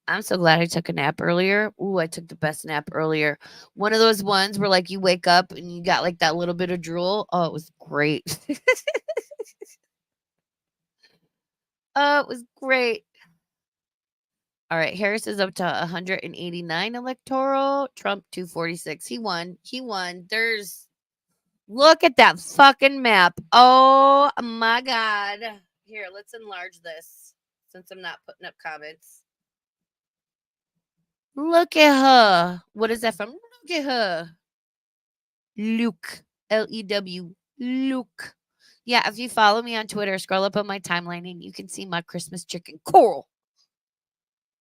I'm so glad I took a nap earlier. Ooh, I took the best nap earlier. One of those ones where like you wake up and you got like that little bit of drool. Oh, it was great. Oh, it was great. All right, Harris is up to 189 electoral. Trump 246. He won. Look at that fucking map. Oh my God. Here, let's enlarge this since I'm not putting up comments. Look at her. What is that from? Look at her. Luke. Lew. Luke. Yeah, if you follow me on Twitter, scroll up on my timeline and you can see my Christmas chicken, Coral.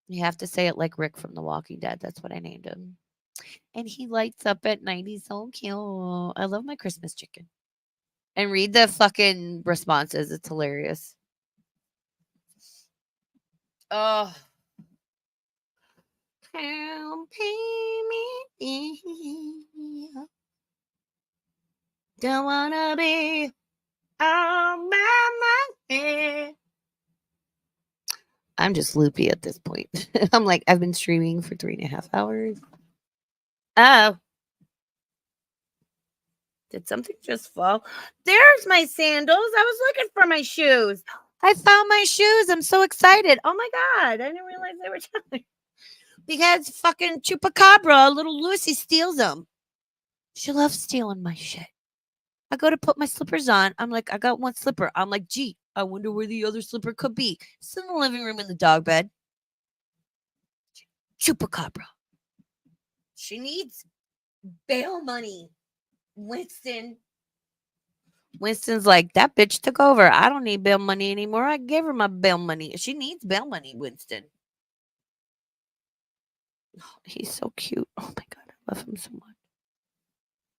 You have to say it like Rick from The Walking Dead. That's what I named him. And he lights up at night. He's so cute. I love my Christmas chicken. And read the fucking responses. It's hilarious. Oh. Don't pay me. Don't wanna be on my mind. I'm just loopy at this point. I'm like, I've been streaming for 3.5 hours. Oh. Did something just fall? There's my sandals. I was looking for my shoes. I found my shoes. I'm so excited. Oh my God. I didn't realize they were down. Because fucking Chupacabra, little Lucy, steals them. She loves stealing my shit. I go to put my slippers on. I'm like, I got one slipper. I'm like, gee, I wonder where the other slipper could be. It's in the living room in the dog bed. Chupacabra. She needs bail money. Winston's like, that bitch took over. I don't need bail money anymore. I gave her my bail money. She needs bail money, Winston. Oh, he's so cute. Oh my God, I love him so much.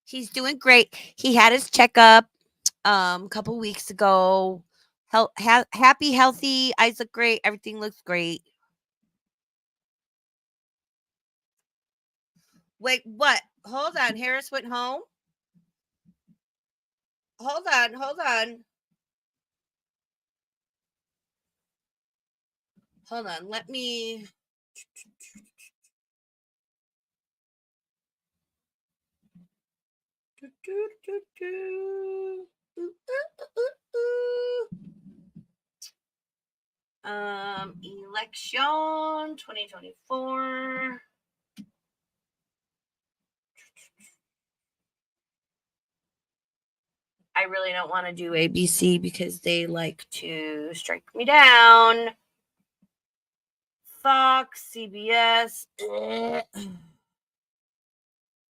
He's doing great. He had his checkup a couple weeks ago. Happy, healthy. Eyes look great. Everything looks great. Wait, what? Hold on. Harris went home? Hold on. Hold on. Let me. Election 2024. I really don't want to do ABC because they like to strike me down. Fox, CBS.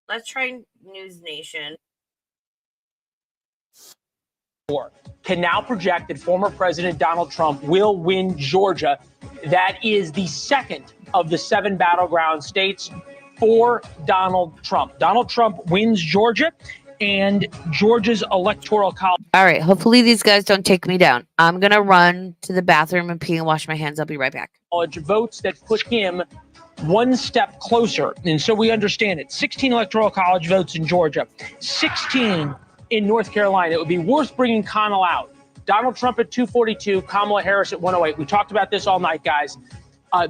Let's try News Nation. Can now project that former President Donald Trump will win Georgia. That is the second of the 7 battleground states for Donald Trump. Donald Trump wins Georgia, and Georgia's electoral college. All right. Hopefully these guys don't take me down. I'm going to run to the bathroom and pee and wash my hands. I'll be right back. Votes that put him one step closer. And so we understand it. 16 electoral college votes in Georgia, 16 in North Carolina. It would be worth bringing Connell out. Donald Trump at 242, Kamala Harris at 108. We talked about this all night, guys.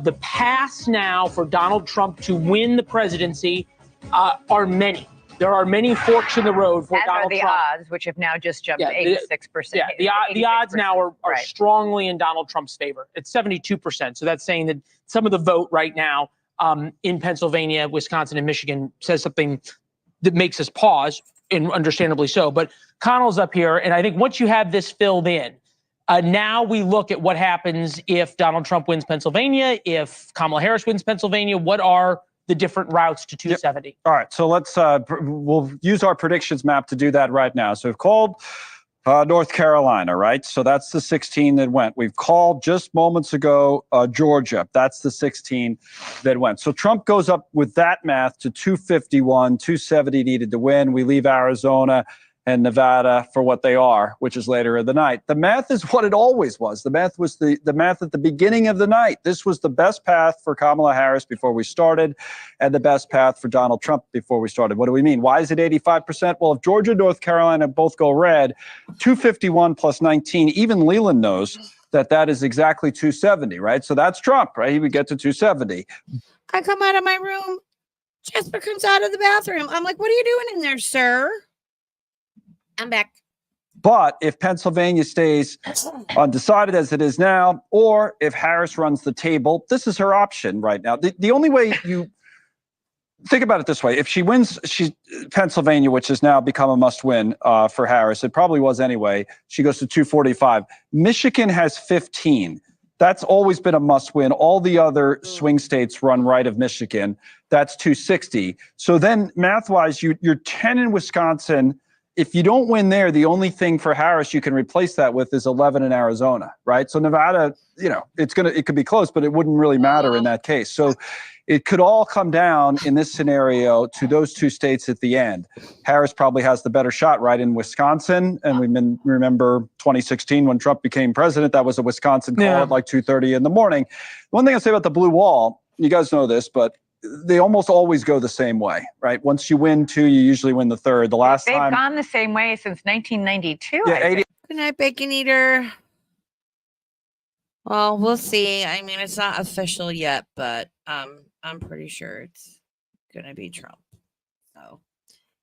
The paths now for Donald Trump to win the presidency are many. There are many forks in the road for Donald Trump. As are the odds, which have now just jumped 86%. Yeah, the odds now are strongly in Donald Trump's favor. It's 72%. So that's saying that some of the vote right now in Pennsylvania, Wisconsin, and Michigan says something that makes us pause, and understandably so. But Connell's up here, and I think once you have this filled in, now we look at what happens if Donald Trump wins Pennsylvania, if Kamala Harris wins Pennsylvania. What are the different routes to 270? Yep. All right, so let's we'll use our predictions map to do that right now. So we've called North Carolina, right? So that's the 16 that went. We've called just moments ago Georgia. That's the 16 that went. So Trump goes up with that math to 251, 270 needed to win. We leave Arizona and Nevada for what they are, which is later in the night. The math is what it always was. The math was the math at the beginning of the night. This was the best path for Kamala Harris before we started, and the best path for Donald Trump before we started. What do we mean? Why is it 85%? Well, if Georgia and North Carolina both go red, 251 plus 19, even Leland knows that is exactly 270, right? So that's Trump, right? He would get to 270. I come out of my room. Jasper comes out of the bathroom. I'm like, what are you doing in there, sir? I'm back. But if Pennsylvania stays undecided as it is now, or if Harris runs the table, this is her option right now. The only way you think about it this way, if she wins Pennsylvania, which has now become a must win for Harris, it probably was anyway, she goes to 245. Michigan has 15. That's always been a must win. All the other swing states run right of Michigan. That's 260. So then math wise, you're 10 in Wisconsin. If you don't win there, the only thing for Harris you can replace that with is 11 in Arizona, right? So Nevada, it could be close, but it wouldn't really matter in that case. So it could all come down in this scenario to those two states at the end. Harris probably has the better shot right in Wisconsin. And remember 2016 when Trump became president, that was a Wisconsin call at like 2:30 in the morning. One thing I'll say about the blue wall, you guys know this, but they almost always go the same way, right? Once you win two, you usually win the third. The last They've time gone the same way since 1992. Yeah, I think. Good night, Bacon Eater. Well, we'll see. I mean, it's not official yet, but I'm pretty sure it's gonna be Trump. So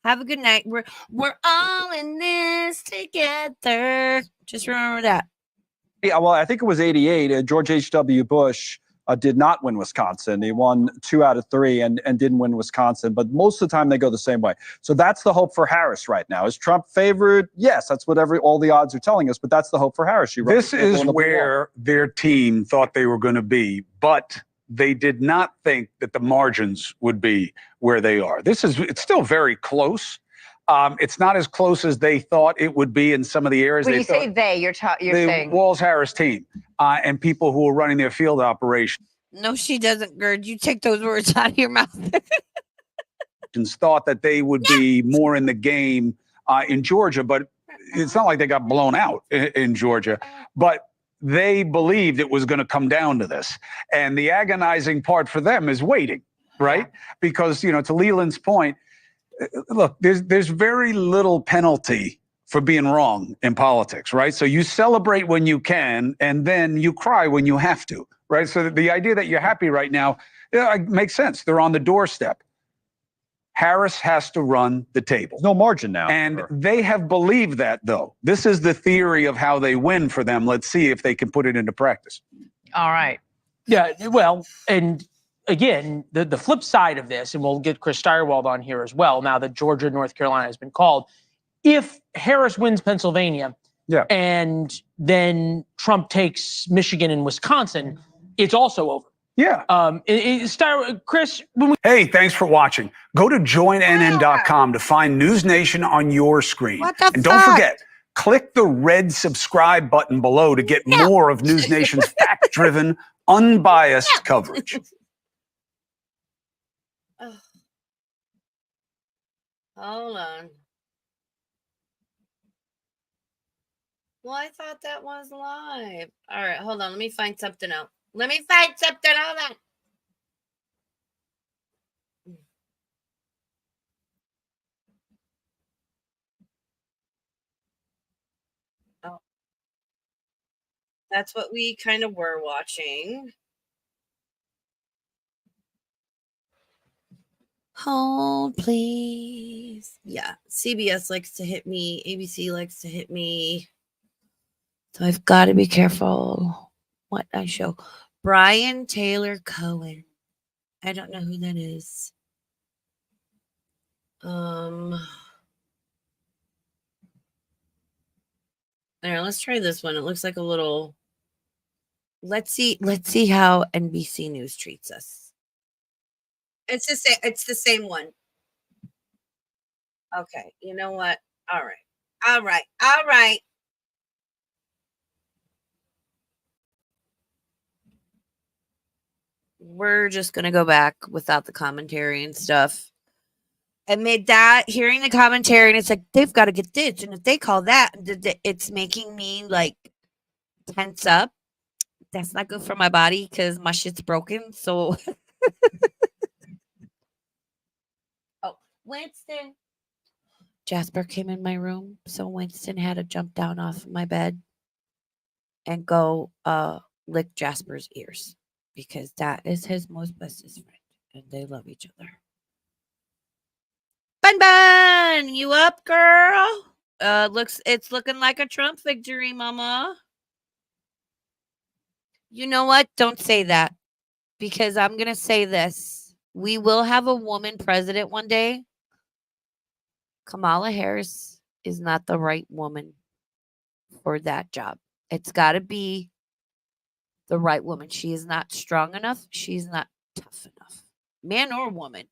have a good night. We're all in this together. Just remember that. Yeah, well, I think it was 88. George H.W. Bush did not win Wisconsin. He won 2 out of 3 and didn't win Wisconsin. But most of the time they go the same way. So that's the hope for Harris right now. Is Trump favored? Yes, that's what all the odds are telling us. But that's the hope for Harris. This is where their team thought they were going to be, but they did not think that the margins would be where they are. It's still very close. It's not as close as they thought it would be in some of the areas. When you say they, you're saying Walz-Harris team and people who are running their field operation. No, she doesn't, Gerd. You take those words out of your mouth. Thought that they would be more in the game in Georgia, but it's not like they got blown out in Georgia. But they believed it was going to come down to this. And the agonizing part for them is waiting, right? Because, to Leland's point, look, there's very little penalty for being wrong in politics, right? So you celebrate when you can, and then you cry when you have to, right? So the idea that you're happy right now makes sense. They're on the doorstep. Harris has to run the table. No margin now. And they have believed that, though. This is the theory of how they win for them. Let's see if they can put it into practice. all right. Yeah, well, and again, the flip side of this, and we'll get Chris Steyerwald on here as well, now that Georgia and North Carolina has been called, if Harris wins Pennsylvania and then Trump takes Michigan and Wisconsin, it's also over. Yeah. Chris, hey, thanks for watching. Go to joinnn.com to find News Nation on your screen. What the And don't forget, click the red subscribe button below to get more of News Nation's fact-driven, unbiased coverage. Hold on. Well, I thought that was live. All right, hold on. Let me find something out. Hold on. Oh. That's what we kind of were watching. Hold, please. Yeah, CBS likes to hit me. ABC likes to hit me. So I've got to be careful what I show. Brian Taylor Cohen. I don't know who that is. There, let's try this one. It looks like a little. Let's see how NBC News treats us. It's the same one. Okay, you know what? All right. We're just gonna go back without the commentary and stuff. Amid that, hearing the commentary, and it's like they've got to get this, and if they call that, it's making me like tense up. That's not good for my body because my shit's broken. So, oh, Winston. Jasper came in my room, so Winston had to jump down off my bed and go lick Jasper's ears because that is his most bestest friend, and they love each other. Bun, you up, girl? It's looking like a Trump victory, mama. You know what? Don't say that because I'm going to say this. We will have a woman president one day. Kamala Harris is not the right woman for that job. It's got to be the right woman. She is not strong enough. She's not tough enough. Man or woman.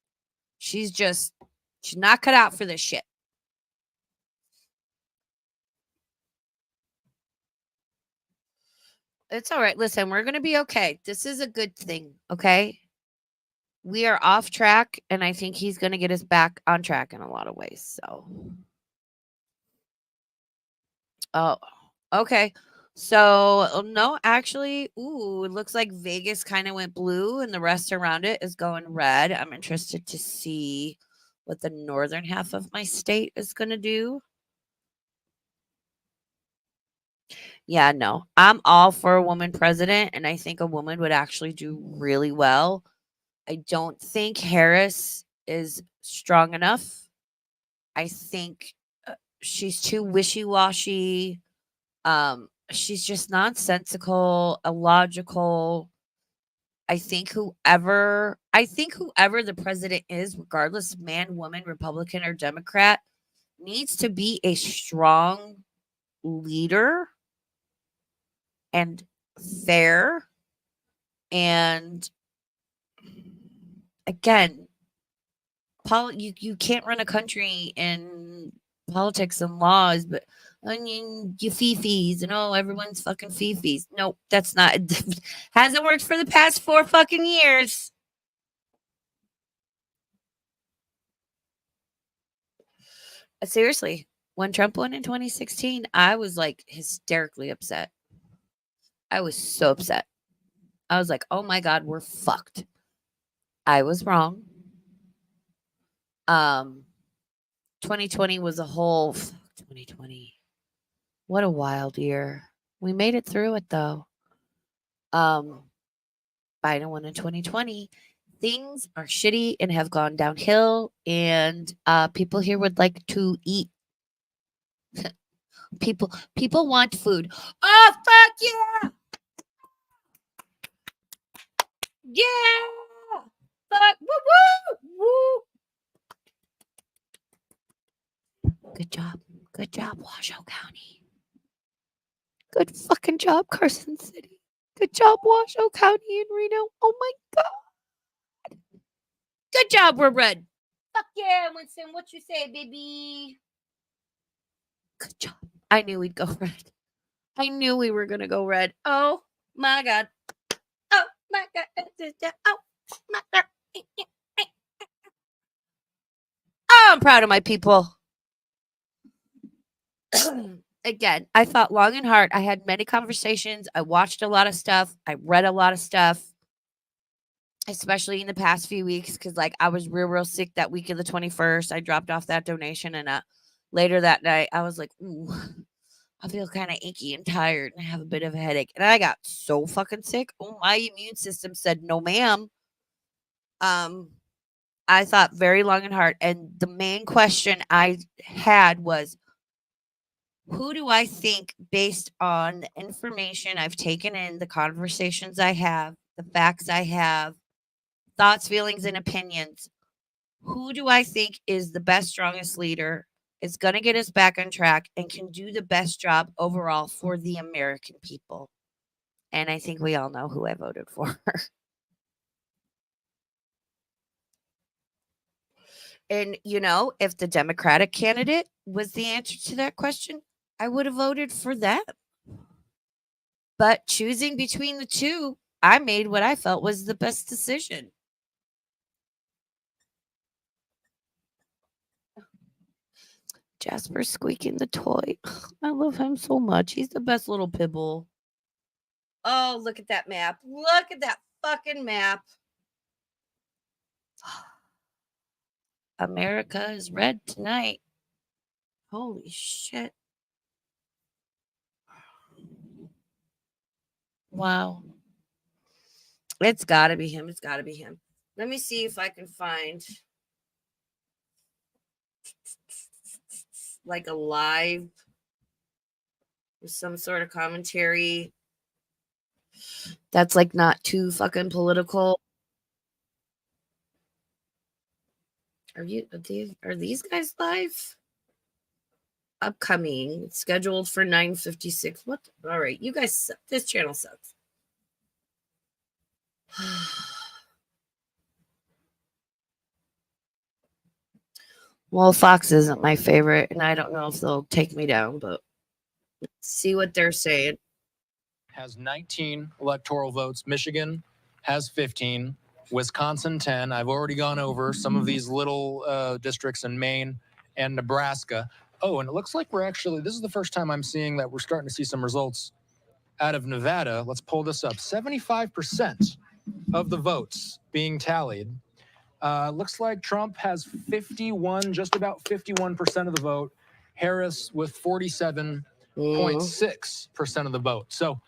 She's not cut out for this shit. It's all right. Listen, we're going to be okay. This is a good thing, okay? we are off track, and I think he's going to get us back on track in a lot of ways. So, oh, okay. So, no, actually, ooh, it looks like Vegas kind of went blue and the rest around it is going red. I'm interested to see what the northern half of my state is going to do. Yeah, no, I'm all for a woman president, and I think a woman would actually do really well. I don't think Harris is strong enough. I think she's too wishy-washy. She's just nonsensical, illogical. I think whoever the president is, regardless man, woman, Republican, or Democrat, needs to be a strong leader and fair. And again, you can't run a country in politics and laws, but I mean, you fifis and everyone's fucking fifis. No, that's not hasn't worked for the past 4 fucking years. Seriously, when Trump won in 2016, I was like hysterically upset. I was so upset. I was like, "Oh my god, we're fucked." I was wrong. 2020 was a whole 2020. What a wild year. We made it through it though. Biden won in 2020. Things are shitty and have gone downhill, and people here would like to eat. people want food. Oh fuck yeah! Yeah! Fuck woo woo woo! Good job. Good job, Washoe County. Good fucking job, Carson City. Good job, Washoe County and Reno. Oh my god. Good job, we're red. Fuck yeah, Winston. What you say, baby? Good job. I knew we'd go red. I knew we were gonna go red. Oh my god. Oh my god. Oh my god. Oh, I'm proud of my people. Again, I thought long and hard. I had many conversations. I watched a lot of stuff. I read a lot of stuff, especially in the past few weeks, because like I was real sick that week of the 21st. I dropped off that donation, and later that night I was like, ooh, I feel kind of achy and tired and I have a bit of a headache. And I got so fucking sick. Oh, my immune system said no, ma'am. I thought very long and hard. And the main question I had was, who do I think, based on the information I've taken in, the conversations I have, the facts I have, thoughts, feelings, and opinions, who do I think is the best, strongest leader, is going to get us back on track, and can do the best job overall for the American people? And I think we all know who I voted for. And, if the Democratic candidate was the answer to that question, I would have voted for them. But choosing between the two, I made what I felt was the best decision. Jasper squeaking the toy. I love him so much. He's the best little pibble. Oh, look at that map. Look at that fucking map. America is red tonight. Holy shit. Wow. It's got to be him. It's got to be him. Let me see if I can find like a live with some sort of commentary that's like not too fucking political. Are these guys live? Upcoming, scheduled for 9:56. What? All right, you guys suck. This channel sucks. Well, Fox isn't my favorite, and I don't know if they'll take me down, but let's see what they're saying. Has 19 electoral votes. Michigan has 15. Wisconsin 10. I've already gone over some of these little districts in Maine and Nebraska. Oh, and it looks like this is the first time I'm seeing that we're starting to see some results out of Nevada. Let's pull this up. 75% of the votes being tallied. Looks like Trump has 51, just about 51% of the vote. Harris with 47.6% of the vote. So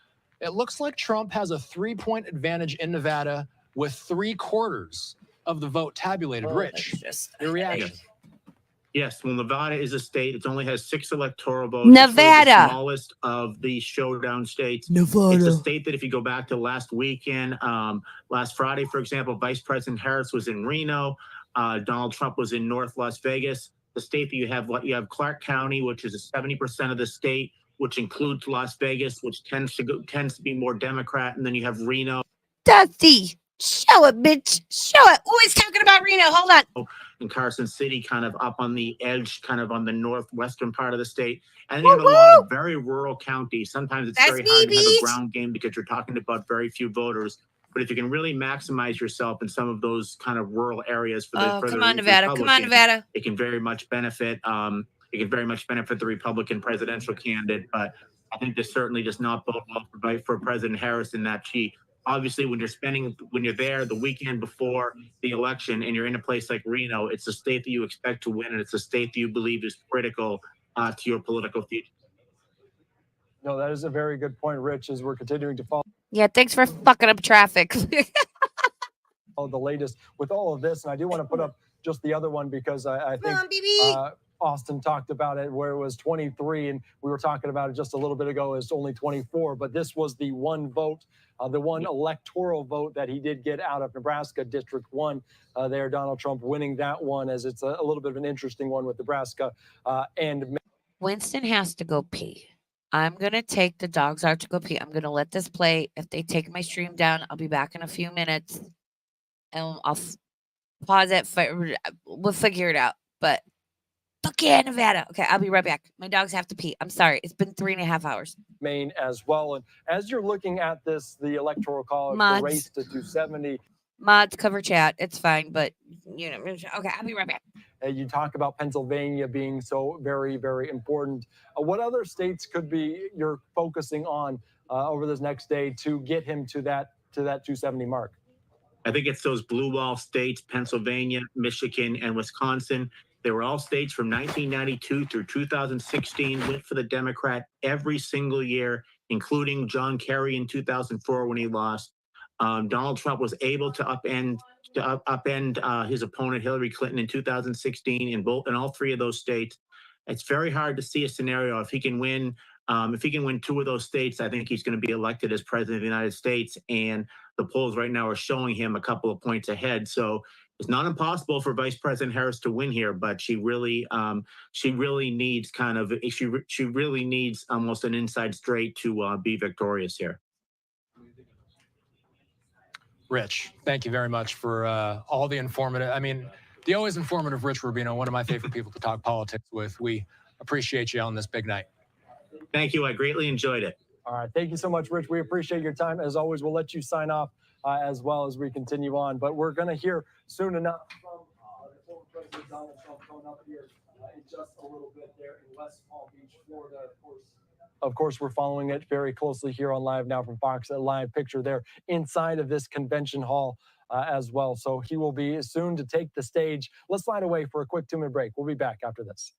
it looks like Trump has a 3-point advantage in Nevada with 3/4 of the vote tabulated. Rich, your reaction? Yes, well, Nevada is a state. It only has 6 electoral votes. Nevada. It's really the smallest of the showdown states. Nevada. It's a state that if you go back to last weekend, last Friday, for example, Vice President Harris was in Reno. Donald Trump was in North Las Vegas. The state that you have Clark County, which is 70% of the state, which includes Las Vegas, which tends to be more Democrat. And then you have Reno. Dusty, show it, bitch. Show it. Who is talking about Reno? Hold on. And Carson City kind of up on the edge, kind of on the northwestern part of the state. And then you have a lot of very rural counties. Sometimes it's very hard to have a ground game because you're talking about very few voters. But if you can really maximize yourself in some of those kind of rural areas for the come on, Nevada. Come on, Nevada. It can very much benefit. It can very much benefit the Republican presidential candidate. But I think this certainly does not bode well for President Harris in that she. Obviously, when you're there the weekend before the election and you're in a place like Reno, it's a state that you expect to win, and it's a state that you believe is critical to your political future. No, that is a very good point, Rich, as we're continuing to follow. Yeah, thanks for fucking up traffic. The latest with all of this, and I do want to put up just the other one because I think Austin talked about it where it was 23, and we were talking about it just a little bit ago. It's only 24, but this was the one vote, the one electoral vote that he did get out of Nebraska District 1 there, Donald Trump winning that one, as it's a little bit of an interesting one with Nebraska. And Winston has to go pee. I'm going to take the dogs out to go pee. I'm going to let this play. If they take my stream down, I'll be back in a few minutes. And I'll pause it. We'll figure it out. But fuck yeah, Nevada. Okay, I'll be right back. My dogs have to pee. I'm sorry. It's been 3.5 hours. Maine as well. And as you're looking at this, the electoral college, the race to 270. Mods, cover chat. It's fine, but you know. Okay, I'll be right back. You talk about Pennsylvania being so very, very important. What other states could be you're focusing on over this next day to get him to that 270 mark? I think it's those blue wall states, Pennsylvania, Michigan, and Wisconsin. They were all states from 1992 through 2016, went for the Democrat every single year, including John Kerry in 2004 when he lost. Donald Trump was able to upend his opponent Hillary Clinton in 2016 in all 3 of those states. It's very hard to see a scenario if he can win. If he can win 2 of those states, I think he's going to be elected as president of the United States. And the polls right now are showing him a couple of points ahead. So it's not impossible for Vice President Harris to win here, but she really needs she really needs almost an inside straight to be victorious here. Rich, thank you very much for all the the always informative Rich Rubino, one of my favorite people to talk politics with. We appreciate you on this big night. Thank you. I greatly enjoyed it. All right. Thank you so much, Rich. We appreciate your time. As always, we'll let you sign off as well as we continue on. But we're going to hear soon enough from former President Donald Trump coming up here in just a little bit there in West Palm Beach, Florida, Of course, we're following it very closely here on Live Now from Fox. A live picture there inside of this convention hall as well. So he will be soon to take the stage. Let's slide away for a quick 2-minute break. We'll be back after this.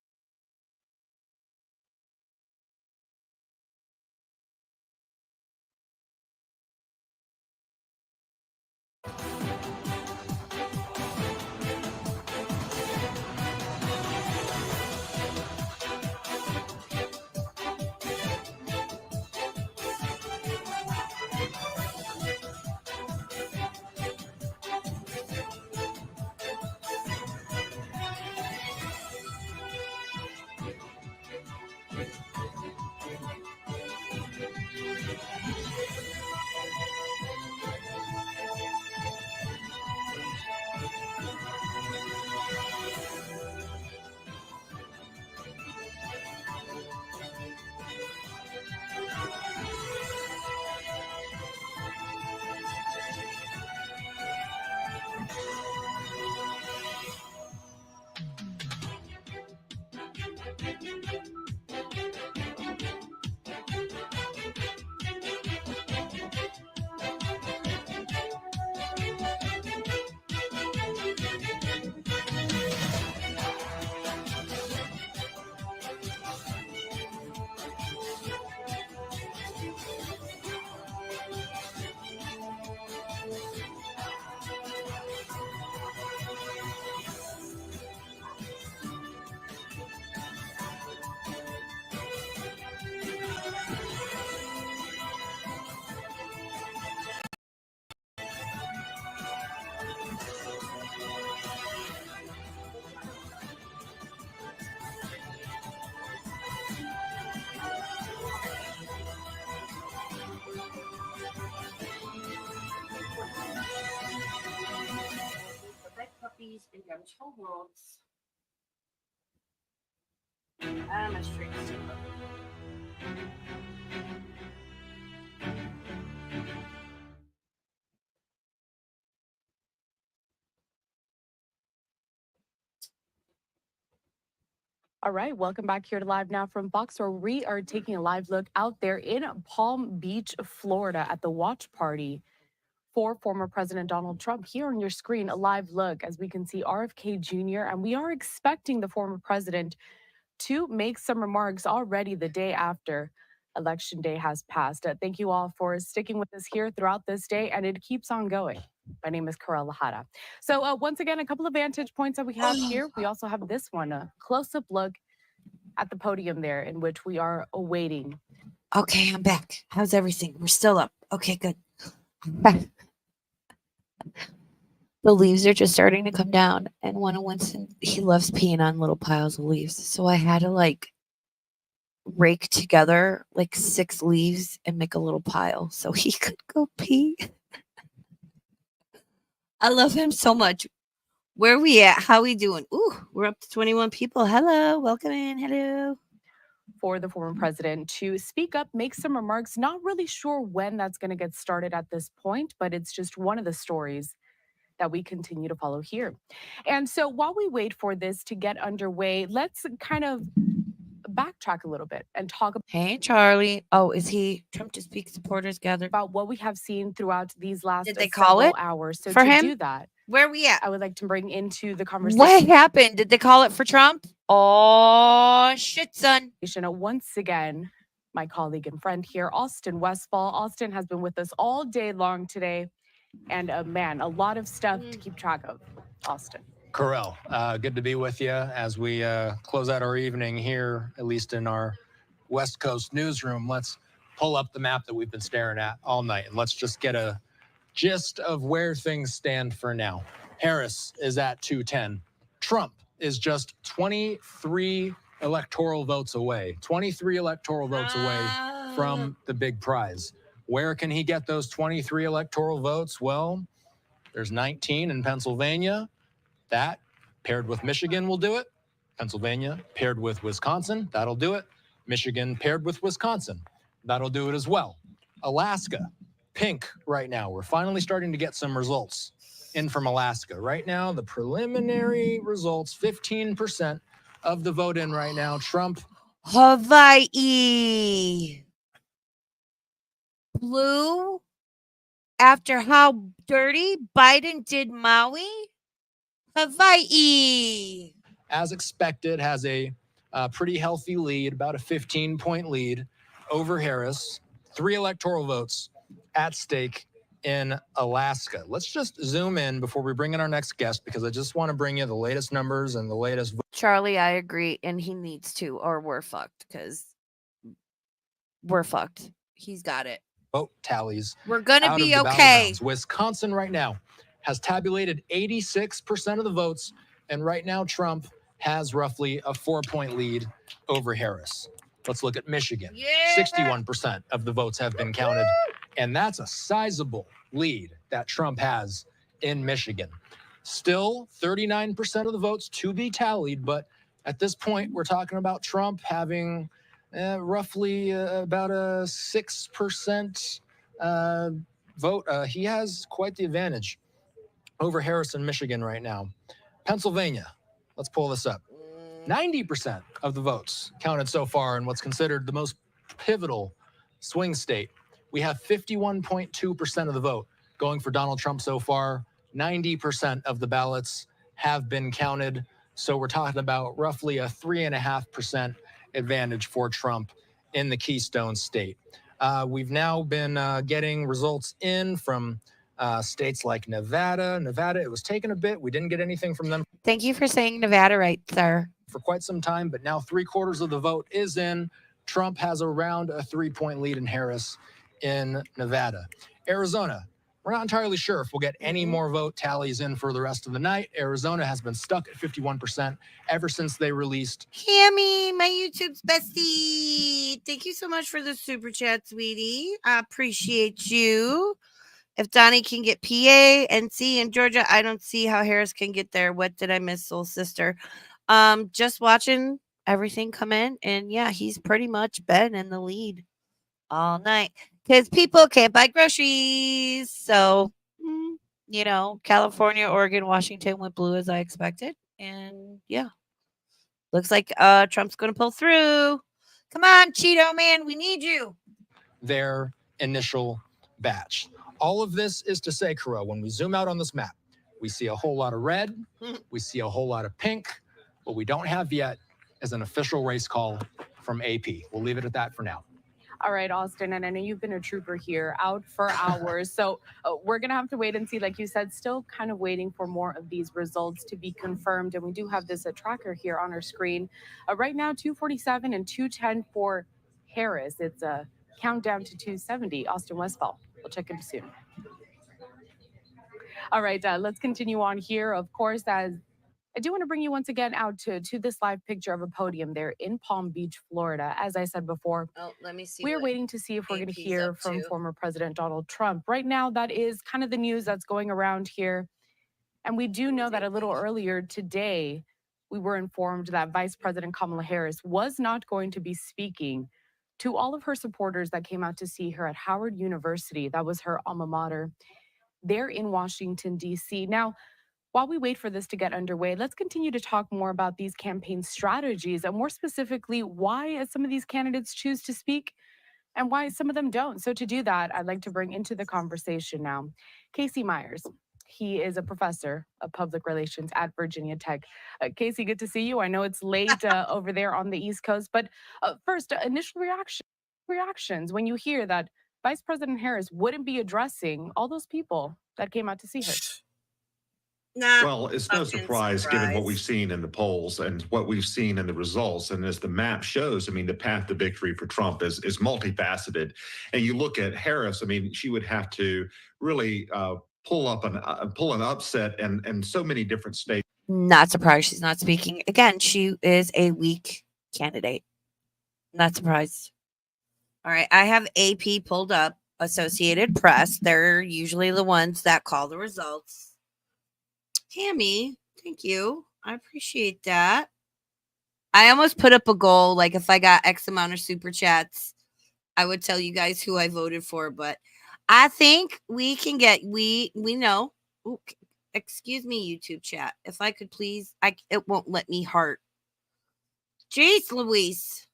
Puppies and gentle worlds. I'm a straight super. All right, welcome back here to Live Now from Fox, where we are taking a live look out there in Palm Beach, Florida at the watch party for former President Donald Trump. Here on your screen, a live look as we can see RFK Jr., and we are expecting the former president to make some remarks already the day after Election Day has passed. Thank you all for sticking with us here throughout this day, and it keeps on going. My name is Karel Lahada. So once again, a couple of vantage points that we have here. We also have this one, a close-up look at the podium there in which we are awaiting. Okay, I'm back. How's everything? We're still up. Okay, good. The leaves are just starting to come down, and one of Winston, he loves peeing on little piles of leaves. So I had to like rake together like 6 leaves and make a little pile so he could go pee. I love him so much. Where we at? How we doing? Ooh, we're up to 21 people. Hello, welcome in. Hello. For the former president to speak up, make some remarks. Not really sure when that's going to get started at this point, but it's just one of the stories that we continue to follow here. And so while we wait for this to get underway, let's kind of backtrack a little bit and talk about. Hey, Charlie. Oh, is he Trump to speak supporters gathered? About what we have seen throughout these last Did they call it hours. So for to him? do that, where we at? I would like to bring into the conversation. What happened? Did they call it for Trump? Oh, shit, son. Once again, my colleague and friend here, Austin Westfall. Austin has been with us all day long today. And man, a lot of stuff to keep track of. Austin. Karel, good to be with you as we close out our evening here, at least in our West Coast newsroom. Let's pull up the map that we've been staring at all night, and let's just get a gist of where things stand for now. Harris is at 210. Trump is just 23 electoral votes away. 23 electoral votes away from the big prize. Where can he get those 23 electoral votes? Well, there's 19 in Pennsylvania. That, paired with Michigan, will do it. Pennsylvania, paired with Wisconsin, that'll do it. Michigan, paired with Wisconsin, that'll do it as well. Alaska, pink right now. We're finally starting to get some results in from Alaska. Right now, the preliminary results, 15% of the vote in right now. Trump. Hawaii. Blue. After how dirty Biden did Maui. Hawaii. As expected, has a pretty healthy lead, about a 15-point lead over Harris. 3 electoral votes at stake in Alaska. Let's just zoom in before we bring in our next guest, because I just want to bring you the latest numbers and the latest. Charlie, I agree, and he needs to, or we're fucked, because we're fucked. He's got it. Vote tallies. We're gonna out be of the okay. battlegrounds. Wisconsin right now has tabulated 86% of the votes, and right now Trump has roughly a 4-point lead over Harris. Let's look at Michigan. 61% of the votes have been counted, and that's a sizable lead that Trump has in Michigan. Still 39% of the votes to be tallied, but at this point, we're talking about Trump having roughly about a 6% vote. He has quite the advantage over Harris in Michigan right now. Pennsylvania, let's pull this up. 90% of the votes counted so far in what's considered the most pivotal swing state. We have 51.2% of the vote going for Donald Trump so far. 90% of the ballots have been counted. So we're talking about roughly a 3.5% advantage for Trump in the Keystone State. We've now been getting results in from states like Nevada. Nevada, it was taking a bit. We didn't get anything from them Thank you for saying Nevada right, sir. for quite some time, but now 3/4 of the vote is in. Trump has around a 3-point lead in Harris in Nevada. Arizona, we're not entirely sure if we'll get any more vote tallies in for the rest of the night. Arizona has been stuck at 51% ever since they released. Hammy, my YouTube's bestie. Thank you so much for the super chat, sweetie. I appreciate you. If Donnie can get PA, NC, and Georgia, I don't see how Harris can get there. What did I miss, soul sister? Just watching everything come in, and yeah, he's pretty much been in the lead all night because people can't buy groceries. So, California, Oregon, Washington went blue as I expected, and yeah, looks like Trump's going to pull through. Come on, Cheeto man, we need you. Their initial batch. All of this is to say, Kuro, when we zoom out on this map, we see a whole lot of red, we see a whole lot of pink. What we don't have yet is an official race call from AP. We'll leave it at that for now. All right, Austin, and I know you've been a trooper here, out for hours. So we're going to have to wait and see. Like you said, still kind of waiting for more of these results to be confirmed. And we do have this tracker here on our screen. Right now, 247 and 210 for Harris. It's a countdown to 270. Austin Westfall. We'll check in soon. All right, let's continue on here. Of course, as I do want to bring you once again out to this live picture of a podium there in Palm Beach, Florida. As I said before, let me see. We're waiting to see if we're going to hear from to. former President Donald Trump. Right now, that is kind of the news that's going around here. And we do know that a little earlier today, we were informed that Vice President Kamala Harris was not going to be speaking to all of her supporters that came out to see her at Howard University. That was her alma mater there in Washington, D.C. Now, while we wait for this to get underway, let's continue to talk more about these campaign strategies and more specifically, why some of these candidates choose to speak and why some of them don't. So to do that, I'd like to bring into the conversation now Casey Myers. He is a professor of public relations at Virginia Tech. Casey, good to see you. I know it's late over there on the East Coast, but first, initial reactions when you hear that Vice President Harris wouldn't be addressing all those people that came out to see her. Well, it's no surprise given what we've seen in the polls and what we've seen in the results. And as the map shows, I mean, the path to victory for Trump is multifaceted. And you look at Harris, I mean, she would have to really pull an upset and so many different states. Not surprised she's not speaking. Again, she is a weak candidate. Not surprised. All right, I have AP pulled up, Associated Press. They're usually the ones that call the results. Tammy, thank you. I appreciate that. I almost put up a goal, like if I got X amount of super chats, I would tell you guys who I voted for, but I think we can get, we know. Ooh, excuse me, YouTube chat. If I could please, it won't let me heart. Jeez, Louise.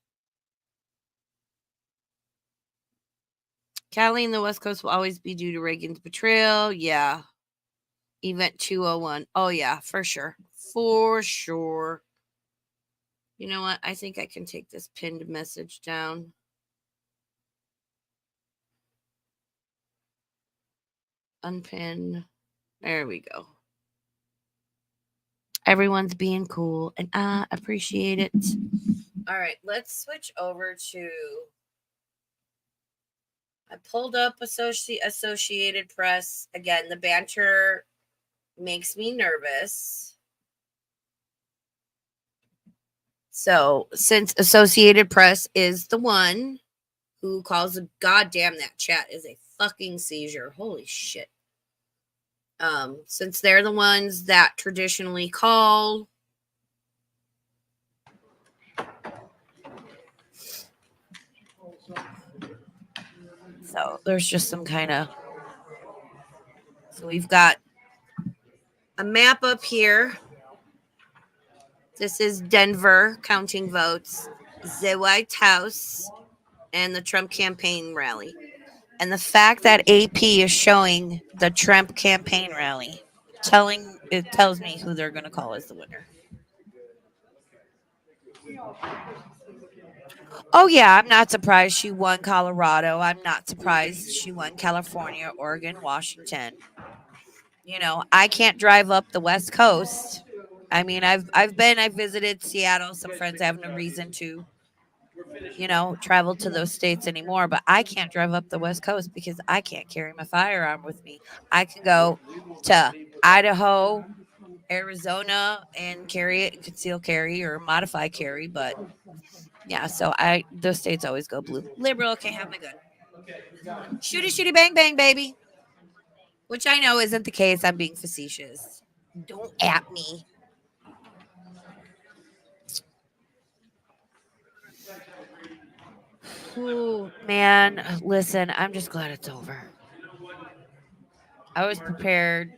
Cali and the West Coast will always be due to Reagan's betrayal. Yeah. Event 201. Oh, yeah, for sure. For sure. You know what? I think I can take this pinned message down. Unpin. There we go. Everyone's being cool, and I appreciate it. All right, let's switch over to... I pulled up Associated Press. Again, the banter makes me nervous. So, since Associated Press is the one who calls a goddamn that chat is a fucking seizure. Holy shit. Since they're the ones that traditionally call so there's just some kind of so we've got a map up here. This is Denver counting votes, the White House, and the Trump campaign rally. And the fact that AP is showing the Trump campaign rally, tells me who they're going to call as the winner. Oh yeah, I'm not surprised she won Colorado. I'm not surprised she won California, Oregon, Washington. I can't drive up the West Coast. I mean, I visited Seattle. Some friends have no reason to, travel to those states anymore. But I can't drive up the West Coast because I can't carry my firearm with me. I can go to Idaho, Arizona, and carry it, conceal carry or modify carry. But yeah, so those states always go blue. Liberal can't have my gun. Shooty, shooty, bang, bang, baby. Which I know isn't the case. I'm being facetious. Don't at me. Ooh, man, listen, I'm just glad it's over. I was prepared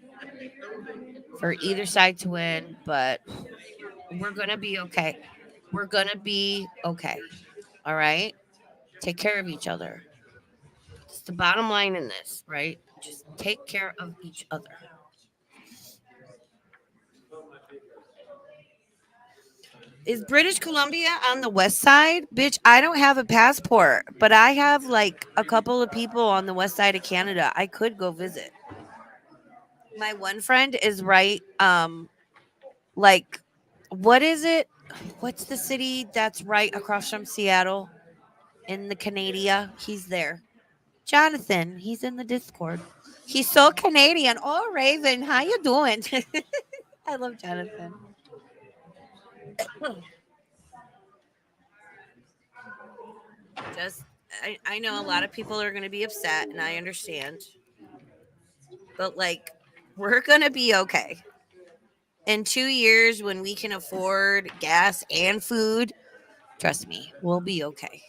for either side to win, but we're going to be okay. We're going to be okay. All right? Take care of each other. It's the bottom line in this, right? Just take care of each other. Is British Columbia on the west side? Bitch, I don't have a passport, but I have like a couple of people on the west side of Canada. I could go visit. My one friend is right like what is it? What's the city that's right across from Seattle in the Canada? He's there. Jonathan, he's in the Discord. He's so Canadian. Oh, Raven, how you doing? I love Jonathan. I know a lot of people are going to be upset, and I understand. But like, we're going to be okay. In 2 years, when we can afford gas and food, trust me, we'll be okay.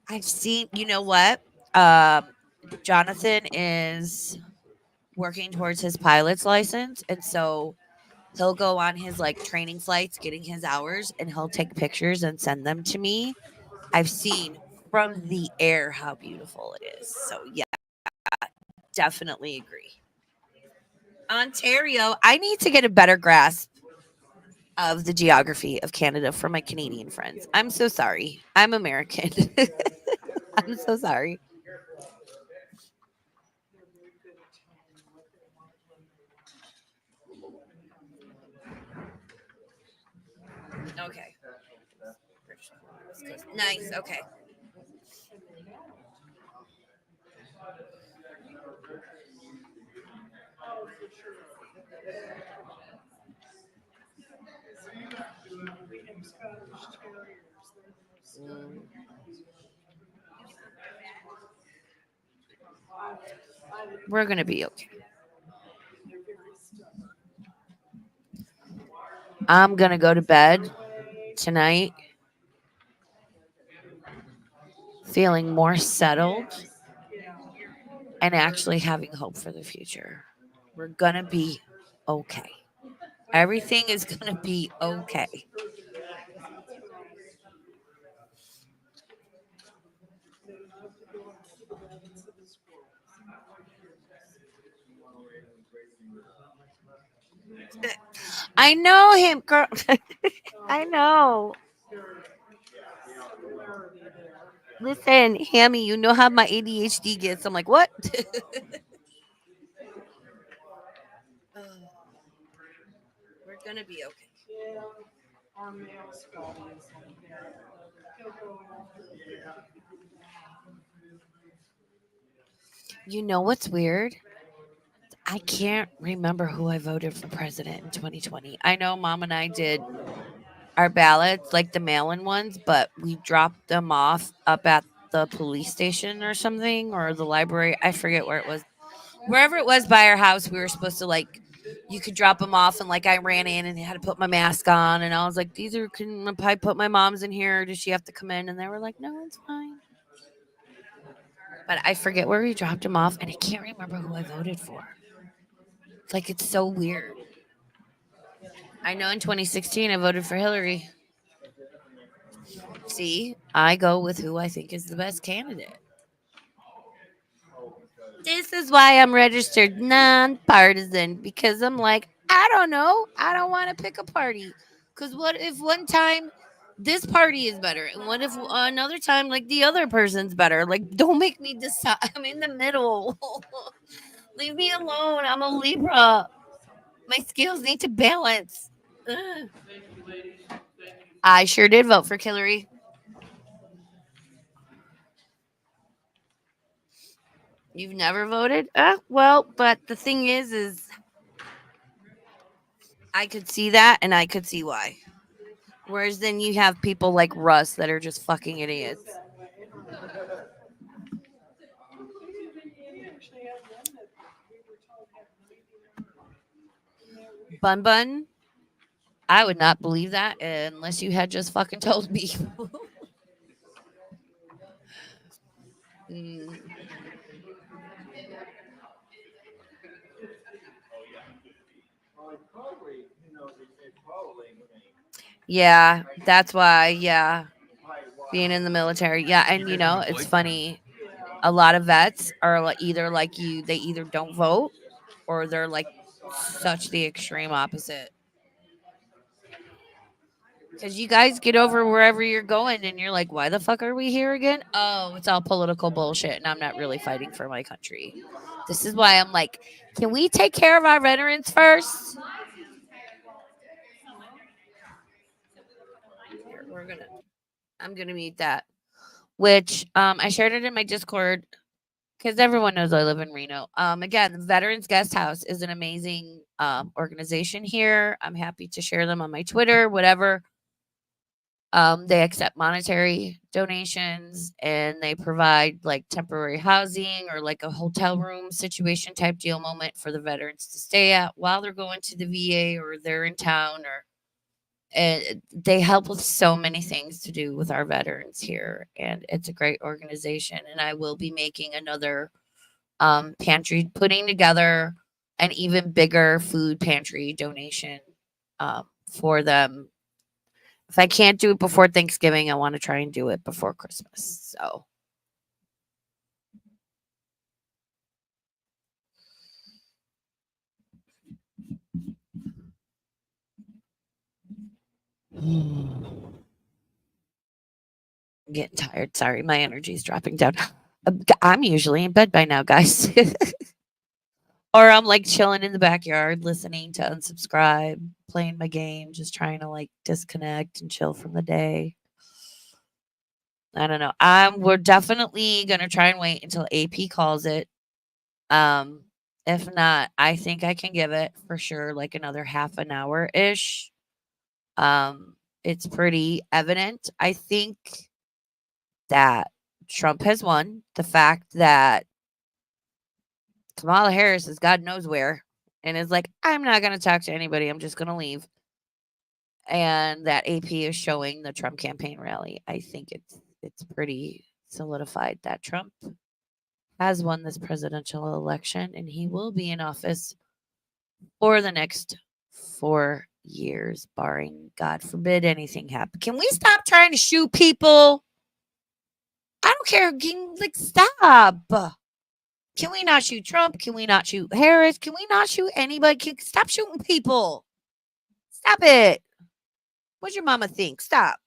I've seen, you know what? Jonathan is working towards his pilot's license. And so he'll go on his like training flights, getting his hours, and he'll take pictures and send them to me. I've seen from the air how beautiful it is. So, yeah, definitely agree. Ontario, I need to get a better grasp of the geography of Canada for my Canadian friends. I'm so sorry. I'm American. I'm so sorry. Okay. Nice. Okay. We're going to be okay. I'm going to go to bed tonight feeling more settled and actually having hope for the future. We're going to be okay. Everything is going to be okay. I know him, girl. I know. Listen, Hammy, you know how my ADHD gets. I'm like, what? We're going to be okay. You know what's weird? I can't remember who I voted for president in 2020. I know Mom and I did our ballots, like the mail-in ones, but we dropped them off up at the police station or something, or the library. I forget where it was. Wherever it was by our house, we were supposed to like, you could drop them off, and like I ran in and had to put my mask on, and I was like, can I put my mom's in here? Or does she have to come in? And they were like, no, it's fine. But I forget where we dropped them off, and I can't remember who I voted for. It's like, it's so weird. I know in 2016 I voted for Hillary. See, I go with who I think is the best candidate. This is why I'm registered nonpartisan, because I'm like, I don't know. I don't want to pick a party. Because what if one time this party is better? And what if another time, like, the other person's better? Like, don't make me decide. I'm in the middle. Leave me alone. I'm a Libra. My skills need to balance. Ugh. I sure did vote for Hillary. You've never voted? Well, but the thing is I could see that, and I could see why. Whereas then you have people like Russ that are just fucking idiots. Bun Bun, I would not believe that unless you had just fucking told me. Mm. Yeah, that's why. Yeah, being in the military. Yeah, and it's funny. A lot of vets are either like you, they either don't vote or they're like such the extreme opposite. Because you guys get over wherever you're going and you're like, why the fuck are we here again? Oh, it's all political bullshit and I'm not really fighting for my country. This is why I'm like, can we take care of our veterans first? Here, I'm gonna mute that. Which I shared it in my Discord because everyone knows I live in Reno. Again, the Veterans Guest House is an amazing organization here. I'm happy to share them on my Twitter, whatever. They accept monetary donations and they provide like temporary housing or like a hotel room situation type deal moment for the veterans to stay at while they're going to the VA or they're in town, or and they help with so many things to do with our veterans here, and it's a great organization. And I will be making another pantry, putting together an even bigger food pantry donation for them. If I can't do it before Thanksgiving, I want to try and do it before Christmas. So I'm getting tired. Sorry, my energy's dropping down. I'm usually in bed by now, guys. Or I'm like chilling in the backyard listening to Unsubscribe, playing my game, just trying to like disconnect and chill from the day. I don't know. We're definitely gonna try and wait until AP calls it. Um, if not, I think I can give it for sure like another half an hour ish. It's pretty evident, I think, that Trump has won. The fact that Kamala Harris is God knows where and is like, I'm not going to talk to anybody. I'm just going to leave. And that AP is showing the Trump campaign rally. I think it's pretty solidified that Trump has won this presidential election and he will be in office for the next 4 years, barring, God forbid, anything happen. Can we stop trying to shoot people? I don't care. Stop. Can we not shoot Trump? Can we not shoot Harris? Can we not shoot anybody? Stop shooting people. Stop it. What's your mama think? Stop.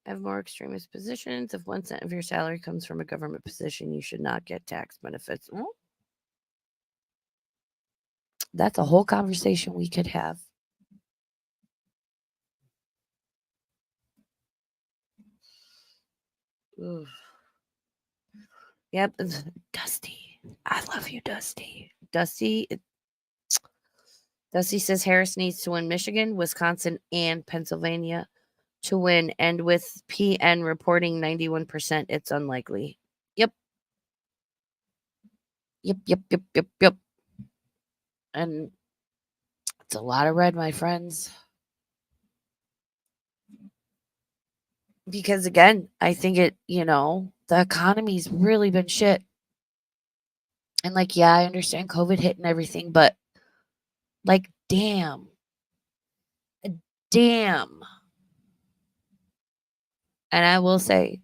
Have more extremist positions. If 1 cent of your salary comes from a government position, you should not get tax benefits. That's a whole conversation we could have. Oof. Yep. Dusty. I love you, Dusty. Dusty says Harris needs to win Michigan, Wisconsin, and Pennsylvania to win. And with PN reporting 91%, it's unlikely. Yep. Yep. And it's a lot of red, my friends. Because again, I think the economy's really been shit. And like, yeah, I understand COVID hit and everything, but like, damn. Damn. And I will say,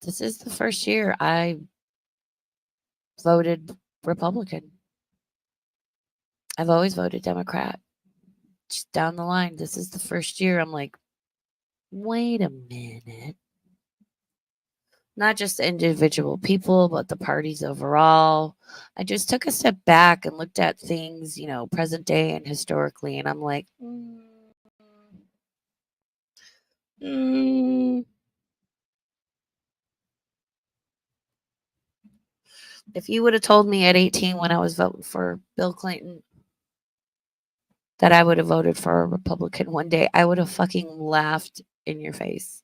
this is the first year I voted Republican. I've always voted Democrat. Just down the line, this is the first year I'm like, wait a minute. Not just individual people, but the parties overall. I just took a step back and looked at things, you know, present day and historically, and I'm like, if you would have told me at 18 when I was voting for Bill Clinton that I would have voted for a Republican one day, I would have fucking laughed in your face.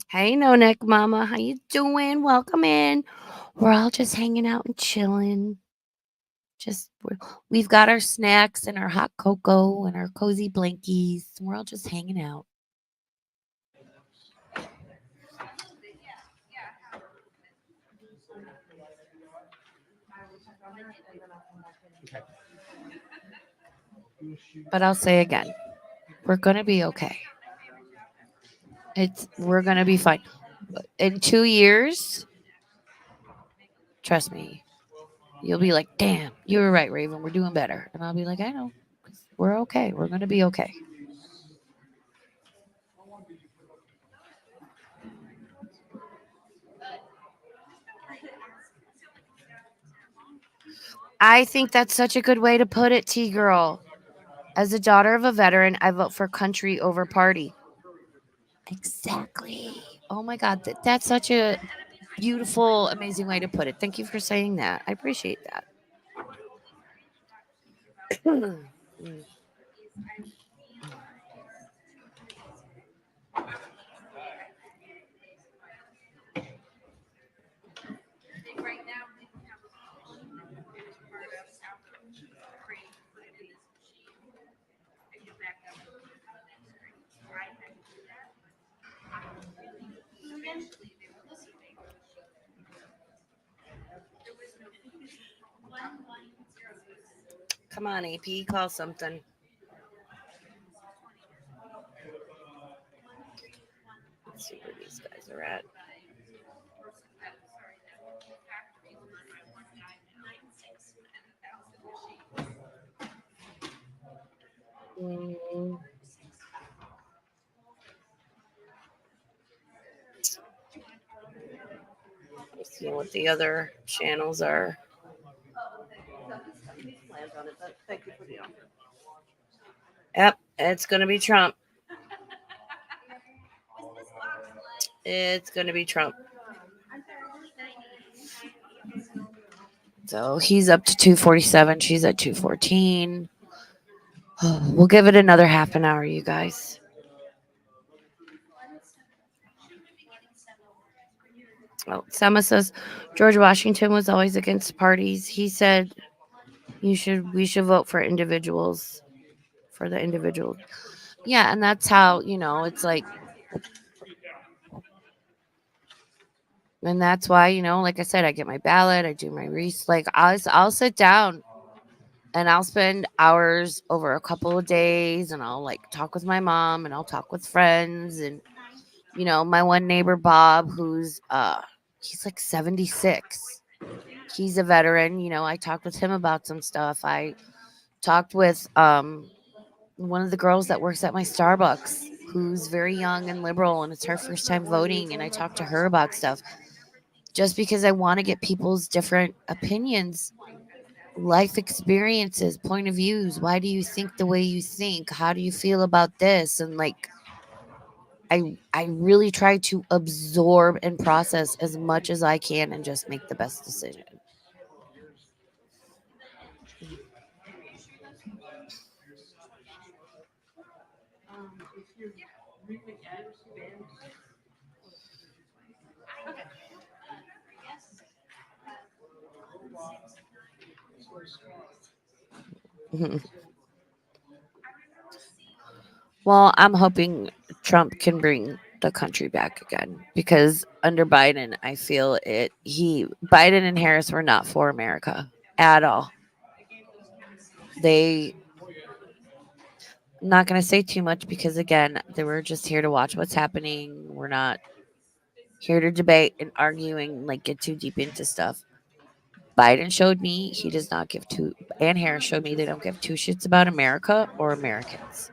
Hey, No Neck Mama, how you doing? Welcome in. We're all just hanging out and chilling. We've got our snacks and our hot cocoa and our cozy blankies. We're all just hanging out. But I'll say again, we're gonna be okay. We're gonna be fine. In 2 years, trust me, you'll be like, damn, you were right, Raven. We're doing better. And I'll be like, I know. We're okay. We're gonna be okay. I think that's such a good way to put it, T girl. As a daughter of a veteran, I vote for country over party. Exactly. Oh my God, that's such a beautiful, amazing way to put it. Thank you for saying that. I appreciate that. Come on, AP, call something. Let's see where these guys are at. Let's see what the other channels are. Yep, it's going to be Trump. It's going to be Trump. So he's up to 247. She's at 214. We'll give it another half an hour, you guys. Oh, Selma says George Washington was always against parties. He said we should vote for individuals, for the individual. Yeah, and that's how, you know, it's like, and that's why, you know, like I said, I get my ballot, I do my like I'll sit down and I'll spend hours over a couple of days, and I'll like talk with my mom, and I'll talk with friends, and you know, my one neighbor Bob, who's he's like 76. He's a veteran. You know, I talked with him about some stuff. I talked with one of the girls that works at my Starbucks, who's very young and liberal, and it's her first time voting, and I talked to her about stuff just because I want to get people's different opinions, life experiences, point of views. Why do you think the way you think? How do you feel about this? And like, I really try to absorb and process as much as I can and just make the best decision. Well, I'm hoping Trump can bring the country back again because under Biden, I feel Biden and Harris were not for America at all. They I'm not going to say too much because again, they were just here to watch what's happening. We're not here to debate and arguing like get too deep into stuff. Biden showed me he does not give two and Harris showed me they don't give two shits about America or Americans.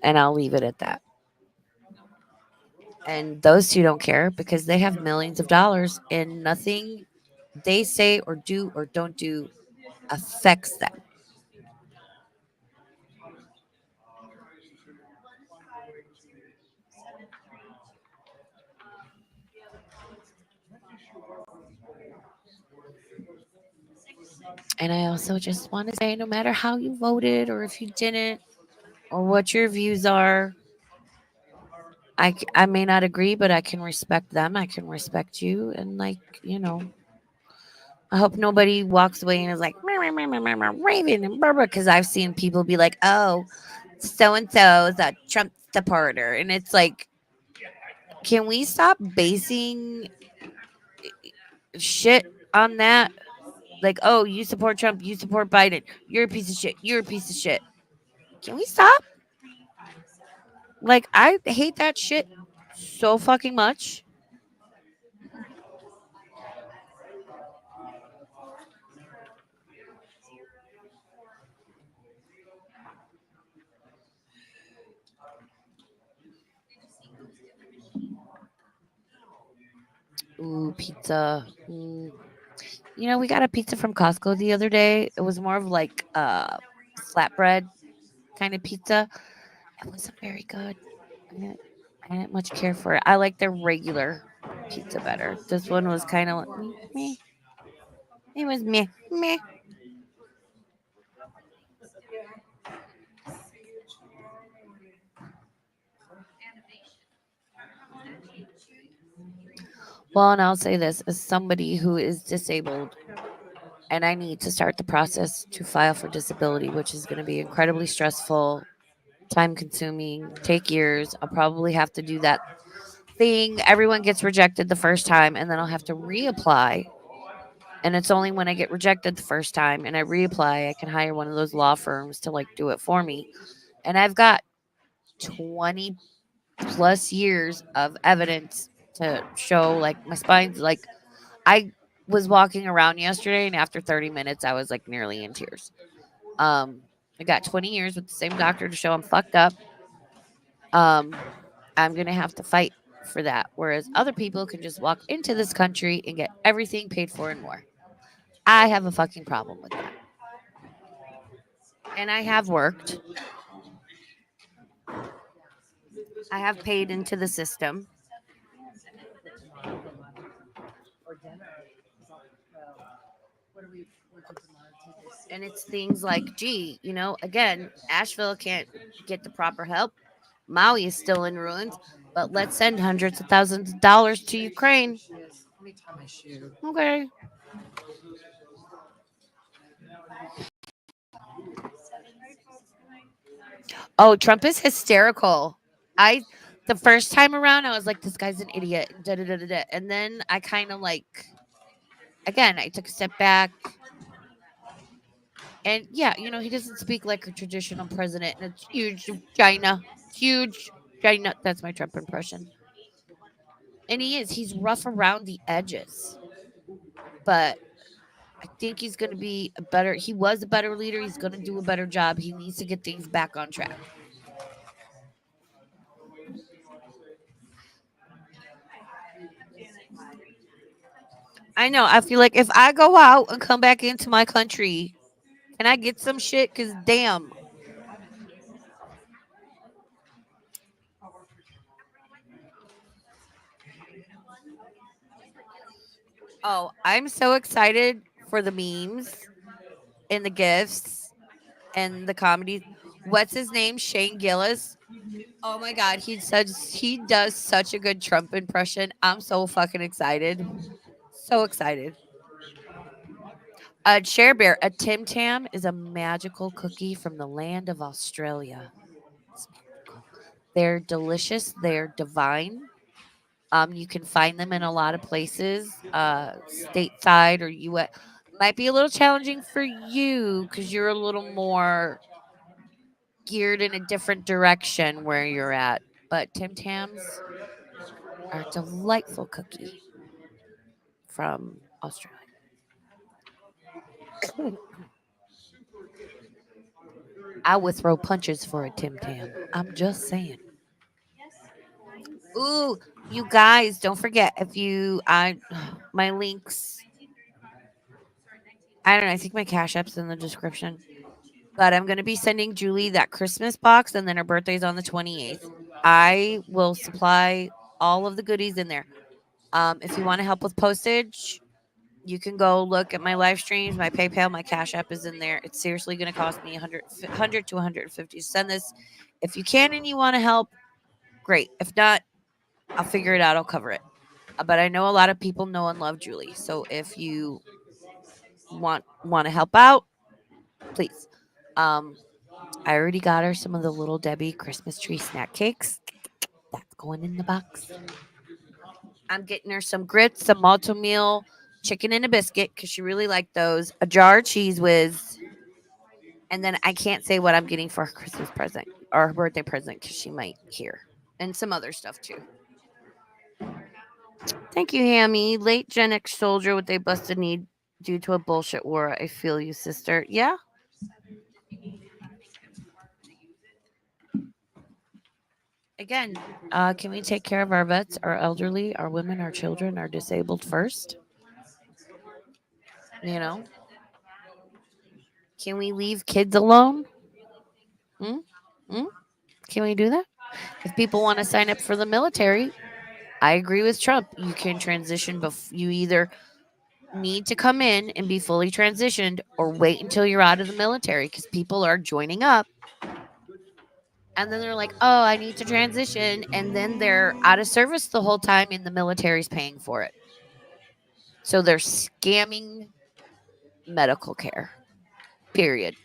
And I'll leave it at that. And those two don't care because they have millions of dollars and nothing they say or do or don't do affects them. And I also just want to say no matter how you voted or if you didn't or what your views are, I may not agree, but I can respect them. I can respect you. And, like, I hope nobody walks away and is like, Raven and Barbara, because I've seen people be like, oh, so and so is a Trump supporter. And it's like, can we stop basing shit on that? Like, oh, you support Trump, you support Biden, you're a piece of shit, you're a piece of shit. Can we stop? Like, I hate that shit so fucking much. Ooh, pizza. We got a pizza from Costco the other day. It was more of like flatbread kind of pizza. It wasn't very good. I didn't much care for it. I like their regular pizza better. This one was kind of like meh. It was meh, meh. Well, and I'll say this as somebody who is disabled and I need to start the process to file for disability, which is going to be incredibly stressful, time consuming, take years. I'll probably have to do that thing. Everyone gets rejected the first time, and then I'll have to reapply. And it's only when I get rejected the first time and I reapply, I can hire one of those law firms to like do it for me. And I've got 20 plus years of evidence to show like my spine's like I was walking around yesterday and after 30 minutes I was like nearly in tears. Um I got 20 years with the same doctor to show I'm fucked up. Um I'm going to have to fight for that whereas other people can just walk into this country and get everything paid for and more. I have a fucking problem with that. And I have worked. I have paid into the system. And it's things like, gee, again, Asheville can't get the proper help. Maui is still in ruins, but let's send hundreds of thousands of dollars to Ukraine. Okay. Oh, Trump is hysterical. The first time around, I was like, this guy's an idiot. Da, da, da, da, da. And then I kind of like, again, I took a step back. And yeah, he doesn't speak like a traditional president. And it's huge China. Huge China. That's my Trump impression. And he's rough around the edges. But I think he's going to be he was a better leader. He's going to do a better job. He needs to get things back on track. I know. I feel like if I go out and come back into my country, can I get some shit? Because damn. Oh, I'm so excited for the memes and the gifts and the comedy. What's his name? Shane Gillis. Oh my god, he does such a good Trump impression. I'm so fucking excited. So excited. Share Bear, a Tim Tam is a magical cookie from the land of Australia. It's magical. They're delicious. They're divine. You can find them in a lot of places, stateside or U.S. Might be a little challenging for you because you're a little more geared in a different direction where you're at. But Tim Tams are a delightful cookie from Australia. I would throw punches for a Tim Tam. I'm just saying. Ooh, you guys, don't forget if you my links. I don't know. I think my Cash App's in the description. But I'm gonna be sending Julie that Christmas box, and then her birthday's on the 28th. I will supply all of the goodies in there. If you want to help with postage, you can go look at my live streams, my PayPal, my Cash App is in there. It's seriously going to cost me 100 to 150 to send this. If you can and you want to help, great. If not, I'll figure it out. I'll cover it. But I know a lot of people know and love Julie. So if you want to help out, please. I already got her some of the Little Debbie Christmas tree snack cakes. That's going in the box. I'm getting her some grits, some malto meal, chicken and a biscuit because she really liked those. A jar of cheese whiz. And then I can't say what I'm getting for her Christmas present or her birthday present because she might hear. And some other stuff too. Thank you, Hammy. Late Gen X soldier with a busted knee due to a bullshit war. I feel you, sister. Yeah. Again, can we take care of our vets, our elderly, our women, our children, our disabled first? You know? Can we leave kids alone? Can we do that? If people want to sign up for the military, I agree with Trump. You can transition, you either need to come in and be fully transitioned or wait until you're out of the military because people are joining up. And then they're like, oh, I need to transition. And then they're out of service the whole time and the military's paying for it. So they're scamming medical care, period.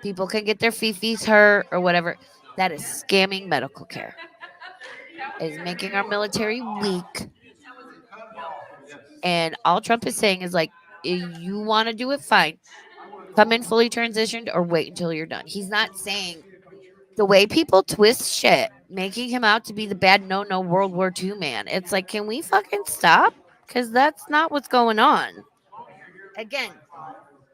People can get their fifis hurt or whatever. That is scamming medical care. It is making our military weak. And all Trump is saying is like, if you want to do it, fine. Come in fully transitioned or wait until you're done. He's not saying the way people twist shit, making him out to be the bad no World War II man. It's like, can we fucking stop? Because that's not what's going on. Again,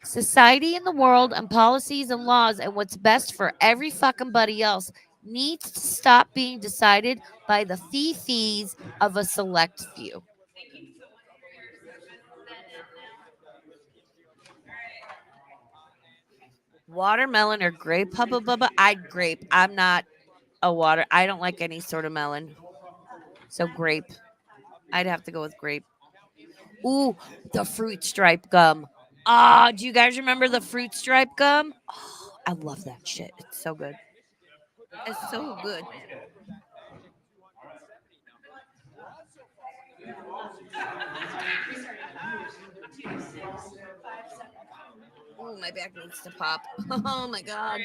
society and the world and policies and laws and what's best for every fucking buddy else needs to stop being decided by the fee-fees of a select few. Watermelon or grape, hubba bubba. I'd grape. I'm not a water. I don't like any sort of melon. So grape. I'd have to go with grape. Ooh, the fruit stripe gum. Ah, do you guys remember the fruit stripe gum? Oh, I love that shit. It's so good. It's so good. Oh, my back needs to pop. Oh my god.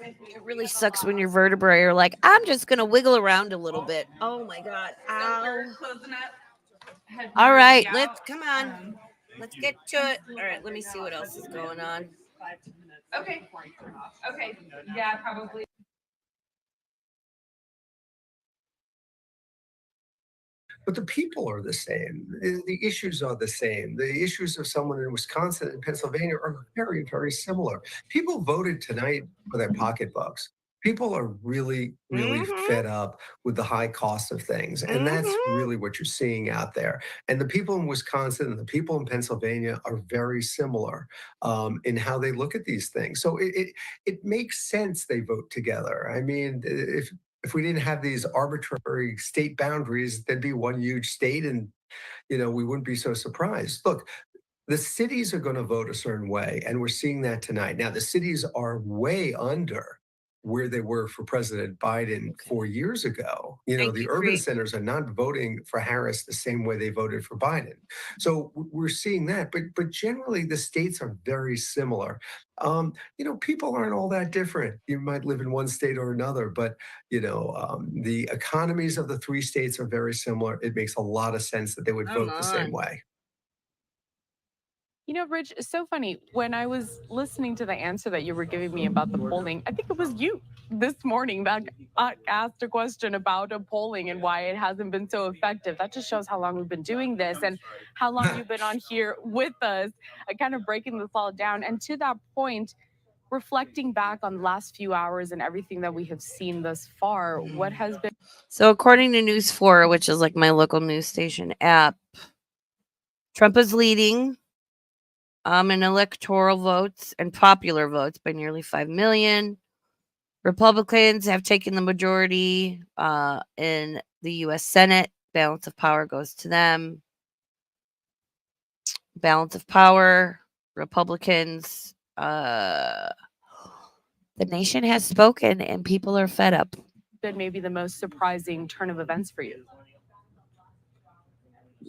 It really sucks when your vertebrae are like, I'm just gonna wiggle around a little bit. Oh my god. Ow. All right, let's come on. Let's get to it. All right, let me see what else is going on. Okay. Okay. Yeah, probably. But the people are the same. The issues are the same. The issues of someone in Wisconsin and Pennsylvania are very, very similar. People voted tonight for their pocketbooks. People are really, really fed up with the high cost of things. And that's really what you're seeing out there. And the people in Wisconsin and the people in Pennsylvania are very similar in how they look at these things. So it makes sense they vote together. I mean, if we didn't have these arbitrary state boundaries, there'd be one huge state and, we wouldn't be so surprised. Look, the cities are going to vote a certain way, and we're seeing that tonight. Now, the cities are way under where they were for President Biden 4 years ago. You know, the urban centers are not voting for Harris the same way they voted for Biden. So we're seeing that, but generally the states are very similar. You know, people aren't all that different. You might live in one state or another, but you know, the economies of the three states are very similar. It makes a lot of sense that they would vote the same way. You know, Rich, it's so funny. When I was listening to the answer that you were giving me about the polling, I think it was you this morning that asked a question about a polling and why it hasn't been so effective. That just shows how long we've been doing this and how long you've been on here with us, kind of breaking this all down. And to that point, reflecting back on the last few hours and everything that we have seen thus far, what has been... So according to News 4, which is like my local news station app, Trump is leading in electoral votes and popular votes by nearly 5 million. Republicans have taken the majority in the U.S. Senate. Balance of power goes to them. Balance of power, Republicans. The nation has spoken and people are fed up. been maybe the most surprising turn of events for you?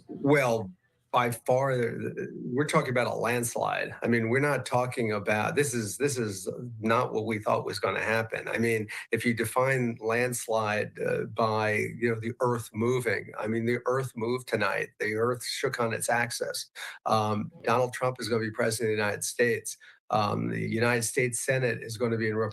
Well, by far, we're talking about a landslide. I mean, we're not talking about this is not what we thought was going to happen. I mean, if you define landslide by the Earth moving, I mean the Earth moved tonight. The Earth shook on its axis. Donald Trump is going to be president of the United States. The United States Senate is going to be in.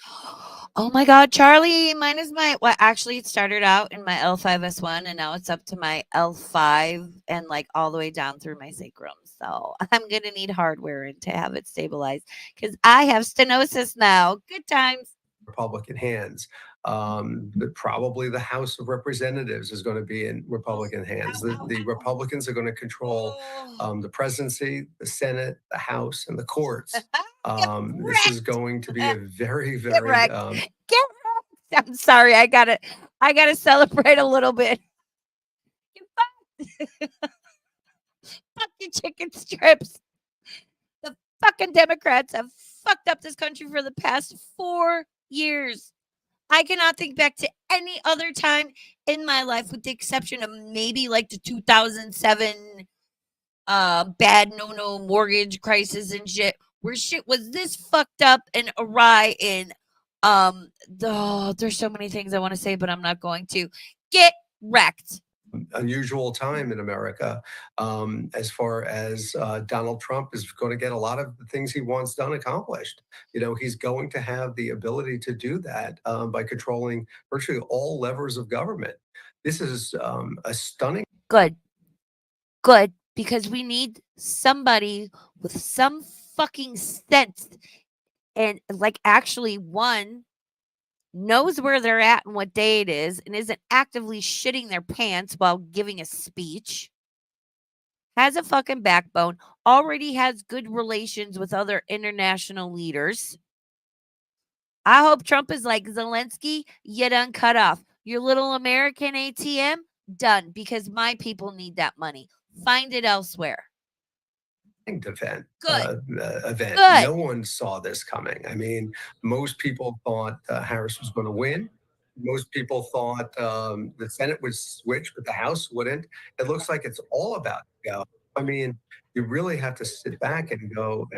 Oh my God, Charlie, mine is well, actually it started out in my L5S1 and now it's up to my L5 and like all the way down through my sacrum. So I'm going to need hardware and to have it stabilized because I have stenosis now. Good times. Republican hands. Probably the House of Representatives is going to be in Republican hands. The Republicans are going to control the presidency, the Senate, the House, and the courts. This is going to be a very, very Get wrecked. I'm sorry, I gotta celebrate a little bit. Fuck your chicken strips. The fucking Democrats have fucked up this country for the past 4 years. I cannot think back to any other time in my life, with the exception of maybe like the 2007 bad no mortgage crisis and shit, where shit was this fucked up and awry. And there's so many things I want to say, but I'm not going to. Get wrecked. Unusual time in America as far as Donald Trump is going to get a lot of the things he wants done accomplished. He's going to have the ability to do that by controlling virtually all levers of government. This is a stunning. Good, because we need somebody with some fucking sense and like actually one knows where they're at and what day it is and isn't actively shitting their pants while giving a speech, has a fucking backbone, already has good relations with other international leaders. I hope Trump is like Zelensky, you done cut off. Your little American ATM, done, because my people need that money. Find it elsewhere. Event. Good. No one saw this coming. I mean, most people thought Harris was going to win. Most people thought the Senate would switch, but the House wouldn't. It looks like it's all about to go. I mean, you really have to sit back and go,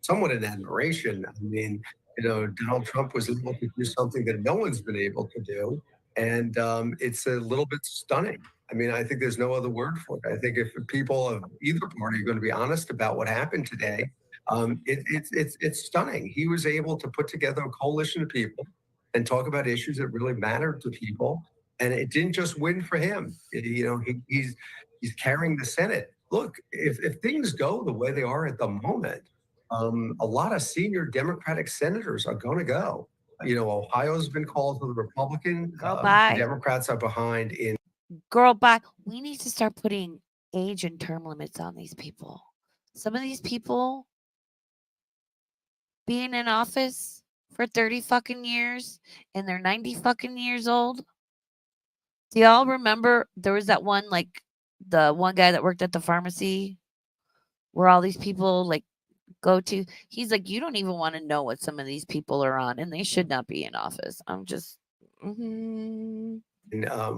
somewhat in admiration. I mean, Donald Trump was able to do something that no one's been able to do. And it's a little bit stunning. I mean, I think there's no other word for it. I think if people of either party are going to be honest about what happened today, it's stunning. He was able to put together a coalition of people and talk about issues that really mattered to people. And it didn't just win for him. He's carrying the Senate. Look, if things go the way they are at the moment, a lot of senior Democratic senators are going to go. Ohio's been called to the Republican. Democrats are behind in. Girl, bye. We need to start putting age and term limits on these people. Some of these people being in office for 30 fucking years and they're 90 fucking years old. Do y'all remember there was that one, like the one guy that worked at the pharmacy where all these people like go to. He's like, you don't even want to know what some of these people are on, and they should not be in office. I'm just. In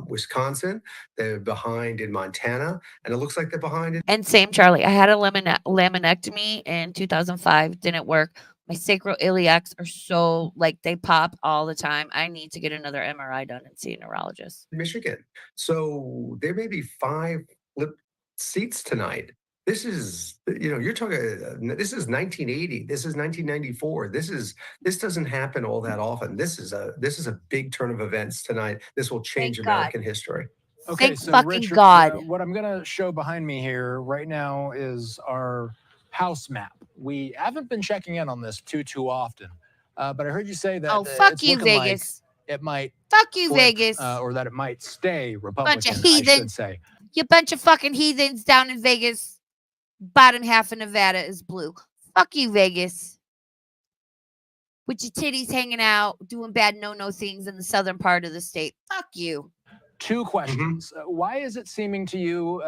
Wisconsin, they're behind in Montana, and it looks like they're behind in. And same, Charlie. I had a laminectomy in 2005. Didn't work. My sacroiliacs are so like they pop all the time. I need to get another MRI done and see a neurologist. Michigan. So there may be 5 flip seats tonight. This is, you're talking. This is 1980. This is 1994. This doesn't happen all that often. This is a big turn of events tonight. This will change American history. Okay, Thank so fucking Richard, God. what I'm going to show behind me here right now is our house map. We haven't been checking in on this too often, but I heard you say that fuck it's you, looking Vegas. like it might Fuck you, flip, Vegas. or that it might stay Bunch Republican, of I should heathens. say. You bunch of fucking heathens down in Vegas. Bottom half of Nevada is blue. Fuck you, Vegas. With your titties hanging out, doing bad no things in the southern part of the state. Fuck you. 2 questions. Why is it seeming to you,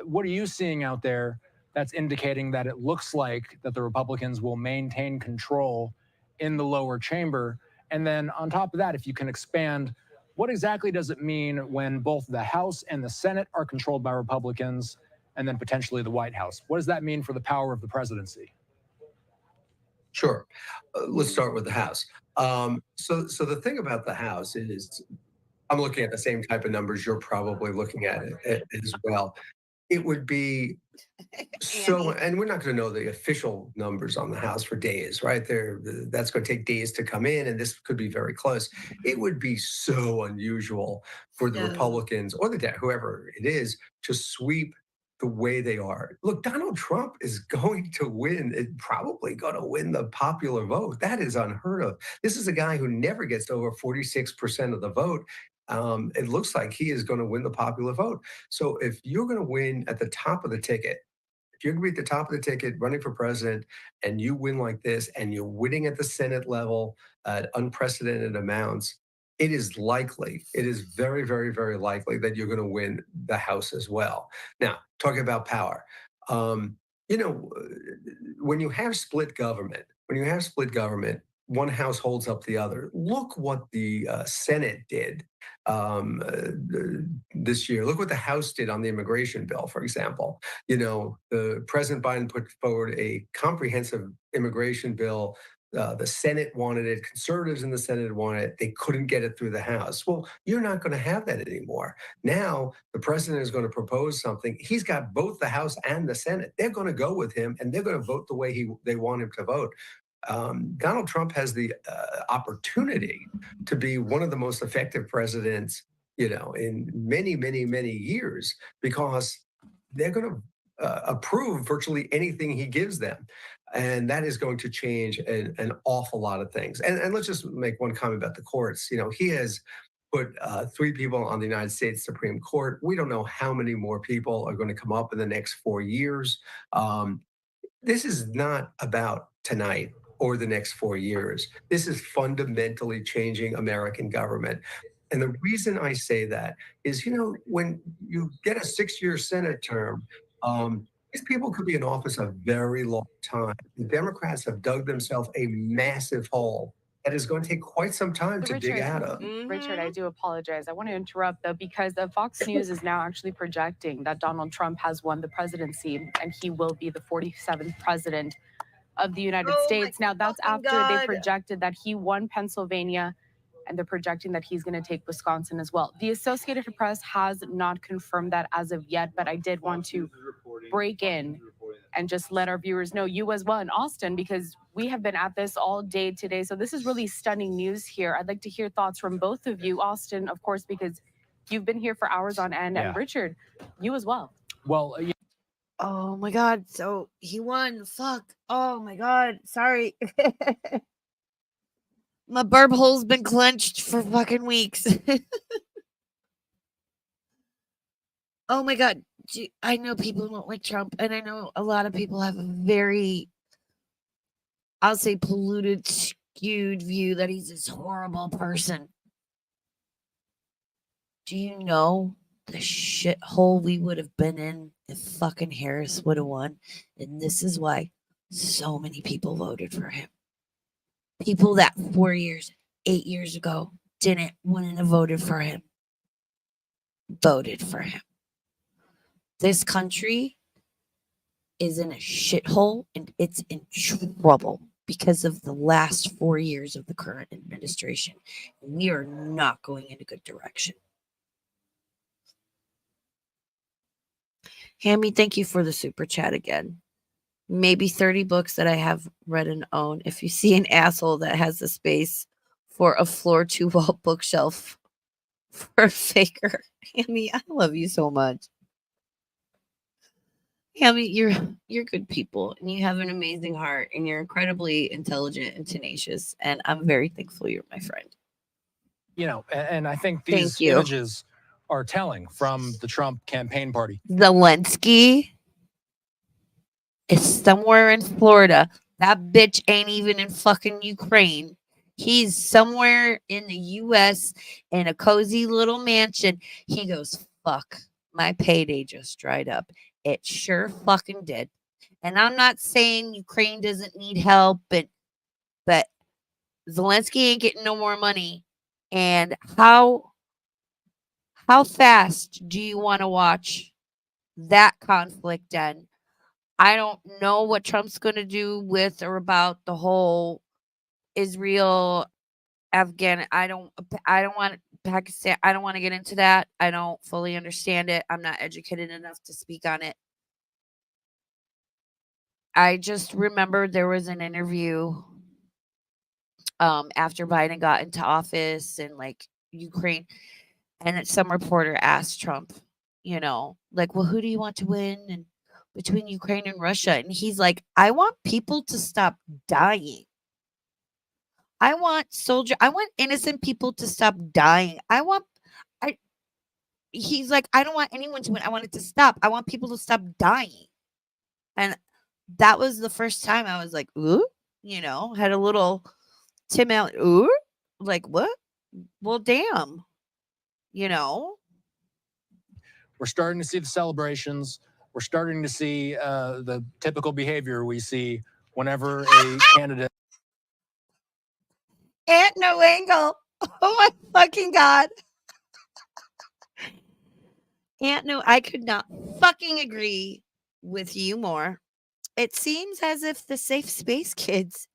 what are you seeing out there that's indicating that it looks like that the Republicans will maintain control in the lower chamber? And then on top of that, if you can expand, what exactly does it mean when both the House and the Senate are controlled by Republicans, and then potentially the White House? What does that mean for the power of the presidency? Sure. Let's start with the House. So the thing about the House is, I'm looking at the same type of numbers you're probably looking at it as well. It would be so, and we're not going to know the official numbers on the House for days, right? That's going to take days to come in, and this could be very close. It would be so unusual for the Republicans or whoever it is to sweep the way they are. Look, Donald Trump is going to win, probably going to win the popular vote. That is unheard of. This is a guy who never gets over 46% of the vote. It looks like he is going to win the popular vote. So if you're going to win at the top of the ticket, if you're going to be at the top of the ticket running for president and you win like this and you're winning at the Senate level at unprecedented amounts, it is very, very, very likely that you're going to win the House as well. Now, talking about power, when you have split government, one house holds up the other. Look what the Senate did this year. Look what the House did on the immigration bill, for example. The President Biden put forward a comprehensive immigration bill. The Senate wanted it. Conservatives in the Senate wanted it. They couldn't get it through the House. Well, you're not going to have that anymore. Now, the president is going to propose something. He's got both the House and the Senate. They're going to go with him, and they're going to vote the way they want him to vote. Donald Trump has the opportunity to be one of the most effective presidents, in many, many, many years, because they're going to approve virtually anything he gives them. And that is going to change an awful lot of things. And let's just make one comment about the courts. He has put 3 people on the United States Supreme Court. We don't know how many more people are going to come up in the next 4 years. This is not about tonight or the next 4 years. This is fundamentally changing American government. And the reason I say that is, when you get a 6-year Senate term, these people could be in office a very long time. The Democrats have dug themselves a massive hole that is going to take quite some time to dig out of. Richard, I do apologize. I want to interrupt though, because the Fox News is now actually projecting that Donald Trump has won the presidency and he will be the 47th president of the United States. Now, that's after they projected that he won Pennsylvania, and they're projecting that he's going to take Wisconsin as well. The Associated Press has not confirmed that as of yet, but I did want to break in and just let our viewers know, you as well in Austin, because we have been at this all day today. So this is really stunning news here. I'd like to hear thoughts from both of you. Austin, of course, because you've been here for hours on end, and Richard, you as well. Well, oh my God. So he won. Fuck. Oh my God. Sorry. My burp hole's been clenched for fucking weeks. Oh my God. I know people don't like Trump, and I know a lot of people have a very, I'll say, polluted, skewed view that he's this horrible person. Do you know the shithole we would have been in if fucking Harris would have won? And this is why. So many people voted for him. People that 4 years, 8 years ago wouldn't have voted for him. Voted for him. This country is in a shithole and it's in trouble because of the last 4 years of the current administration. And we are not going in a good direction. Hammy, thank you for the super chat again. Maybe 30 books that I have read and own. If you see an asshole that has the space for a floor to wall bookshelf for a faker, Hammy, I love you so much. Hammy, you're good people and you have an amazing heart and you're incredibly intelligent and tenacious. And I'm very thankful you're my friend. You know, and I think these Thank you. images are telling from the Trump campaign party. Zelensky is somewhere in Florida. That bitch ain't even in fucking Ukraine. He's somewhere in the US in a cozy little mansion. He goes, fuck, my payday just dried up. It sure fucking did. And I'm not saying Ukraine doesn't need help, but Zelensky ain't getting no more money. And how fast do you want to watch that conflict end? I don't know what Trump's going to do with or about the whole Israel, Afghan. I don't want Pakistan. I don't want to get into that. I don't fully understand it. I'm not educated enough to speak on it. I just remember there was an interview after Biden got into office and like Ukraine, and some reporter asked Trump, you know, like, well, who do you want to win and between Ukraine and Russia? And he's like, I want people to stop dying. I want innocent people to stop dying. He's like, I don't want anyone to win. I want it to stop. I want people to stop dying. And that was the first time I was like, ooh, you know, had a little Tim Allen, ooh, like what? Well, damn, you know. We're starting to see the celebrations. We're starting to see the typical behavior we see whenever a candidate. Aunt No Angle. Oh my fucking God. Aunt No, I could not fucking agree with you more. It seems as if the safe space kids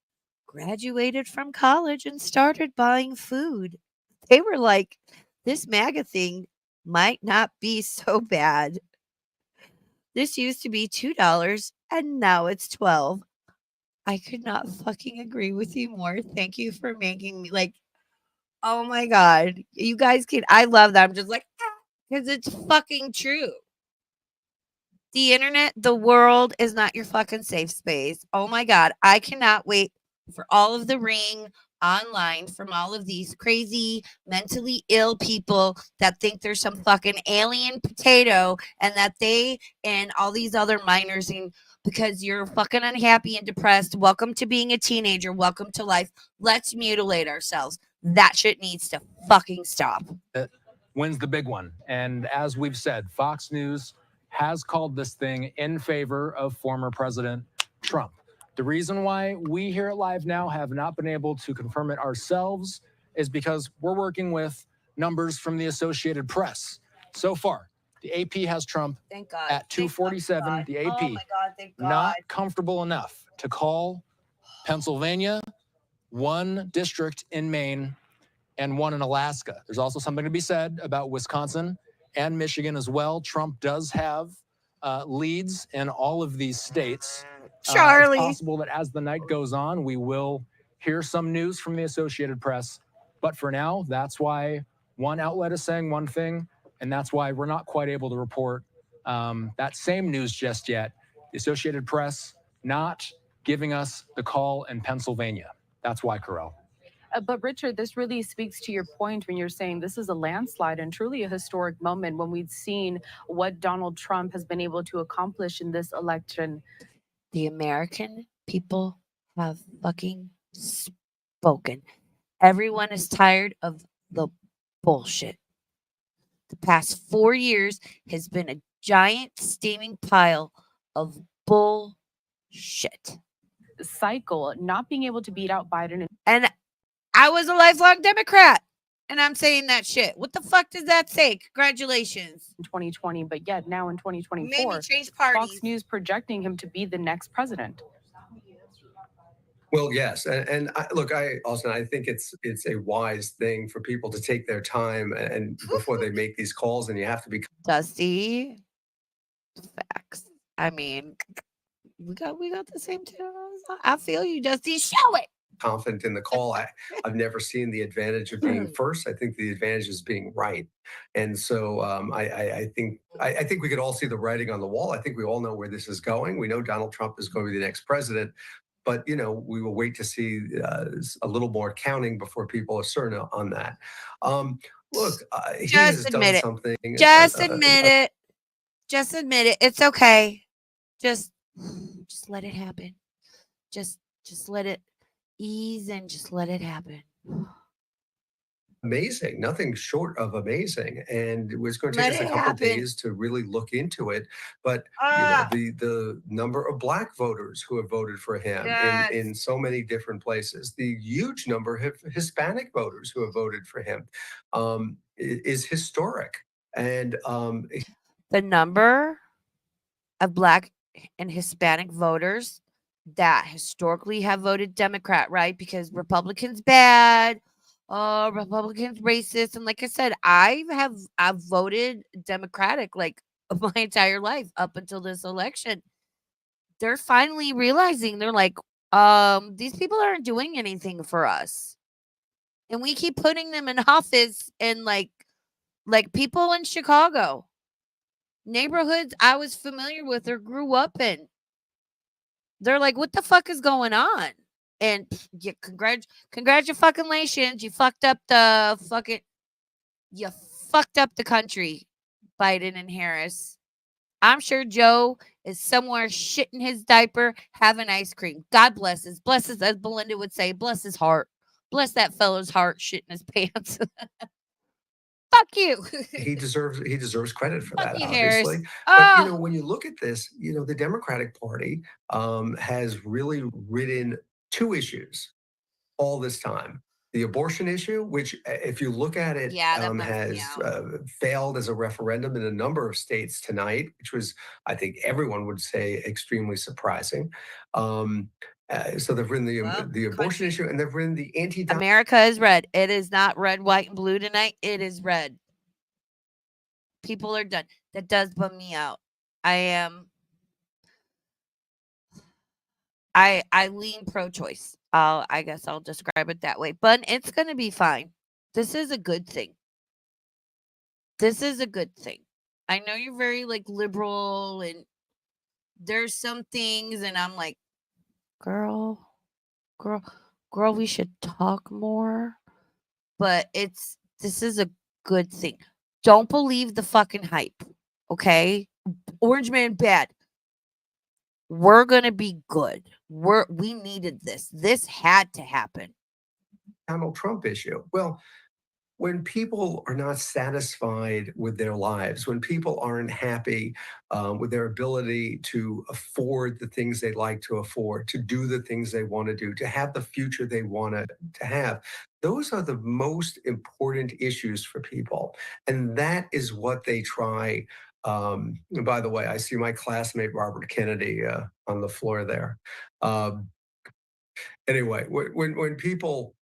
graduated from college and started buying food. They were like, this MAGA thing might not be so bad. This used to be $2 and now it's 12. I could not fucking agree with you more. Thank you for making me like, oh my God. You guys I love that. I'm just like, because it's fucking true. The internet, the world is not your fucking safe space. Oh my God. I cannot wait for all of the ring online from all of these crazy, mentally ill people that think there's some fucking alien potato and that they and all these other minors because you're fucking unhappy and depressed. Welcome to being a teenager. Welcome to life. Let's mutilate ourselves. That shit needs to fucking stop. That wins the big one. And as we've said, Fox News has called this thing in favor of former President Trump. The reason why we here at Live Now have not been able to confirm it ourselves is because we're working with numbers from the Associated Press. So far, the AP has Trump at 247. The AP not comfortable enough to call Pennsylvania, one district in Maine, and one in Alaska. There's also something to be said about Wisconsin and Michigan as well. Trump does have leads in all of these states. Charlie. It's possible that as the night goes on, we will hear some news from the Associated Press. But for now, that's why one outlet is saying one thing, and that's why we're not quite able to report that same news just yet. The Associated Press not giving us the call in Pennsylvania. That's why, Carell. But Richard, this really speaks to your point when you're saying this is a landslide and truly a historic moment when we've seen what Donald Trump has been able to accomplish in this election. The American people have fucking spoken. Everyone is tired of the bullshit. The past 4 years has been a giant steaming pile of bullshit. cycle, not being able to beat out Biden. And I was a lifelong Democrat. And I'm saying that shit. What the fuck does that say? Congratulations. In 2020, but yet now in 2024, Made me change parties. Fox News projecting him to be the next president. Well, yes, and look, Austin, I think it's a wise thing for people to take their time and before they make these calls, and you have to be Dusty. Facts. I mean, we got the same too. I feel you, Dusty. Show it. confident in the call. I've never seen the advantage of being first. I think the advantage is being right, and so I think we could all see the writing on the wall. I think we all know where this is going. We know Donald Trump is going to be the next president. But, you know, we will wait to see a little more counting before people are certain on that. Look, he has done something. Just admit it. Just admit it. It's okay. Just let it happen. Just let it ease and just let it happen. Amazing, nothing short of amazing, and it was going to take us a couple of days to really look into it. But you know, the number of Black voters who have voted for him in so many different places, the huge number of Hispanic voters who have voted for him, is historic. And the number of Black and Hispanic voters that historically have voted Democrat, right? Because Republicans bad. Republicans racist. And like I said, I've voted Democratic like my entire life up until this election. They're finally realizing, they're like, these people aren't doing anything for us. And we keep putting them in office, and like people in Chicago, neighborhoods I was familiar with or grew up in. They're like, what the fuck is going on? And yeah, congratulations, you fucked up the country, Biden and Harris. I'm sure Joe is somewhere shitting his diaper, having ice cream. God bless his, as Belinda would say, bless his heart. Bless that fellow's heart, shitting his pants. Fuck you. he deserves credit for that, you, obviously. Harris. But you know, when you look at this, you know, the Democratic Party has really ridden two issues all this time. The abortion issue, which if you look at it, has failed as a referendum in a number of states tonight, which was, I think everyone would say, extremely surprising. So they've written the abortion issue, and they've written the America is red. It is not red, white, and blue tonight. It is red. People are done. That does bum me out. I lean pro-choice. I guess I'll describe it that way. But it's gonna be fine. This is a good thing. This is a good thing. I know you're very like liberal, and there's some things, and I'm like, girl, we should talk more. But this is a good thing. Don't believe the fucking hype. Okay? Orange man bad. We're gonna be good. We needed this. This had to happen. Donald Trump issue. Well, when people are not satisfied with their lives, when people aren't happy with their ability to afford the things they like to afford, to do the things they want to do, to have the future they want to have, those are the most important issues for people. And that is what they try. And by the way, I see my classmate Robert Kennedy on the floor there. Anyway, when people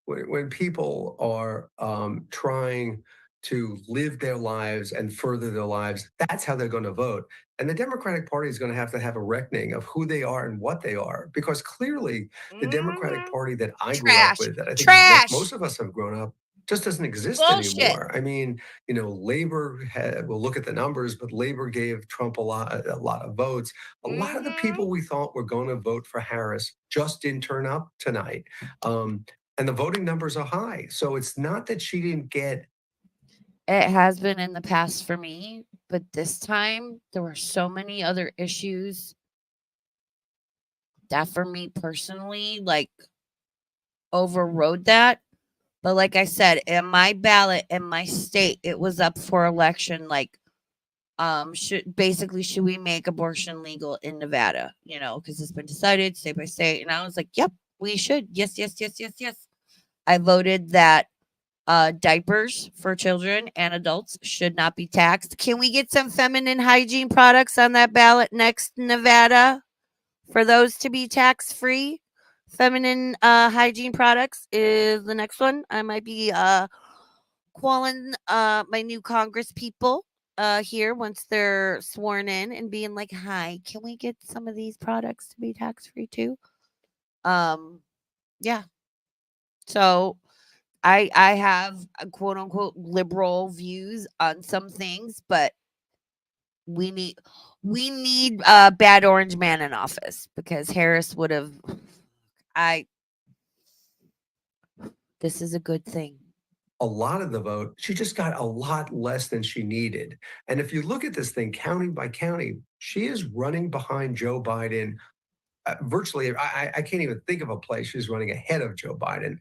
are trying to live their lives and further their lives, that's how they're going to vote. And the Democratic Party is going to have a reckoning of who they are and what they are, because clearly the Democratic Party that I grew up with, that I think most of us have grown up, just doesn't exist anymore. I mean, you know, Labor we'll look at the numbers, but Labor gave Trump a lot of votes. A lot of the people we thought were going to vote for Harris just didn't turn up tonight. And the voting numbers are high. So it's not that she didn't get. It has been in the past for me, but this time there were so many other issues that for me personally, like, overrode that. But like I said, in my ballot in my state, it was up for election like should we make abortion legal in Nevada? You know, because it's been decided state by state. And I was like, yep, we should. Yes, yes, yes, yes, yes. I voted that diapers for children and adults should not be taxed. Can we get some feminine hygiene products on that ballot next, Nevada, for those to be tax free? Feminine hygiene products is the next one. I might be calling my new Congress people here once they're sworn in and being like, "Hi, can we get some of these products to be tax free too?" Yeah. So I have quote unquote liberal views on some things, but we need bad orange man in office because Harris would have. This is a good thing. A lot of the vote, she just got a lot less than she needed. And if you look at this thing county by county, she is running behind Joe Biden. Virtually, I can't even think of a place she's running ahead of Joe Biden.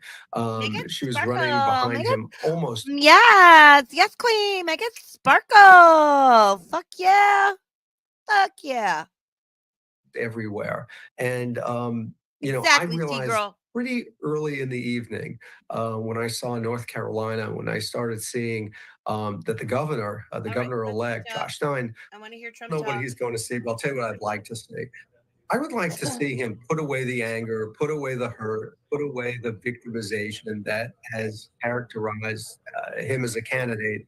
She was running behind him almost. Yes, yes, queen. Make it sparkle. Fuck yeah. Fuck yeah. Everywhere. And, you know, Exactly, I realized T-girl. pretty early in the evening when I saw North Carolina, when I started seeing that the governor, governor-elect, Josh Stein, I want to hear Trump I don't know talk. what he's going to see, but I'll tell you what I'd like to see. I would like to see him put away the anger, put away the hurt, put away the victimization that has characterized him as a candidate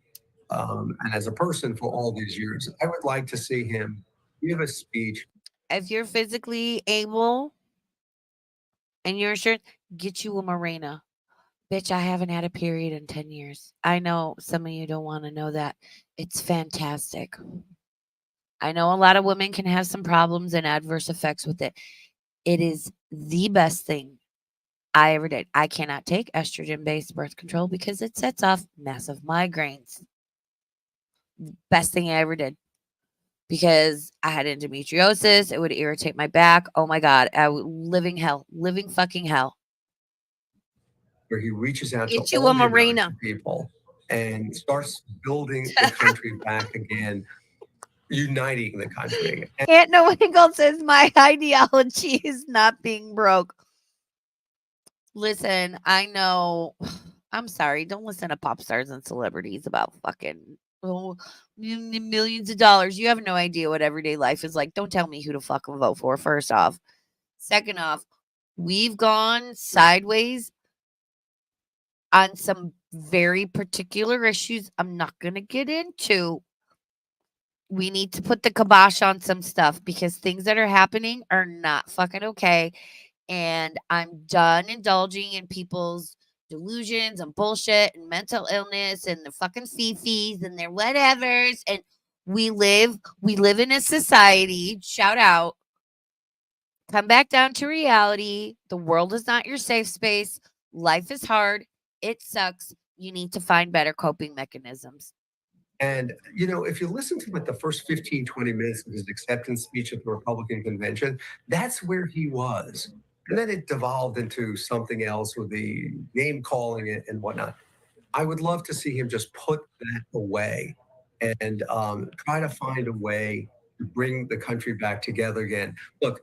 and as a person for all these years. I would like to see him give a speech. If you're physically able and you're sure, get you a Mirena. Bitch, I haven't had a period in 10 years. I know some of you don't want to know that. It's fantastic. I know a lot of women can have some problems and adverse effects with it. It is the best thing I ever did. I cannot take estrogen-based birth control because it sets off massive migraines. Best thing I ever did. Because I had endometriosis, it would irritate my back. Oh my God, living hell, living fucking hell. Where he reaches out Get to you all a the Mirena. American people and starts building the country back again, uniting the country. Aunt Noingle says my ideology is not being broke. Listen, I know. I'm sorry. Don't listen to pop stars and celebrities about fucking millions of dollars. You have no idea what everyday life is like. Don't tell me who to fucking vote for, first off. Second off, we've gone sideways on some very particular issues I'm not going to get into. We need to put the kibosh on some stuff because things that are happening are not fucking okay. And I'm done indulging in people's delusions and bullshit and mental illness and the fucking fifis and their whatevers. And we live in a society, shout out, come back down to reality. The world is not your safe space. Life is hard. It sucks. You need to find better coping mechanisms. And, you know, if you listen to the first 15, 20 minutes of his acceptance speech at the Republican convention, that's where he was. And then it devolved into something else with the name calling and whatnot. I would love to see him just put that away and try to find a way to bring the country back together again. Look,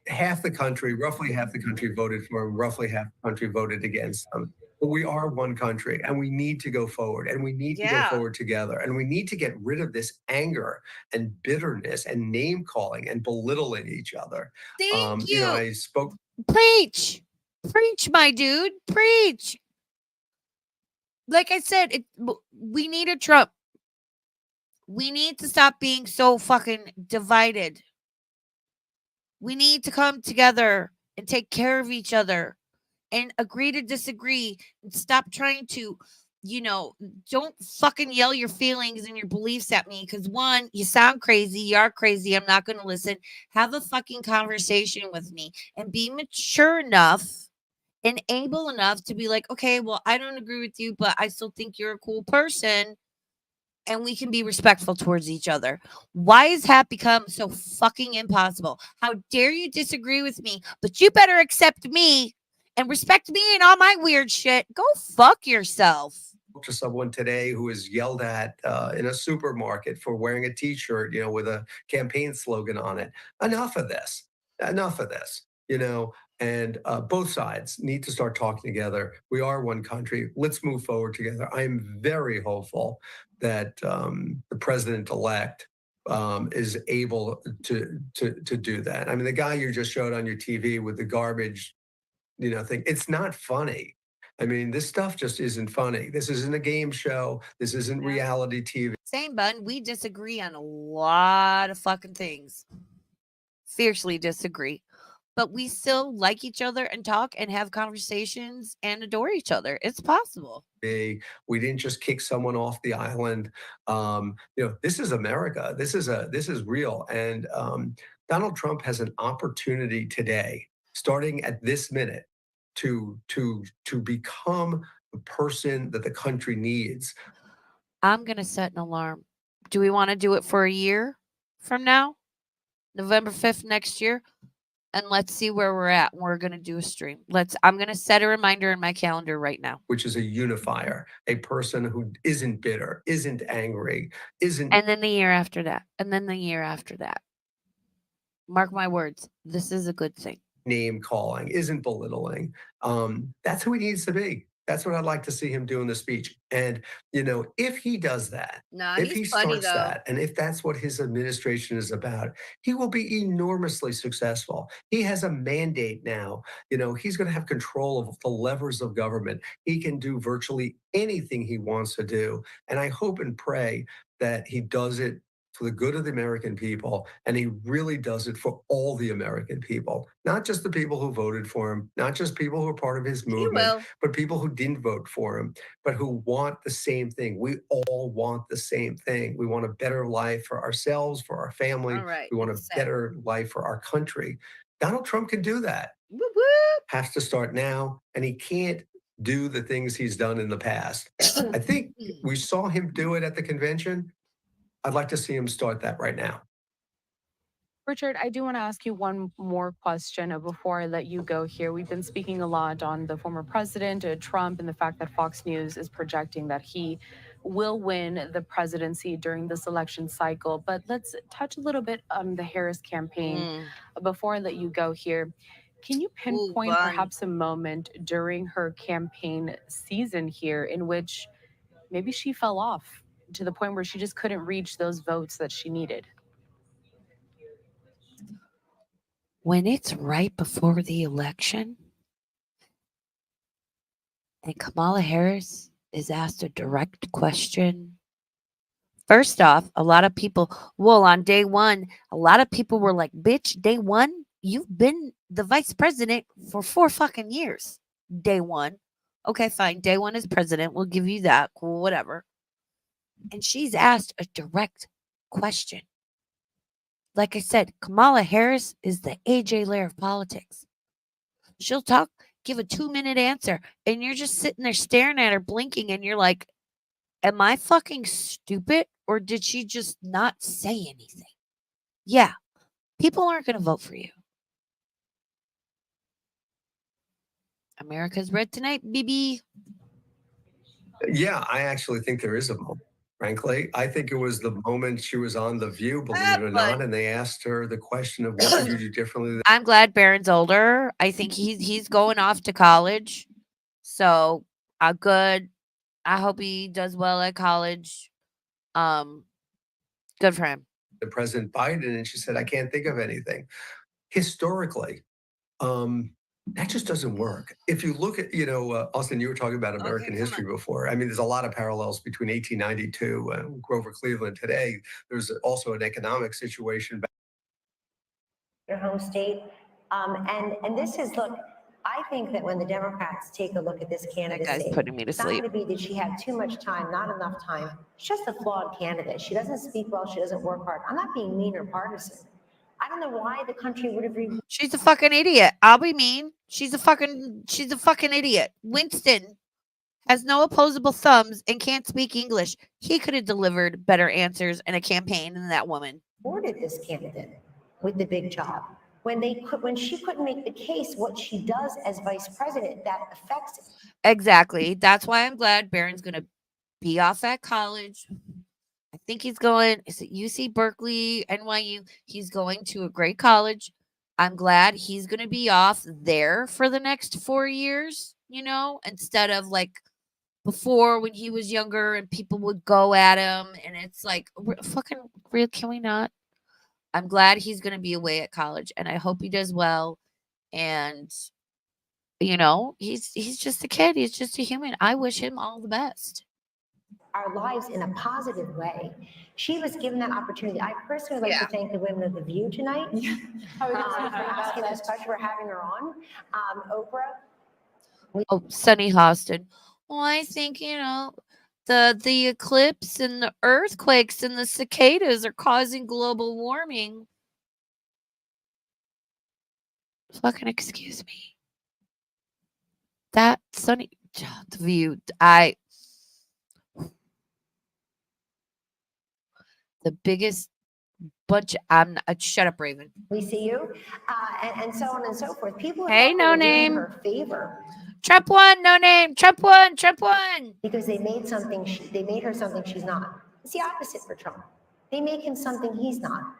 roughly half the country voted for him, roughly half the country voted against him. But we are one country and we need to go forward and we need to go forward together and we need to get rid of this anger and bitterness and name calling and belittling each other. Thank you. You know, I spoke. Preach, my dude, preach. Like I said, we need a Trump. We need to stop being so fucking divided. We need to come together and take care of each other and agree to disagree and stop trying to, don't fucking yell your feelings and your beliefs at me. Because one, you sound crazy. You're crazy. I'm not going to listen. Have a fucking conversation with me and be mature enough and able enough to be like, okay, well, I don't agree with you, but I still think you're a cool person. And we can be respectful towards each other. Why has that become so fucking impossible? How dare you disagree with me, but you better accept me and respect me and all my weird shit. Go fuck yourself. to someone today who was yelled at in a supermarket for wearing a T-shirt, with a campaign slogan on it. Enough of this. Enough of this. And both sides need to start talking together. We are one country. Let's move forward together. I am very hopeful that the president-elect is able to do that. I mean, the guy you just showed on your TV with the garbage, thing, it's not funny. I mean, this stuff just isn't funny. This isn't a game show. This isn't reality TV. Same, bun. We disagree on a lot of fucking things. Fiercely disagree. But we still like each other and talk and have conversations and adore each other. It's possible. We didn't just kick someone off the island. This is America. This is real. And Donald Trump has an opportunity today, starting at this minute, to become the person that the country needs. I'm gonna set an alarm. Do we want to do it for a year from now? November 5th next year? And let's see where we're at. We're gonna do a stream. I'm gonna set a reminder in my calendar right now. Which is a unifier, a person who isn't bitter, isn't angry, isn't. And then the year after that. And then the year after that. Mark my words. This is a good thing. Name calling, isn't belittling. That's who he needs to be. That's what I'd like to see him do in the speech. And, if he does that, if he starts that, and if that's what his administration is about, he will be enormously successful. He has a mandate now. He's going to have control of the levers of government. He can do virtually anything he wants to do. And I hope and pray that he does it for the good of the American people, and he really does it for all the American people, not just the people who voted for him, not just people who are part of his movement, but people who didn't vote for him, but who want the same thing. We all want the same thing. We want a better life for ourselves, for our family. We want a better life for our country. Donald Trump can do that. Whoop, whoop. Has to start now, and he can't do the things he's done in the past. I think we saw him do it at the convention. I'd like to see him start that right now. Richard, I do want to ask you one more question before I let you go here. We've been speaking a lot on the former president, Trump, and the fact that Fox News is projecting that he will win the presidency during this election cycle. But let's touch a little bit on the Harris campaign before I let you go here. Can you pinpoint perhaps a moment during her campaign season here in which maybe she fell off to the point where she just couldn't reach those votes that she needed? When it's right before the election and Kamala Harris is asked a direct question. First off, a lot of people, on day one, a lot of people were like, bitch, day one, you've been the vice president for 4 fucking years. Day one. Okay, fine. Day one as president. We'll give you that. Cool, whatever. And she's asked a direct question. Like I said, Kamala Harris is the AJ Lair of politics. She'll talk, give a 2-minute answer, and you're just sitting there staring at her, blinking, and you're like, am I fucking stupid, or did she just not say anything? Yeah, people aren't going to vote for you. America's red tonight, baby. Yeah, I actually think there is a moment. Frankly, I think it was the moment she was on The View, believe it or not, and they asked her the question of what would you do differently. I'm glad Barron's older. I think he's going off to college, so good. I hope he does well at college. Good for him. The President Biden, and she said, "I can't think of anything." Historically, that just doesn't work. If you look at, Austin, you were talking about American history before. I mean, there's a lot of parallels between 1892 and Grover Cleveland today. There's also an economic situation. Your home state. And this is, look, I think that when the Democrats take a look at this candidacy, that guy's putting me to it's sleep. not going to be that she had too much time, not enough time. She's just a flawed candidate. She doesn't speak well. She doesn't work hard. I'm not being mean or partisan. I don't know why the country would have. She's a fucking idiot. I'll be mean. She's a fucking idiot. Winston has no opposable thumbs and can't speak English. He could have delivered better answers in a campaign than that woman. Supported this candidate with the big job when she couldn't make the case what she does as vice president that affects it. Exactly. That's why I'm glad Barron's gonna be off at college. I think he's going, is it UC Berkeley, NYU? He's going to a great college. I'm glad he's going to be off there for the next 4 years, you know, instead of like before when he was younger and people would go at him. And it's like, fucking real, can we not? I'm glad he's going to be away at college and I hope he does well. And, you know, he's just a kid. He's just a human. I wish him all the best. Our lives in a positive way. She was given that opportunity. I personally like to thank the women of The View tonight for asking this question, for having her on. Oprah. Oh, Sunny Hostin. Well, I think, you know, the eclipse and the earthquakes and the cicadas are causing global warming. Fucking excuse me. That Sunny, The View, the biggest bunch. Shut up, Raven. We see you, and so on and so forth. People. Hey, no name. Her favor. Trump won. No name. Trump won. Trump won. Because they made something. They made her something she's not. It's the opposite for Trump. They make him something he's not.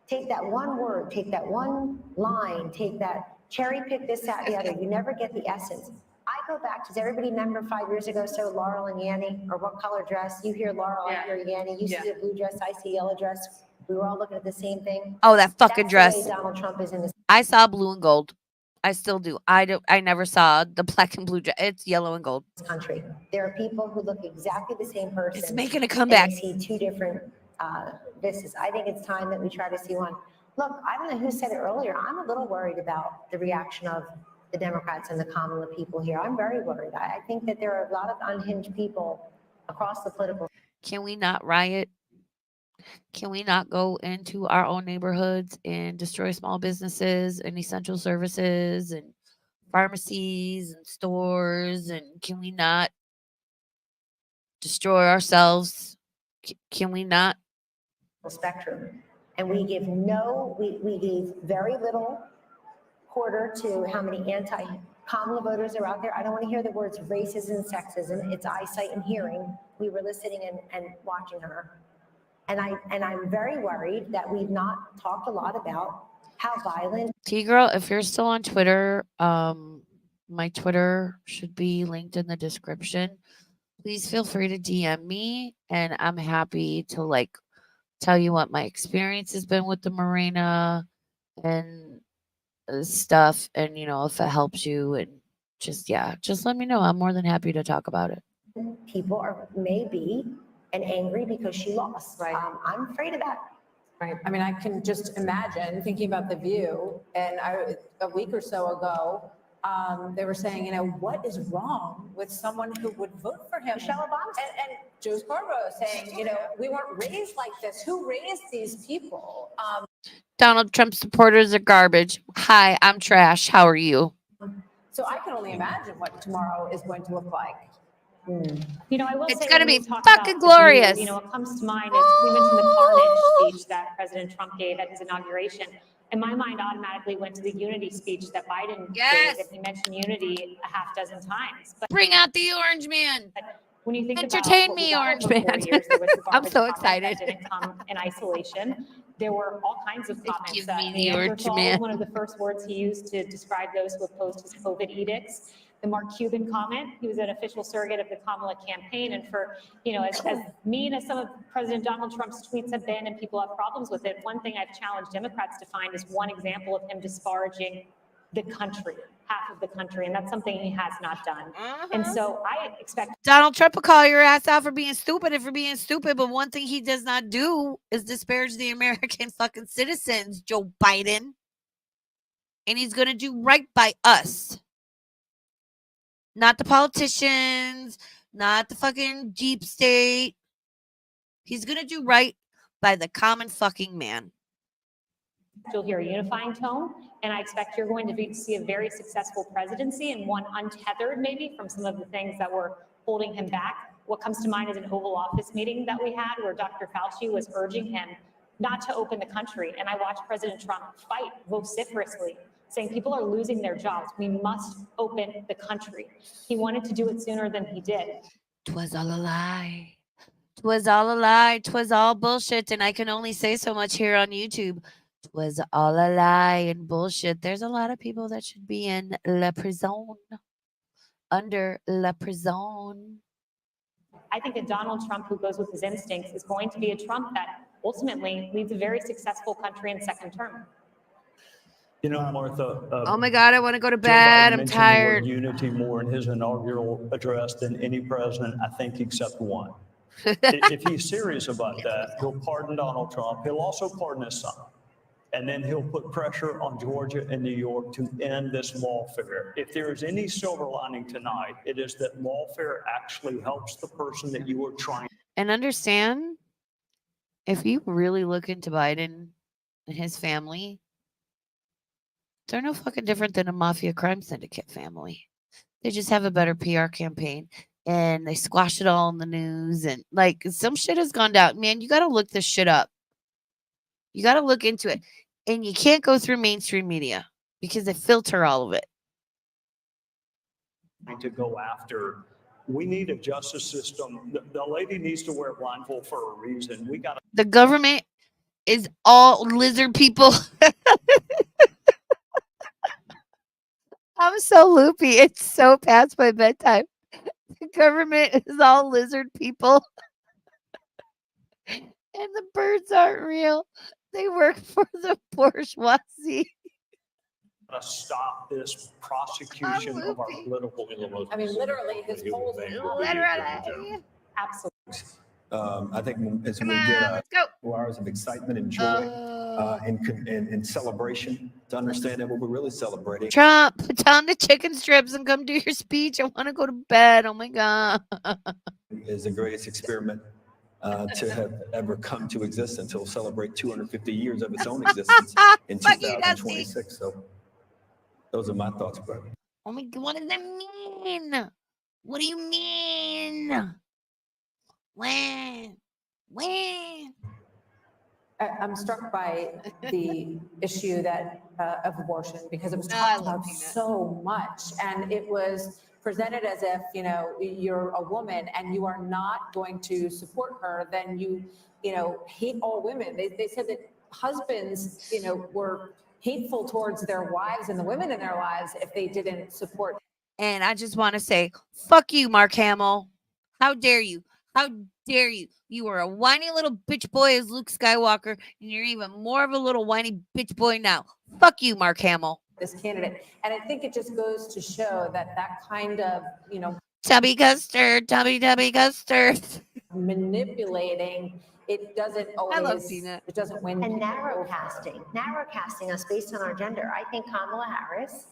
Take that one word. Take that one line. Take that cherry pick this, that, the other. You never get the essence. I go back. Does everybody remember 5 years ago? So Laurel and Yanny, or what color dress? You hear Laurel, I hear Yanny. You see the blue dress, I see yellow dress. We were all looking at the same thing. Oh, that fucking dress. The way Donald Trump is in this. I saw blue and gold. I still do. I never saw the black and blue dress. It's yellow and gold. Country. There are people who look exactly the same person. It's making a comeback. And they see two different vistas. I think it's time that we try to see one. Look, I don't know who said it earlier. I'm a little worried about the reaction of the Democrats and the Kamala people here. I'm very worried. I think that there are a lot of unhinged people across the political. Can we not riot? Can we not go into our own neighborhoods and destroy small businesses and essential services and pharmacies and stores? And can we not destroy ourselves? Can we not? Spectrum. And we give we gave very little quarter to how many anti-Kamala voters are out there. I don't want to hear the words racism and sexism. It's eyesight and hearing. We were listening and watching her. And I'm very worried that we've not talked a lot about how violent. T-Girl, if you're still on Twitter, my Twitter should be linked in the description. Please feel free to DM me, and I'm happy to like tell you what my experience has been with the marina and stuff, and you know, if it helps you, and just let me know. I'm more than happy to talk about it. People are maybe and angry because she lost. Right. I'm afraid of that. Right. I mean, I can just imagine thinking about The View, and a week or so ago, they were saying, you know, what is wrong with someone who would vote for him? Michelle Obama and Joe Scarborough saying, you know, we weren't raised like this. Who raised these people? Donald Trump supporters are garbage. Hi, I'm trash. How are you? So I can only imagine what tomorrow is going to look like. You know, I will it's say going to be fucking fucking glorious. You know, what comes to mind is we mentioned the carnage speech that President Trump gave at his inauguration. And my mind automatically went to the unity speech that Biden gave. And he mentioned unity a half dozen times. But bring out the orange man. When you think entertain about me, orange man. I'm so excited. That didn't come in isolation. There were all kinds of comments. Give me the orange man. One of the first words he used to describe those who opposed his COVID edicts. The Mark Cuban comment, he was an official surrogate of the Kamala campaign. And for, you know, as mean as some of President Donald Trump's tweets have been and people have problems with it, one thing I've challenged Democrats to find is one example of him disparaging the country, half of the country. And that's something he has not done. And so I expect Donald Trump will call your ass out for being stupid but one thing he does not do is disparage the American fucking citizens, Joe Biden. And he's going to do right by us. Not the politicians, not the fucking deep state. He's going to do right by the common fucking man. You'll hear a unifying tone, and I expect you're going to see a very successful presidency and one untethered maybe from some of the things that were holding him back. What comes to mind is an Oval Office meeting that we had where Dr. Fauci was urging him not to open the country. And I watched President Trump fight vociferously, saying people are losing their jobs. We must open the country. He wanted to do it sooner than he did. 'Twas all a lie. 'Twas all a lie. 'Twas all bullshit. And I can only say so much here on YouTube. 'Twas all a lie and bullshit. There's a lot of people that should be in la prison. Under la prison. I think a Donald Trump who goes with his instincts is going to be a Trump that ultimately leads a very successful country in second term. You know, Martha. Oh my God, I want to go to Joe bed. Biden I'm mentioned the tired. word unity more in his inaugural address than any president, I think, except one. If he's serious about that, he'll pardon Donald Trump. He'll also pardon his son. And then he'll put pressure on Georgia and New York to end this lawfare. If there is any silver lining tonight, it is that lawfare actually helps the person that you are trying. And understand, if you really look into Biden and his family, they're no fucking different than a mafia crime syndicate family. They just have a better PR campaign and they squash it all in the news. And like some shit has gone down. Man, you got to look this shit up. You got to look into it. And you can't go through mainstream media because they filter all of it. To go after. We need a justice system. The lady needs to wear a blindfold for a reason. We got The government is all lizard people. I'm so loopy. It's so past my bedtime. The government is all lizard people. And the birds aren't real. They work for the bourgeoisie. to stop this prosecution of our political enemies. I mean, literally, his polls. Literally. Absolutely. I think as we Come get on, let's go. 2 hours of excitement and joy and celebration to understand that what we're really celebrating. Trump, put down the chicken strips and come do your speech. I want to go to bed. Oh my God. Is the greatest experiment to have ever come to existence. It'll celebrate 250 years of its own existence in 2026. So those are my thoughts, bro. Oh my God, what does that mean? What do you mean? When? I'm struck by the issue that of abortion because it was talked about so much, and it was presented as if you're a woman and you are not going to support her, then you hate all women. They said that husbands were hateful towards their wives and the women in their lives if they didn't support. And I just want to say, fuck you, Mark Hamill. How dare you? How dare you? You are a whiny little bitch boy as Luke Skywalker, and you're even more of a little whiny bitch boy now. Fuck you, Mark Hamill. This candidate. And I think it just goes to show that that kind of, Tubby Guster, Tubby Guster. Manipulating, it doesn't always, it doesn't win. And narrow casting us based on our gender. I think Kamala Harris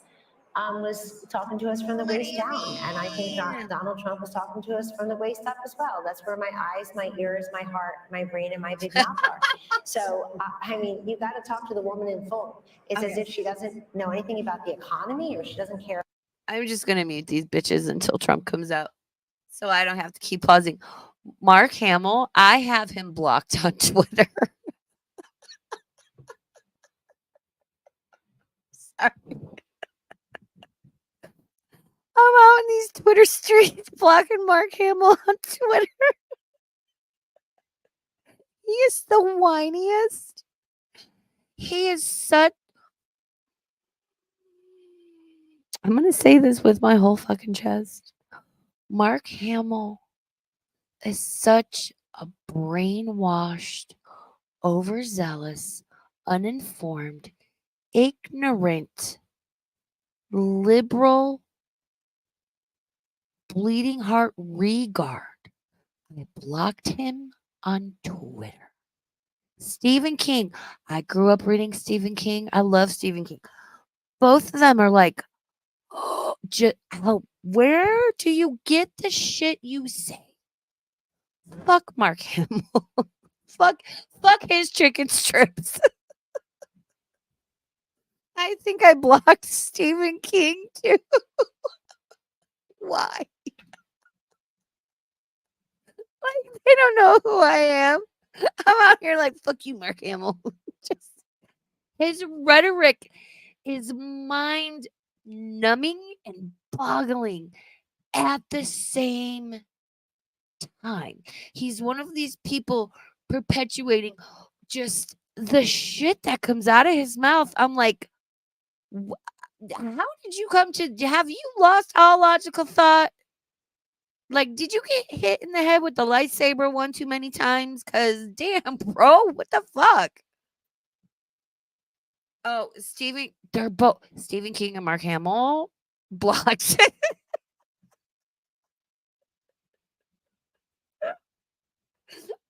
was talking to us from the waist down. And I think Donald Trump was talking to us from the waist up as well. That's where my eyes, my ears, my heart, my brain, and my big mouth are. So, I mean, you got to talk to the woman in full. It's as if she doesn't know anything about the economy or she doesn't care. I'm just going to mute these bitches until Trump comes out so I don't have to keep pausing. Mark Hamill, I have him blocked on Twitter. Sorry. I'm out in these Twitter streets blocking Mark Hamill on Twitter. He is the whiniest. He is such. I'm going to say this with my whole fucking chest. Mark Hamill is such a brainwashed, overzealous, uninformed, ignorant, liberal, bleeding heart regard. I blocked him on Twitter. Stephen King. I grew up reading Stephen King. I love Stephen King. Both of them are like, oh, where do you get the shit you say? Fuck Mark Hamill. fuck his chicken strips. I think I blocked Stephen King too. Why? Like, they don't know who I am. I'm out here like, fuck you, Mark Hamill. Just his rhetoric is mind numbing and boggling at the same time. He's one of these people perpetuating just the shit that comes out of his mouth. I'm like, how did you come to, have you lost all logical thought? Like, did you get hit in the head with the lightsaber one too many times? Cause damn, bro, what the fuck? Oh, they're both Stephen King and Mark Hamill blocked.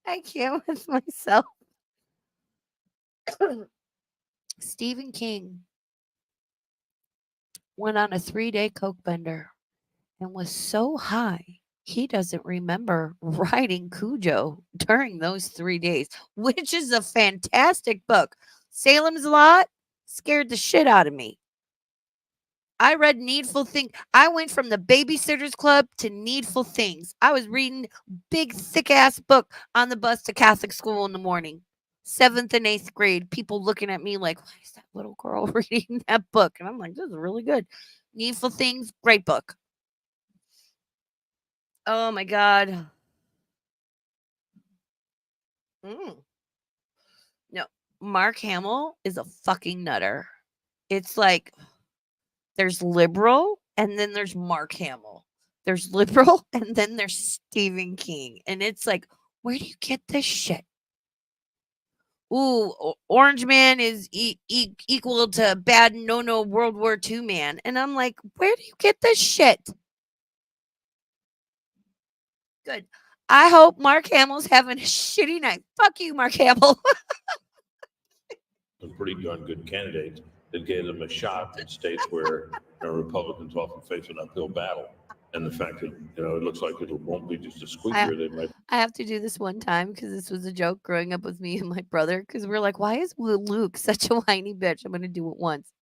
I can't with myself. Stephen King went on a 3-day coke bender and was so high he doesn't remember writing Cujo during those 3 days, which is a fantastic book. Salem's Lot scared the shit out of me. I read Needful Things. I went from the Babysitter's Club to Needful Things. I was reading big, thick ass book on the bus to Catholic school in the morning. 7th and 8th grade. People looking at me like, why is that little girl reading that book? And I'm like, this is really good. Needful Things, great book. Oh my God. No, Mark Hamill is a fucking nutter. It's like there's liberal and then there's Mark Hamill. There's liberal and then there's Stephen King. And it's like, where do you get this shit? Ooh, Orange Man is equal to bad no World War II man. And I'm like, where do you get this shit? Good. I hope Mark Hamill's having a shitty night. Fuck you, Mark Hamill. A pretty darn good candidate that gave them a shot in states where Republicans often face an uphill battle. And the fact that, it looks like it won't be just a squeaker. They might. I have to do this one time because this was a joke growing up with me and my brother because we're like, why is Luke such a whiny bitch? I'm going to do it once.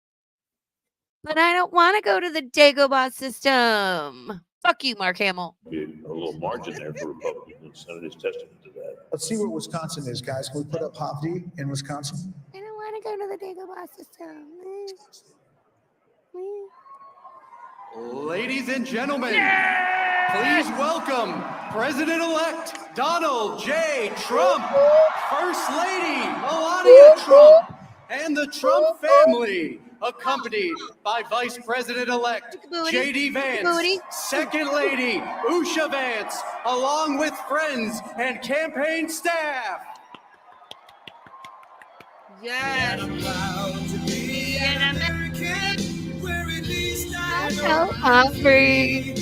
But I don't want to go to the Dagobah system. Fuck you, Mark Hamill. Be a little margin there for Republicans, and the Senate is testament to that. Let's see where Wisconsin is, guys. Can we put up Hovde in Wisconsin? I don't want to go to the Dagobah system. Ladies and gentlemen, please welcome President-elect Donald J. Trump, First Lady Melania Trump, and the Trump family, accompanied by Vice President-elect J.D. Vance, Second Lady Usha Vance, along with friends and campaign staff. Yes. I'm proud to be an American, where at least I know I'm free.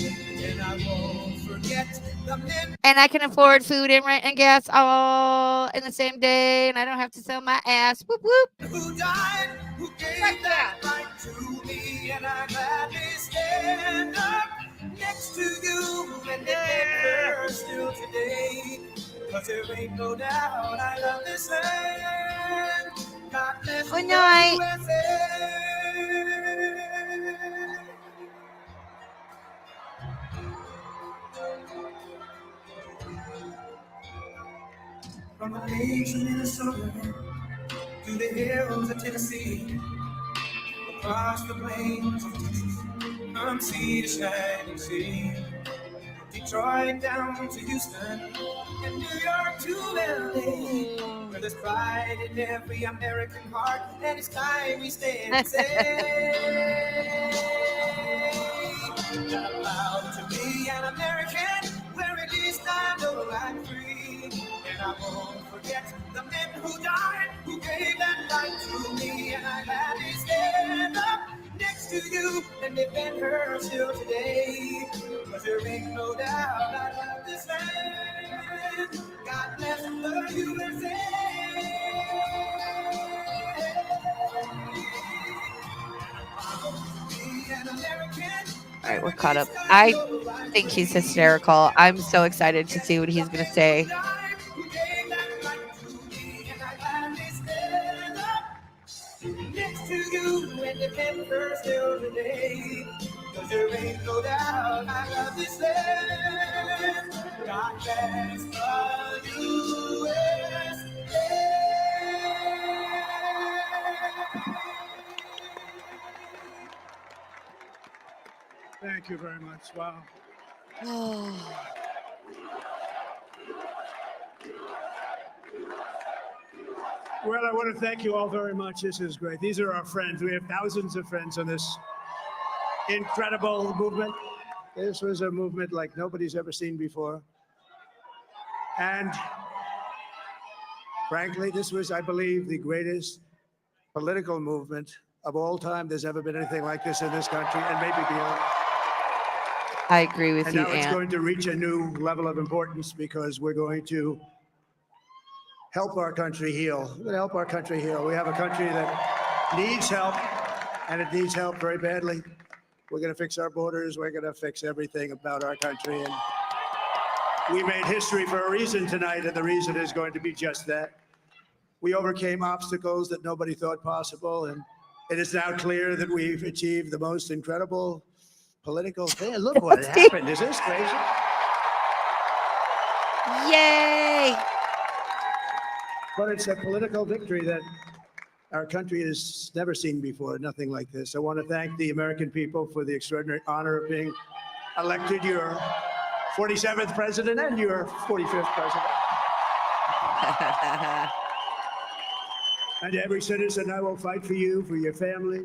And I won't forget the men. And I can afford food and rent and gas all in the same day, and I don't have to sell my ass. Whoop whoop. Who died, who gave that right to me, and I gladly stand up next to you and defend her still today. Cause there ain't no doubt I love this land. God bless the USA. From the lakes of Minnesota to the hills of Tennessee, across the plains of Texas, from sea to shining sea, Detroit down to Houston, and New York to LA, where there's pride in every American heart, and it's time we stand and say, I'm proud to be an American, where at least I know I'm free, and I won't forget the men who died, who gave that right to me, and I gladly stand up next to you and defend her still today. Cause there ain't no doubt I love this land. God bless the USA. All right, we're caught up. I think he's hysterical. I'm so excited to see what he's going to say. Next to you and defend her still today. Cause there ain't no doubt I love this land. God bless the USA. Thank you very much. Wow. Well, I want to thank you all very much. This is great. These are our friends. We have thousands of friends on this incredible movement. This was a movement like nobody's ever seen before. And frankly, this was, I believe, the greatest political movement of all time. There's never been anything like this in this country and maybe beyond. I agree with And you, now it's Ant. going to reach a new level of importance because we're going to help our country heal. We're going to help our country heal. We have a country that needs help, and it needs help very badly. We're going to fix our borders. We're going to fix everything about our country. And we made history for a reason tonight, and the reason is going to be just that. We overcame obstacles that nobody thought possible, and it is now clear that we've achieved the most incredible political thing. Look what happened. Is this crazy? Yay! But it's a political victory that our country has never seen before, nothing like this. I want to thank the American people for the extraordinary honor of being elected your 47th president and your 45th president. And every citizen, I will fight for you, for your family,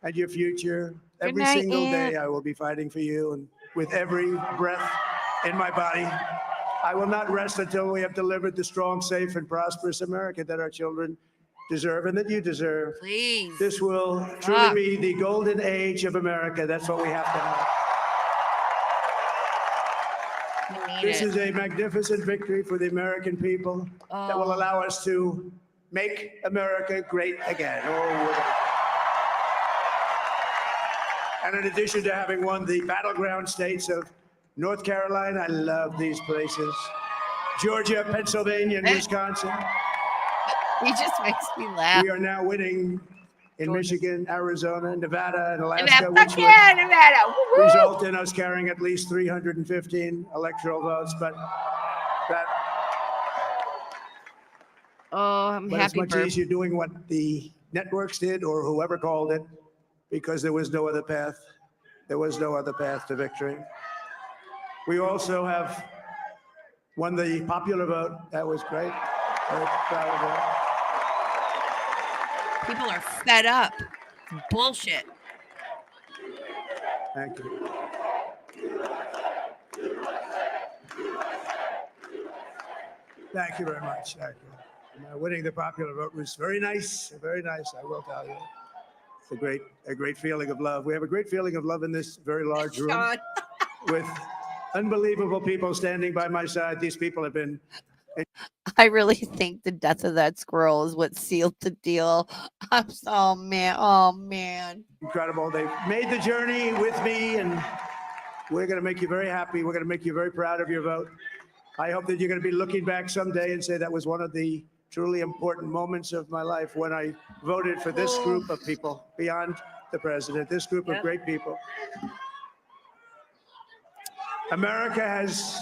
and your future. Every night, single day, Aunt. I will be fighting for you. And with every breath in my body, I will not rest until we have delivered the strong, safe, and prosperous America that our children deserve and that you deserve. Please. This will Stop. truly be the golden age of America. That's what we have to have. This is a magnificent victory for the American people that will allow us to make America great again. And in addition to having won the battleground states of North Carolina, I love these places, Georgia, Pennsylvania, and Wisconsin. He just makes me laugh. We are now winning in Michigan, Arizona, Nevada, and Alaska, Nevada, which fuck would yeah, Nevada. Woo-hoo. result in us carrying at least 315 electoral votes. But I'm it's happy much for easier doing what the networks did or whoever called it, because there was no other path. There was no other path to victory. We also have won the popular vote. That was great. Very proud of that. people are fed up. Bullshit. Thank you. Thank you very much. Thank you. Winning the popular vote was very nice. Very nice, I will tell you. It's a great feeling of love. We have a great feeling of love in this very large room Sean. with unbelievable people standing by my side. These people have been I really think the death of that squirrel is what sealed the deal. I'm so, oh man. incredible. They've made the journey with me, and we're going to make you very happy. We're going to make you very proud of your vote. I hope that you're going to be looking back someday and say that was one of the truly important moments of my life when I voted for this group of people beyond the president, this group of great people. America has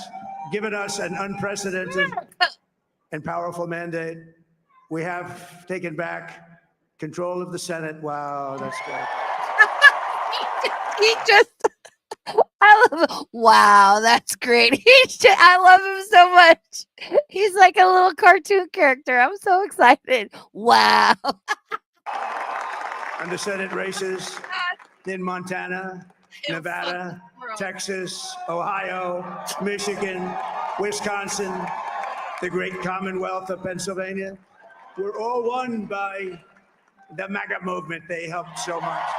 given us an unprecedented and powerful mandate. We have taken back control of the Senate. Wow, that's great. He just I love him. Wow, that's great. I love him so much. He's like a little cartoon character. I'm so excited. Wow. And the Senate races in Montana, Nevada, Texas, Ohio, Michigan, Wisconsin, the great Commonwealth of Pennsylvania, were all won by the MAGA movement. They helped so much.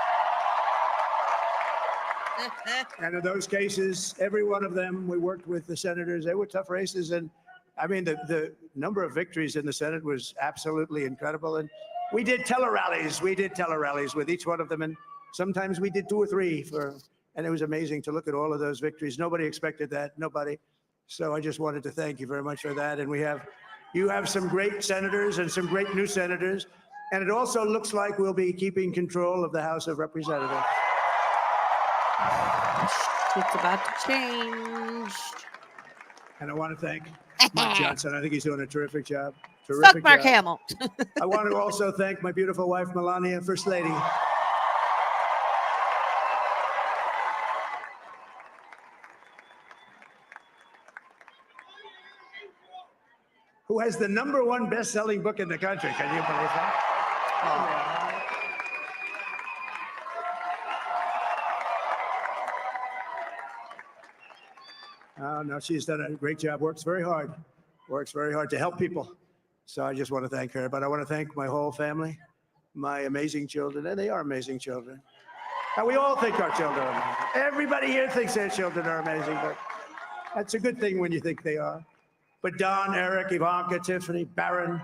And in those cases, every one of them, we worked with the senators. They were tough races. And I mean, the number of victories in the Senate was absolutely incredible. And we did tele-rallies. We did tele-rallies with each one of them. And sometimes we did 2 or 3 and it was amazing to look at all of those victories. Nobody expected that, nobody. So I just wanted to thank you very much for that. And you have some great senators and some great new senators. And it also looks like we'll be keeping control of the House of Representatives. It's about to change. And I want to thank Mike Johnson. I think he's doing a terrific job. Fuck Mark Hamill. I want to also thank my beautiful wife, Melania, First Lady. who has the #1 best-selling book in the country. Can you believe that? Oh, no, she's done a great job, works very hard to help people. So I just want to thank her, but I want to thank my whole family, my amazing children, and they are amazing children. And we all think our children are amazing. Everybody here thinks their children are amazing, but that's a good thing when you think they are. But Don, Eric, Ivanka, Tiffany, Barron,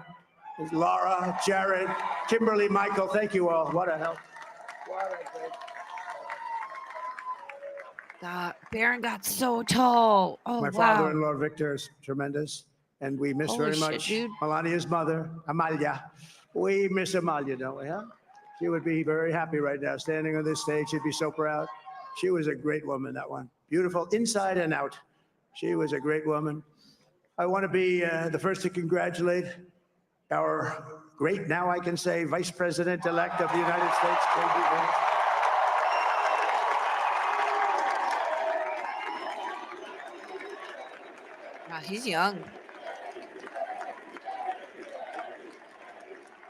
Laura, Jared, Kimberly, Michael, thank you all. What a help. What a great. Baron got so tall. Oh, My wow. father-in-law, Victor, is tremendous. And we miss Holy very shit, much dude. Melania's mother, Amalia. We miss Amalia, don't we, huh? She would be very happy right now, standing on this stage. She'd be so proud. She was a great woman, that one. Beautiful inside and out. She was a great woman. I want to be the first to congratulate our great, now I can say, Vice President-elect of the United States, J.D. Vance. Wow, he's young.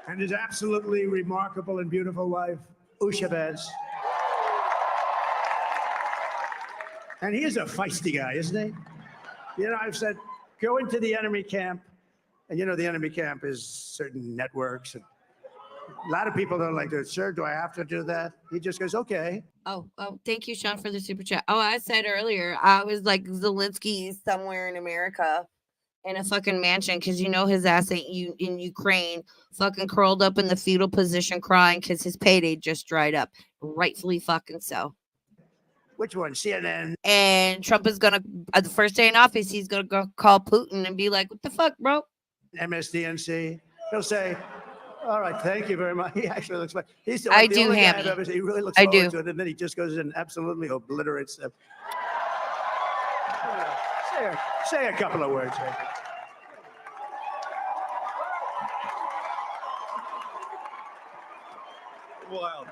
And his absolutely remarkable and beautiful wife, Usha Vance. And he is a feisty guy, isn't he? You know, I've said, go into the enemy camp. And you know, the enemy camp is certain networks. And a lot of people don't like to, sir, do I have to do that? He just goes, okay. Oh, thank you, Sean, for the super chat. Oh, I said earlier, I was like Zelensky somewhere in America in a fucking mansion because you know his ass ain't in Ukraine, fucking curled up in the fetal position crying because his payday just dried up. Rightfully fucking so. Which one? CNN. And Trump is gonna, the first day in office, he's gonna go call Putin and be like, "What the fuck, bro?" MSDNC. He'll say, all right, thank you very much. He actually looks like he's the, I the do, only guy I've Hammy. ever seen. He really looks I forward do. to it, and then he just goes and absolutely obliterates them. Say a couple of words. Hammy. Wild.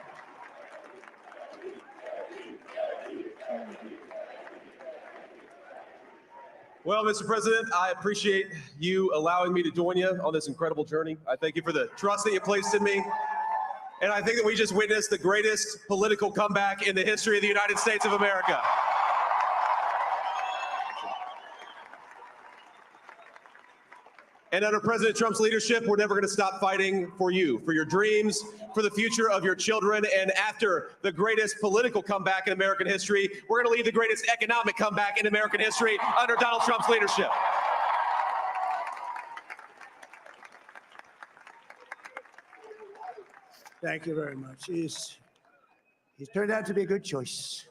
Well, Mr. President, I appreciate you allowing me to join you on this incredible journey. I thank you for the trust that you placed in me. And I think that we just witnessed the greatest political comeback in the history of the United States of America. And under President Trump's leadership, we're never going to stop fighting for you, for your dreams, for the future of your children. And after the greatest political comeback in American history, we're going to lead the greatest economic comeback in American history under Donald Trump's leadership. Thank you very much. He's turned out to be a good choice.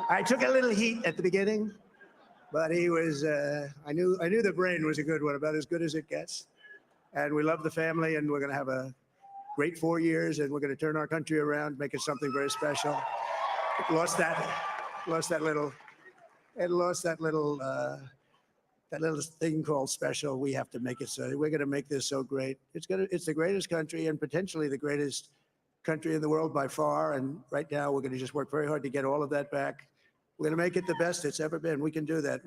I took a little heat at the beginning, but he was, I knew the brain was a good one, about as good as it gets. And we love the family, and we're going to have a great 4 years, and we're going to turn our country around, make it something very special. It lost that little thing called special. We have to make it so. We're going to make this so great. It's the greatest country and potentially the greatest country in the world by far. And right now, we're going to just work very hard to get all of that back. We're going to make it the best it's ever been. We can do that.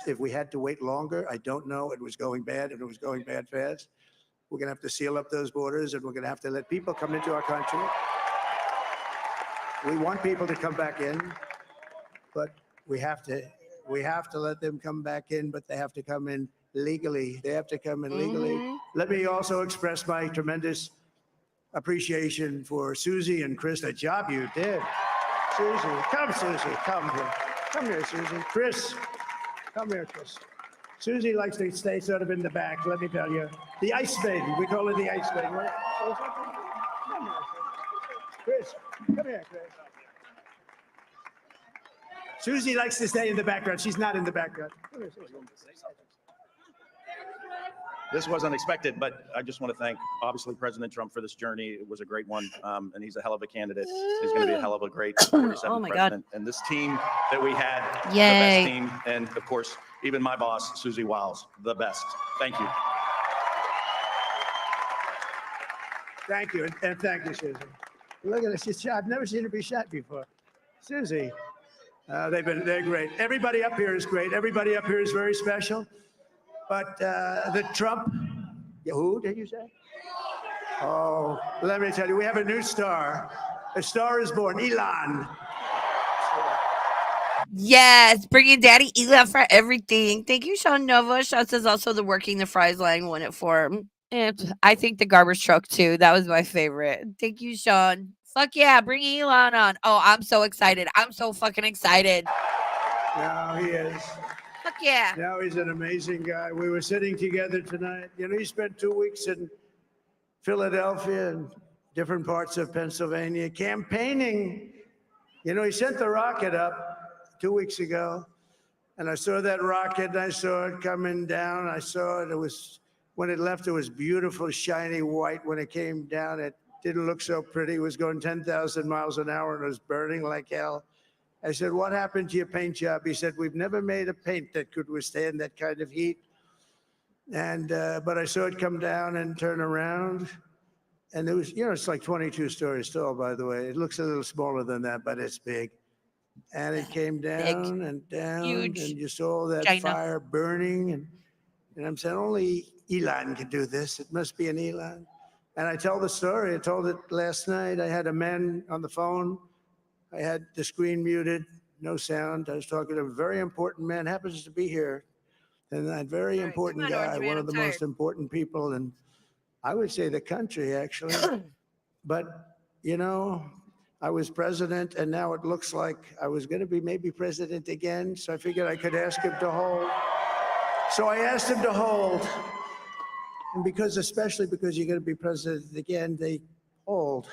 If we had to wait longer, I don't know. It was going bad, and it was going bad fast. We're going to have to seal up those borders, and we're going to have to let people come into our country. We want people to come back in, but we have to let them come back in, but they have to come in legally. They have to come in legally. Let me also express my tremendous appreciation for Susie and Chris. The job you did. Susie, come here. Come here, Susie. Chris, come here, Chris. Susie likes to stay sort of in the back, let me tell you. The ice maiden, we call her the ice maiden. Right? Come here, Chris. Come here, Chris. Susie likes to stay in the background. She's not in the background. Come here, Susie. This was unexpected, but I just want to thank, obviously, President Trump for this journey. It was a great one, and he's a hell of a candidate. He's going to be a hell of a great 47th Oh my president. God. And this team that we had, the Yay. best team, and of course, even my boss, Susie Wiles, the best. Thank you. Thank you, and thank you, Susie. Look at this. I've never seen her be shot before. Susie, they're great. Everybody up here is great. Everybody up here is very special. But the Trump, who did you say? Oh, let me tell you, we have a new star. A star is born, Elon. Yes, bringing Daddy Elon for everything. Thank you, Sean Nova. Sean says also the working the fries line won it for him. And I think the garbage truck too. That was my favorite. Thank you, Sean. Fuck yeah, bring Elon on. Oh, I'm so excited. I'm so fucking excited. Now he is. Fuck yeah. Now he's an amazing guy. We were sitting together tonight. You know, he spent 2 weeks in Philadelphia and different parts of Pennsylvania campaigning. You know, he sent the rocket up 2 weeks ago, and I saw that rocket, and I saw it coming down. I saw it. It was, when it left, it was beautiful, shiny white. When it came down, it didn't look so pretty. It was going 10,000 miles an hour, and it was burning like hell. I said, what happened to your paint job? He said, we've never made a paint that could withstand that kind of heat. And, but I saw it come down and turn around. And it was, you know, it's like 22 stories tall, by the way. It looks a little smaller than that, but it's big. And it came down and down, Huge. and you saw that China. fire burning. And I'm saying, only Elon can do this. It must be an Elon. And I tell the story. I told it last night. I had a man on the phone. I had the screen muted, no sound. I was talking to a very important man, happens to be here. And that very important guy, one of the most important people in, I would say, the country, actually. But, you know, I was president, and now it looks like I was going to be maybe president again. So I figured I could ask him to hold. So I asked him to hold. And because, especially because you're going to be president again, they hold.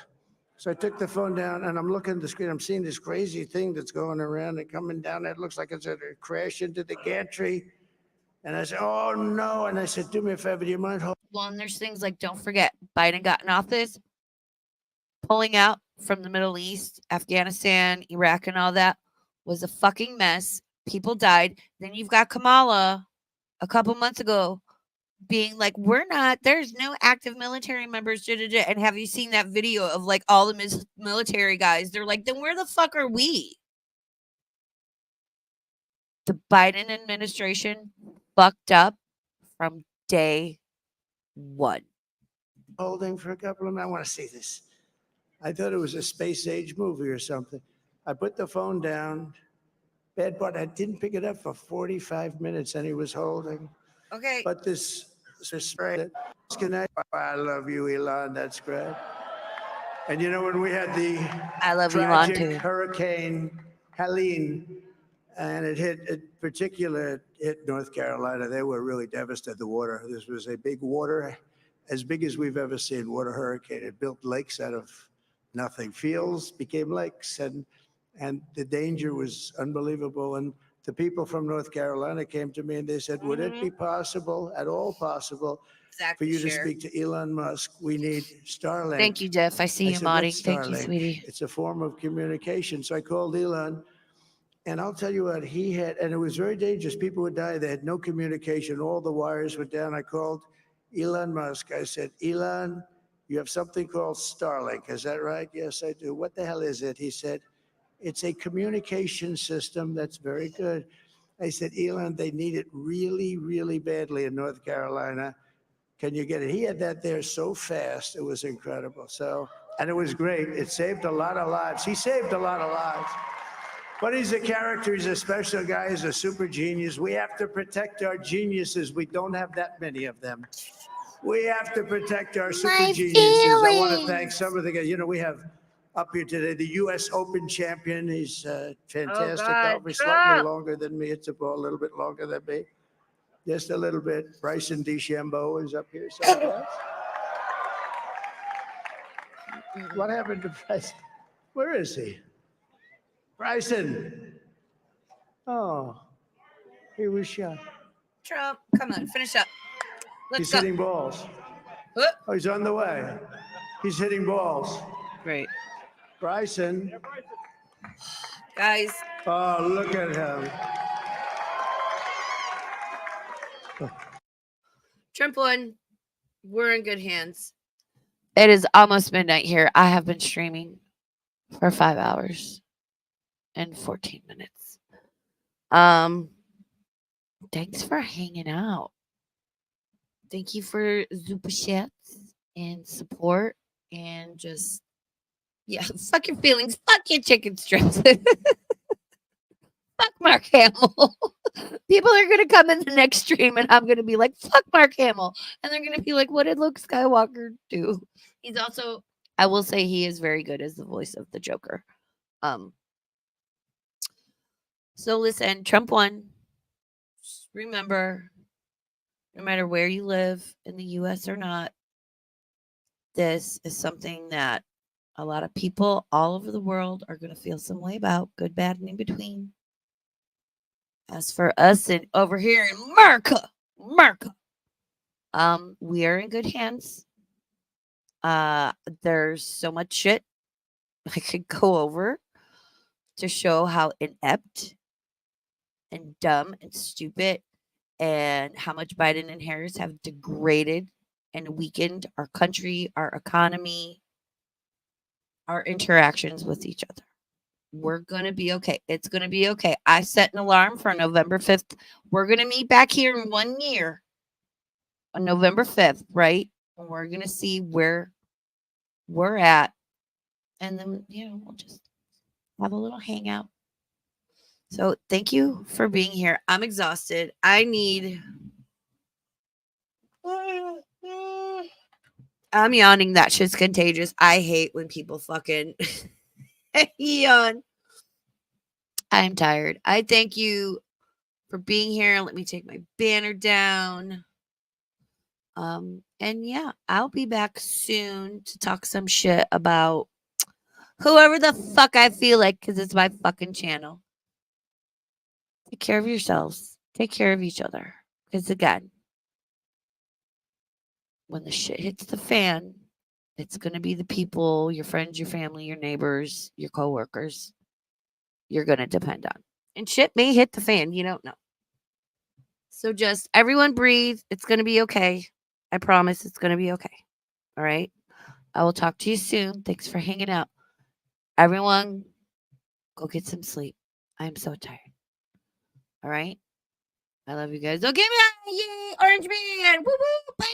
So I took the phone down, and I'm looking at the screen. I'm seeing this crazy thing that's going around and coming down. It looks like it's going to crash into the gantry. And I said, oh, no. And I said, do me a favor, do you mind holding? Well, and there's things like, don't forget, Biden got in office, pulling out from the Middle East, Afghanistan, Iraq, and all that was a fucking mess. People died. Then you've got Kamala a couple months ago being like, we're not, there's no active military members. And have you seen that video of like all the military guys? They're like, then where the fuck are we? The Biden administration fucked up from day one. Holding for a couple of minutes. I want to see this. I thought it was a space age movie or something. I put the phone down. Bad part, I didn't pick it up for 45 minutes, and he was holding. Okay. But this disconnect. I love you, Elon. That's great. And you know, when we had the I love Elon tragic too. Hurricane Helene, and it hit North Carolina, they were really devastated. The water. This was a big water, as big as we've ever seen. Water hurricane. It built lakes out of nothing. Fields became lakes, and the danger was unbelievable. And the people from North Carolina came to me and they said, would it be possible, at all possible, for you to speak to Elon Musk? We need Starlink. Thank you, Jeff. I see you said, modding. "What's Thank you, Starlink?" sweetie. It's a form of communication. So I called Elon, and I'll tell you what, he had, and it was very dangerous. People would die. They had no communication. All the wires were down. I called Elon Musk. I said, Elon, you have something called Starlink. Is that right? Yes, I do. What the hell is it? He said, it's a communication system that's very good. I said, Elon, they need it really, really badly in North Carolina. Can you get it? He had that there so fast. It was incredible. So, and it was great. It saved a lot of lives. He saved a lot of lives. But he's a character. He's a special guy. He's a super genius. We have to protect our geniuses. We don't have that many of them. We have to protect our super geniuses. I want to thank some of the guys. You know, we have up here today the U.S. Open champion. He's fantastic. Obviously slightly longer than me. It's a little bit longer than me. Just a little bit. Bryson DeChambeau is up here. What happened to Bryson? Where is he? Bryson. Oh, he was shot. Trump, come on, finish up. Let's He's go. hitting balls. Oh, he's on the way. He's hitting balls. Great. Bryson. Guys. Oh, look at him. Trump won. We're in good hands. It is almost midnight here. I have been streaming for 5 hours and 14 minutes. Thanks for hanging out. thank you for super chats and support and just fuck your feelings, fuck your chicken strips. Fuck Mark Hamill. People are gonna come in the next stream and I'm gonna be like, fuck Mark Hamill. And they're gonna be like, what did Luke Skywalker do? He's also, I will say he is very good as the voice of the Joker. So listen, Trump won. Just remember, no matter where you live in the US or not, this is something that a lot of people all over the world are gonna feel some way about, good, bad, and in between. As for us and over here in America, we are in good hands. There's so much shit I could go over to show how inept and dumb and stupid and how much Biden and Harris have degraded and weakened our country, our economy, our interactions with each other. We're going to be okay. It's going to be okay. I set an alarm for November 5th. We're going to meet back here in 1 year on November 5th, right? And we're going to see where we're at. And then, we'll just have a little hangout. So thank you for being here. I'm exhausted. I need. I'm yawning. That shit's contagious. I hate when people fucking yawn. I'm tired. I thank you for being here. Let me take my banner down. And I'll be back soon to talk some shit about whoever the fuck I feel like, because it's my fucking channel. Take care of yourselves. Take care of each other. Because again, when the shit hits the fan, it's going to be the people, your friends, your family, your neighbors, your coworkers you're going to depend on. And shit may hit the fan. You don't know. So just everyone breathe. It's going to be okay. I promise it's going to be okay. All right. I will talk to you soon. Thanks for hanging out. Everyone, go get some sleep. I am so tired. All right. I love you guys. Oh, give me a yay, orange man. Woo woo. Bye.